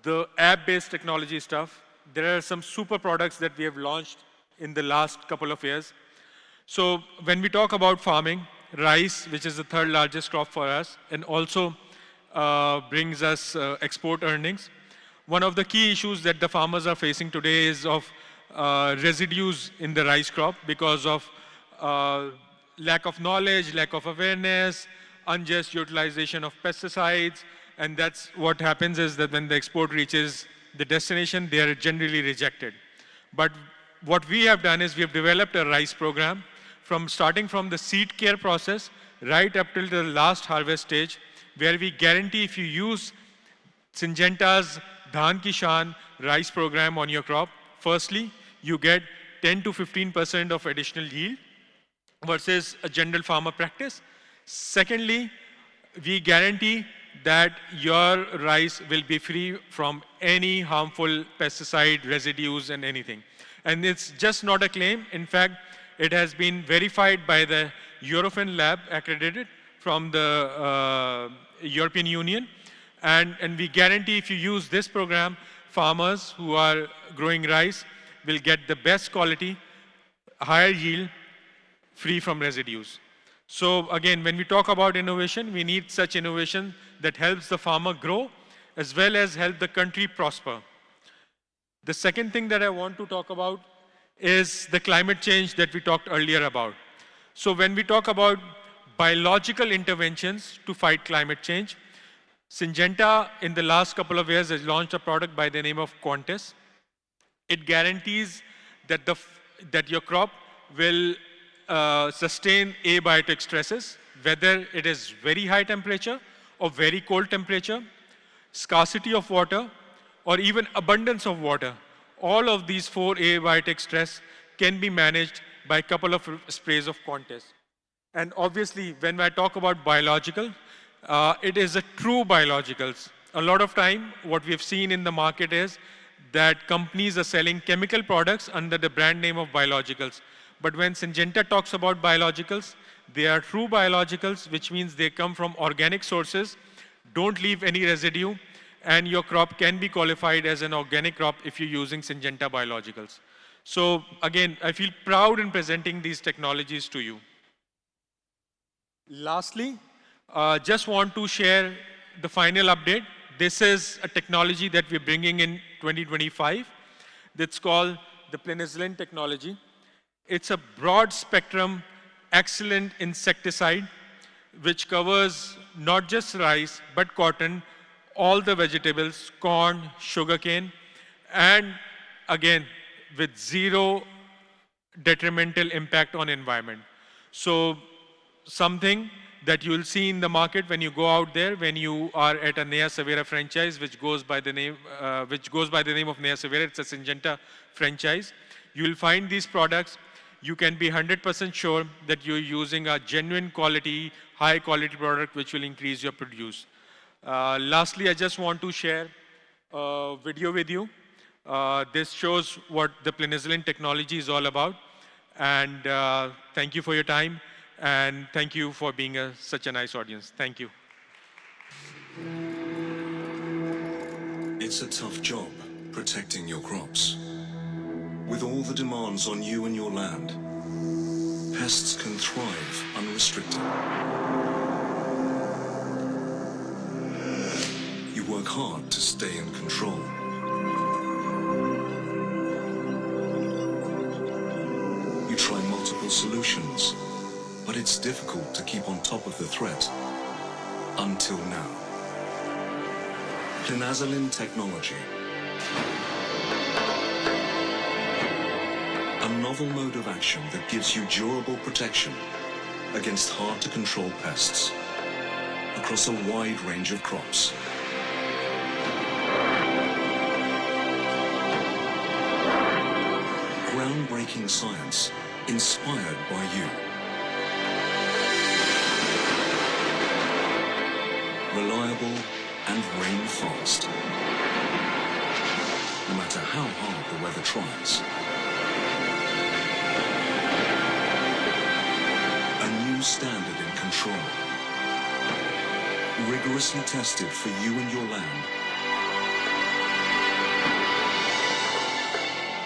the app-based technology stuff, there are some super products that we have launched in the last couple of years. So when we talk about farming, rice, which is the 3rd largest crop for us, and also brings us export earnings. One of the key issues that the farmers are facing today is of residues in the rice crop because of lack of knowledge, lack of awareness, unjust utilization of pesticides, and that's what happens is that when the export reaches the destination, they are generally rejected. But what we have done is we have developed a rice program starting from the seed care process right up till the last harvest stage, where we guarantee if you use Syngenta's Dhan Ki Shaan rice program on your crop, firstly, you get 10 to 15% of additional yield versus a general farmer practice. Secondly, we guarantee that your rice will be free from any harmful pesticide residues and anything. And it's just not a claim. In fact, it has been verified by the Eurofin lab accredited from the European Union. And we guarantee if you use this program, farmers who are growing rice will get the best quality, higher yield, free from residues. So again, when we talk about innovation, we need such innovation that helps the farmer grow as well as help the country prosper. The second thing that I want to talk about is the climate change that we talked earlier about. So when we talk about biological interventions to fight climate change, Syngenta in the last couple of years has launched a product by the name of Qantas. It guarantees that your crop will sustain abiotic stresses, whether it is very high temperature or very cold temperature. scarcity of water, or even abundance of water. All of these 4 abiotic stress can be managed by a couple of sprays of Qantas. And obviously, when I talk about biological, it is a true biologicals. A lot of time, what we have seen in the market is that companies are selling chemical products under the brand name of biologicals. But when Syngenta talks about biologicals, they are true biologicals, which means they come from organic sources, don't leave any residue, and your crop can be qualified as an organic crop if you're using Syngenta biologicals. So again, I feel proud in presenting these technologies to you. Lastly, just want to share the final update. This is a technology that we're bringing in 2025. That's called the penicillin technology. It's a broad spectrum, excellent insecticide, which covers not just rice, but cotton, all the vegetables, corn, sugarcane, and again, with zero detrimental impact on environment. So something that you will see in the market when you go out there, when you are at a Nea Savera franchise, which goes by the name of Nea Savera. It's a Syngenta franchise. You will find these products. You can be 100% sure that you're using a genuine quality, high quality product which will increase your produce. Lastly, I just want to share a video with you. This shows what the penicillin technology is all about. And thank you for your time. And thank you for being such a nice audience. Thank you. It's a tough job protecting your crops. With all the demands on you and your land, pests can thrive unrestricted. You work hard to stay in control. You try multiple solutions, but it's difficult to keep on top of the threat. Until now. Penicillin technology. A novel mode of action that gives you durable protection against hard-to-control pests across a wide range of crops. Groundbreaking science inspired by you. Reliable and rain fast. No matter how hard the weather tries. A new standard in control. Rigorously tested for you and your land.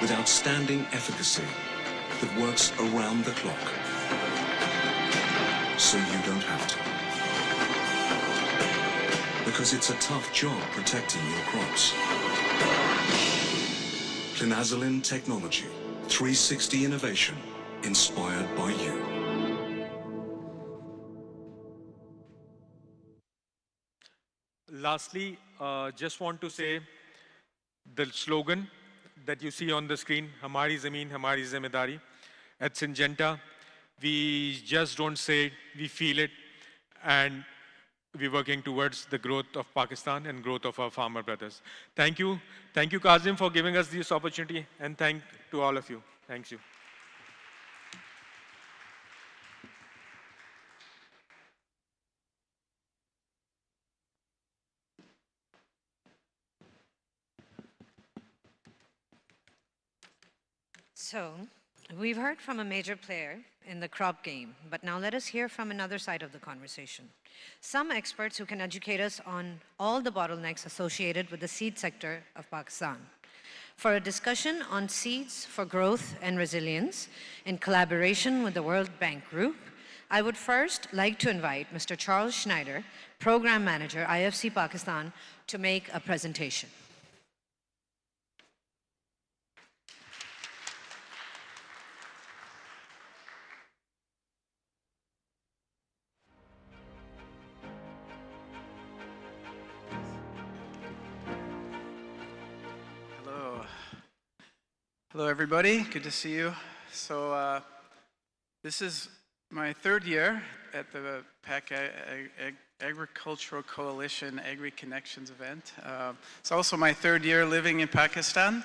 With outstanding efficacy that works around the clock. So you don't have to. Because it's a tough job protecting your crops. Penicillin technology, 360 innovation, inspired by you. Lastly, just want to say the slogan that you see on the screen, Hamari Zameen, Hamari Zimmedari. At Syngenta, we just don't say it, we feel it, and we're working towards the growth of Pakistan and growth of our farmer brothers. Thank you. Thank you, Kazim, for giving us this opportunity, and thank to all of you. Thank you. So, we've heard from a major player in the crop game, but now let us hear from another side of the conversation. Some experts who can educate us on all the bottlenecks associated with the seed sector of Pakistan. For a discussion on seeds for growth and resilience in collaboration with the World Bank Group, I would first like to invite Mr. Charles Schneider, Program Manager, IFC Pakistan, to make a presentation. Hello, everybody. Good to see you. So this is my third year at the PAC Agricultural Coalition Agri-Connections event. It's also my third year living in Pakistan.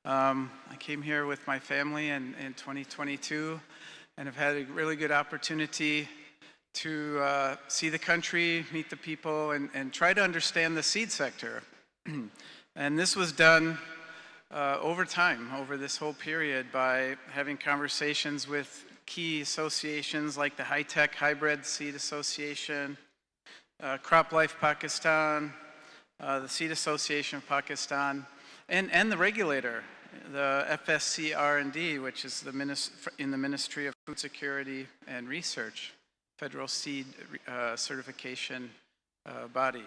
I came here with my family in 2022 and have had a really good opportunity to see the country, meet the people, and try to understand the seed sector. And this was done over time, over this whole period, by having conversations with key associations like the High Tech Hybrid Seed Association, Crop Life Pakistan, the Seed Association of Pakistan, and the regulator, the FSC R&D, which is in the Ministry of Food Security and Research, Federal Seed Certification body.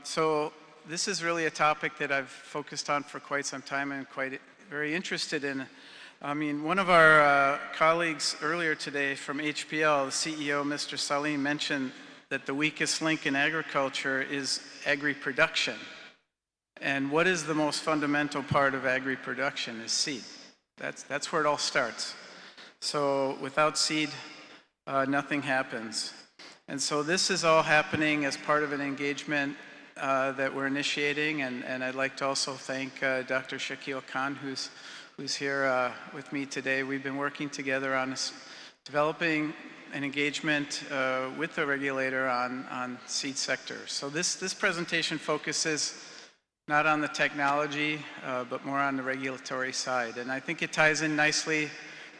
So this is really a topic that I've focused on for quite some time and very interested in. I mean, one of our colleagues earlier today from HPL, the CEO, Mr. Salim, mentioned that the weakest link in agriculture is agri-production. And what is the most fundamental part of agri-production is seed. That's where it all starts. So without seed, nothing happens. And so this is all happening as part of an engagement that we're initiating, and I'd like to also thank Dr. Shakil Khan, who's here with me today. We've been working together on developing an engagement with the regulator on seed sectors. So this presentation focuses not on the technology, but more on the regulatory side. And I think it ties in nicely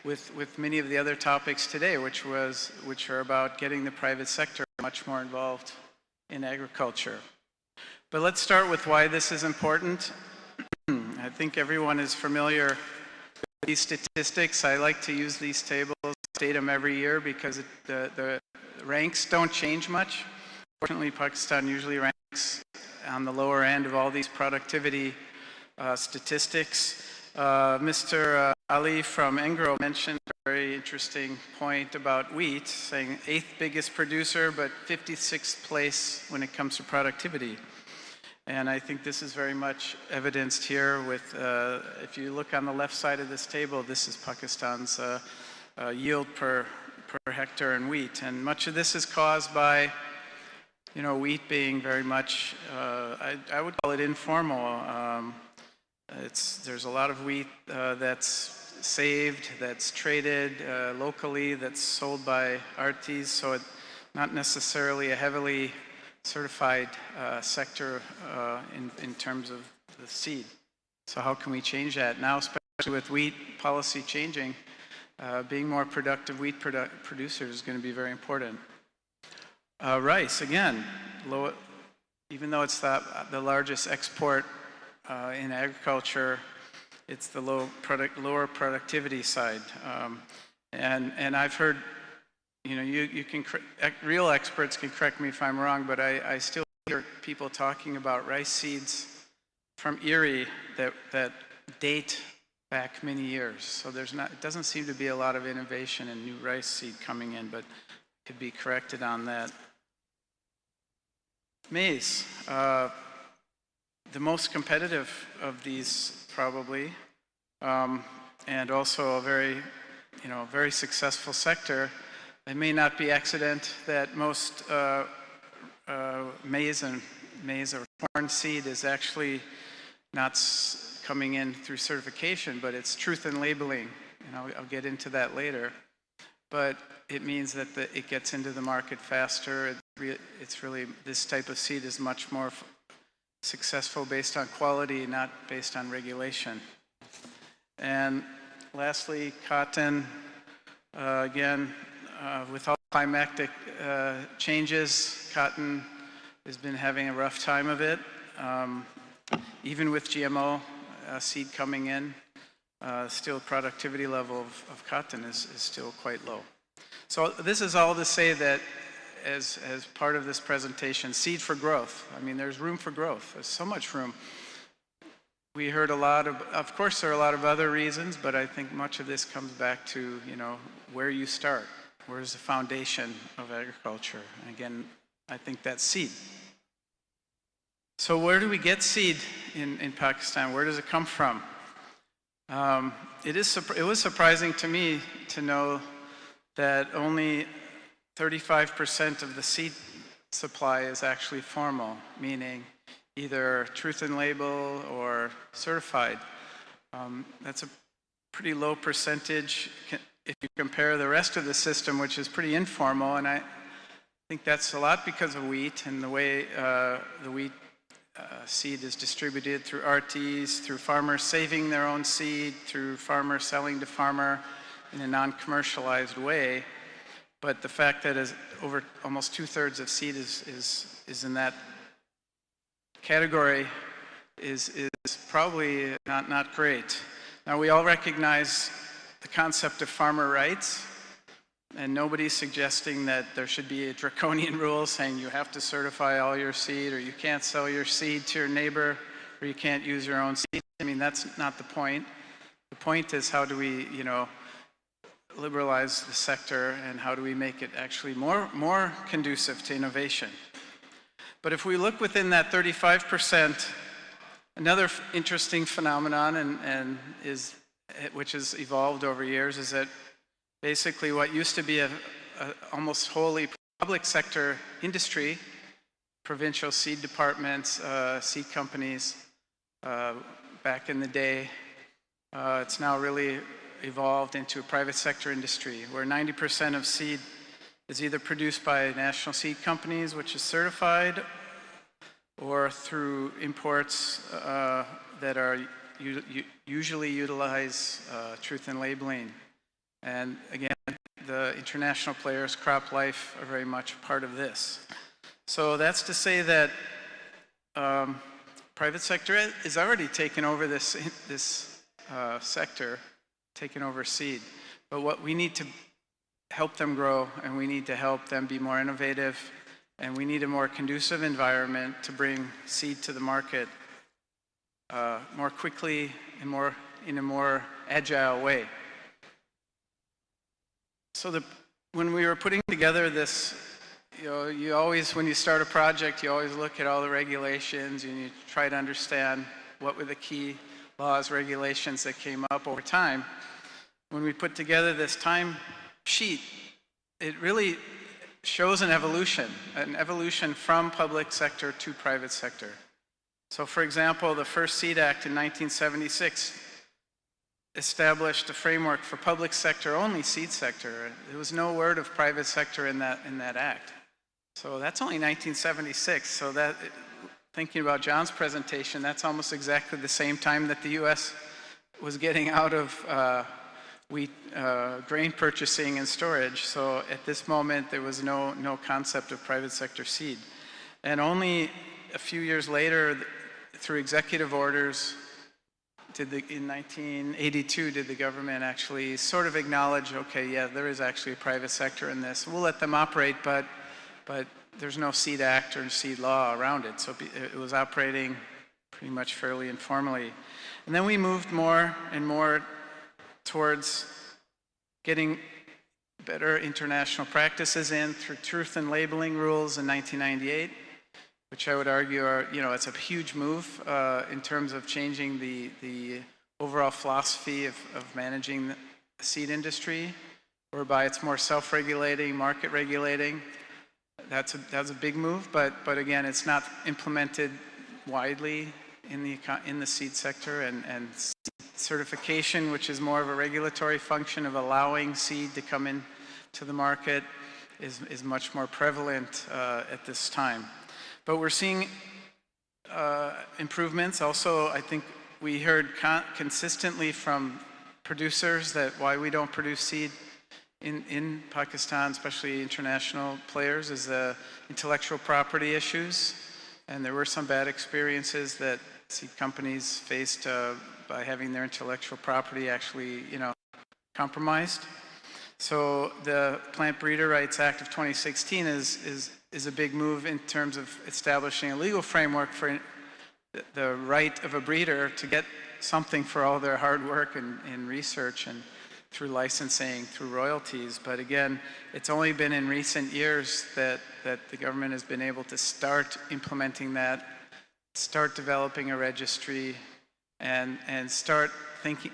with many of the other topics today, which are about getting the private sector much more involved in agriculture. But let's start with why this is important. I think everyone is familiar with these statistics. I like to use these tables, state them every year because the ranks don't change much. Fortunately, Pakistan usually ranks on the lower end of all these productivity statistics. Mr. Ali from Engro mentioned a very interesting point about wheat, saying 8th biggest producer, but 56th place when it comes to productivity. And I think this is very much evidenced here with, if you look on the left side of this table, this is Pakistan's yield per hectare in wheat. And much of this is caused by, you know, wheat being very much, I would call it informal. There's a lot of wheat that's saved, that's traded locally, that's sold by artis, so it's not necessarily a heavily certified sector in terms of the seed. So how can we change that? Now, especially with wheat policy changing, being more productive wheat producers is going to be very important. Rice, again, even though it's the largest export in agriculture, it's the lower productivity side. And I've heard, you know, you can, real experts can correct me if I'm wrong, but I still hear people talking about rice seeds from Erie that date back many years. So it doesn't seem to be a lot of innovation and new rice seed coming in, but could be corrected on that. Maize, the most competitive of these probably, and also a very successful sector. It may not be accident that most maize or corn seed is actually not coming in through certification, but it's truth in labeling, and I'll get into that later. But it means that it gets into the market faster. It's really, this type of seed is much more successful based on quality, not based on regulation. And lastly, cotton, again, with all climatic changes, cotton has been having a rough time of it. Even with GMO seed coming in, still productivity level of cotton is still quite low. So this is all to say that as part of this presentation, seed for growth. I mean, there's room for growth. There's so much room. We heard a lot of course there are a lot of other reasons, but I think much of this comes back to, you know, where you start. Where's the foundation of agriculture? And again, I think that's seed. So where do we get seed in Pakistan? Where does it come from? It was surprising to me to know that only 35% of the seed supply is actually formal, meaning either truth in label or certified. That's a pretty low percentage if you compare the rest of the system, which is pretty informal, and I think that's a lot because of wheat and the way the wheat seed is distributed through RTs, through farmers saving their own seed, through farmers selling to farmer in a non-commercialized way. But the fact that over almost 2/3 of seed is in that category is probably not great. Now we all recognize the concept of farmer rights, and nobody's suggesting that there should be a draconian rule saying you have to certify all your seed, or you can't sell your seed to your neighbor, or you can't use your own seed. I mean, that's not the point. The point is, how do we, liberalize the sector, and how do we make it actually more conducive to innovation? But if we look within that 35%, another interesting phenomenon which has evolved over years is that basically what used to be a almost wholly public sector industry, provincial seed departments, seed companies, back in the day, it's now really evolved into a private sector industry where 90% of seed is either produced by national seed companies, which is certified, or through imports that are usually utilize truth in labeling. And again, the international players, CropLife, are very much a part of this. So that's to say that private sector is already taken over this sector, taken over seed. But what we need to help them grow, and we need to help them be more innovative, and we need a more conducive environment to bring seed to the market more quickly and in a more agile way. So when we were putting together this, you always, when you start a project, you always look at all the regulations and you try to understand what were the key laws, regulations that came up over time. When we put together this time sheet, it really shows an evolution from public sector to private sector. So for example, the first Seed Act in 1976 established a framework for public sector only seed sector. There was no word of private sector in that act. So that's only 1976. So that, thinking about John's presentation, that's almost exactly the same time that the US was getting out of wheat grain purchasing and storage. So at this moment, there was no concept of private sector seed. And only a few years later, through executive orders, in 1982, did the government actually sort of acknowledge, okay, yeah, there is actually a private sector in this. We'll let them operate, but there's no Seed Act or seed law around it. So it was operating pretty much fairly informally. And then we moved more and more towards getting better international practices in through truth in labeling rules in 1998, which I would argue are, it's a huge move in terms of changing the overall philosophy of managing the seed industry, whereby it's more self-regulating, market regulating. That's a big move, but again, it's not implemented widely in the seed sector, and certification, which is more of a regulatory function of allowing seed to come in to the market, is much more prevalent at this time. But we're seeing improvements. Also, I think we heard consistently from producers that why we don't produce seed in Pakistan, especially international players, is intellectual property issues. And there were some bad experiences that seed companies faced by having their intellectual property actually, compromised. So the Plant Breeder Rights Act of 2016 is a big move in terms of establishing a legal framework for the right of a breeder to get something for all their hard work and research, and through licensing, through royalties. But again, it's only been in recent years that the government has been able to start implementing that, start developing a registry, and start thinking,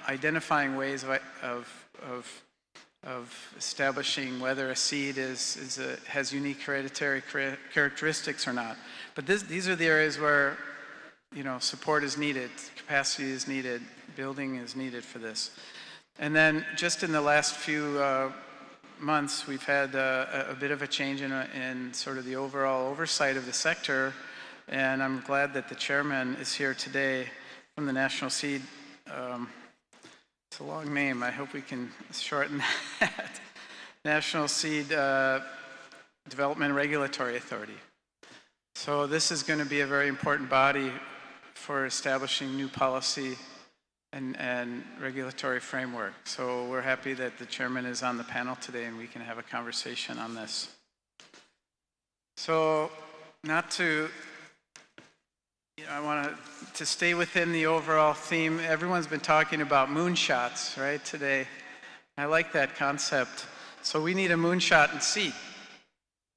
identifying ways of establishing whether a seed has unique hereditary characteristics or not. But these are the areas where, support is needed, capacity is needed, building is needed for this. And then just in the last few months, we've had a bit of a change in sort of the overall oversight of the sector, and I'm glad that the chairman is here today from the National Seed. It's a long name. I hope we can shorten that. National Seed Development Regulatory Authority. So this is going to be a very important body for establishing new policy and regulatory framework. So we're happy that the chairman is on the panel today and we can have a conversation on this. So I want to stay within the overall theme. Everyone's been talking about moonshots, right, today. I like that concept. So we need a moonshot in seed.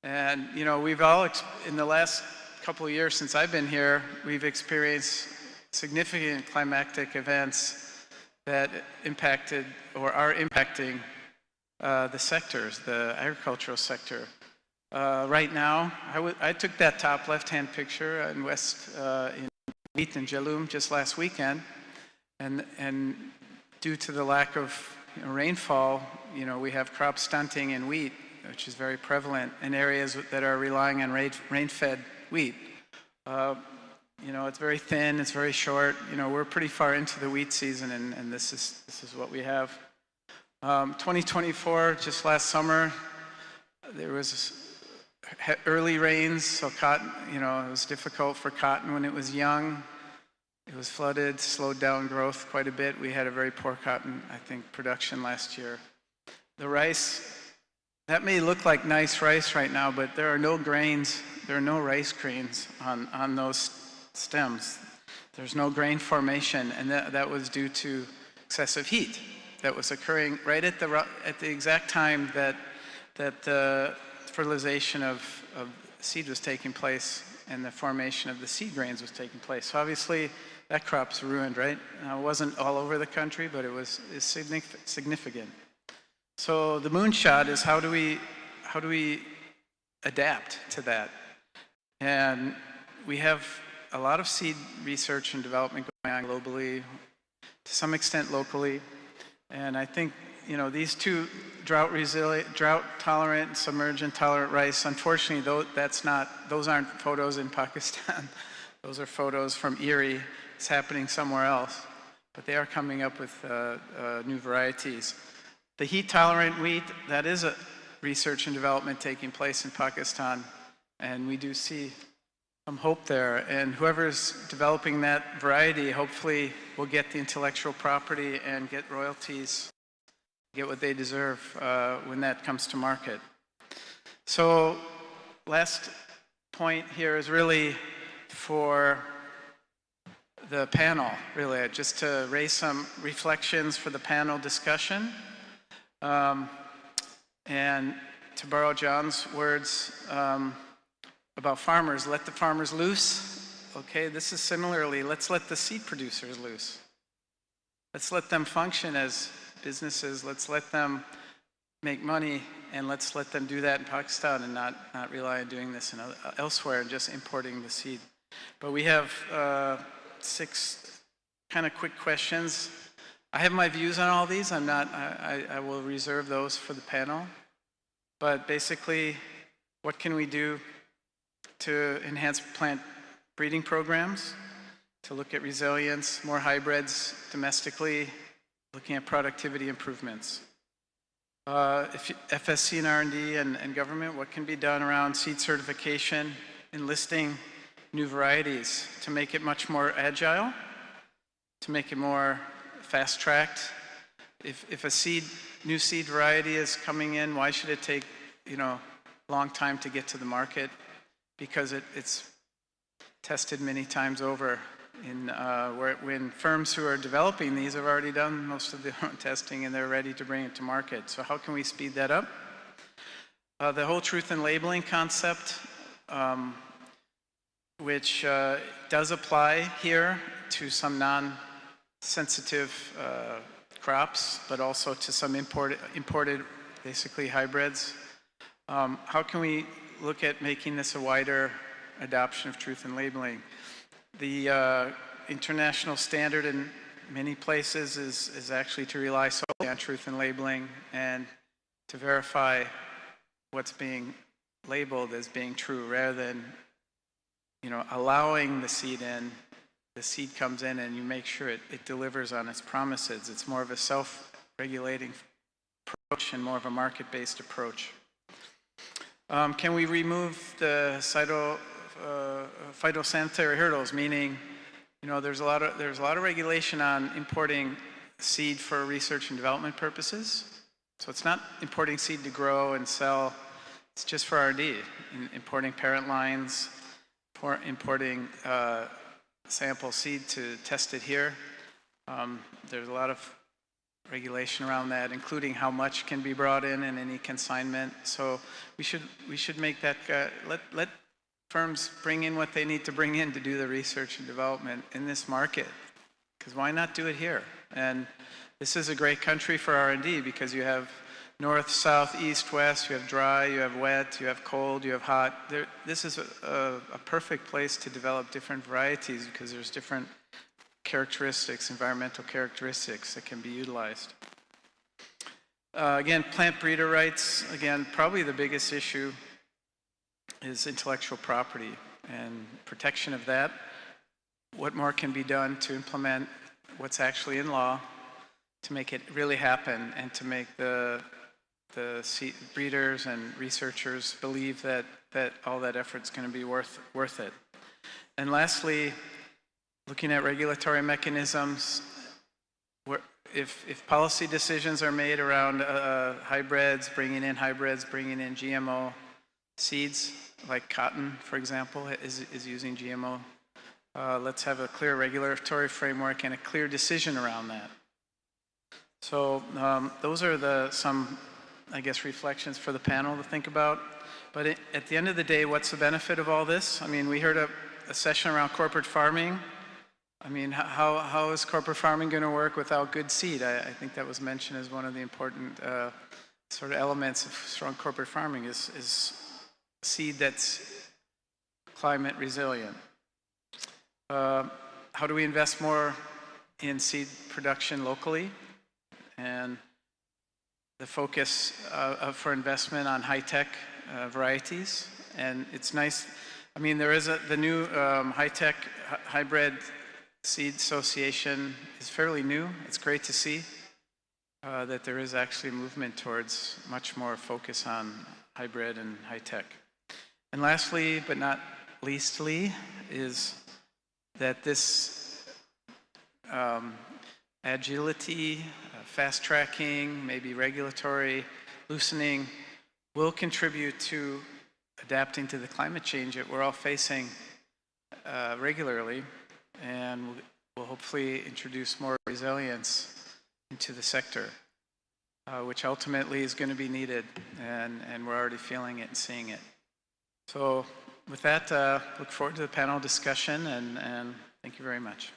And, we've all, in the last couple of years since I've been here, we've experienced significant climactic events that impacted or are impacting the sectors, the agricultural sector. Right now, I took that top left-hand picture in wheat and Jaloum just last weekend, and due to the lack of rainfall, we have crop stunting in wheat, which is very prevalent in areas that are relying on rain-fed wheat. It's very thin, it's very short. We're pretty far into the wheat season, and this is what we have. 2024, just last summer, there was early rains, so cotton, it was difficult for cotton when it was young. It was flooded, slowed down growth quite a bit. We had a very poor cotton, I think, production last year. The rice, that may look like nice rice right now, but there are no grains, there are no rice grains on those stems. There's no grain formation, and that was due to excessive heat that was occurring right at the exact time that the fertilization of seed was taking place and the formation of the seed grains was taking place. So obviously that crop's ruined, right? Now, it wasn't all over the country, but it was significant. So the moonshot is how do we adapt to that? And we have a lot of seed research and development going on globally, to some extent locally, and I think these two drought-tolerant, submergent-tolerant rice, unfortunately, those aren't photos in Pakistan. Those are photos from Erie. It's happening somewhere else. But they are coming up with new varieties. The heat-tolerant wheat, that is a research and development taking place in Pakistan, and we do see some hope there. And whoever's developing that variety hopefully will get the intellectual property and get royalties, get what they deserve when that comes to market. So last point here is really for the panel, really, just to raise some reflections for the panel discussion. And to borrow John's words about farmers, let the farmers loose. Okay, this is similarly, let's let the seed producers loose. Let's let them function as businesses, let's let them make money, and let's let them do that in Pakistan and not rely on doing this elsewhere and just importing the seed. But we have 6 kind of quick questions. I have my views on all these. I will reserve those for the panel. But basically, what can we do to enhance plant breeding programs, to look at resilience, more hybrids domestically, looking at productivity improvements. FSC and R&D and government, what can be done around seed certification, enlisting new varieties to make it much more agile, to make it more fast-tracked. If a new seed variety is coming in, why should it take a long time to get to the market? Because it's tested many times over. When firms who are developing these have already done most of their own testing and they're ready to bring it to market. So how can we speed that up? The whole truth in labeling concept, which does apply here to some non-sensitive crops, but also to some imported basically hybrids. How can we look at making this a wider adoption of truth in labeling? The international standard in many places is actually to rely solely on truth in labeling and to verify what's being labeled as being true rather than, you know, allowing the seed in. The seed comes in and you make sure it delivers on its promises. It's more of a self-regulating approach and more of a market-based approach. Can we remove the phytosanitary hurdles, meaning, you know, there's a lot of regulation on importing seed for research and development purposes. So it's not importing seed to grow and sell, it's just for R&D, importing parent lines, importing sample seed to test it here. There's a lot of regulation around that, including how much can be brought in any consignment. So we should make that, let firms bring in what they need to bring in to do the research and development in this market. Because why not do it here? And this is a great country for R&D because you have north, south, east, west, you have dry, you have wet, you have cold, you have hot. This is a perfect place to develop different varieties because there's different characteristics, environmental characteristics that can be utilized. Again, plant breeder rights, again, probably the biggest issue is intellectual property and protection of that. What more can be done to implement what's actually in law to make it really happen and to make the breeders and researchers believe that all that effort's going to be worth it. And lastly, looking at regulatory mechanisms, if policy decisions are made around hybrids, bringing in GMO seeds, like cotton, for example, is using GMO, let's have a clear regulatory framework and a clear decision around that. So those are some, I guess, reflections for the panel to think about. But at the end of the day, what's the benefit of all this? I mean, we heard a session around corporate farming. I mean, how is corporate farming going to work without good seed? I think that was mentioned as one of the important sort of elements of strong corporate farming is seed that's climate resilient. How do we invest more in seed production locally? And the focus for investment on high-tech varieties. And it's nice, I mean, there is the new high-tech hybrid seed association is fairly new. It's great to see that there is actually movement towards much more focus on hybrid and high-tech. And lastly, but not leastly, is that this agility, fast tracking, maybe regulatory loosening will contribute to adapting to the climate change that we're all facing regularly, and will hopefully introduce more resilience into the sector, which ultimately is going to be needed, and we're already feeling it and seeing it. So with that, look forward to the panel discussion, and thank you very much.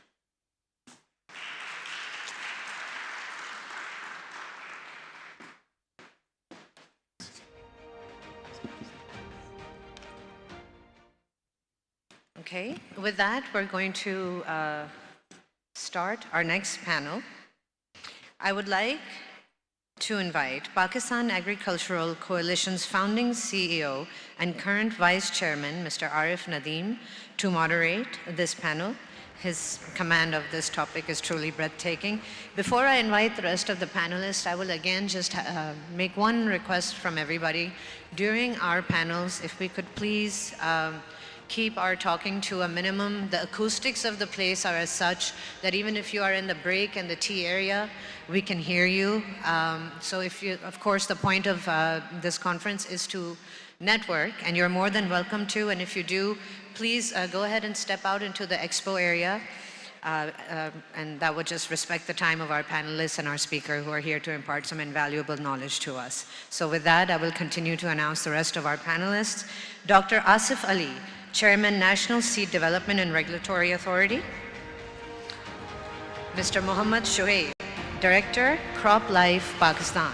Okay, with that, we're going to start our next panel. I would like to invite Pakistan Agricultural Coalition's founding CEO and current Vice Chairman, Mr. Arif Nadeem, to moderate this panel. His command of this topic is truly breathtaking. Before I invite the rest of the panelists, I will again just make one request from everybody. During our panels, if we could please keep our talking to a minimum. The acoustics of the place are as such that even if you are in the break and the tea area, we can hear you. So if you, of course, the point of this conference is to network, and you're more than welcome to. And if you do, please go ahead and step out into the expo area. And that would just respect the time of our panelists and our speaker who are here to impart some invaluable knowledge to us. So with that, I will continue to announce the rest of our panelists. Dr. Asif Ali, Chairman, National Seed Development and Regulatory Authority. Mr. Mohammad Shoaib, Director, Crop Life, Pakistan.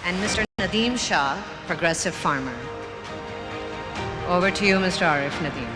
and Mr. Nadeem Shah, Progressive Farmer. Over to you, Mr. Arif Nadeem.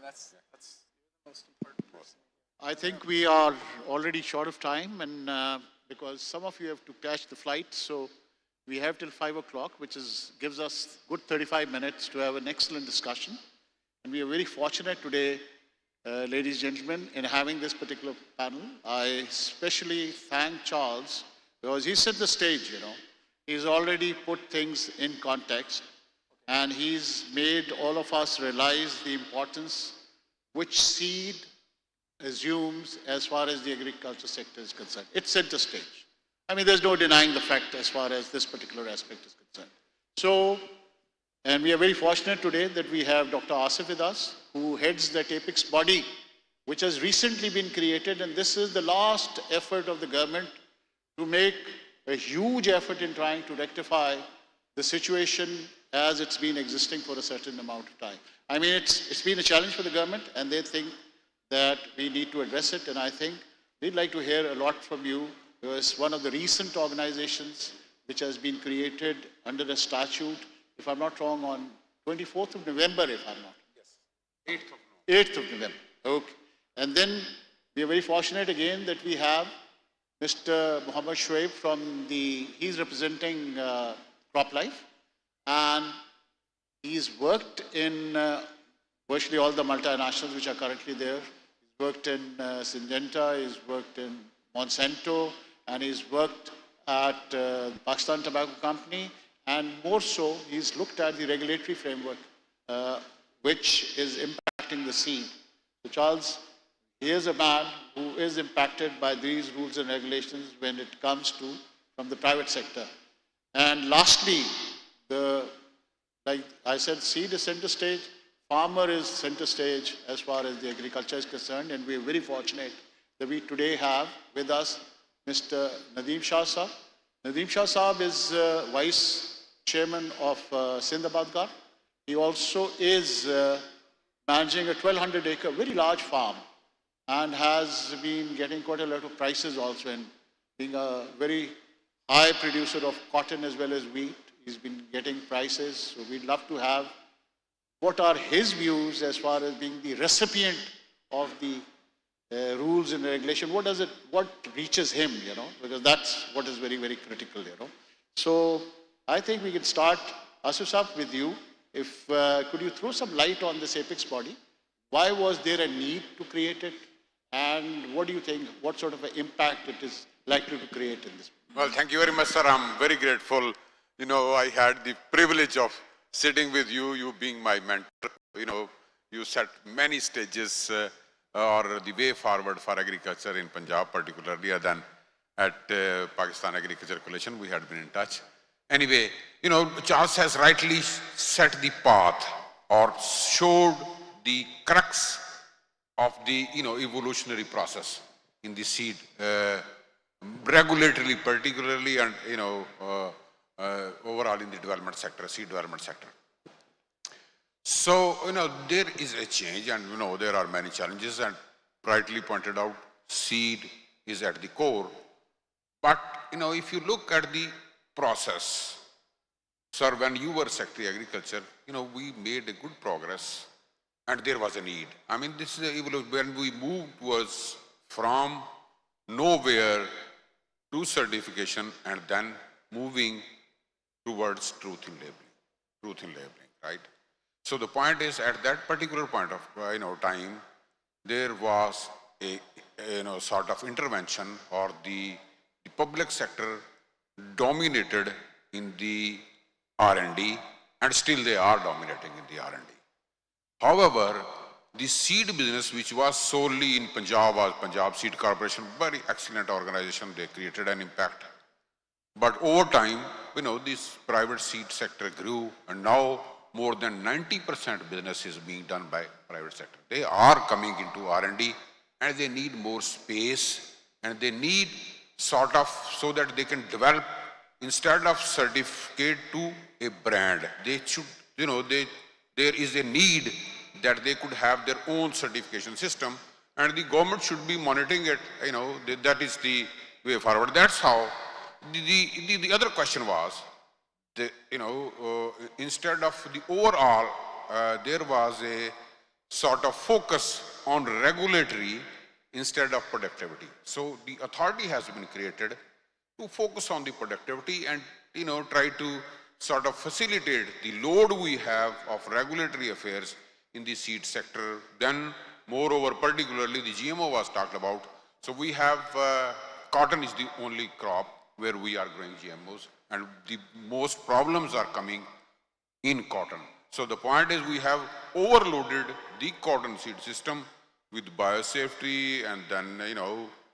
That's the most important person. I think we are already short of time, and because some of you have to catch the flight, so we have till 5 o'clock, which gives us good 35 minutes to have an excellent discussion. And we are very fortunate today, ladies and gentlemen, in having this particular panel. I especially thank Charles because he set the stage, you know. He's already put things in context, and he's made all of us realize the importance which seed assumes as far as the agriculture sector is concerned. It's center stage. I mean, there's no denying the fact as far as this particular aspect is concerned. So, and we are very fortunate today that we have Dr. Asif with us, who heads the Apex body, which has recently been created, and this is the last effort of the government to make a huge effort in trying to rectify the situation as it's been existing for a certain amount of time. I mean, it's been a challenge for the government, and they think that we need to address it, and I think we'd like to hear a lot from you. It was one of the recent organizations which has been created under the statute, if I'm not wrong, on 24th of November, if I'm not. Yes, 8th of November. Okay. And then we are very fortunate again that we have Mr. Muhammad Shoaib from he's representing CropLife, and he's worked in virtually all the multinationals which are currently there. He's worked in Syngenta, he's worked in Monsanto, and he's worked at Pakistan Tobacco Company, and more so, he's looked at the regulatory framework which is impacting the seed. So Charles, here's a man who is impacted by these rules and regulations when it comes to from the private sector. And lastly, like I said, seed is center stage, farmer is center stage as far as the agriculture is concerned, and we're very fortunate that we today have with us Mr. Nadeem Shah Saab. Nadeem Shah Saab is Vice Chairman of Sindh-Abadgar. He also is managing a 1,200-acre, very large farm, and has been getting quite a lot of prices also, and being a very high producer of cotton as well as wheat. He's been getting prices, so we'd love to have what are his views as far as being the recipient of the rules and regulation. What reaches him, you know, because that's what is very, very critical, you know. So I think we can start, Asif Saab, with you. If could you throw some light on this Apex body? Why was there a need to create it? And what do you think, what sort of an impact it is likely to create in this? Well, thank you very much, sir. I'm very grateful. You know, I had the privilege of sitting with you, you being my mentor. You know, you set many stages or the way forward for agriculture in Punjab, particularly, and then at Pakistan Agriculture Coalition, we had been in touch. Anyway, you know, Charles has rightly set the path or showed the crux of the, you know, evolutionary process in the seed, regulatorily particularly, and, you know, overall in the development sector, seed development sector. So, you know, there is a change, and, you know, there are many challenges, and rightly pointed out, seed is at the core. But, you know, if you look at the process, sir, when you were Secretary of Agriculture, you know, we made a good progress, and there was a need. I mean, this is when we moved was from nowhere to certification and then moving towards truth in labeling, right? So the point is, at that particular point of you know, time, there was a you know, sort of intervention, or the public sector dominated in the R&D, and still they are dominating in the R&D. However, the seed business, which was solely in Punjab, was Punjab Seed Corporation, very excellent organization. They created an impact. But over time, this private seed sector grew, and now more than 90% business is being done by private sector. They are coming into R&D, and they need more space, and they need sort of so that they can develop, instead of certificate, to a brand. They should, there is a need that they could have their own certification system, and the government should be monitoring it. That is the way forward. That's how. The other question was, instead of the overall, there was a sort of focus on regulatory instead of productivity. So the authority has been created to focus on the productivity and try to sort of facilitate the load we have of regulatory affairs in the seed sector. Then moreover, particularly the GMO was talked about. So we have, cotton is the only crop where we are growing GMOs, and the most problems are coming in cotton. So the point is, we have overloaded the cotton seed system with biosafety and then,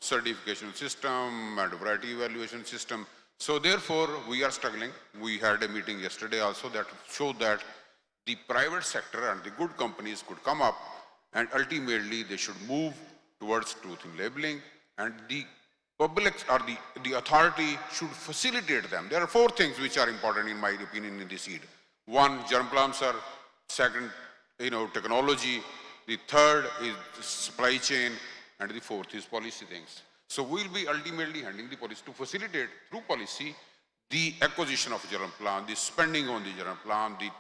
certification system and variety evaluation system. So therefore, we are struggling. We had a meeting yesterday also that showed that the private sector and the good companies could come up, and ultimately they should move towards truth in labeling, and the public or the authority should facilitate them. There are 4 things which are important in my opinion in the seed. 1, germplasm, sir. 2nd, technology. The 3rd is supply chain, and the 4th is policy things. So we'll be ultimately handling the policy to facilitate through policy the acquisition of germplasm, the spending on the germplasm, the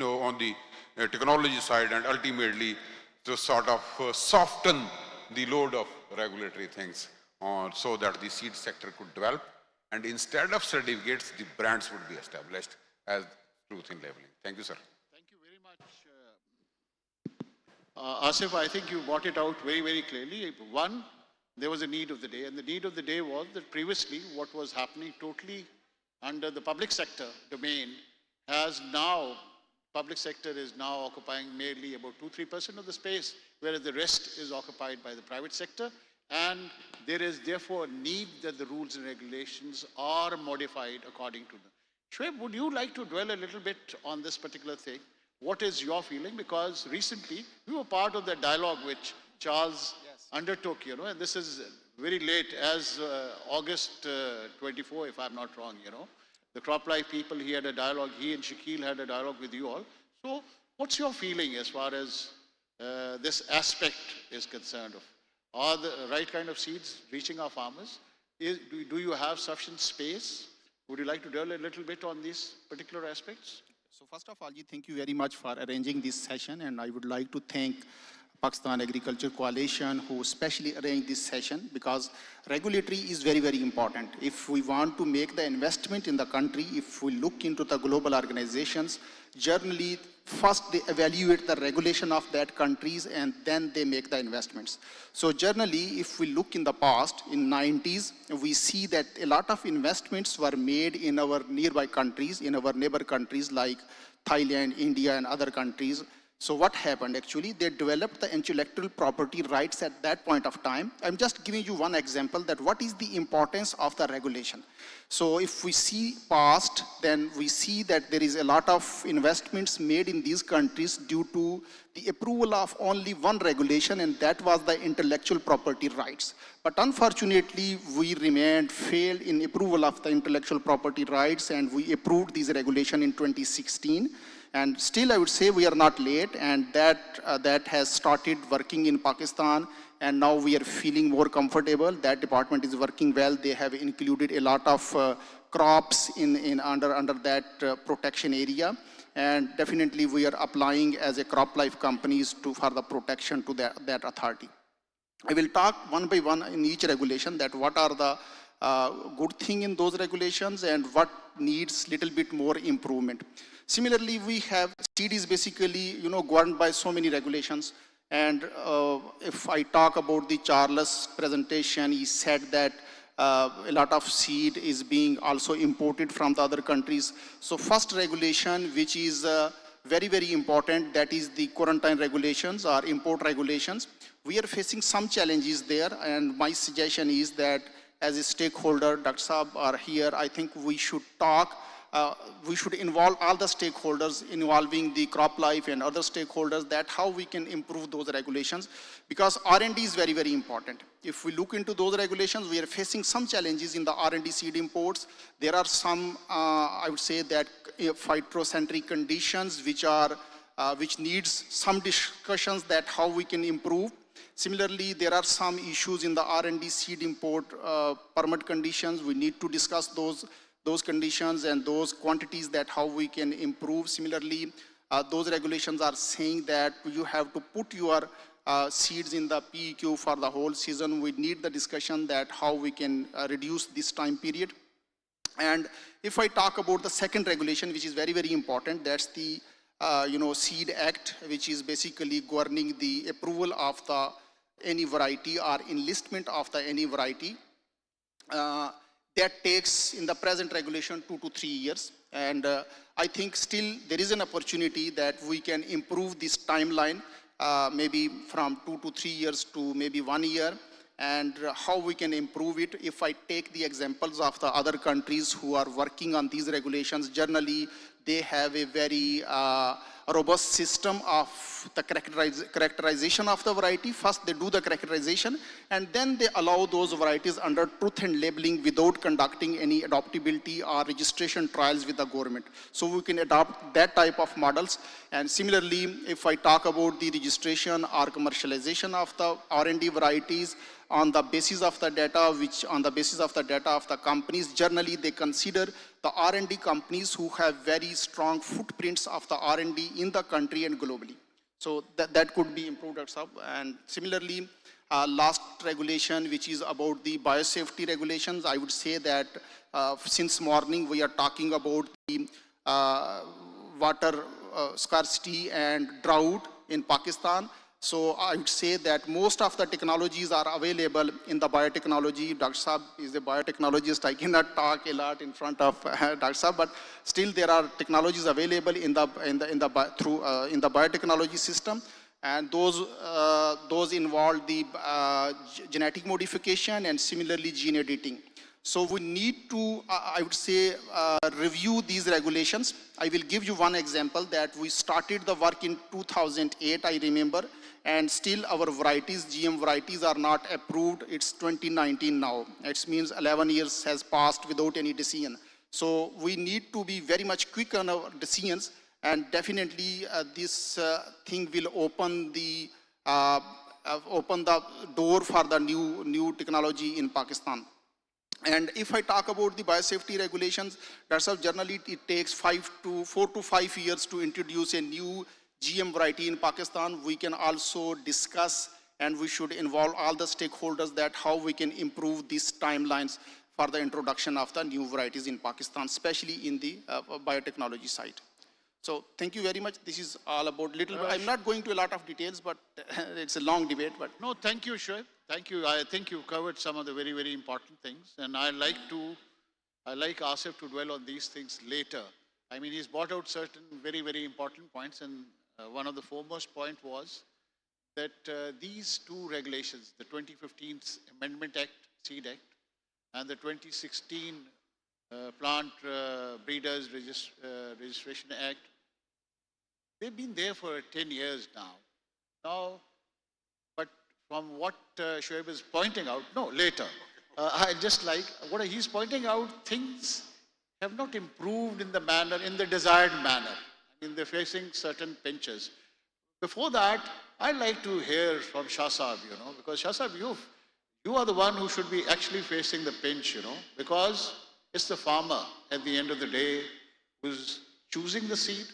on the technology side, and ultimately to sort of soften the load of regulatory things so that the seed sector could develop, and instead of certificates, the brands would be established as truth in labeling. Thank you, sir. Thank you very much. Asif, I think you brought it out very, very clearly. 1, there was a need of the day, and the need of the day was that previously what was happening totally under the public sector domain has now, public sector is now occupying merely about 2-3% of the space, whereas the rest is occupied by the private sector. And there is therefore a need that the rules and regulations are modified according to them. Shoaib, would you like to dwell a little bit on this particular thing? What is your feeling? Because recently we were part of the dialogue which Charles undertook, and this is very late, as August 24, if I'm not wrong, the CropLife people, he had a dialogue, he and Shakil had a dialogue with you all. So what's your feeling as far as this aspect is concerned? Are the right kind of seeds reaching our farmers? Do you have sufficient space? Would you like to dwell a little bit on these particular aspects? So first of all, thank you very much for arranging this session, and I would like to thank Pakistan Agriculture Coalition who especially arranged this session, because regulatory is very, very important. If we want to make the investment in the country, if we look into the global organizations, generally first they evaluate the regulation of that countries and then they make the investments. So generally, if we look in the past, in 90s, we see that a lot of investments were made in our nearby countries, in our neighbor countries like Thailand, India, and other countries. So what happened actually? They developed the intellectual property rights at that point of time. I'm just giving you one example that what is the importance of the regulation. So if we see past, then we see that there is a lot of investments made in these countries due to the approval of only one regulation, and that was the intellectual property rights. But unfortunately, we failed in approval of the intellectual property rights, and we approved these regulation in 2016. And still, I would say we are not late, and that has started working in Pakistan, and now we are feeling more comfortable. That department is working well. They have included a lot of crops under that protection area, and definitely we are applying as a CropLife companies for the protection to that authority. I will talk one by one in each regulation that what are the good thing in those regulations and what needs little bit more improvement. Similarly, we have seed is basically, governed by so many regulations. And if I talk about the Charles presentation, he said that a lot of seed is being also imported from the other countries. So first regulation, which is very, very important, that is the quarantine regulations or import regulations. We are facing some challenges there, and my suggestion is that as a stakeholder, Dr. Saab are here, I think we should talk, we should involve all the stakeholders involving the crop life and other stakeholders, that how we can improve those regulations, because R&D is very, very important. If we look into those regulations, we are facing some challenges in the R&D seed imports. There are some, I would say that phytosanitary conditions which needs some discussions that how we can improve. Similarly, there are some issues in the R&D seed import permit conditions. We need to discuss those conditions and those quantities, that how we can improve. Similarly, those regulations are saying that you have to put your seeds in the PEQ for the whole season. We need the discussion that how we can reduce this time period. And if I talk about the second regulation, which is very, very important, that's the Seed Act, which is basically governing the approval of any variety or enlistment of any variety. That takes, in the present regulation, 2 to 3 years. And I think still there is an opportunity that we can improve this timeline, maybe from 2 to 3 years to maybe 1 year. And how we can improve it. If I take the examples of the other countries who are working on these regulations, generally they have a very robust system of the characterization of the variety. First they do the characterization, and then they allow those varieties under truth and labeling without conducting any adoptability or registration trials with the government. So we can adopt that type of models. And similarly, if I talk about the registration or commercialization of the R&D varieties, on the basis of the data, of the companies, generally they consider the R&D companies who have very strong footprints of the R&D in the country and globally. So that could be improved. And similarly, last regulation, which is about the biosafety regulations, I would say that since morning we are talking about the water scarcity and drought in Pakistan. So I would say that most of the technologies are available in the biotechnology. Dr. Saab is a biotechnologist. I cannot talk a lot in front of Dr. Saab, but still there are technologies available in the biotechnology system, and those involve the genetic modification and similarly gene editing. So we need to, I would say, review these regulations. I will give you one example that we started the work in 2008, I remember, and still our varieties, GM varieties, are not approved. It's 2019 now. It means 11 years has passed without any decision. So we need to be very much quick on our decisions, and definitely this thing will open the door for the new technology in Pakistan. And if I talk about the biosafety regulations, that's how generally it takes 4 to 5 years to introduce a new GM variety in Pakistan. We can also discuss, and we should involve all the stakeholders, that how we can improve these timelines for the introduction of the new varieties in Pakistan, especially in the biotechnology side. So thank you very much. This is all about little bit. I'm not going to a lot of details, but it's a long debate. But no, thank you, Shoaib. Thank you. I think you covered some of the very, very important things, and I like Asif to dwell on these things later. I mean, he's brought out certain very, very important points, and one of the foremost point was that these two regulations, the 2015 Amendment Act, Seed Act, and the 2016 Plant Breeders Registration Act, they've been there for 10 years now. But from what Shoaib is pointing out, no, later. I just like what he's pointing out, things have not improved in the desired manner. I mean, they're facing certain pinches. Before that, I'd like to hear from Shah Saab, because Shah Saab, you are the one who should be actually facing the pinch, because it's the farmer at the end of the day who's choosing the seed,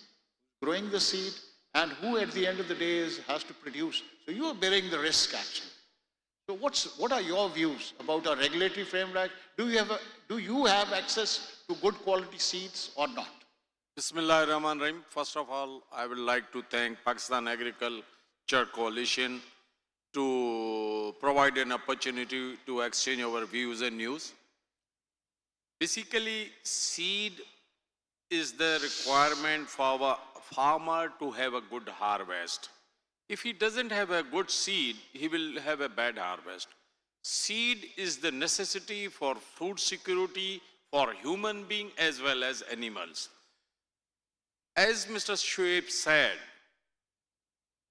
growing the seed, and who at the end of the day has to produce. So you are bearing the risk actually. So what are your views about our regulatory framework? Do you have access to good quality seeds or not? Bismillahirrahmanirrahim. First of all, I would like to thank Pakistan Agriculture Coalition to provide an opportunity to exchange our views and news. Basically, seed is the requirement for a farmer to have a good harvest. If he doesn't have a good seed, he will have a bad harvest. Seed is the necessity for food security for human being as well as animals. As Mr. Shoaib said,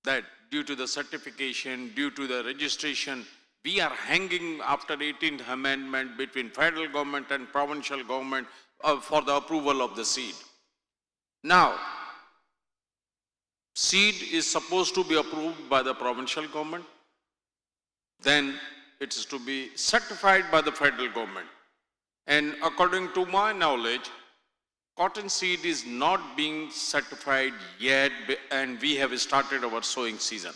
that due to the certification, due to the registration, we are hanging after 18th Amendment between federal government and provincial government for the approval of the seed. Now, seed is supposed to be approved by the provincial government, then it is to be certified by the federal government. And according to my knowledge, cotton seed is not being certified yet, and we have started our sowing season.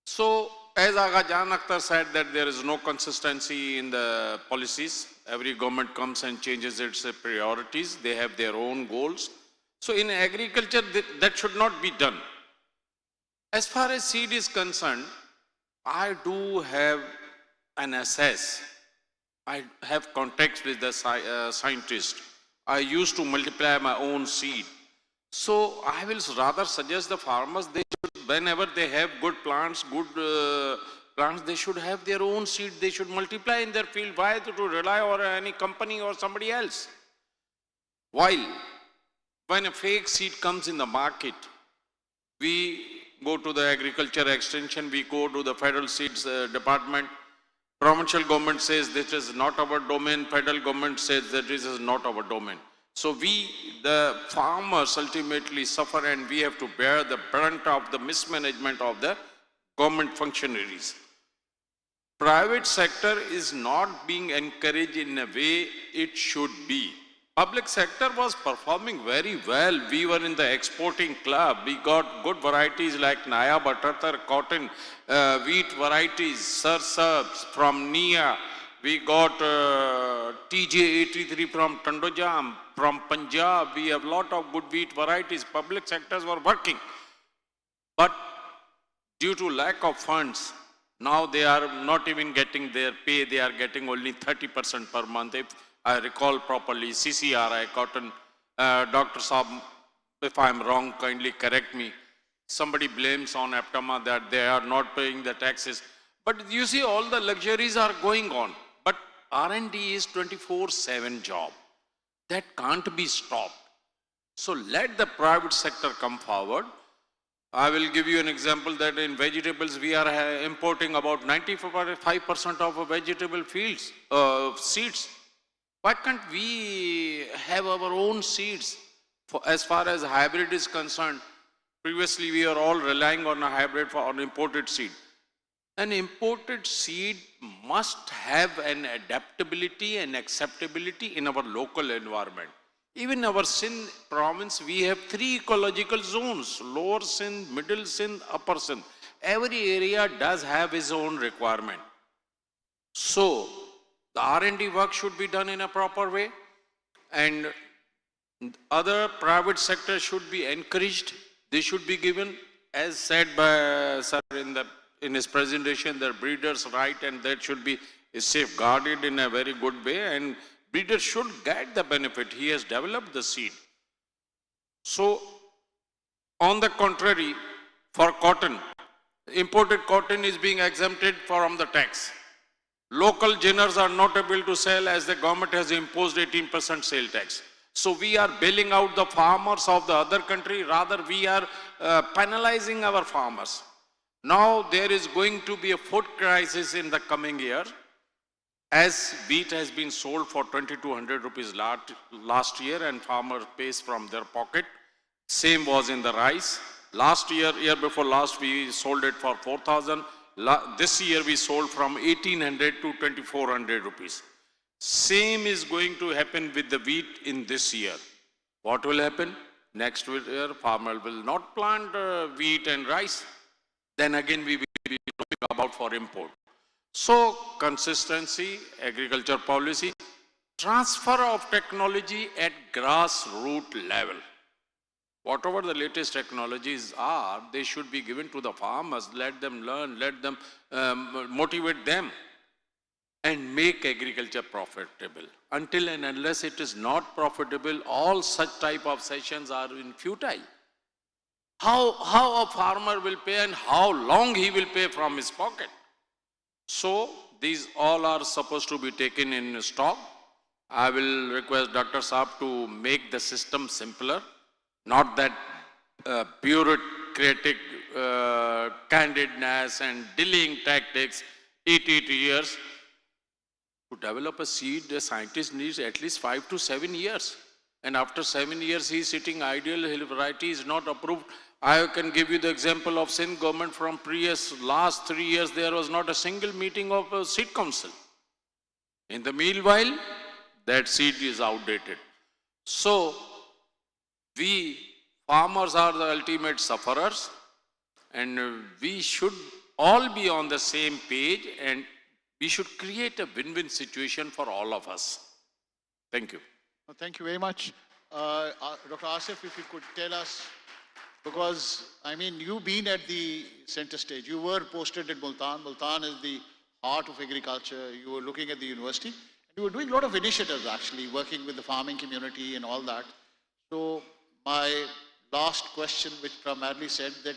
So, as Agha Jan Akhtar said, that there is no consistency in the policies. Every government comes and changes its priorities. They have their own goals. So, in agriculture, that should not be done. As far as seed is concerned, I do have an assess. I have contacts with the scientist. I used to multiply my own seed. So I will rather suggest the farmers, they should, whenever they have good plants, they should have their own seed. They should multiply in their field. Why to rely on any company or somebody else? While when a fake seed comes in the market, we go to the agriculture extension, we go to the federal seeds department. Provincial government says this is not our domain, federal government says that this is not our domain. So we, the farmers, ultimately suffer, and we have to bear the brunt of the mismanagement of the government functionaries. Private sector is not being encouraged in a way it should be. Public sector was performing very well. We were in the exporting club. We got good varieties like Nayab, Atatar, cotton, wheat varieties, Sarsabs from Nia. We got TJ83 from Tandojam, from Punjab. We have a lot of good wheat varieties. Public sectors were working. But due to lack of funds, now they are not even getting their pay. They are getting only 30% per month. If I recall properly, CCRI, cotton, Dr. Saab, if I am wrong, kindly correct me. Somebody blames on APTAMA that they are not paying the taxes. But you see, all the luxuries are going on. But R&D is 24/7 job. That can't be stopped. So let the private sector come forward. I will give you an example that in vegetables, we are importing about 95% of our vegetable fields, seeds. Why can't we have our own seeds? As far as hybrid is concerned, previously we are all relying on a hybrid for an imported seed. An imported seed must have an adaptability and acceptability in our local environment. Even our Sindh province, we have 3 ecological zones: lower Sindh, middle Sindh, upper Sindh. Every area does have its own requirement. So, the R&D work should be done in a proper way, and other private sector should be encouraged. They should be given, as said by Sir in his presentation, the breeders' right, and that should be safeguarded in a very good way, and breeder should get the benefit. He has developed the seed. So, on the contrary, for cotton, imported cotton is being exempted from the tax. Local ginners are not able to sell as the government has imposed 18% sale tax. So we are bailing out the farmers of the other country, rather we are penalizing our farmers. Now there is going to be a food crisis in the coming year, as wheat has been sold for 2,200 rupees last year and farmer pays from their pocket. Same was in the rice. Last year, year before last, we sold it for 4,000. This year we sold from 1,800 to 2,400 rupees. Same is going to happen with the wheat in this year. What will happen? Next year, farmer will not plant wheat and rice. Then again, we will be looking about for import. So, consistency, agriculture policy, transfer of technology at grassroots level. Whatever the latest technologies are, they should be given to the farmers, let them learn, let them motivate them and make agriculture profitable. Until and unless it is not profitable, all such type of sessions are futile. How a farmer will pay and how long he will pay from his pocket? So these all are supposed to be taken in stock. I will request Dr. Saab to make the system simpler, not that bureaucratic candidness and delaying tactics, 8 years. To develop a seed, a scientist needs at least 5 to 7 years. And after 7 years, he is sitting idle, his variety is not approved. I can give you the example of Sindh government from last 3 years, there was not a single meeting of a seed council. In the meanwhile, that seed is outdated. So, we farmers are the ultimate sufferers, and we should all be on the same page, and we should create a win-win situation for all of us. Thank you. Thank you very much. Dr. Asif, if you could tell us, because, I mean, you've been at the center stage. You were posted at Multan. Multan is the heart of agriculture. You were looking at the university. And you were doing a lot of initiatives, actually, working with the farming community and all that. So my last question, which primarily said that,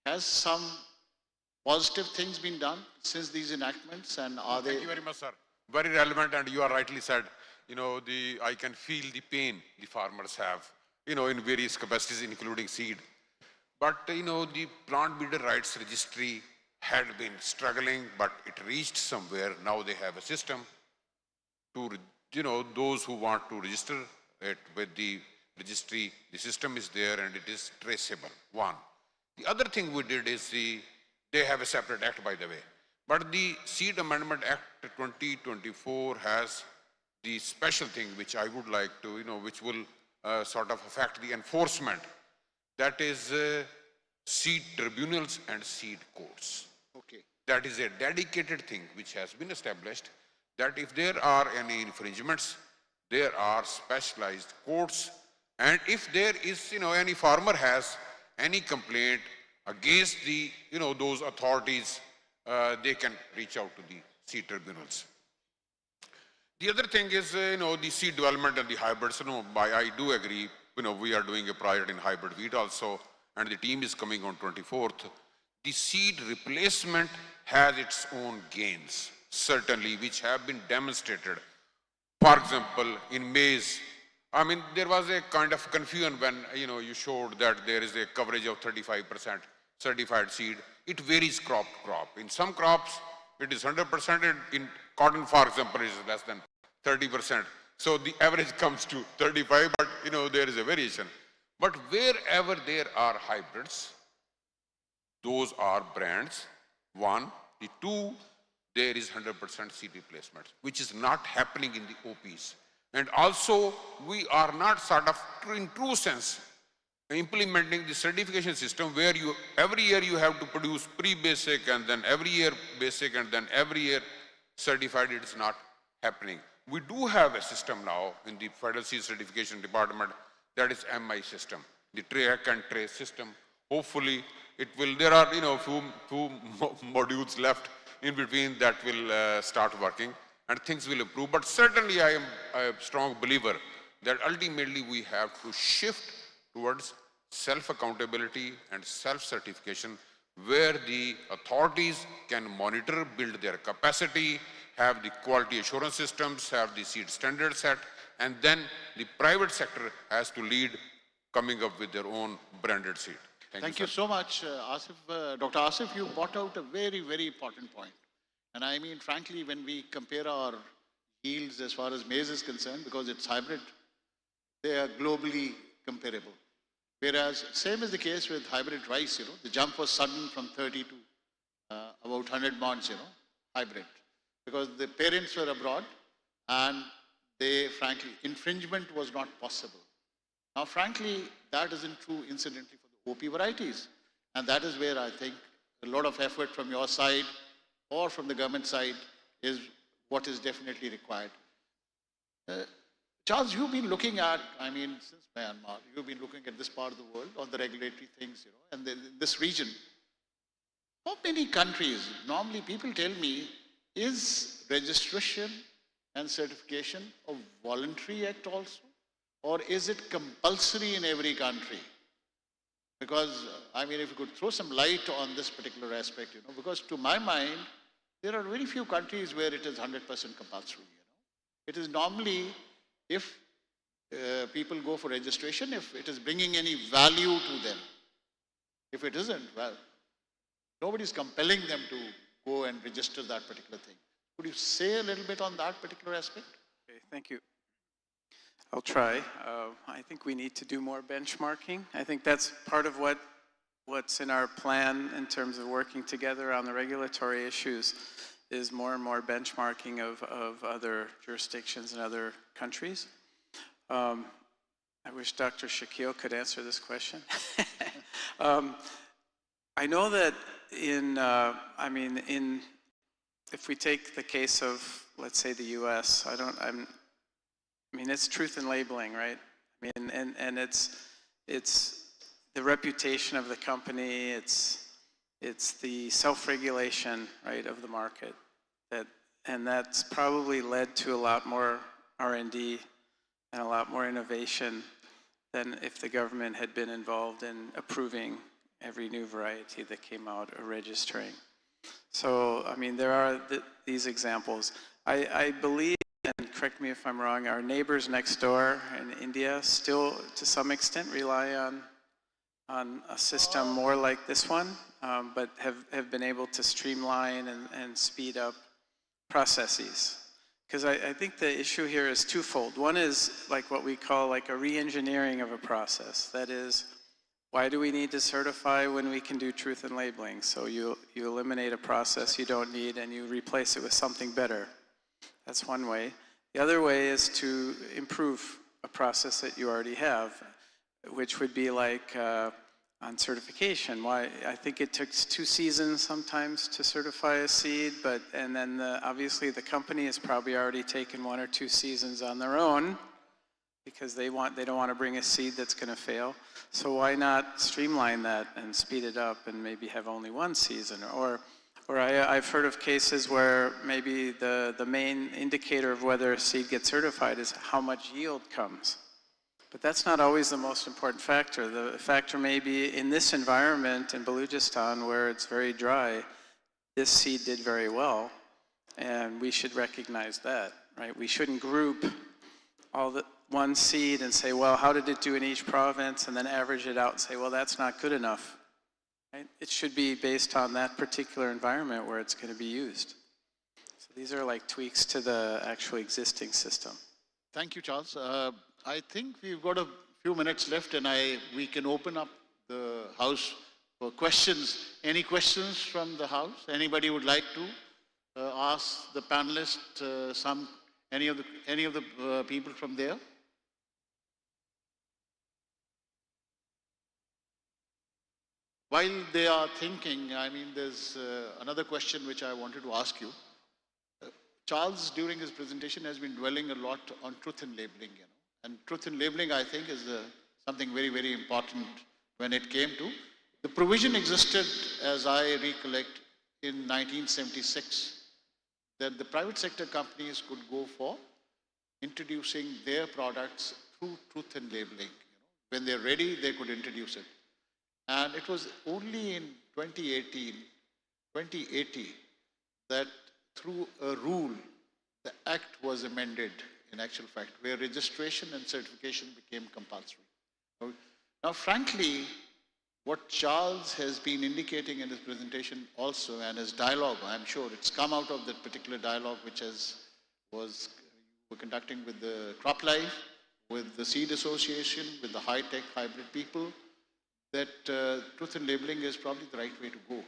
has some positive things been done since these enactments, and are they? Thank you very much, sir. Very relevant, and you are rightly said, I can feel the pain the farmers have, in various capacities, including seed. But, the Plant Breeder Rights Registry had been struggling, but it reached somewhere. Now they have a system to, those who want to register it with the registry, the system is there and it is traceable, one. The other thing we did is they have a separate act, by the way. But the Seed Amendment Act 2024 has the special thing which I would like to, which will sort of affect the enforcement. That is seed tribunals and seed courts. Okay. That is a dedicated thing which has been established, that if there are any infringements, there are specialized courts. And if there is, any farmer has any complaint against the, those authorities, they can reach out to the seed tribunals. The other thing is, the seed development and the hybrids. I do agree, we are doing a project in hybrid wheat also, and the team is coming on 24th. The seed replacement has its own gains, certainly, which have been demonstrated. For example, in maize, I mean, there was a kind of confusion when, you showed that there is a coverage of 35% certified seed. It varies crop to crop. In some crops, it is 100%. In cotton, for example, it is less than 30%. So the average comes to 35, but, there is a variation. But wherever there are hybrids, those are brands, one. The two, there is 100% seed replacement, which is not happening in the OPs. And also, we are not sort of, in true sense, implementing the certification system where every year you have to produce pre-basic and then every year basic and then every year certified. It is not happening. We do have a system now in the Federal Seed Certification Department, that is MI system, the track and trace system. Hopefully, it will, there are, few modules left in between that will start working and things will improve. But certainly I am a strong believer that ultimately we have to shift towards self-accountability and self-certification, where the authorities can monitor, build their capacity, have the quality assurance systems, have the seed standard set, and then the private sector has to lead coming up with their own branded seed. Thank you so much, Asif. Dr. Asif, you brought out a very, very important point. And I mean, frankly, when we compare our yields as far as maize is concerned, because it's hybrid, they are globally comparable. Whereas, same is the case with hybrid rice, the jump was sudden from 30 to about 100 months, hybrid. Because the parents were abroad and they, frankly, infringement was not possible. Now, frankly, that isn't true, incidentally, for the OP varieties. And that is where I think a lot of effort from your side or from the government side is what is definitely required. Charles, you've been looking at, I mean, since Myanmar, you've been looking at this part of the world on the regulatory things, you know, and this region. How many countries, normally people tell me, is registration and certification a voluntary act also? Or is it compulsory in every country? Because, I mean, if you could throw some light on this particular aspect, you know, because to my mind, there are very few countries where it is 100% compulsory, you know. It is normally, if people go for registration, if it is bringing any value to them. If it isn't, well, nobody's compelling them to go and register that particular thing. Could you say a little bit on that particular aspect? Okay, thank you. I'll try. I think we need to do more benchmarking. I think that's part of what's in our plan in terms of working together on the regulatory issues is more and more benchmarking of other jurisdictions and other countries. I wish Dr. Shakil could answer this question. I know that if we take the case of, let's say, the U.S., it's truth in labeling, right? And it's the reputation of the company, it's the self-regulation, right, of the market, and that's probably led to a lot more R&D and a lot more innovation than if the government had been involved in approving every new variety that came out or registering. So, there are these examples. I believe, and correct me if I'm wrong, our neighbors next door in India still, to some extent, rely on a system more like this one, but have been able to streamline and speed up processes. Because I think the issue here is twofold. One is like what we call like a re-engineering of a process. That is, why do we need to certify when we can do truth in labeling? So you eliminate a process you don't need and you replace it with something better. That's one way. The other way is to improve a process that you already have, which would be like on certification. Why I think it took 2 seasons sometimes to certify a seed, and then obviously the company has probably already taken 1 or 2 seasons on their own because they don't want to bring a seed that's going to fail. So why not streamline that and speed it up and maybe have only 1 season? Or I've heard of cases where maybe the main indicator of whether a seed gets certified is how much yield comes. But that's not always the most important factor. The factor may be in this environment in Balochistan where it's very dry, this seed did very well, and we should recognize that, right? We shouldn't group all the one seed and say, well, how did it do in each province, and then average it out and say, well, that's not good enough. Right? It should be based on that particular environment where it's going to be used. So these are like tweaks to the actual existing system. Thank you, Charles. I think we've got a few minutes left, and we can open up the house for questions. Any questions from the house? Anybody would like to ask the panelists any of the people from there? While they are thinking, there's another question which I wanted to ask you. Charles, during his presentation, has been dwelling a lot on truth in labeling, you know. And truth in labeling, I think, is something very, very important when it came to. The provision existed, as I recollect, in 1976, that the private sector companies could go for introducing their products through truth in labeling. You know. When they're ready, they could introduce it. And it was only in 2080, that through a rule, the act was amended, in actual fact, where registration and certification became compulsory. Now, frankly, what Charles has been indicating in his presentation also, and his dialogue, I'm sure it's come out of that particular dialogue which we're conducting with the CropLife, with the Seed Association, with the high-tech hybrid people, that truth in labeling is probably the right way to go, you know.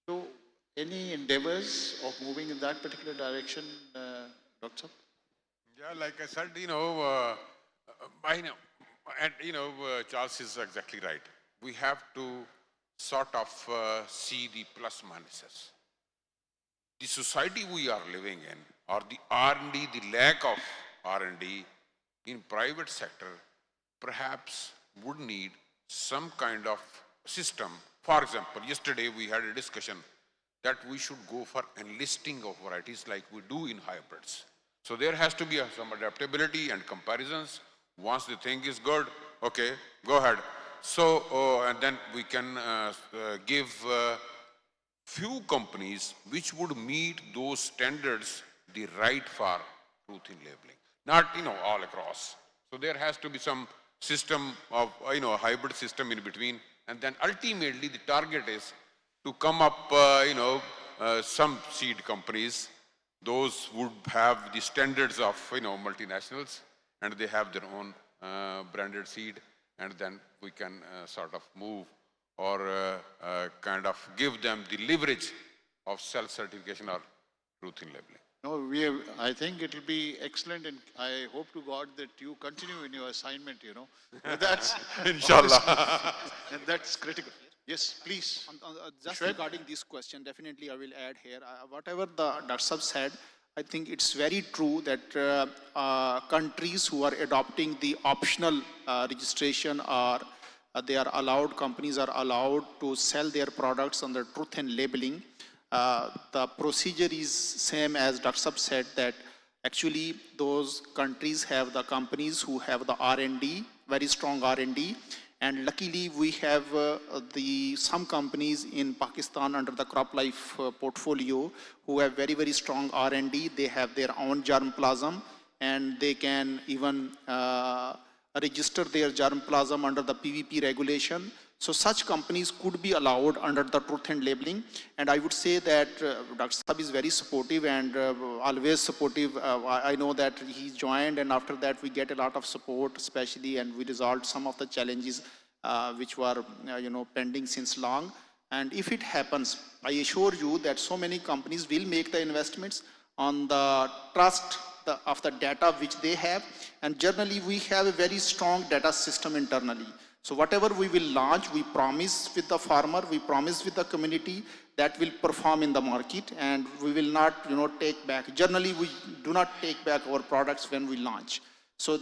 So, any endeavors of moving in that particular direction, Dr. Saab? Yeah, like I said, I know, and Charles is exactly right. We have to sort of see the plus minuses. The society we are living in, or the R&D, the lack of R&D, in private sector perhaps would need some kind of system. For example, yesterday we had a discussion that we should go for enlisting of varieties like we do in hybrids. So there has to be some adaptability and comparisons. Once the thing is good, okay, go ahead. So, and then we can give few companies which would meet those standards the right for truth in labeling, not, all across. So there has to be some system of, a hybrid system in between. And then ultimately the target is to come up, some seed companies, those would have the standards of, multinationals, and they have their own branded seed, and then we can sort of move or kind of give them the leverage of self-certification or truth in labeling. No, I think it will be excellent, and I hope to God that you continue in your assignment, That's Inshallah. And that's critical. Yes, please. Just Shweb? regarding this question, definitely I will add here. Whatever the Dr. Sab said, I think it's very true that countries who are adopting the optional registration are they are allowed, companies are allowed to sell their products under truth and labeling. The procedure is same as Dr. Sab said, that actually those countries have the companies who have the R&D, very strong R&D, and luckily we have some companies in Pakistan under the crop life portfolio who have very, very strong R&D. They have their own germplasm, and they can even register their germplasm under the PVP regulation. So such companies could be allowed under the truth and labeling. And I would say that Dr. Saab is very supportive and always supportive. I know that he joined, and after that we get a lot of support, especially, and we resolved some of the challenges which were pending since long. And if it happens, I assure you that so many companies will make the investments on the trust of the data which they have. And generally we have a very strong data system internally. So whatever we will launch, we promise with the farmer, we promise with the community that will perform in the market, and we will not, take back. Generally, we do not take back our products when we launch. So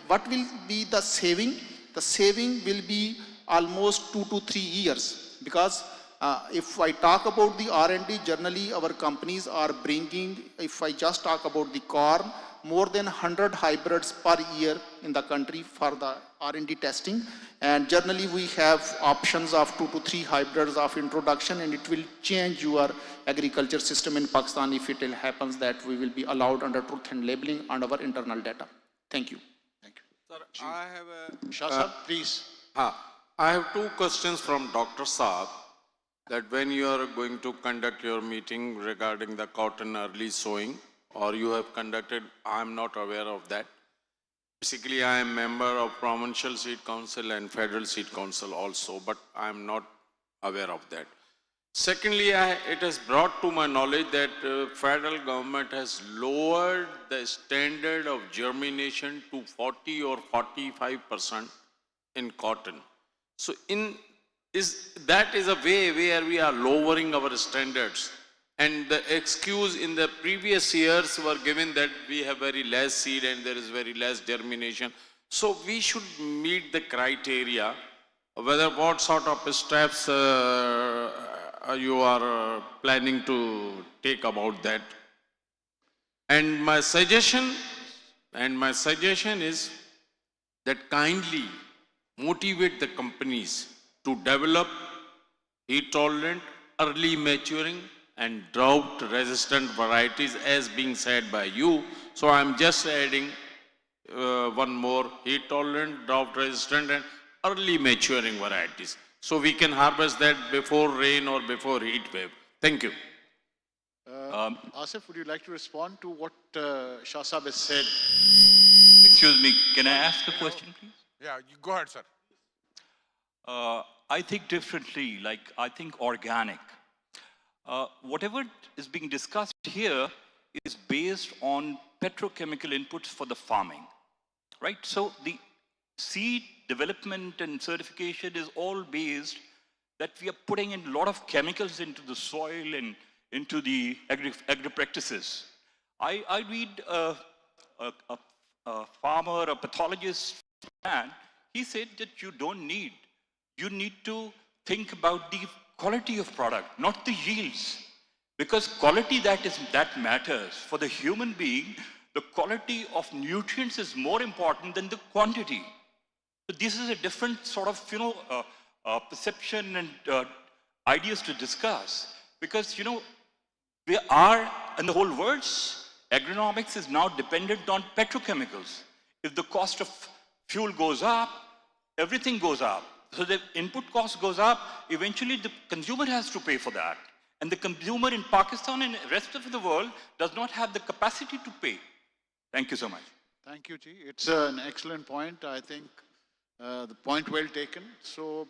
what will be the saving? The saving will be almost 2 to 3 years, because if I talk about the R&D, generally our companies are bringing, if I just talk about the corn, more than 100 hybrids per year in the country for the R&D testing. And generally we have options of 2 to 3 hybrids of introduction, and it will change your agriculture system in Pakistan if it happens that we will be allowed under truth and labeling on our internal data. Thank you. Thank you. Sir, I have Shah Saab, please. I have 2 questions from Dr. Saab, that when you are going to conduct your meeting regarding the cotton early sowing, or you have conducted, I am not aware of that. Basically, I am member of Provincial Seed Council and Federal Seed Council also, but I am not aware of that. Secondly, it has brought to my knowledge that federal government has lowered the standard of germination to 40 or 45% in cotton. So that is a way where we are lowering our standards. And the excuse in the previous years were given that we have very less seed and there is very less germination. So we should meet the criteria, whether what sort of steps you are planning to take about that. And my suggestion is that kindly motivate the companies to develop heat tolerant, early maturing, and drought resistant varieties as being said by you. So I'm just adding one more: heat tolerant, drought resistant, and early maturing varieties. So we can harvest that before rain or before heat wave. Thank you. Asif, would you like to respond to what Shah Saab has said? Excuse me, can I ask a question, please? Yeah, you go ahead, sir. I think differently, I think organic. Whatever is being discussed here is based on petrochemical inputs for the farming, right? So the seed development and certification is all based that we are putting in a lot of chemicals into the soil and into the agri practices. I read a a farmer, a pathologist, and he said that you need to think about the quality of product, not the yields. Because quality that matters. For the human being, the quality of nutrients is more important than the quantity. So this is a different sort of, perception and ideas to discuss. Because, we are, in the whole world, agronomics is now dependent on petrochemicals. If the cost of fuel goes up, everything goes up. So the input cost goes up, eventually the consumer has to pay for that. And the consumer in Pakistan and the rest of the world does not have the capacity to pay. Thank you so much. Thank you, Ji. It's an excellent point. I think the point well taken. So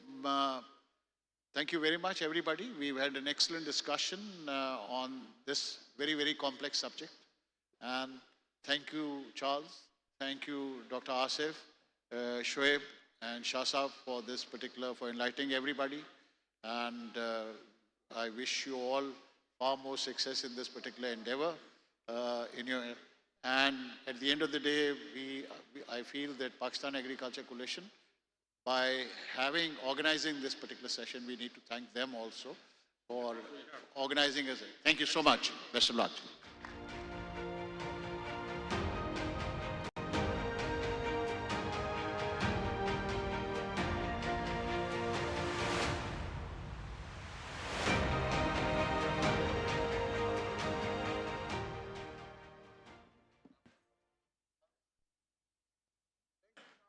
thank you very much, everybody. We've had an excellent discussion on this very, very complex subject. And thank you, Charles. Thank you, Dr. Asif, Shoaib, and Shasaf for for enlightening everybody. And I wish you all far more success in this particular endeavor. And at the end of the day, I feel that Pakistan Agriculture Coalition, by organizing this particular session, we need to thank them also for organizing us. Thank you so much. Best of luck.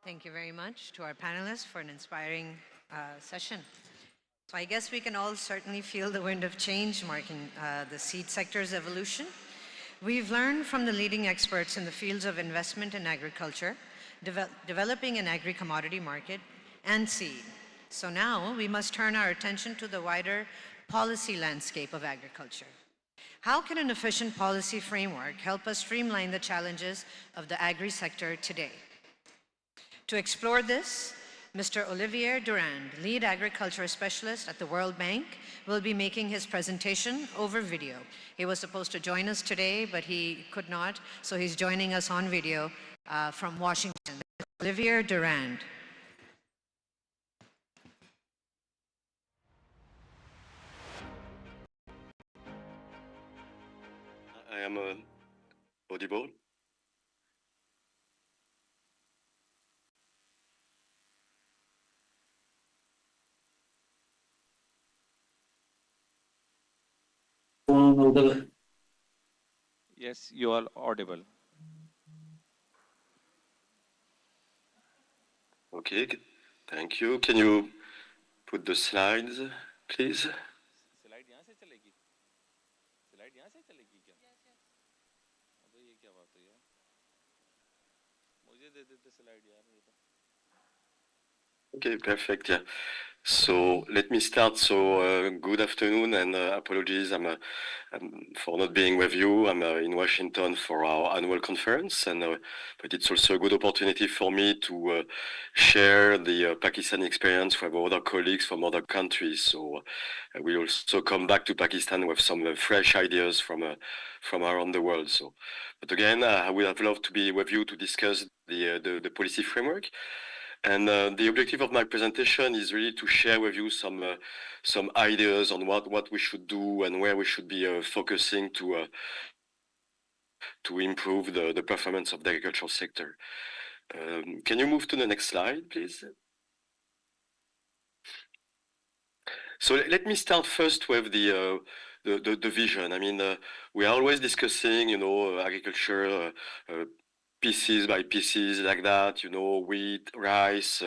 Thank you very much to our panelists for an inspiring session. So I guess we can all certainly feel the wind of change marking the seed sector's evolution. We've learned from the leading experts in the fields of investment in agriculture, developing an agri-commodity market, and seed. So now we must turn our attention to the wider policy landscape of agriculture. How can an efficient policy framework help us streamline the challenges of the agri-sector today? To explore this, Mr. Olivier Durand, Lead Agriculture Specialist at the World Bank, will be making his presentation over video. He was supposed to join us today, but he could not, so he's joining us on video from Washington. Olivier Durand. I am audible. Yes, you are audible. Okay, thank you. Can you put the slides, please? Slide यहाँ से चलेगी slide यहाँ से चलेगी क्या अबे ये क्या बात है यार मुझे दे देते स्लाइड यार ये तो Okay, perfect. Yeah. So let me start. So good afternoon and apologies for not being with you. I'm in Washington for our annual conference, and but it's also a good opportunity for me to share the Pakistani experience with other colleagues from other countries. So we also come back to Pakistan with some fresh ideas from around the world. So, but again, I would have loved to be with you to discuss the policy framework. And the objective of my presentation is really to share with you some ideas on what we should do and where we should be focusing to improve the performance of the agricultural sector. Can you move to the next slide, please? So let me start first with the vision. I mean, we are always discussing, agriculture pieces by pieces like that, wheat, rice,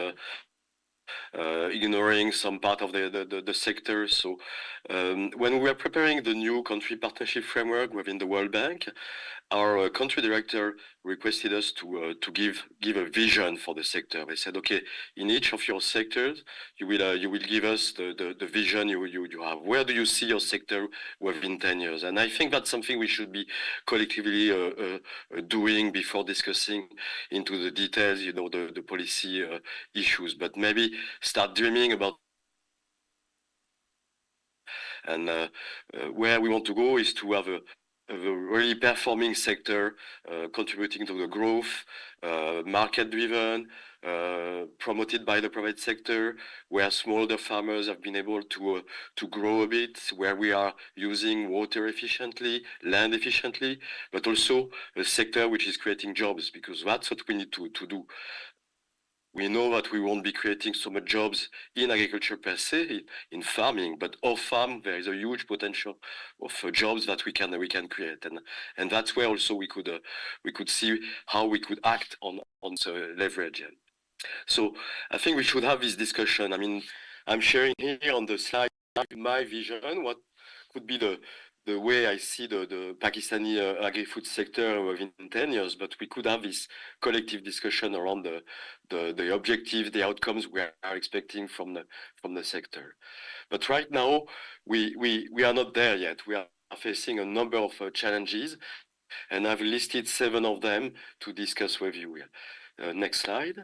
ignoring some part of the sector. So when we are preparing the new country partnership framework within the World Bank, our country director requested us to give a vision for the sector. They said, okay, in each of your sectors, you will give us the vision you have. Where do you see your sector within 10 years? And I think that's something we should be collectively doing before discussing into the details, the policy issues. But maybe start dreaming about. And where we want to go is to have a really performing sector, contributing to the growth, market-driven, promoted by the private sector, where smallholder farmers have been able to grow a bit, where we are using water efficiently, land efficiently, but also a sector which is creating jobs, because that's what we need to do. We know that we won't be creating so much jobs in agriculture per se, in farming, but off farm there is a huge potential of jobs that we can create, and that's where also we could see how we could act on the leverage. So I think we should have this discussion. I mean, I'm sharing here on the slide my vision, what could be the way I see the Pakistani agri-food sector within 10 years, but we could have this collective discussion around the objectives, the outcomes we are expecting from the sector. But right now, we are not there yet. We are facing a number of challenges, and I've listed 7 of them to discuss with you. Next slide.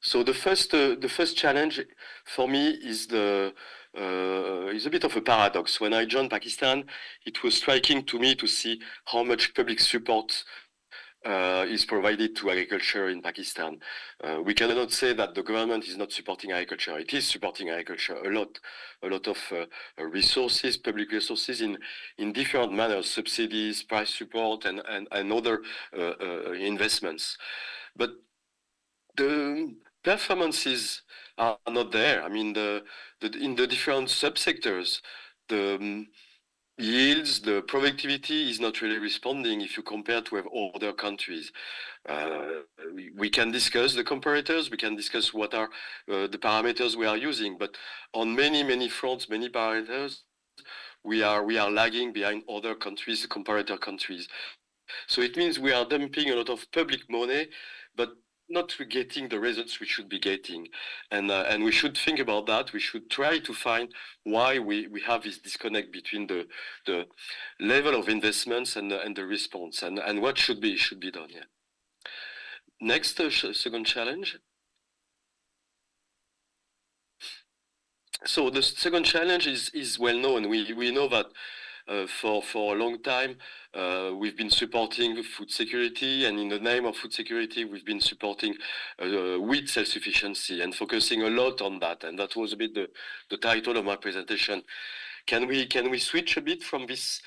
So the first challenge for me is a bit of a paradox. When I joined Pakistan, it was striking to me to see how much public support is provided to agriculture in Pakistan. We cannot say that the government is not supporting agriculture. It is supporting agriculture a lot of resources, public resources in different manners, subsidies, price support, and other investments. But the performances are not there. I mean, in the different subsectors, the yields, the productivity is not really responding if you compare to other countries. We can discuss the comparators, we can discuss what are the parameters we are using, but on many fronts, many parameters, we are lagging behind other countries, comparator countries. So it means we are dumping a lot of public money, but not getting the results we should be getting. And we should think about that. We should try to find why we have this disconnect between the level of investments and the response, and what should be done. Yeah. Next, second challenge. So the second challenge is well known. We know that for a long time, we've been supporting food security, and in the name of food security, we've been supporting wheat self-sufficiency and focusing a lot on that. And that was a bit the title of my presentation. Can we switch a bit from this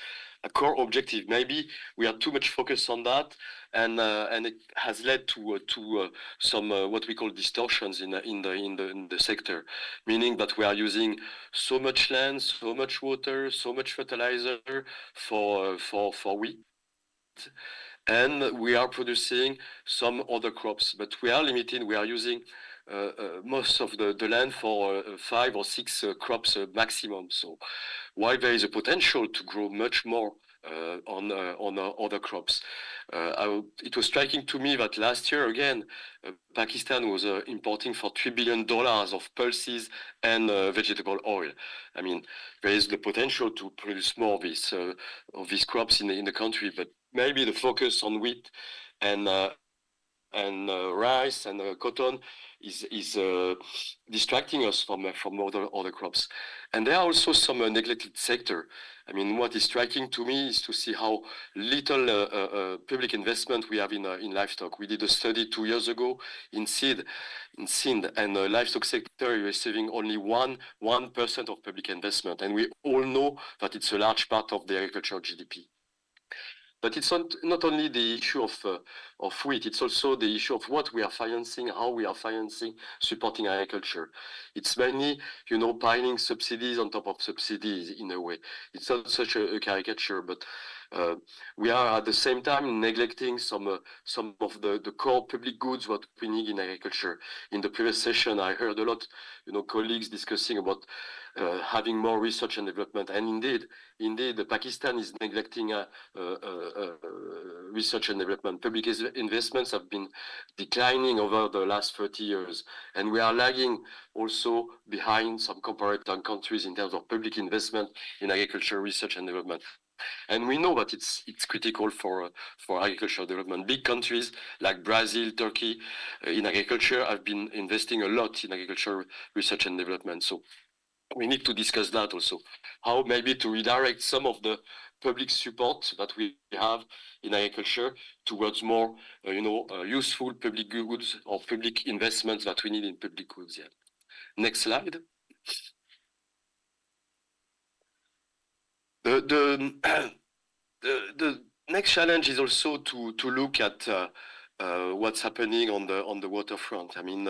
core objective? Maybe we are too much focused on that, and it has led to some what we call distortions in the sector, meaning that we are using so much land, so much water, so much fertilizer for wheat, and we are producing some other crops, but we are limited. We are using most of the land for 5 or 6 crops maximum. So while there is a potential to grow much more on other crops, it was striking to me that last year again, Pakistan was importing for $3 billion of pulses and vegetable oil. I mean, there is the potential to produce more of these crops in the country, but maybe the focus on wheat and rice and cotton is distracting us from other crops. And there are also some neglected sector. I mean, what is striking to me is to see how little public investment we have in livestock. We did a study 2 years ago in Sindh, and the livestock sector is receiving only 1% of public investment. And we all know that it's a large part of the agricultural GDP. But it's not only the issue of wheat, it's also the issue of what we are financing, how we are financing, supporting agriculture. It's mainly, piling subsidies on top of subsidies in a way. It's not such a caricature, but we are at the same time neglecting some of the core public goods what we need in agriculture. In the previous session, I heard a lot, colleagues discussing about having more research and development, and indeed, Pakistan is neglecting research and development. Public investments have been declining over the last 30 years, and we are lagging also behind some comparator countries in terms of public investment in agriculture, research and development. And we know that it's critical for agricultural development. Big countries like Brazil, Turkey, in agriculture have been investing a lot in agricultural research and development. So we need to discuss that also. How maybe to redirect some of the public support that we have in agriculture towards more, useful public goods or public investments that we need in public goods. Yeah. Next slide. The next challenge is also to look at what's happening on the waterfront. I mean,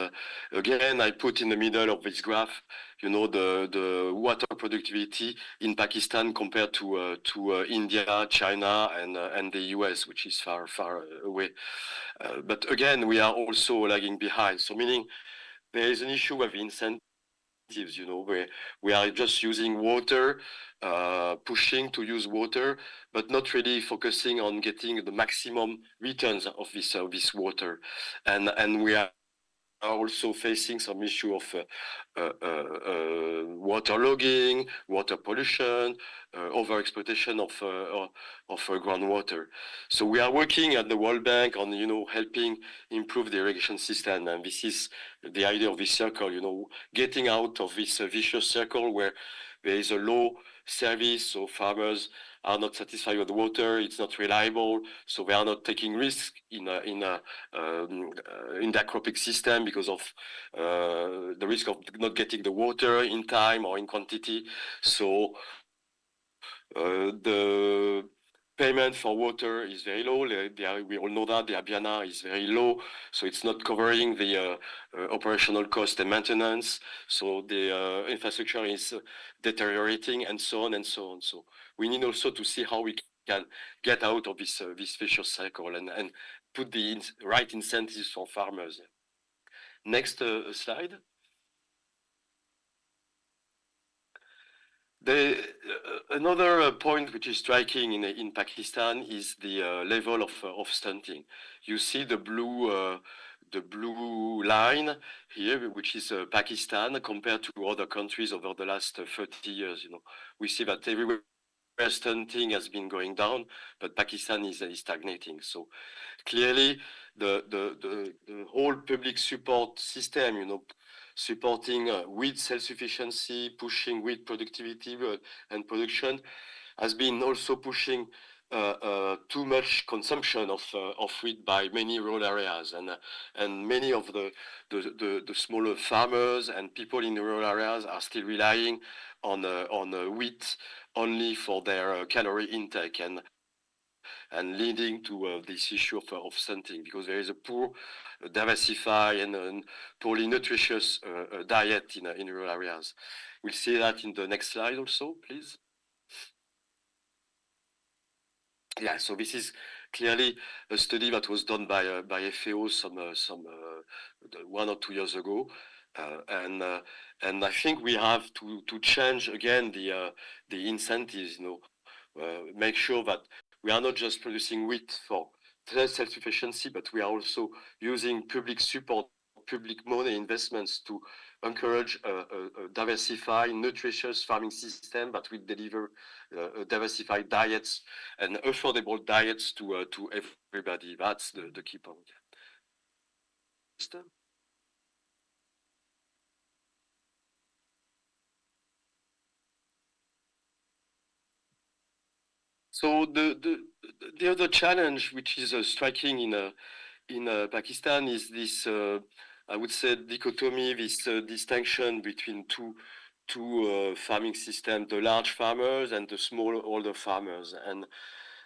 again, I put in the middle of this graph, the water productivity in Pakistan compared to India, China, and the US, which is far away. But again, we are also lagging behind. So meaning there is an issue with incentives. Where we are just using water, pushing to use water, but not really focusing on getting the maximum returns of this water. And we are also facing some issue of water logging, water pollution, overexploitation of groundwater. So we are working at the World Bank on, helping improve the irrigation system. And this is the idea of this circle, getting out of this vicious circle where there is a low service, so farmers are not satisfied with the water, it's not reliable, so they are not taking risks in their cropping system because of the risk of not getting the water in time or in quantity. So the payment for water is very low. We all know that the Abiana is very low, so it's not covering the operational cost and maintenance. So the infrastructure is deteriorating, and so on and so on. So we need also to see how we can get out of this vicious cycle and put the right incentives for farmers. Next slide. Another point which is striking in Pakistan is the level of stunting. You see the blue line here, which is Pakistan compared to other countries over the last 30 years. We see that everywhere stunting has been going down, but Pakistan is stagnating. So clearly, the whole public support system, supporting wheat self-sufficiency, pushing wheat productivity and production, has been also pushing too much consumption of wheat by many rural areas, and many of the smaller farmers and people in the rural areas are still relying on wheat only for their calorie intake, and leading to this issue of stunting, because there is a poor, diversified, and poorly nutritious diet in rural areas. We'll see that in the next slide also, please. Yeah, so this is clearly a study that was done by FAO some 1 or 2 years ago, and I think we have to change again the incentives. Make sure that we are not just producing wheat for self-sufficiency, but we are also using public support, public money investments to encourage a diversified, nutritious farming system that will deliver diversified diets and affordable diets to everybody. That's the key point. So the other challenge, which is striking in Pakistan, is this I would say dichotomy, this distinction between two farming systems: the large farmers and the small older farmers.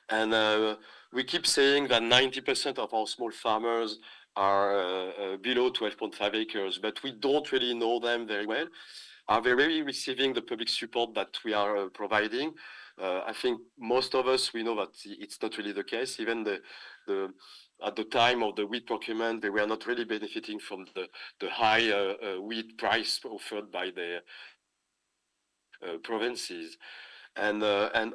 And we keep saying that 90% of our small farmers are below 12.5 acres, but we don't really know them very well. Are they really receiving the public support that we are providing? I think most of us, we know that it's not really the case. Even at the time of the wheat procurement, they were not really benefiting from the high wheat price offered by the provinces. And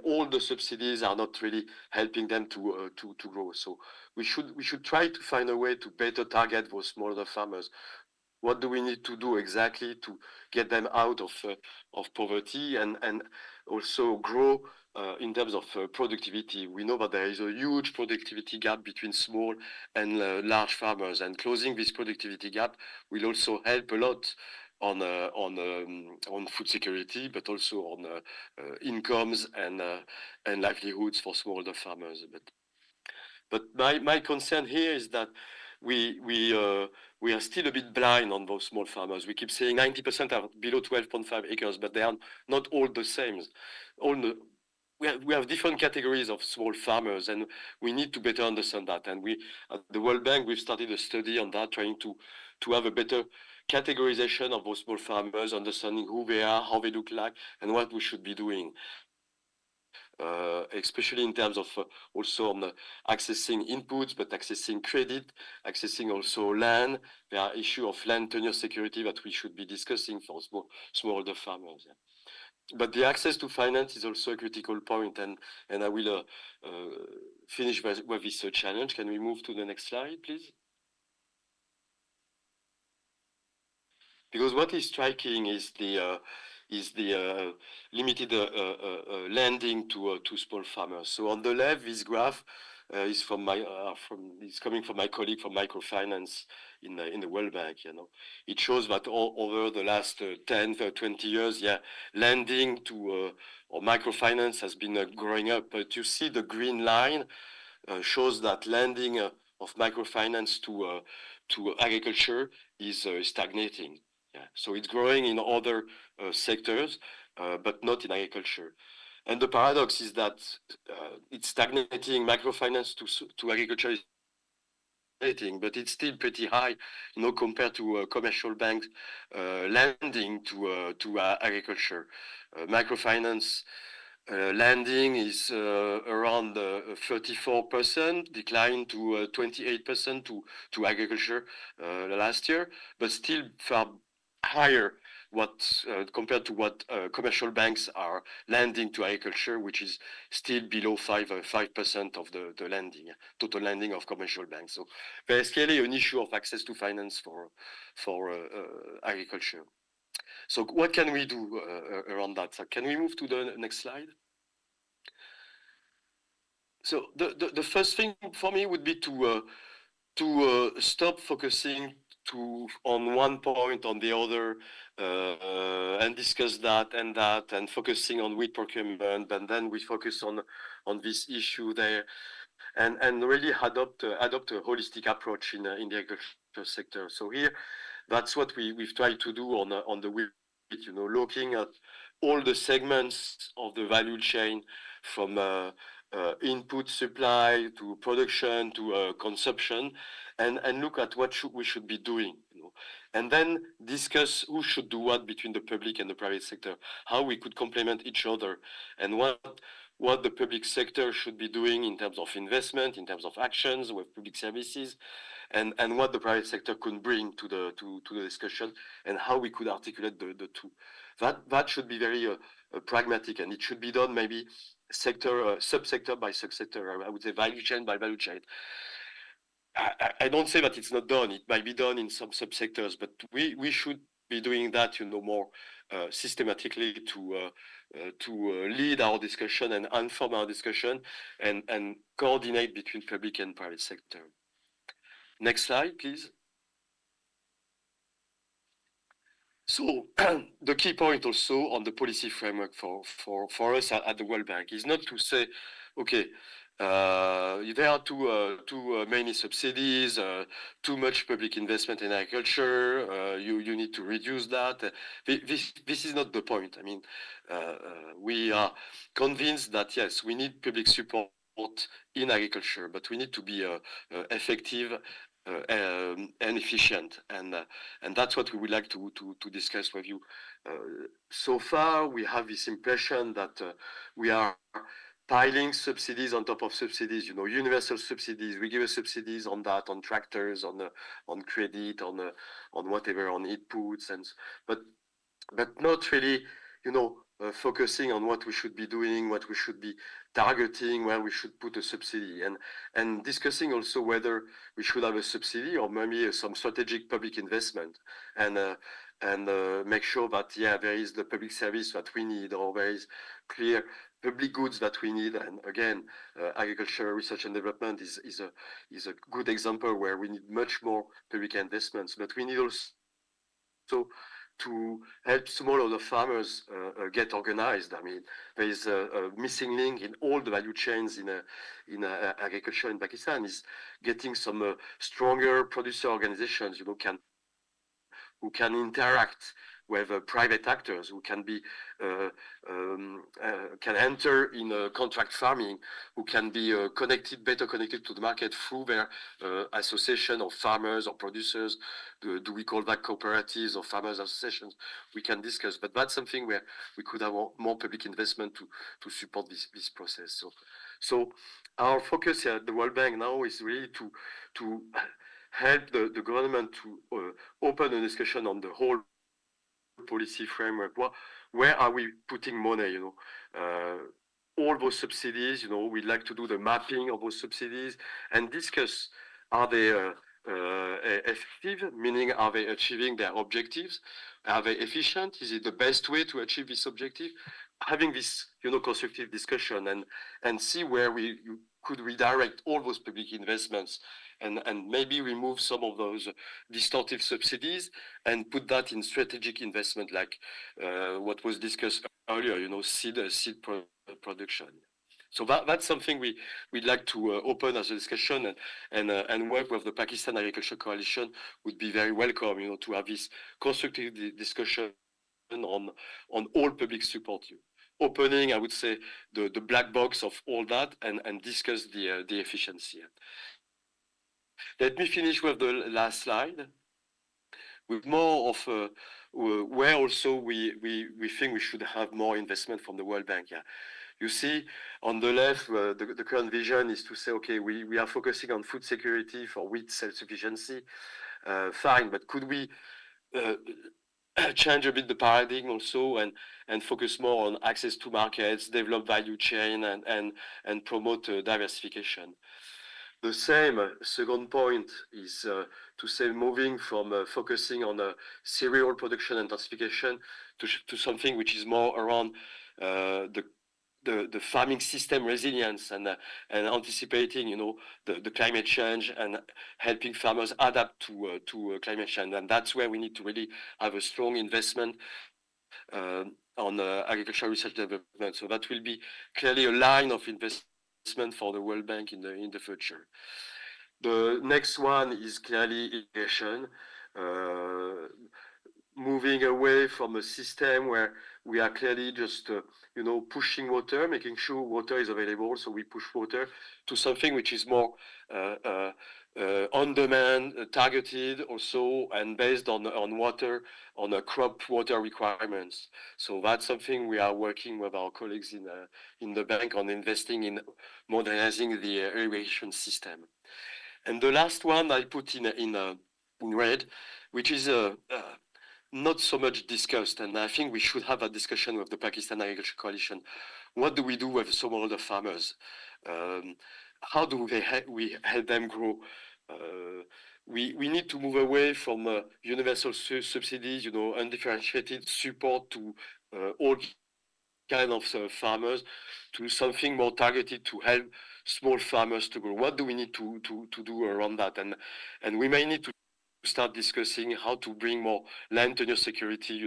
all the subsidies are not really helping them to grow. So we should try to find a way to better target those smaller farmers what do we need to do exactly to get them out of poverty and also grow in terms of productivity. We know that there is a huge productivity gap between small and large farmers, and closing this productivity gap will also help a lot on food security, but also on incomes and livelihoods for smallholder farmers. But my concern here is that we are still a bit blind on those small farmers. We keep saying 90% are below 12.5 acres, but they are not all the same. We have different categories of small farmers, and we need to better understand that. And we, at the World Bank, we've started a study on that, trying to have a better categorization of those small farmers, understanding who they are, how they look like, and what we should be doing. Especially in terms of also on accessing inputs, but accessing credit, accessing also land. There are issues of land tenure security that we should be discussing for smallholder farmers. Yeah. But the access to finance is also a critical point, and I will finish with this challenge. Can we move to the next slide, please? Because what is striking is the limited lending to small farmers. So on the left, this graph is coming from my colleague from microfinance in the World Bank. It shows that over the last 10 or 20 years, lending to or microfinance has been growing up. But you see the green line shows that lending of microfinance to agriculture is stagnating. Yeah. So it's growing in other sectors, but not in agriculture. And the paradox is that it's stagnating. Microfinance to agriculture is stagnating, but it's still pretty high, compared to commercial banks lending to agriculture. Microfinance lending is around 34%, declined to 28% to agriculture last year, but still far higher compared to what commercial banks are lending to agriculture, which is still below 5% of the lending, total lending of commercial banks. So there is clearly an issue of access to finance for agriculture. So what can we do around that? So can we move to the next slide? So the first thing for me would be to stop focusing on one point on the other and discuss that and focusing on wheat procurement, and then we focus on this issue there and really adopt a holistic approach in the agriculture sector. So here, that's what we've tried to do on the wheat, looking at all the segments of the value chain from input supply to production to consumption, and look at what we should be doing, and then discuss who should do what between the public and the private sector, how we could complement each other, and what the public sector should be doing in terms of investment, in terms of actions with public services, and what the private sector could bring to the discussion, and how we could articulate the two. That should be very pragmatic, and it should be done maybe subsector by subsector. I would say value chain by value chain. I don't say that it's not done. It might be done in some subsectors, but we should be doing that, more systematically to lead our discussion and inform our discussion and coordinate between public and private sector. Next slide, please. So the key point also on the policy framework for us at the World Bank is not to say, okay, there are too many subsidies, too much public investment in agriculture. You need to reduce that. This is not the point. I mean, we are convinced that yes, we need public support in agriculture, but we need to be effective and efficient, and that's what we would like to discuss with you. So far, we have this impression that we are piling subsidies on top of subsidies, universal subsidies. We give subsidies on that, on tractors, on credit, on whatever, on inputs, but not really, focusing on what we should be doing, what we should be targeting, where we should put a subsidy, and discussing also whether we should have a subsidy or maybe some strategic public investment, and make sure that there is the public service that we need, or there is clear public goods that we need. And again, agricultural research and development is a good example where we need much more public investments, but we need also to help smallholder farmers get organized. I mean, there is a missing link in all the value chains in agriculture in Pakistan, is getting some stronger producer organizations, who can interact with private actors, who can be can enter in contract farming, who can be better connected to the market through their association of farmers or producers. Do we call that cooperatives or farmers associations? We can discuss, but that's something where we could have more public investment to support this process. So our focus here at the World Bank now is really to help the government to open a discussion on the whole policy framework. Where are we putting money? All those subsidies. We'd like to do the mapping of those subsidies and discuss: are they effective? Meaning, are they achieving their objectives? Are they efficient? Is it the best way to achieve this objective? Having this, constructive discussion and see where we could redirect all those public investments and maybe remove some of those distortive subsidies and put that in strategic investment, like what was discussed earlier, seed production. So that's something we'd like to open as a discussion, and work with the Pakistan Agriculture Coalition would be very welcome, to have this constructive discussion on all public support. Opening, I would say, the black box of all that and discuss the efficiency. Let me finish with the last slide, with more of where also we think we should have more investment from the World Bank. You see on the left, the current vision is to say, okay, we are focusing on food security for wheat self-sufficiency. Fine, but could we change a bit the paradigm also and focus more on access to markets, develop value chain, and promote diversification? The same second point is to say, moving from focusing on cereal production and intensification to something which is more around the farming system resilience and anticipating, the climate change and helping farmers adapt to climate change. And that's where we need to really have a strong investment on agricultural research development. So that will be clearly a line of investment for the World Bank in the future. The next one is clearly irrigation, moving away from a system where we are clearly just pushing water, making sure water is available, so we push water, to something which is more on demand, targeted also, and based on water, on crop water requirements. So that's something we are working with our colleagues in the bank on, investing in modernizing the irrigation system. And the last one I put in red, which is not so much discussed, and I think we should have a discussion with the Pakistan Agriculture Coalition. What do we do with smallholder farmers? How do we help them grow? We need to move away from universal subsidies, undifferentiated support to all kind of farmers, to something more targeted to help small farmers to grow. What do we need to do around that? And we may need to start discussing how to bring more land tenure security,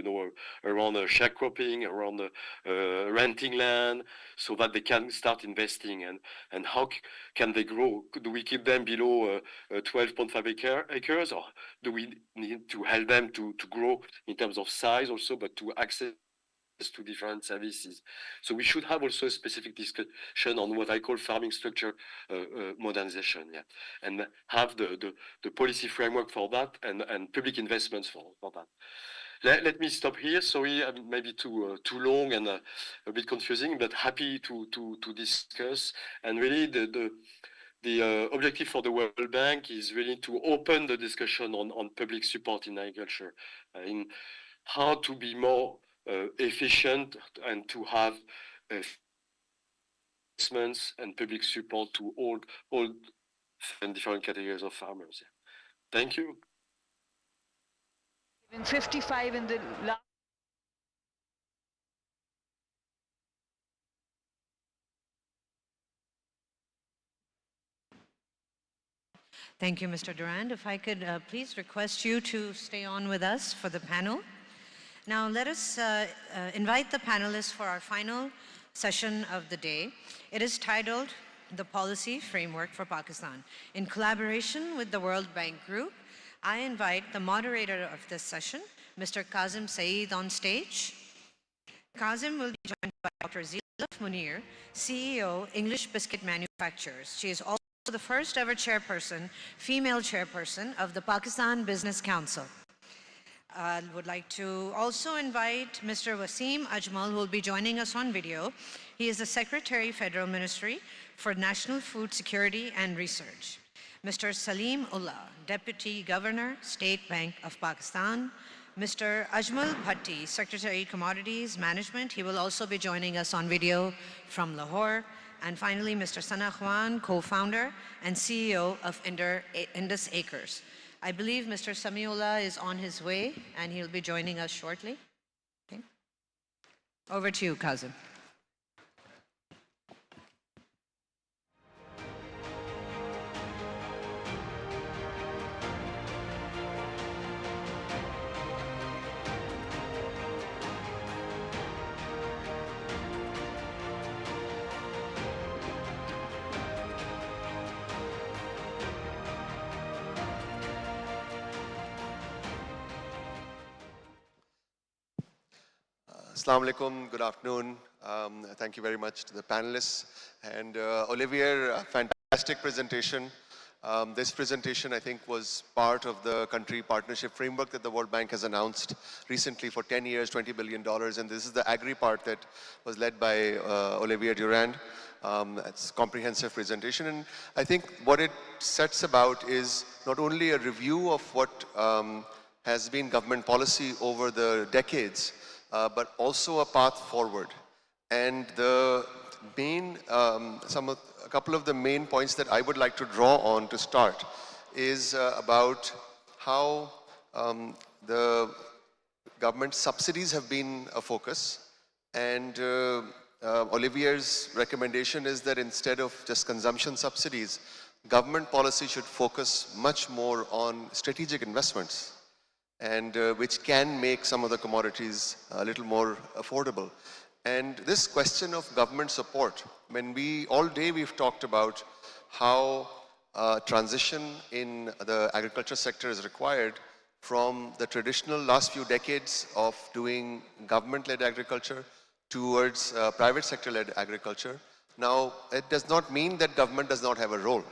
around sharecropping, around renting land, so that they can start investing. And how can they grow? Do we keep them below 12.5 acres, or do we need to help them to grow in terms of size also, but to access to different services? So we should have also a specific discussion on what I call farming structure modernization, and have the policy framework for that and public investments for that. Let me stop here. Sorry, maybe too long and a bit confusing, but happy to discuss. And really, the objective for the World Bank is really to open the discussion on public support in agriculture, in how to be more efficient and to have investments and public support to all different categories of farmers. Thank you. 55 in the last. Thank you, Mr. Durand. If I could please request you to stay on with us for the panel. Now let us invite the panelists for our final session of the day. It is titled The Policy Framework for Pakistan. In collaboration with the World Bank Group, I invite the moderator of this session, Mr. Kazim Saeed, on stage. Kazim will be joined by Dr. Zilaf Munir, CEO, English Biscuit Manufacturers. She is also the first ever female chairperson of the Pakistan Business Council. I would like to also invite Mr. Wasim Ajmal, who will be joining us on video. He is the Secretary, Federal Ministry for National Food Security and Research. Mr. Salim Ullah, Deputy Governor, State Bank of Pakistan. Mr. Ajmal Bhatti, Secretary, Commodities Management. He will also be joining us on video from Lahore. And finally, Mr. Sana Khwan, co-founder and CEO of Indus Acres. I believe Mr. Samiullah is on his way, and he'll be joining us shortly. Okay. Over to you, Kazim. Assalamu alaikum, good afternoon. Thank you very much to the panelists. And Olivier, fantastic presentation. This presentation, I think, was part of the country partnership framework that the World Bank has announced recently for 10 years, $20 billion. And this is the agri part that was led by Olivier Durand. It's a comprehensive presentation. And I think what it sets about is not only a review of what has been government policy over the decades, but also a path forward. And the main, a couple of the main points that I would like to draw on to start is about how the government subsidies have been a focus. And Olivier's recommendation is that instead of just consumption subsidies, government policy should focus much more on strategic investments, and which can make some of the commodities a little more affordable. And this question of government support, when all day we've talked about how transition in the agriculture sector is required from the traditional last few decades of doing government-led agriculture towards private sector-led agriculture. Now, it does not mean that government does not have a role.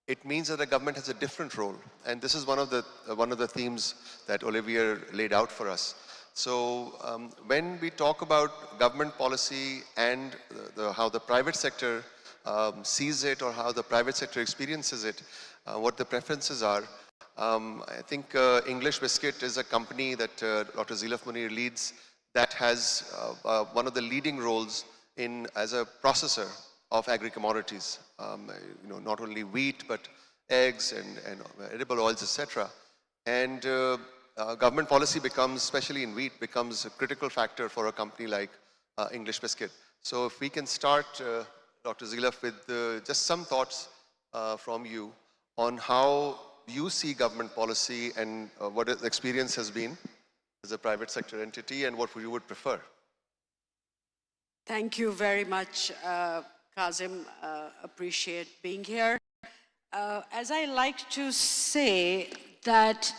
It means that the government has a different role. And this is one of the themes that Olivier laid out for us. So when we talk about government policy and how the private sector sees it or how the private sector experiences it, what the preferences are, I think English Biscuit is a company that Dr. Zilaf Munir leads that has one of the leading roles as a processor of agri-commodities, not only wheat, but eggs and edible oils, etc. And government policy becomes, especially in wheat, becomes a critical factor for a company like English Biscuit. So if we can start, Dr. Zilaf, with just some thoughts from you on how you see government policy and what the experience has been as a private sector entity and what you would prefer. Thank you very much, Kazim. Appreciate being here. As I like to say, that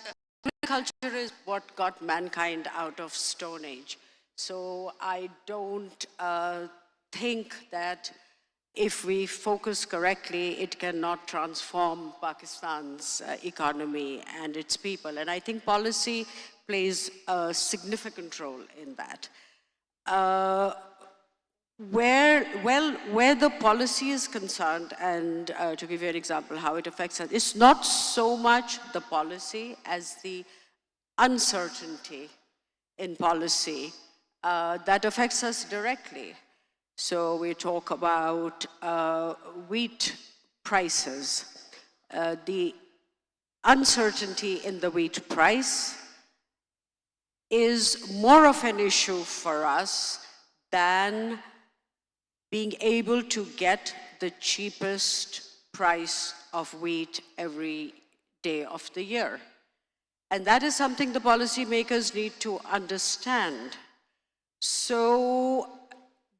agriculture is what got mankind out of Stone Age. So I don't think that if we focus correctly, it cannot transform Pakistan's economy and its people. And I think policy plays a significant role in that. Where the policy is concerned, and to give you an example how it affects us, it's not so much the policy as the uncertainty in policy that affects us directly. So we talk about wheat prices. The uncertainty in the wheat price is more of an issue for us than being able to get the cheapest price of wheat every day of the year. And that is something the policymakers need to understand. So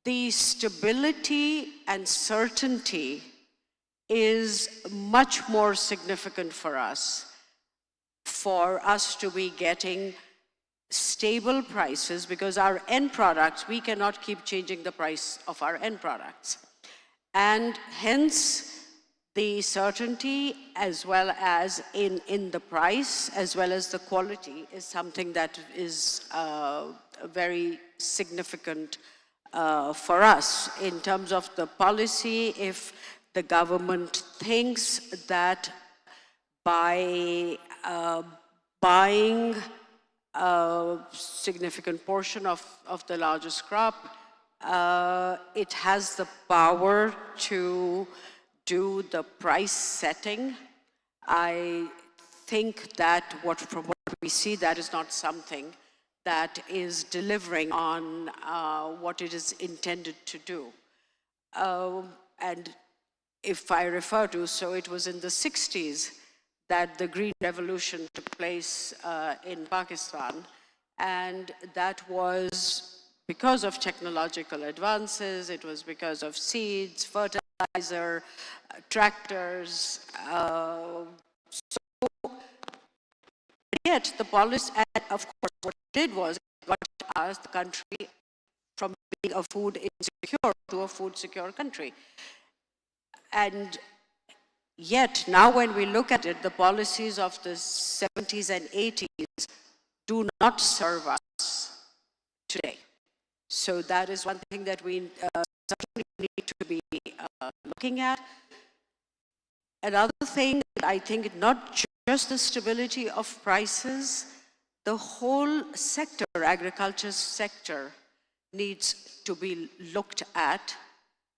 the stability and certainty is much more significant for us to be getting stable prices, because our end products, we cannot keep changing the price of our end products. And hence, the certainty as well as in the price, as well as the quality, is something that is very significant for us. In terms of the policy, if the government thinks that by buying a significant portion of the largest crop, it has the power to do the price setting. I think that from what we see, that is not something that is delivering on what it is intended to do. And if I refer to, so it was in the 60s that the Green Revolution took place in Pakistan, and that was because of technological advances, it was because of seeds, fertilizer, tractors, yet the policy, and of course what it did was it got us, the country, from being a food insecure to a food secure country. And yet now when we look at it, the policies of the 70s and 80s do not serve us today. So that is one thing that we certainly need to be looking at. Another thing, I think, not just the stability of prices, the whole sector, agriculture sector, needs to be looked at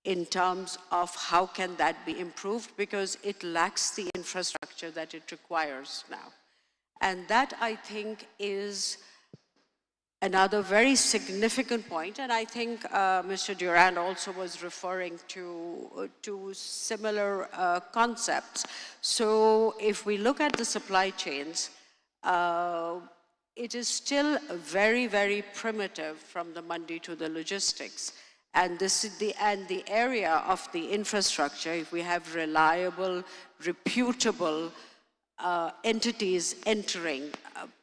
in terms of how can that be improved, because it lacks the infrastructure that it requires now. And that, I think, is another very significant point, and I think Mr. Durand also was referring to similar concepts. So if we look at the supply chains, it is still very, very primitive from the mandi to the logistics. And this is the area of the infrastructure. If we have reliable, reputable entities entering,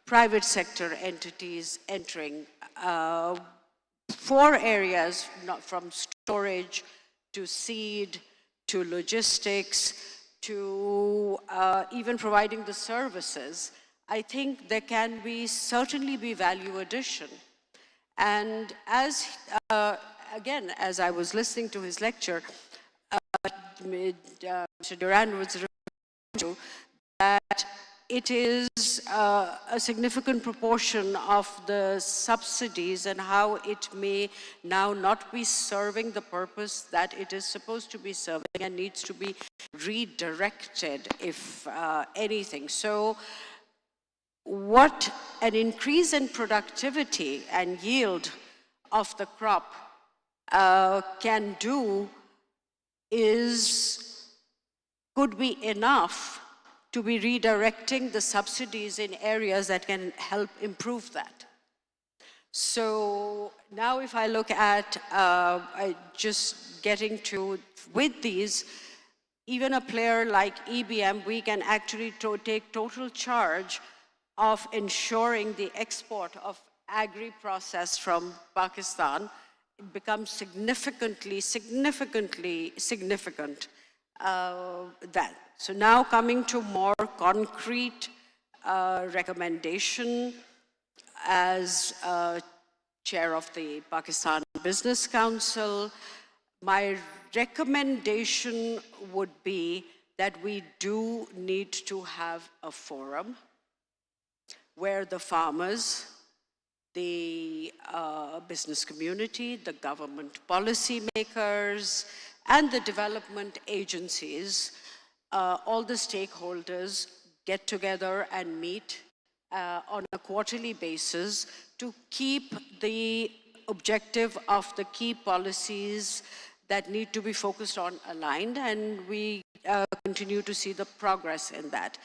private sector entities entering, 4 areas, not from storage to seed to logistics to even providing the services, I think there can certainly be value addition. And as, again, as I was listening to his lecture, Mr. Durand was referring to that it is a significant proportion of the subsidies and how it may now not be serving the purpose that it is supposed to be serving and needs to be redirected, if anything. So what an increase in productivity and yield of the crop can do could be enough to be redirecting the subsidies in areas that can help improve that. So now if I look at just getting to, with these, even a player like EBM, we can actually take total charge of ensuring the export of agri-process from Pakistan. It becomes significant. That. So now coming to more concrete recommendation as chair of the Pakistan Business Council, my recommendation would be that we do need to have a forum where the farmers, the business community, the government policy makers, and the development agencies, all the stakeholders get together and meet on a quarterly basis to keep the objective of the key policies that need to be focused on aligned, and we continue to see the progress in that.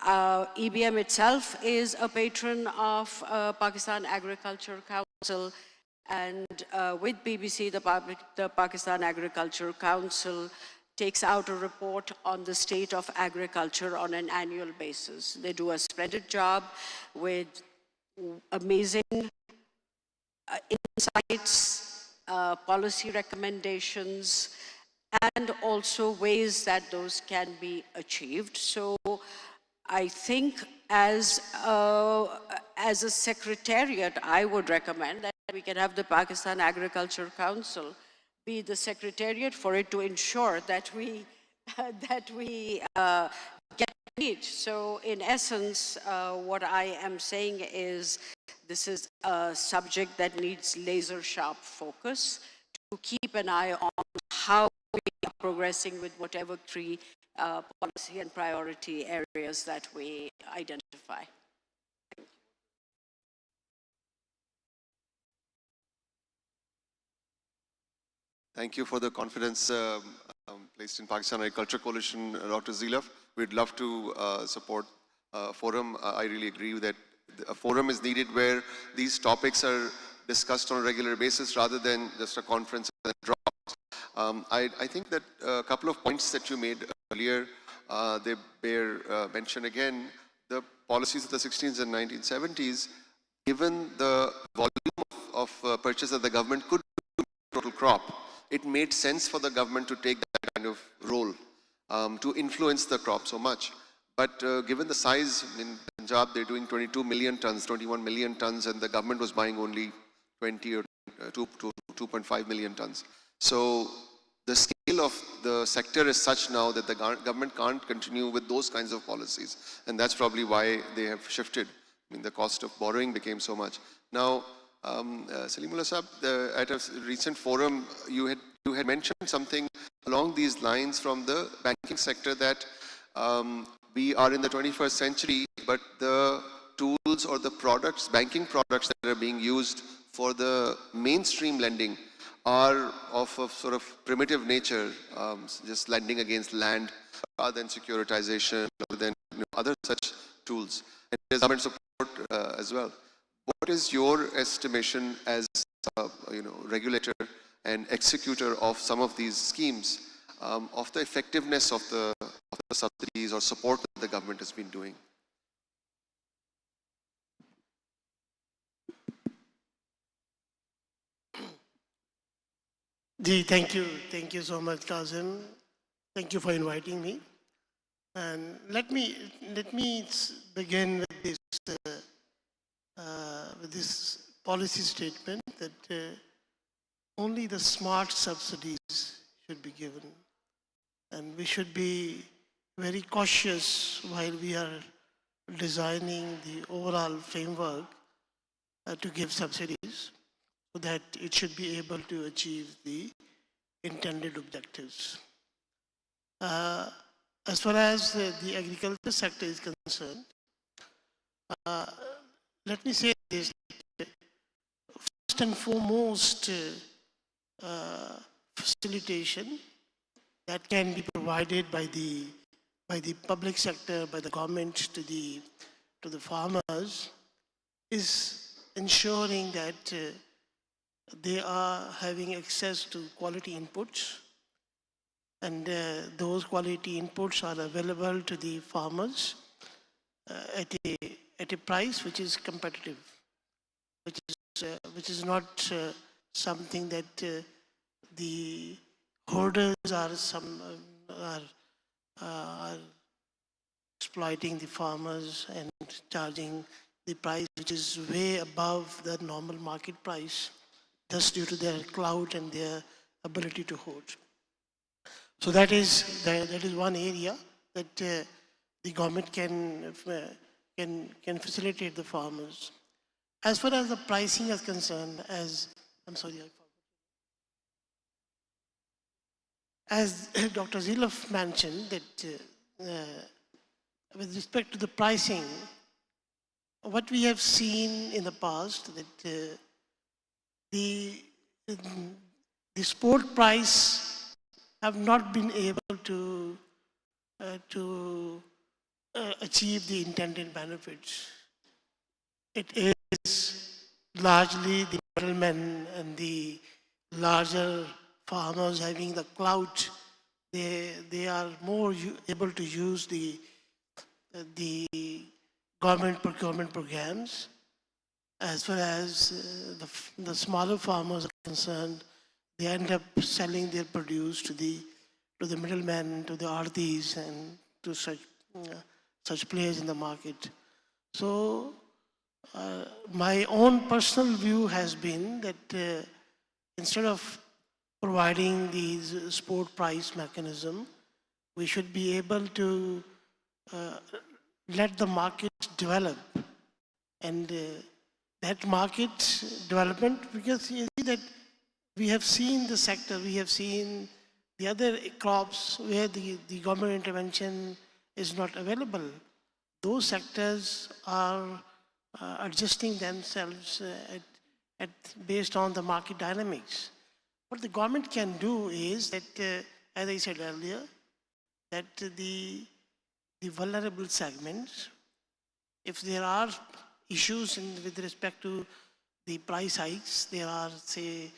EBM itself is a patron of Pakistan Agriculture Council, and with BBC, the Pakistan Agriculture Council takes out a report on the state of agriculture on an annual basis. They do a splendid job with amazing insights, policy recommendations, and also ways that those can be achieved. So I think as a secretariat, I would recommend that we can have the Pakistan Agriculture Council be the secretariat for it to ensure that we get it. So in essence, what I am saying is this is a subject that needs laser sharp focus to keep an eye on how we are progressing with whatever three policy and priority areas that we identify. Thank you for the confidence placed in Pakistan Agriculture Coalition, Dr. Zilaf. We'd love to support a forum. I really agree that a forum is needed where these topics are discussed on a regular basis rather than just a conference and drop. I think that a couple of points that you made earlier, they bear mention again. The policies of the 16s and 1970s, given the volume of purchase that the government could do total crop, it made sense for the government to take that kind of role to influence the crop so much. But given the size, in Punjab, they're doing 22 million tons, 21 million tons, and the government was buying only 20 or 2.5 million tons. So the scale of the sector is such now that the government can't continue with those kinds of policies. And that's probably why they have shifted. I mean, the cost of borrowing became so much. Now, Salimullah Sahab, at a recent forum, you had mentioned something along these lines from the banking sector that we are in the 21st century, but the tools or the products, banking products that are being used for the mainstream lending are of a sort of primitive nature, just lending against land rather than securitization, rather than other such tools. And there's government support as well. What is your estimation as a regulator and executor of some of these schemes of the effectiveness of the subsidies or support that the government has been doing? Thank you so much, Kazim. Thank you for inviting me. And let me begin with this policy statement that only the smart subsidies should be given, and we should be very cautious while we are designing the overall framework to give subsidies, so that it should be able to achieve the intended objectives. As far as the agriculture sector is concerned, let me say this: first and foremost, facilitation that can be provided by the public sector, by the government to the farmers, is ensuring that they are having access to quality inputs, and those quality inputs are available to the farmers at a price which is competitive, which is not something that the hoarders are exploiting the farmers and charging the price which is way above the normal market price, just due to their clout and their ability to hoard. So that is one area that the government can facilitate the farmers. As far as the pricing is concerned, I'm sorry, as Dr. Zilov mentioned, that with respect to the pricing, what we have seen in the past, that the sport price have not been able to achieve the intended benefits. It is largely the middlemen and the larger farmers having the clout. They are more able to use the government procurement programs. As far as the smaller farmers are concerned, they end up selling their produce to the middlemen, to the artis, and to such players in the market. So my own personal view has been that instead of providing these spot price mechanism, we should be able to let the market develop. And that market development, because you see that we have seen the sector, we have seen the other crops where the government intervention is not available. Those sectors are adjusting themselves based on the market dynamics. What the government can do is that, as I said earlier, that the vulnerable segments, if there are issues with respect to the price hikes, there are, say,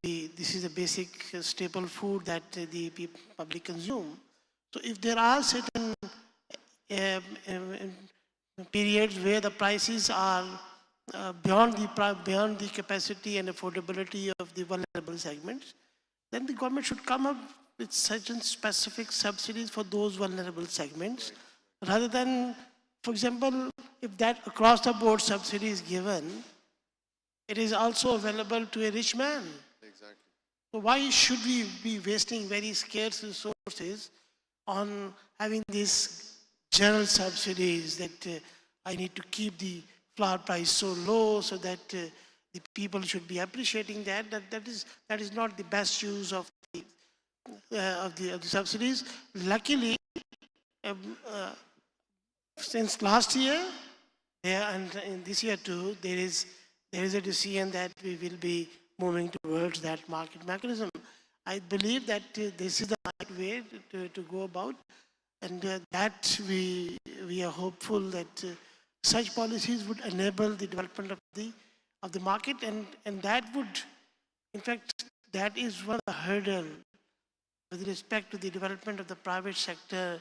this is a basic staple food that the public consume. So if there are certain periods where the prices are beyond the capacity and affordability of the vulnerable segments, then the government should come up with certain specific subsidies for those vulnerable segments, rather than, for example, if that across the board subsidy is given, it is also available to a rich man. Exactly. So why should we be wasting very scarce resources on having these general subsidies that I need to keep the flour price so low so that the people should be appreciating that. That is not the best use of the subsidies. Luckily, since last year, and in this year too, there is a decision that we will be moving towards that market mechanism. I believe that this is the right way to go about, and that we are hopeful that such policies would enable the development of the market, and that would, in fact, that is one of the hurdles with respect to the development of the private sector,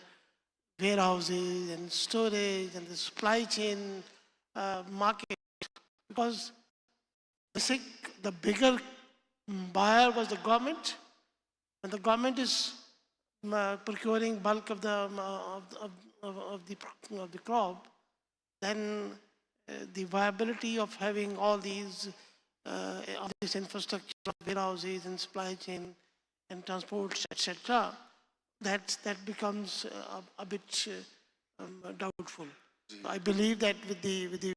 warehouses and storage and the supply chain market, because the bigger buyer was the government, and the government is procuring bulk of the crop, then the viability of having all this infrastructure, warehouses and supply chain and transports, etc., that becomes a bit doubtful. So I believe that with the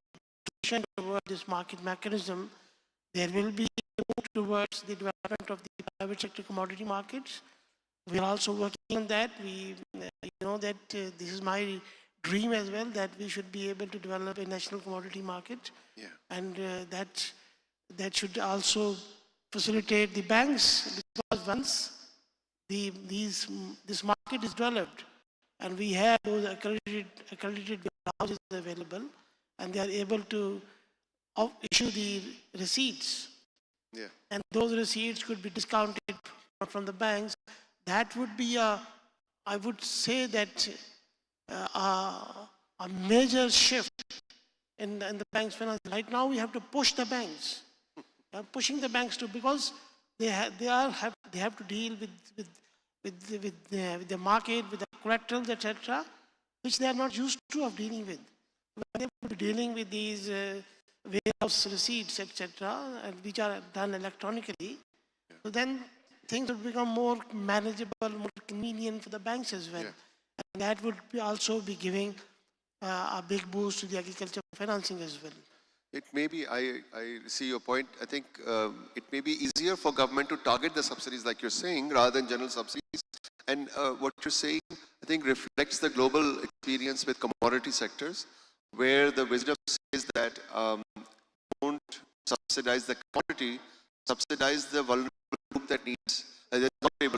transition toward this market mechanism, there will be a move towards the development of the private sector commodity markets. We are also working on that. We know that this is my dream as well, that we should be able to develop a national commodity market, and that should also facilitate the banks, because once this market is developed and we have those accredited houses available, and they are able to issue the receipts, and those receipts could be discounted from the banks, that would be I would say that a major shift in the bank's finance. Right now, we have to push the banks, pushing the banks to, because they have to deal with the market, with the collaterals, etc., which they are not used to of dealing with. When they will be dealing with these warehouse receipts, etc., and which are done electronically, so then things will become more manageable, more convenient for the banks as well. And that would also be giving a big boost to the agriculture financing as well. It may be, I see your point. I think it may be easier for government to target the subsidies like you're saying rather than general subsidies. And what you're saying, I think, reflects the global experience with commodity sectors, where the wisdom says that don't subsidize the commodity, subsidize the vulnerable group that needs, is not able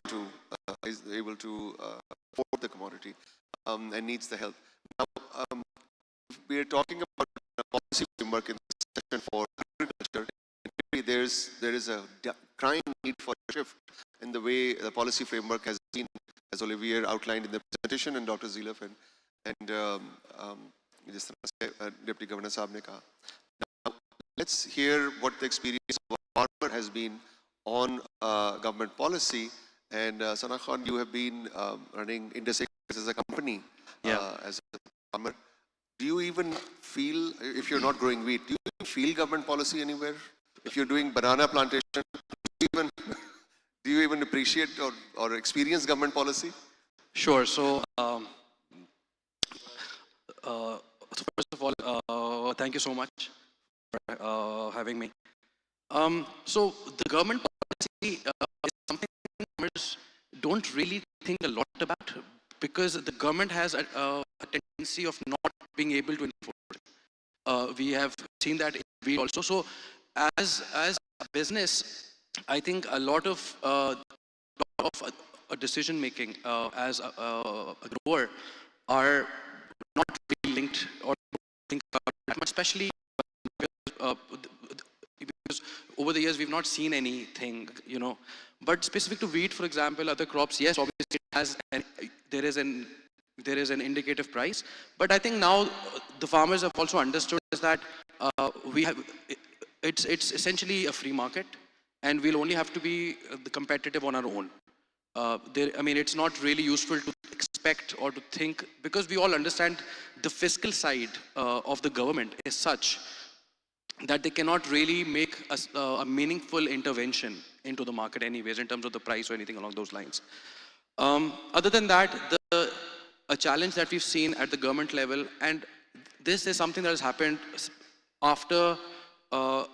to afford the commodity and needs the help. Now, we are talking about a policy framework in the session for agriculture. Maybe there is a crying need for a shift in the way the policy framework has been, as Olivier outlined in the presentation, and Dr. Zilaf and Deputy Governor Saab ne kaha. Now, let's hear what the experience of a farmer has been on government policy. And Sana Khan, you have been running Indus as a company as a farmer. Do you even feel, if you're not growing wheat, do you even feel government policy anywhere? If you're doing banana plantation, do you even appreciate or experience government policy? Sure. So, first of all, thank you so much for having me. So, the government policy is something farmers don't really think a lot about, because the government has a tendency of not being able to enforce it. We have seen that in wheat also. So, as a business, I think a lot of decision making as a grower are not really linked or think about that much, especially because over the years we've not seen anything, you know. But specific to wheat, for example, other crops, yes, obviously it has there is an indicative price. But I think now the farmers have also understood is that it's essentially a free market, and we'll only have to be competitive on our own. I mean, it's not really useful to expect or to think, because we all understand the fiscal side of the government is such that they cannot really make a meaningful intervention into the market anyways in terms of the price or anything along those lines. Other than that, a challenge that we've seen at the government level, and this is something that has happened after the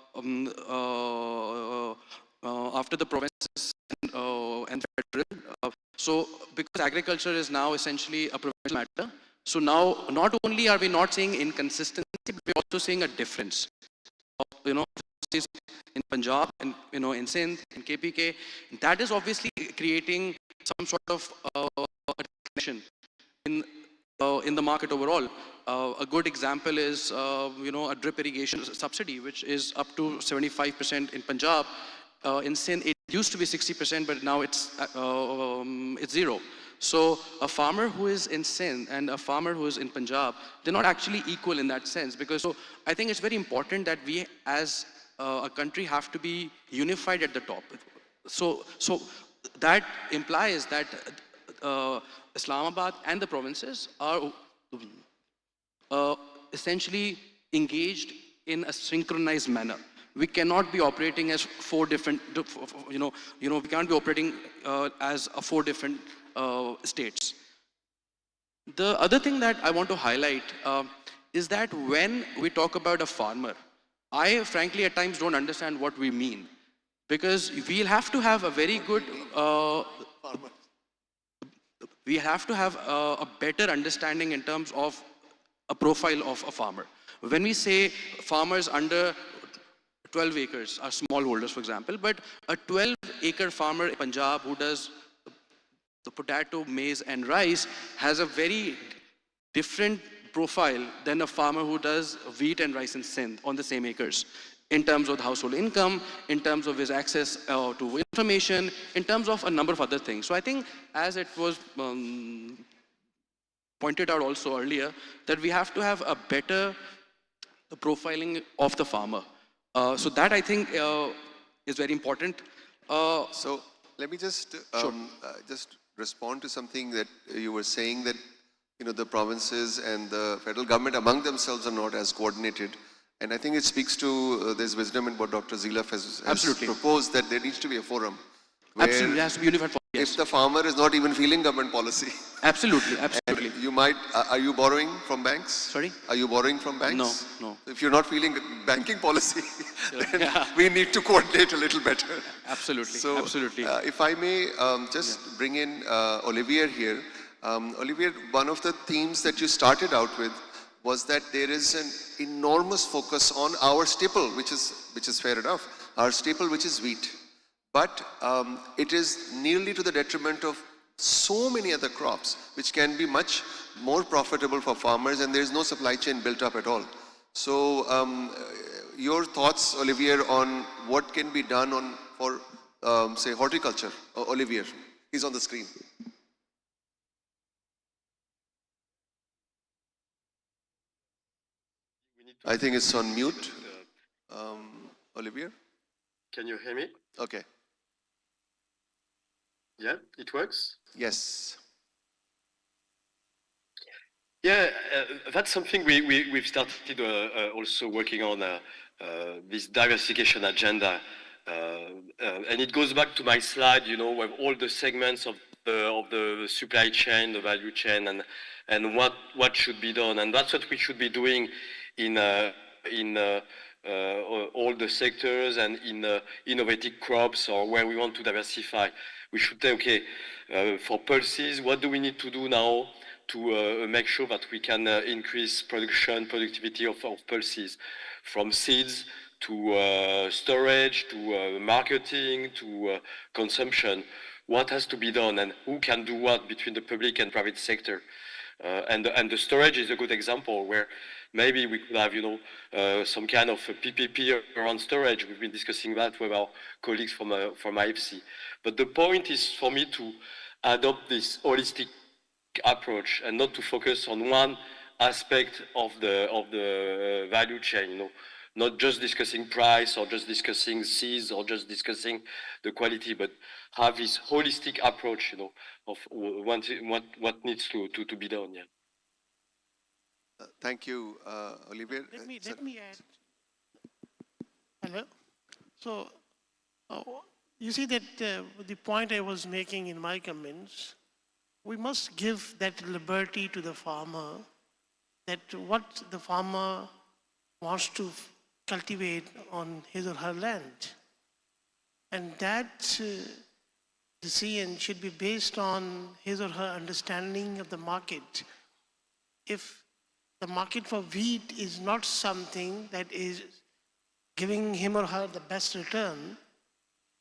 provinces and federal. So because agriculture is now essentially a provincial matter, so now not only are we not seeing inconsistency, but we're also seeing a difference. You know, in Punjab, and you know, in Sindh, in KPK, that is obviously creating some sort of tension in the market overall. A good example is you know, a drip irrigation subsidy, which is up to 75% in Punjab. In Sindh, it used to be 60%, but now it's zero. So a farmer who is in Sindh and a farmer who is in Punjab, they're not actually equal in that sense. Because so I think it's very important that we as a country have to be unified at the top. So that implies that Islamabad and the provinces are essentially engaged in a synchronized manner. We cannot be operating as four different, we can't be operating as four different states. The other thing that I want to highlight is that when we talk about a farmer, I frankly at times don't understand what we mean, because we'll have to have a very good, we have to have a better understanding in terms of a profile of a farmer. When we say farmers under 12 acres are smallholders, for example, but a 12-acre farmer in Punjab who does the potato, maize, and rice has a very different profile than a farmer who does wheat and rice in Sindh on the same acres, in terms of household income, in terms of his access to information, in terms of a number of other things. So I think, as it was pointed out also earlier, that we have to have a better profiling of the farmer. So that I think is very important. So let me just just respond to something that you were saying, that the provinces and the federal government among themselves are not as coordinated. And I think it speaks to this wisdom in what Dr. Zilaf has proposed, that there needs to be a forum. Absolutely, it has to be unified. If the farmer is not even feeling government policy. Absolutely. And You might, are you borrowing from banks? Sorry? Are you borrowing from banks? No. If you're not feeling banking policy, then we need to coordinate a little better. Absolutely, So, absolutely. if I may just bring in Olivier here. Olivier, one of the themes that you started out with was that there is an enormous focus on our staple, which is fair enough, our staple, which is wheat. But it is nearly to the detriment of so many other crops, which can be much more profitable for farmers, and there is no supply chain built up at all. So your thoughts, Olivier, on what can be done for, say, horticulture? Olivier, he's on the screen. I think it's on mute. Olivier? Can you hear me? Okay. Yeah, it works? Yes. Yeah, that's something we've started also working on, this diversification agenda. And it goes back to my slide, you know, with all the segments of the supply chain, the value chain, and what should be done. And that's what we should be doing in all the sectors and in innovative crops or where we want to diversify. We should say, okay, for pulses, what do we need to do now to make sure that we can increase productivity of pulses, from seeds to storage, to marketing, to consumption. What has to be done and who can do what between the public and private sector? And the storage is a good example where maybe we could have, you know, some kind of a PPP around storage. We've been discussing that with our colleagues from IFC. But the point is for me to adopt this holistic approach and not to focus on one aspect of the value chain, you know, not just discussing price or just discussing seeds or just discussing the quality, but have this holistic approach, you know, of what needs to be done. Yeah. Thank you, Olivier. Let me add. Hello. So you see that the point I was making in my comments, we must give that liberty to the farmer, that what the farmer wants to cultivate on his or her land. And that decision should be based on his or her understanding of the market. If the market for wheat is not something that is giving him or her the best return,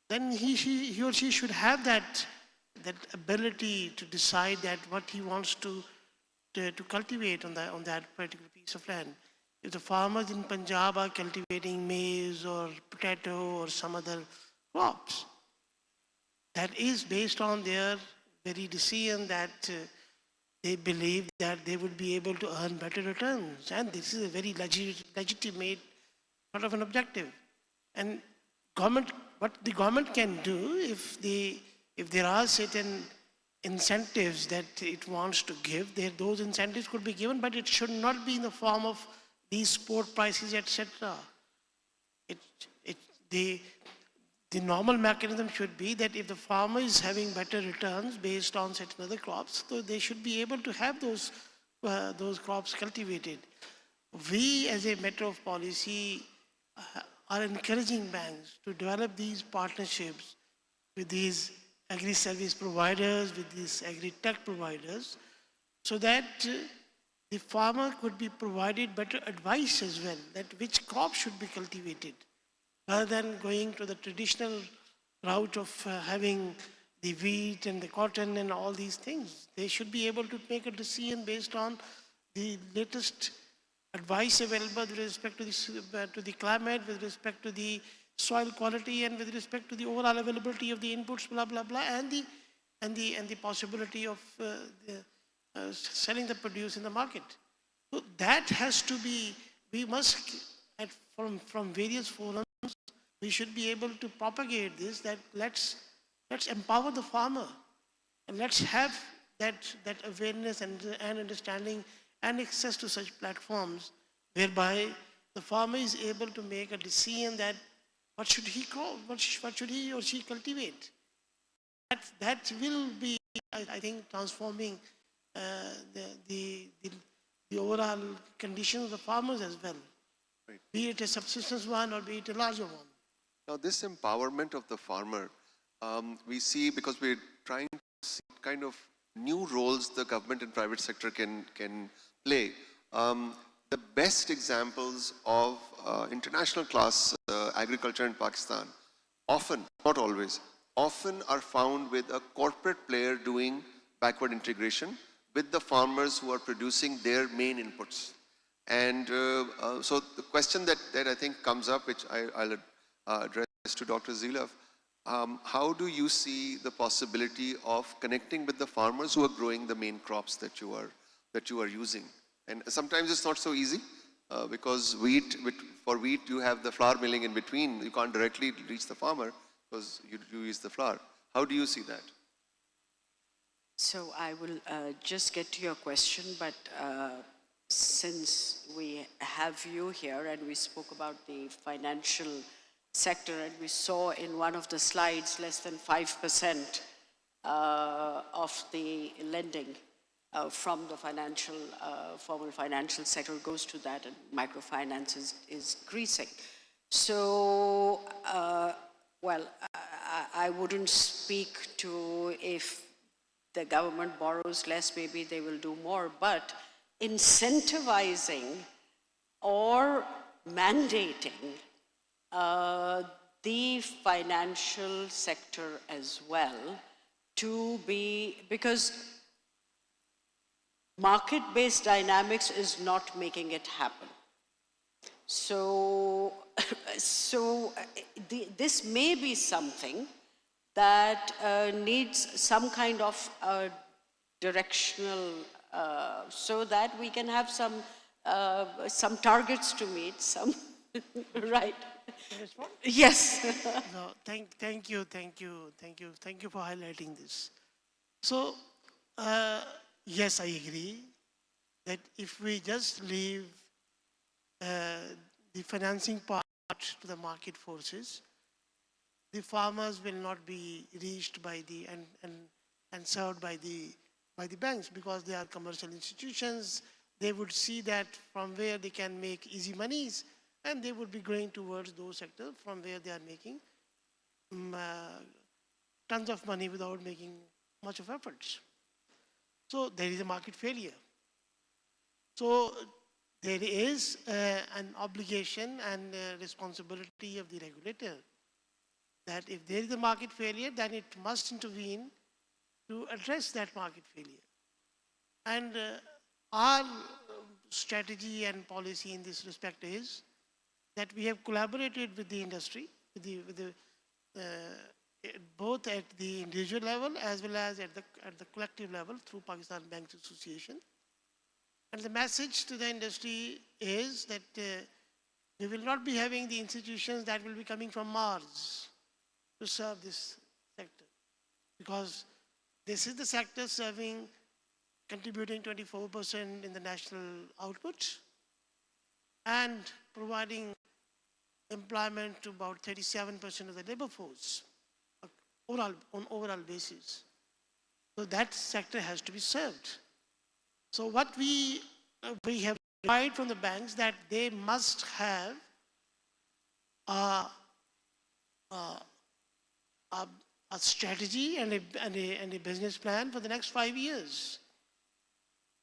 then he or she should have that ability to decide that what he wants to cultivate on that particular piece of land. If the farmers in Punjab are cultivating maize or potato or some other crops, that is based on their very decision that they believe that they would be able to earn better returns. And this is a very legitimate sort of an objective. And what the government can do, if there are certain incentives that it wants to give, those incentives could be given, but it should not be in the form of these spot prices, etc. The normal mechanism should be that if the farmer is having better returns based on certain other crops, so they should be able to have those crops cultivated. We, as a matter of policy, are encouraging banks to develop these partnerships with these agri-service providers, with these agri-tech providers, so that the farmer could be provided better advice as well, that which crop should be cultivated, rather than going to the traditional route of having the wheat and the cotton and all these things. They should be able to make a decision based on the latest advice available with respect to the climate, with respect to the soil quality, and with respect to the overall availability of the inputs, blah, blah, blah, and the possibility of selling the produce in the market. So that has to be, we must, from various forums, we should be able to propagate this, that let's empower the farmer, and let's have that awareness and understanding and access to such platforms whereby the farmer is able to make a decision that what should he grow, what should he or she cultivate. That will be, I think, transforming the overall conditions of the farmers as well, be it a subsistence one or be it a larger one. Now, this empowerment of the farmer, we see because we're trying to see what kind of new roles the government and private sector can play. The best examples of international class agriculture in Pakistan often, not always, often are found with a corporate player doing backward integration with the farmers who are producing their main inputs. And so the question that I think comes up, which I'll address to Dr. Zilaf, how do you see the possibility of connecting with the farmers who are growing the main crops that you are using? And sometimes it's not so easy because for wheat you have the flour milling in between. You can't directly reach the farmer because you use the flour. How do you see that? So I will just get to your question, but since we have you here and we spoke about the financial sector and we saw in one of the slides less than 5% of the lending from the formal financial sector goes to that, and microfinance is increasing. So, well, I wouldn't speak to if the government borrows less, maybe they will do more, but incentivizing or mandating the financial sector as well to be, because market-based dynamics is not making it happen. So, this may be something that needs some kind of directional, so that we can have some targets to meet, some, right? Yes. No, thank you for highlighting this. So, yes, I agree that if we just leave the financing part to the market forces, the farmers will not be reached by the and served by the banks, because they are commercial institutions. They would see that from where they can make easy monies, and they would be going towards those sectors from where they are making tons of money without making much of efforts. So there is a market failure. So there is an obligation and responsibility of the regulator that if there is a market failure, then it must intervene to address that market failure. And our strategy and policy in this respect is that we have collaborated with the industry, both at the individual level as well as at the collective level through Pakistan Banks Association. And the message to the industry is that we will not be having the institutions that will be coming from Mars to serve this sector, because this is the sector contributing 24% in the national output and providing employment to about 37% of the labor force on overall basis. So that sector has to be served. So what we have required from the banks that they must have a strategy and a business plan for the next 5 years.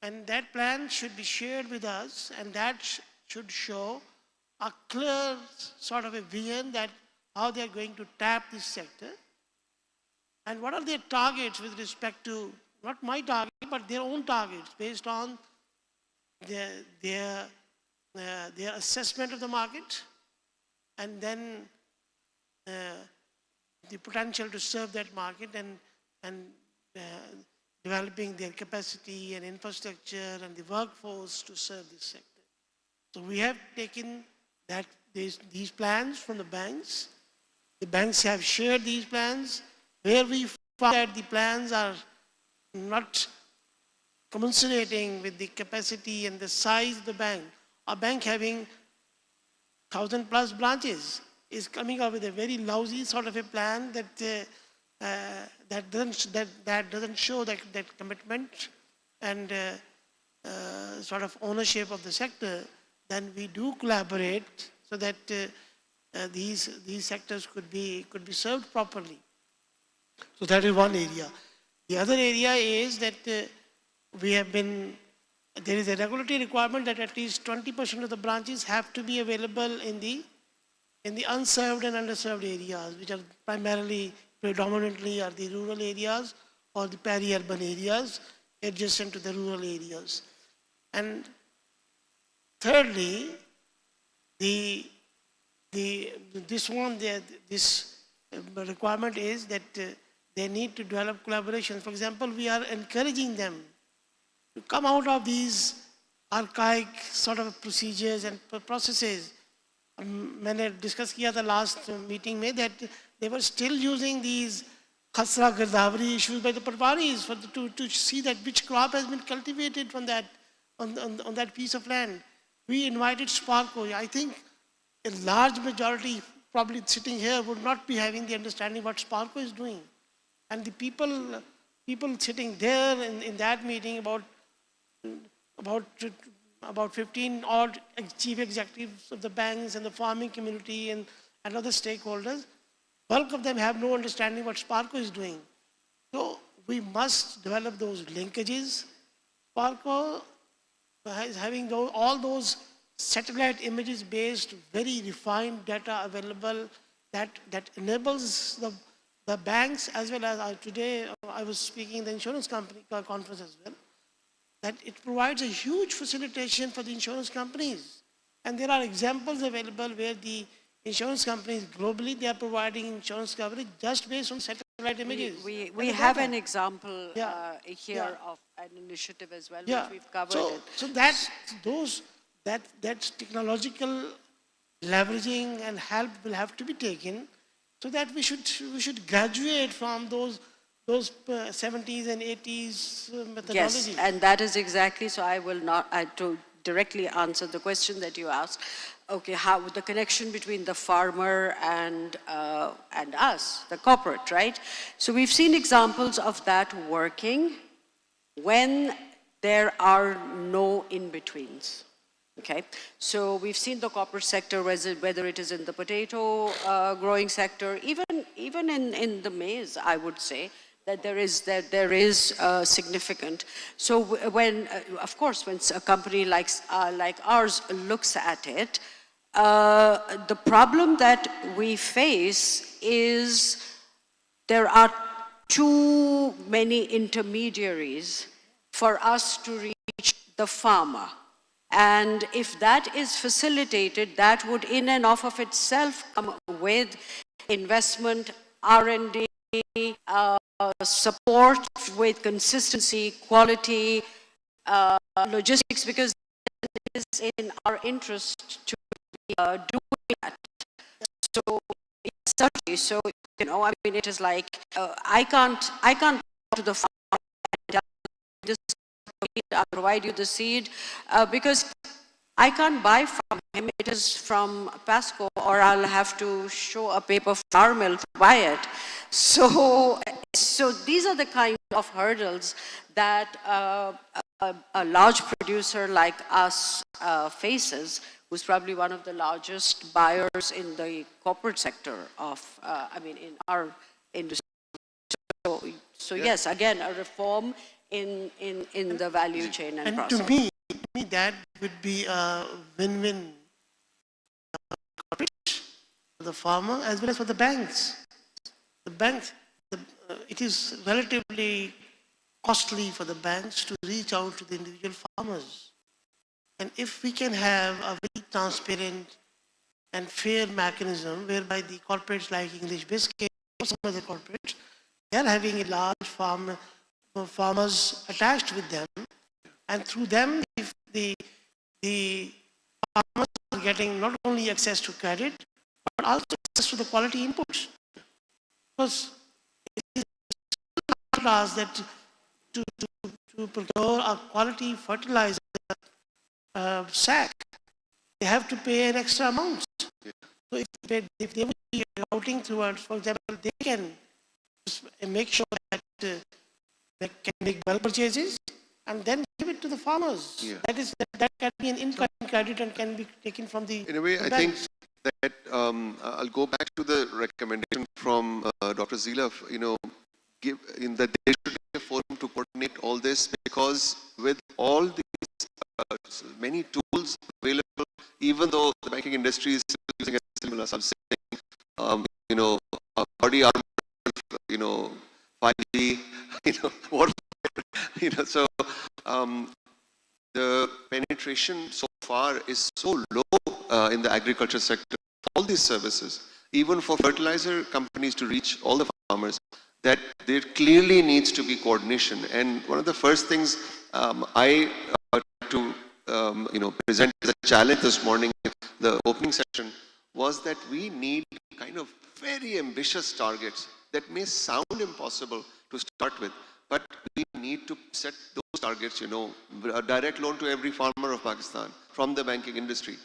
And that plan should be shared with us, and that should show a clear sort of a vision that how they are going to tap this sector and what are their targets with respect to, not my target, but their own targets based on their assessment of the market, and then the potential to serve that market and developing their capacity and infrastructure and the workforce to serve this sector. So we have taken these plans from the banks. The banks have shared these plans. Where we found that the plans are not commensurating with the capacity and the size of the bank, a bank having 1,000+ branches is coming up with a very lousy sort of a plan that doesn't show that commitment and sort of ownership of the sector, then we do collaborate so that these sectors could be served properly. So that is one area. The other area is that there is a regulatory requirement that at least 20% of the branches have to be available in the unserved and underserved areas, which are primarily, predominantly are the rural areas or the peri-urban areas adjacent to the rural areas. And thirdly, this requirement is that they need to develop collaboration. For example, we are encouraging them to come out of these archaic sort of procedures and processes. मैंने discuss किया था last meeting में that they were still using these khasra Godavari issues by the Parvaris to see that which crop has been cultivated from that on that piece of land. We invited Sparko. I think a large majority probably sitting here would not be having the understanding what Sparko is doing. And the people sitting there in that meeting, about 15 odd chief executives of the banks and the farming community and other stakeholders, bulk of them have no understanding what Sparko is doing. So we must develop those linkages. Sparko is having all those satellite images based, very refined data available that enables the banks, as well as today I was speaking in the insurance company conference as well, that it provides a huge facilitation for the insurance companies. And there are examples available where the insurance companies globally, they are providing insurance coverage just based on satellite images. We have an example here of an initiative as well, which we've covered. So that technological leveraging and help will have to be taken, so that we should graduate from those 70s and 80s methodologies. Yes, and that is exactly, so I will not, to directly answer the question that you asked. Okay, how the connection between the farmer and us, the corporate, right? So we've seen examples of that working when there are no in-betweens. Okay, so we've seen the corporate sector, whether it is in the potato growing sector, even in the maize, I would say, that there is significant. So when, of course, when a company like ours looks at it, the problem that we face is there are too many intermediaries for us to reach the farmer. And if that is facilitated, that would in and of itself come with investment, R&D, support with consistency, quality, logistics, because it is in our interest to be doing that. So, certainly, so, you know, I mean, it is like, I can't go to the farmer and tell you this, I'll provide you the seed, because I can't buy from him, it is from Pasco, or I'll have to show a paper flour mill to buy it. So these are the kind of hurdles that a large producer like us faces, who's probably one of the largest buyers in the corporate sector of, I mean, in our industry. So yes, again, a reform in the value chain and process. To me, that would be a win-win for the farmer as well as for the banks. The banks, it is relatively costly for the banks to reach out to the individual farmers. And if we can have a very transparent and fair mechanism whereby the corporates like English Biscuit or some other corporates, they are having a large farmers attached with them, and through them, if the farmers are getting not only access to credit, but also access to the quality inputs. Because it is class that to procure a quality fertilizer sack, they have to pay an extra amount. So if they will be routing towards, for example, they can make sure that they can make bulk purchases and then give it to the farmers. Yeah. That can be an in-kind credit and can be taken from the. In a way, I think that I'll go back to the recommendation from Dr. Zila, give in that there should be a forum to coordinate all this, because with all these many tools available, even though the banking industry is still using a similar saying, body armor, 5G, warfare, so the penetration so far is so low in the agriculture sector, all these services, even for fertilizer companies to reach all the farmers, that there clearly needs to be coordination. And one of the first things I to present as a challenge this morning, the opening session, was that we need kind of very ambitious targets that may sound impossible to start with, but we need to set those targets, a direct loan to every farmer of Pakistan from the banking industry.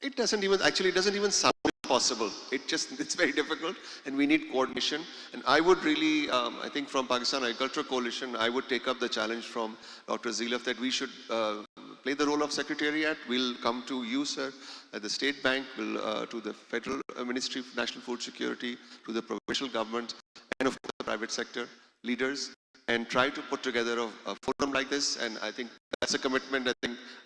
It doesn't even sound possible. It's very difficult, and we need coordination. And I would really, I think from Pakistan Agriculture Coalition, I would take up the challenge from Dr. Zilaf that we should play the role of Secretariat. We'll come to you, sir, at the State Bank, we'll to the Federal Ministry of National Food Security, to the provincial government, and of course the private sector leaders, and try to put together a forum like this. And I think that's a commitment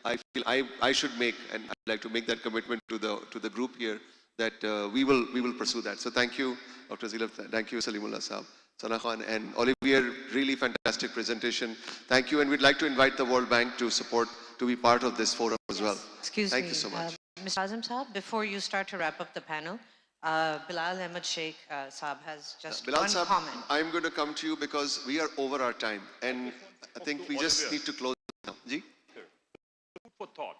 I feel I should make, and I'd like to make that commitment to the group here, that we will pursue that. So thank you, Dr. Zilaf. Thank you, Salimullah Saab, Sana Khan, and Olivier. Really fantastic presentation. Thank you, and we'd like to invite the World Bank to be part of this forum as well. Excuse me. Thank you so much. Mr. Azam Saab, before you start to wrap up the panel, Bilal Ahmed Sheikh Saab has just Bilal one Saab, comment. I'm going to come to you because we are over our time, and I think we just need to close now. Ji? Food for thought.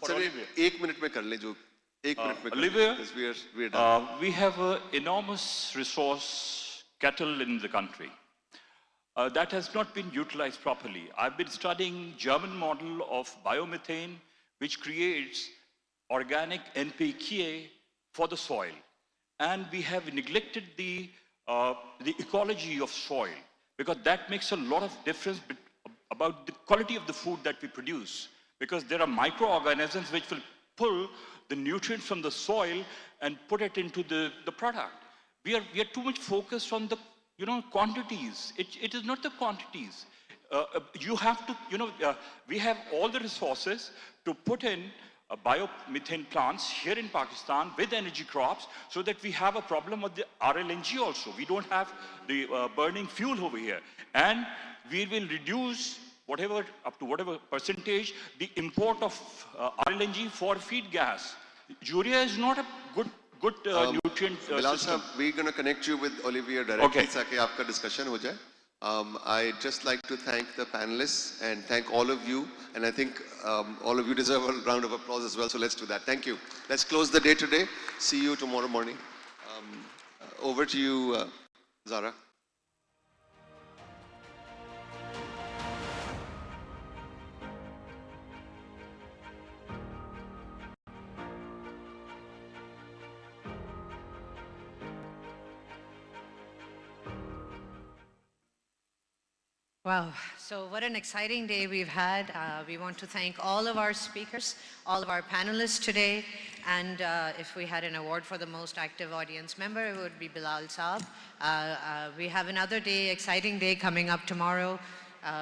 Sir, 1 minute mein kar le jo. 1 minute mein kar le, Olivia, because we are done. we have an enormous resource, cattle in the country. That has not been utilized properly. I've been studying German model of biomethane, which creates organic NPK for the soil. And we have neglected the ecology of soil, because that makes a lot of difference about the quality of the food that we produce. Because there are microorganisms which will pull the nutrients from the soil and put it into the product. We are too much focused on the quantities. It is not the quantities. You have to, we have all the resources to put in biomethane plants here in Pakistan with energy crops, so that we have a problem with the RLNG also. We don't have the burning fuel over here. And we will reduce up to whatever percentage the import of RLNG for feed gas. Urea is not a good nutrient Bilal system. Sahab, we're going to connect you with Olivier directly, ताकि आपका discussion हो जाए. I'd just like to thank the panelists and thank all of you. And I think all of you deserve a round of applause as well. So let's do that. Thank you. Let's close the day today. See you tomorrow morning. Over to you, Zara. Wow, so what an exciting day we've had. We want to thank all of our speakers, all of our panelists today, and if we had an award for the most active audience member, it would be Bilal Saab. We have another day, exciting day coming up tomorrow.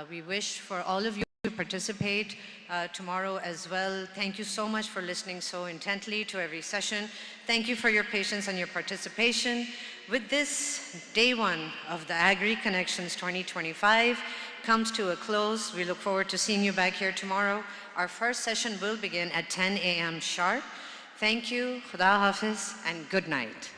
We wish for all of you to participate tomorrow as well. Thank you so much for listening so intently to every session. Thank you for your patience and your participation. With this, day one of the Agri-Connections 2025 comes to a close. We look forward to seeing you back here tomorrow. Our first session will begin at 10 a.m. sharp. Thank you, Khuda Hafiz, and good night.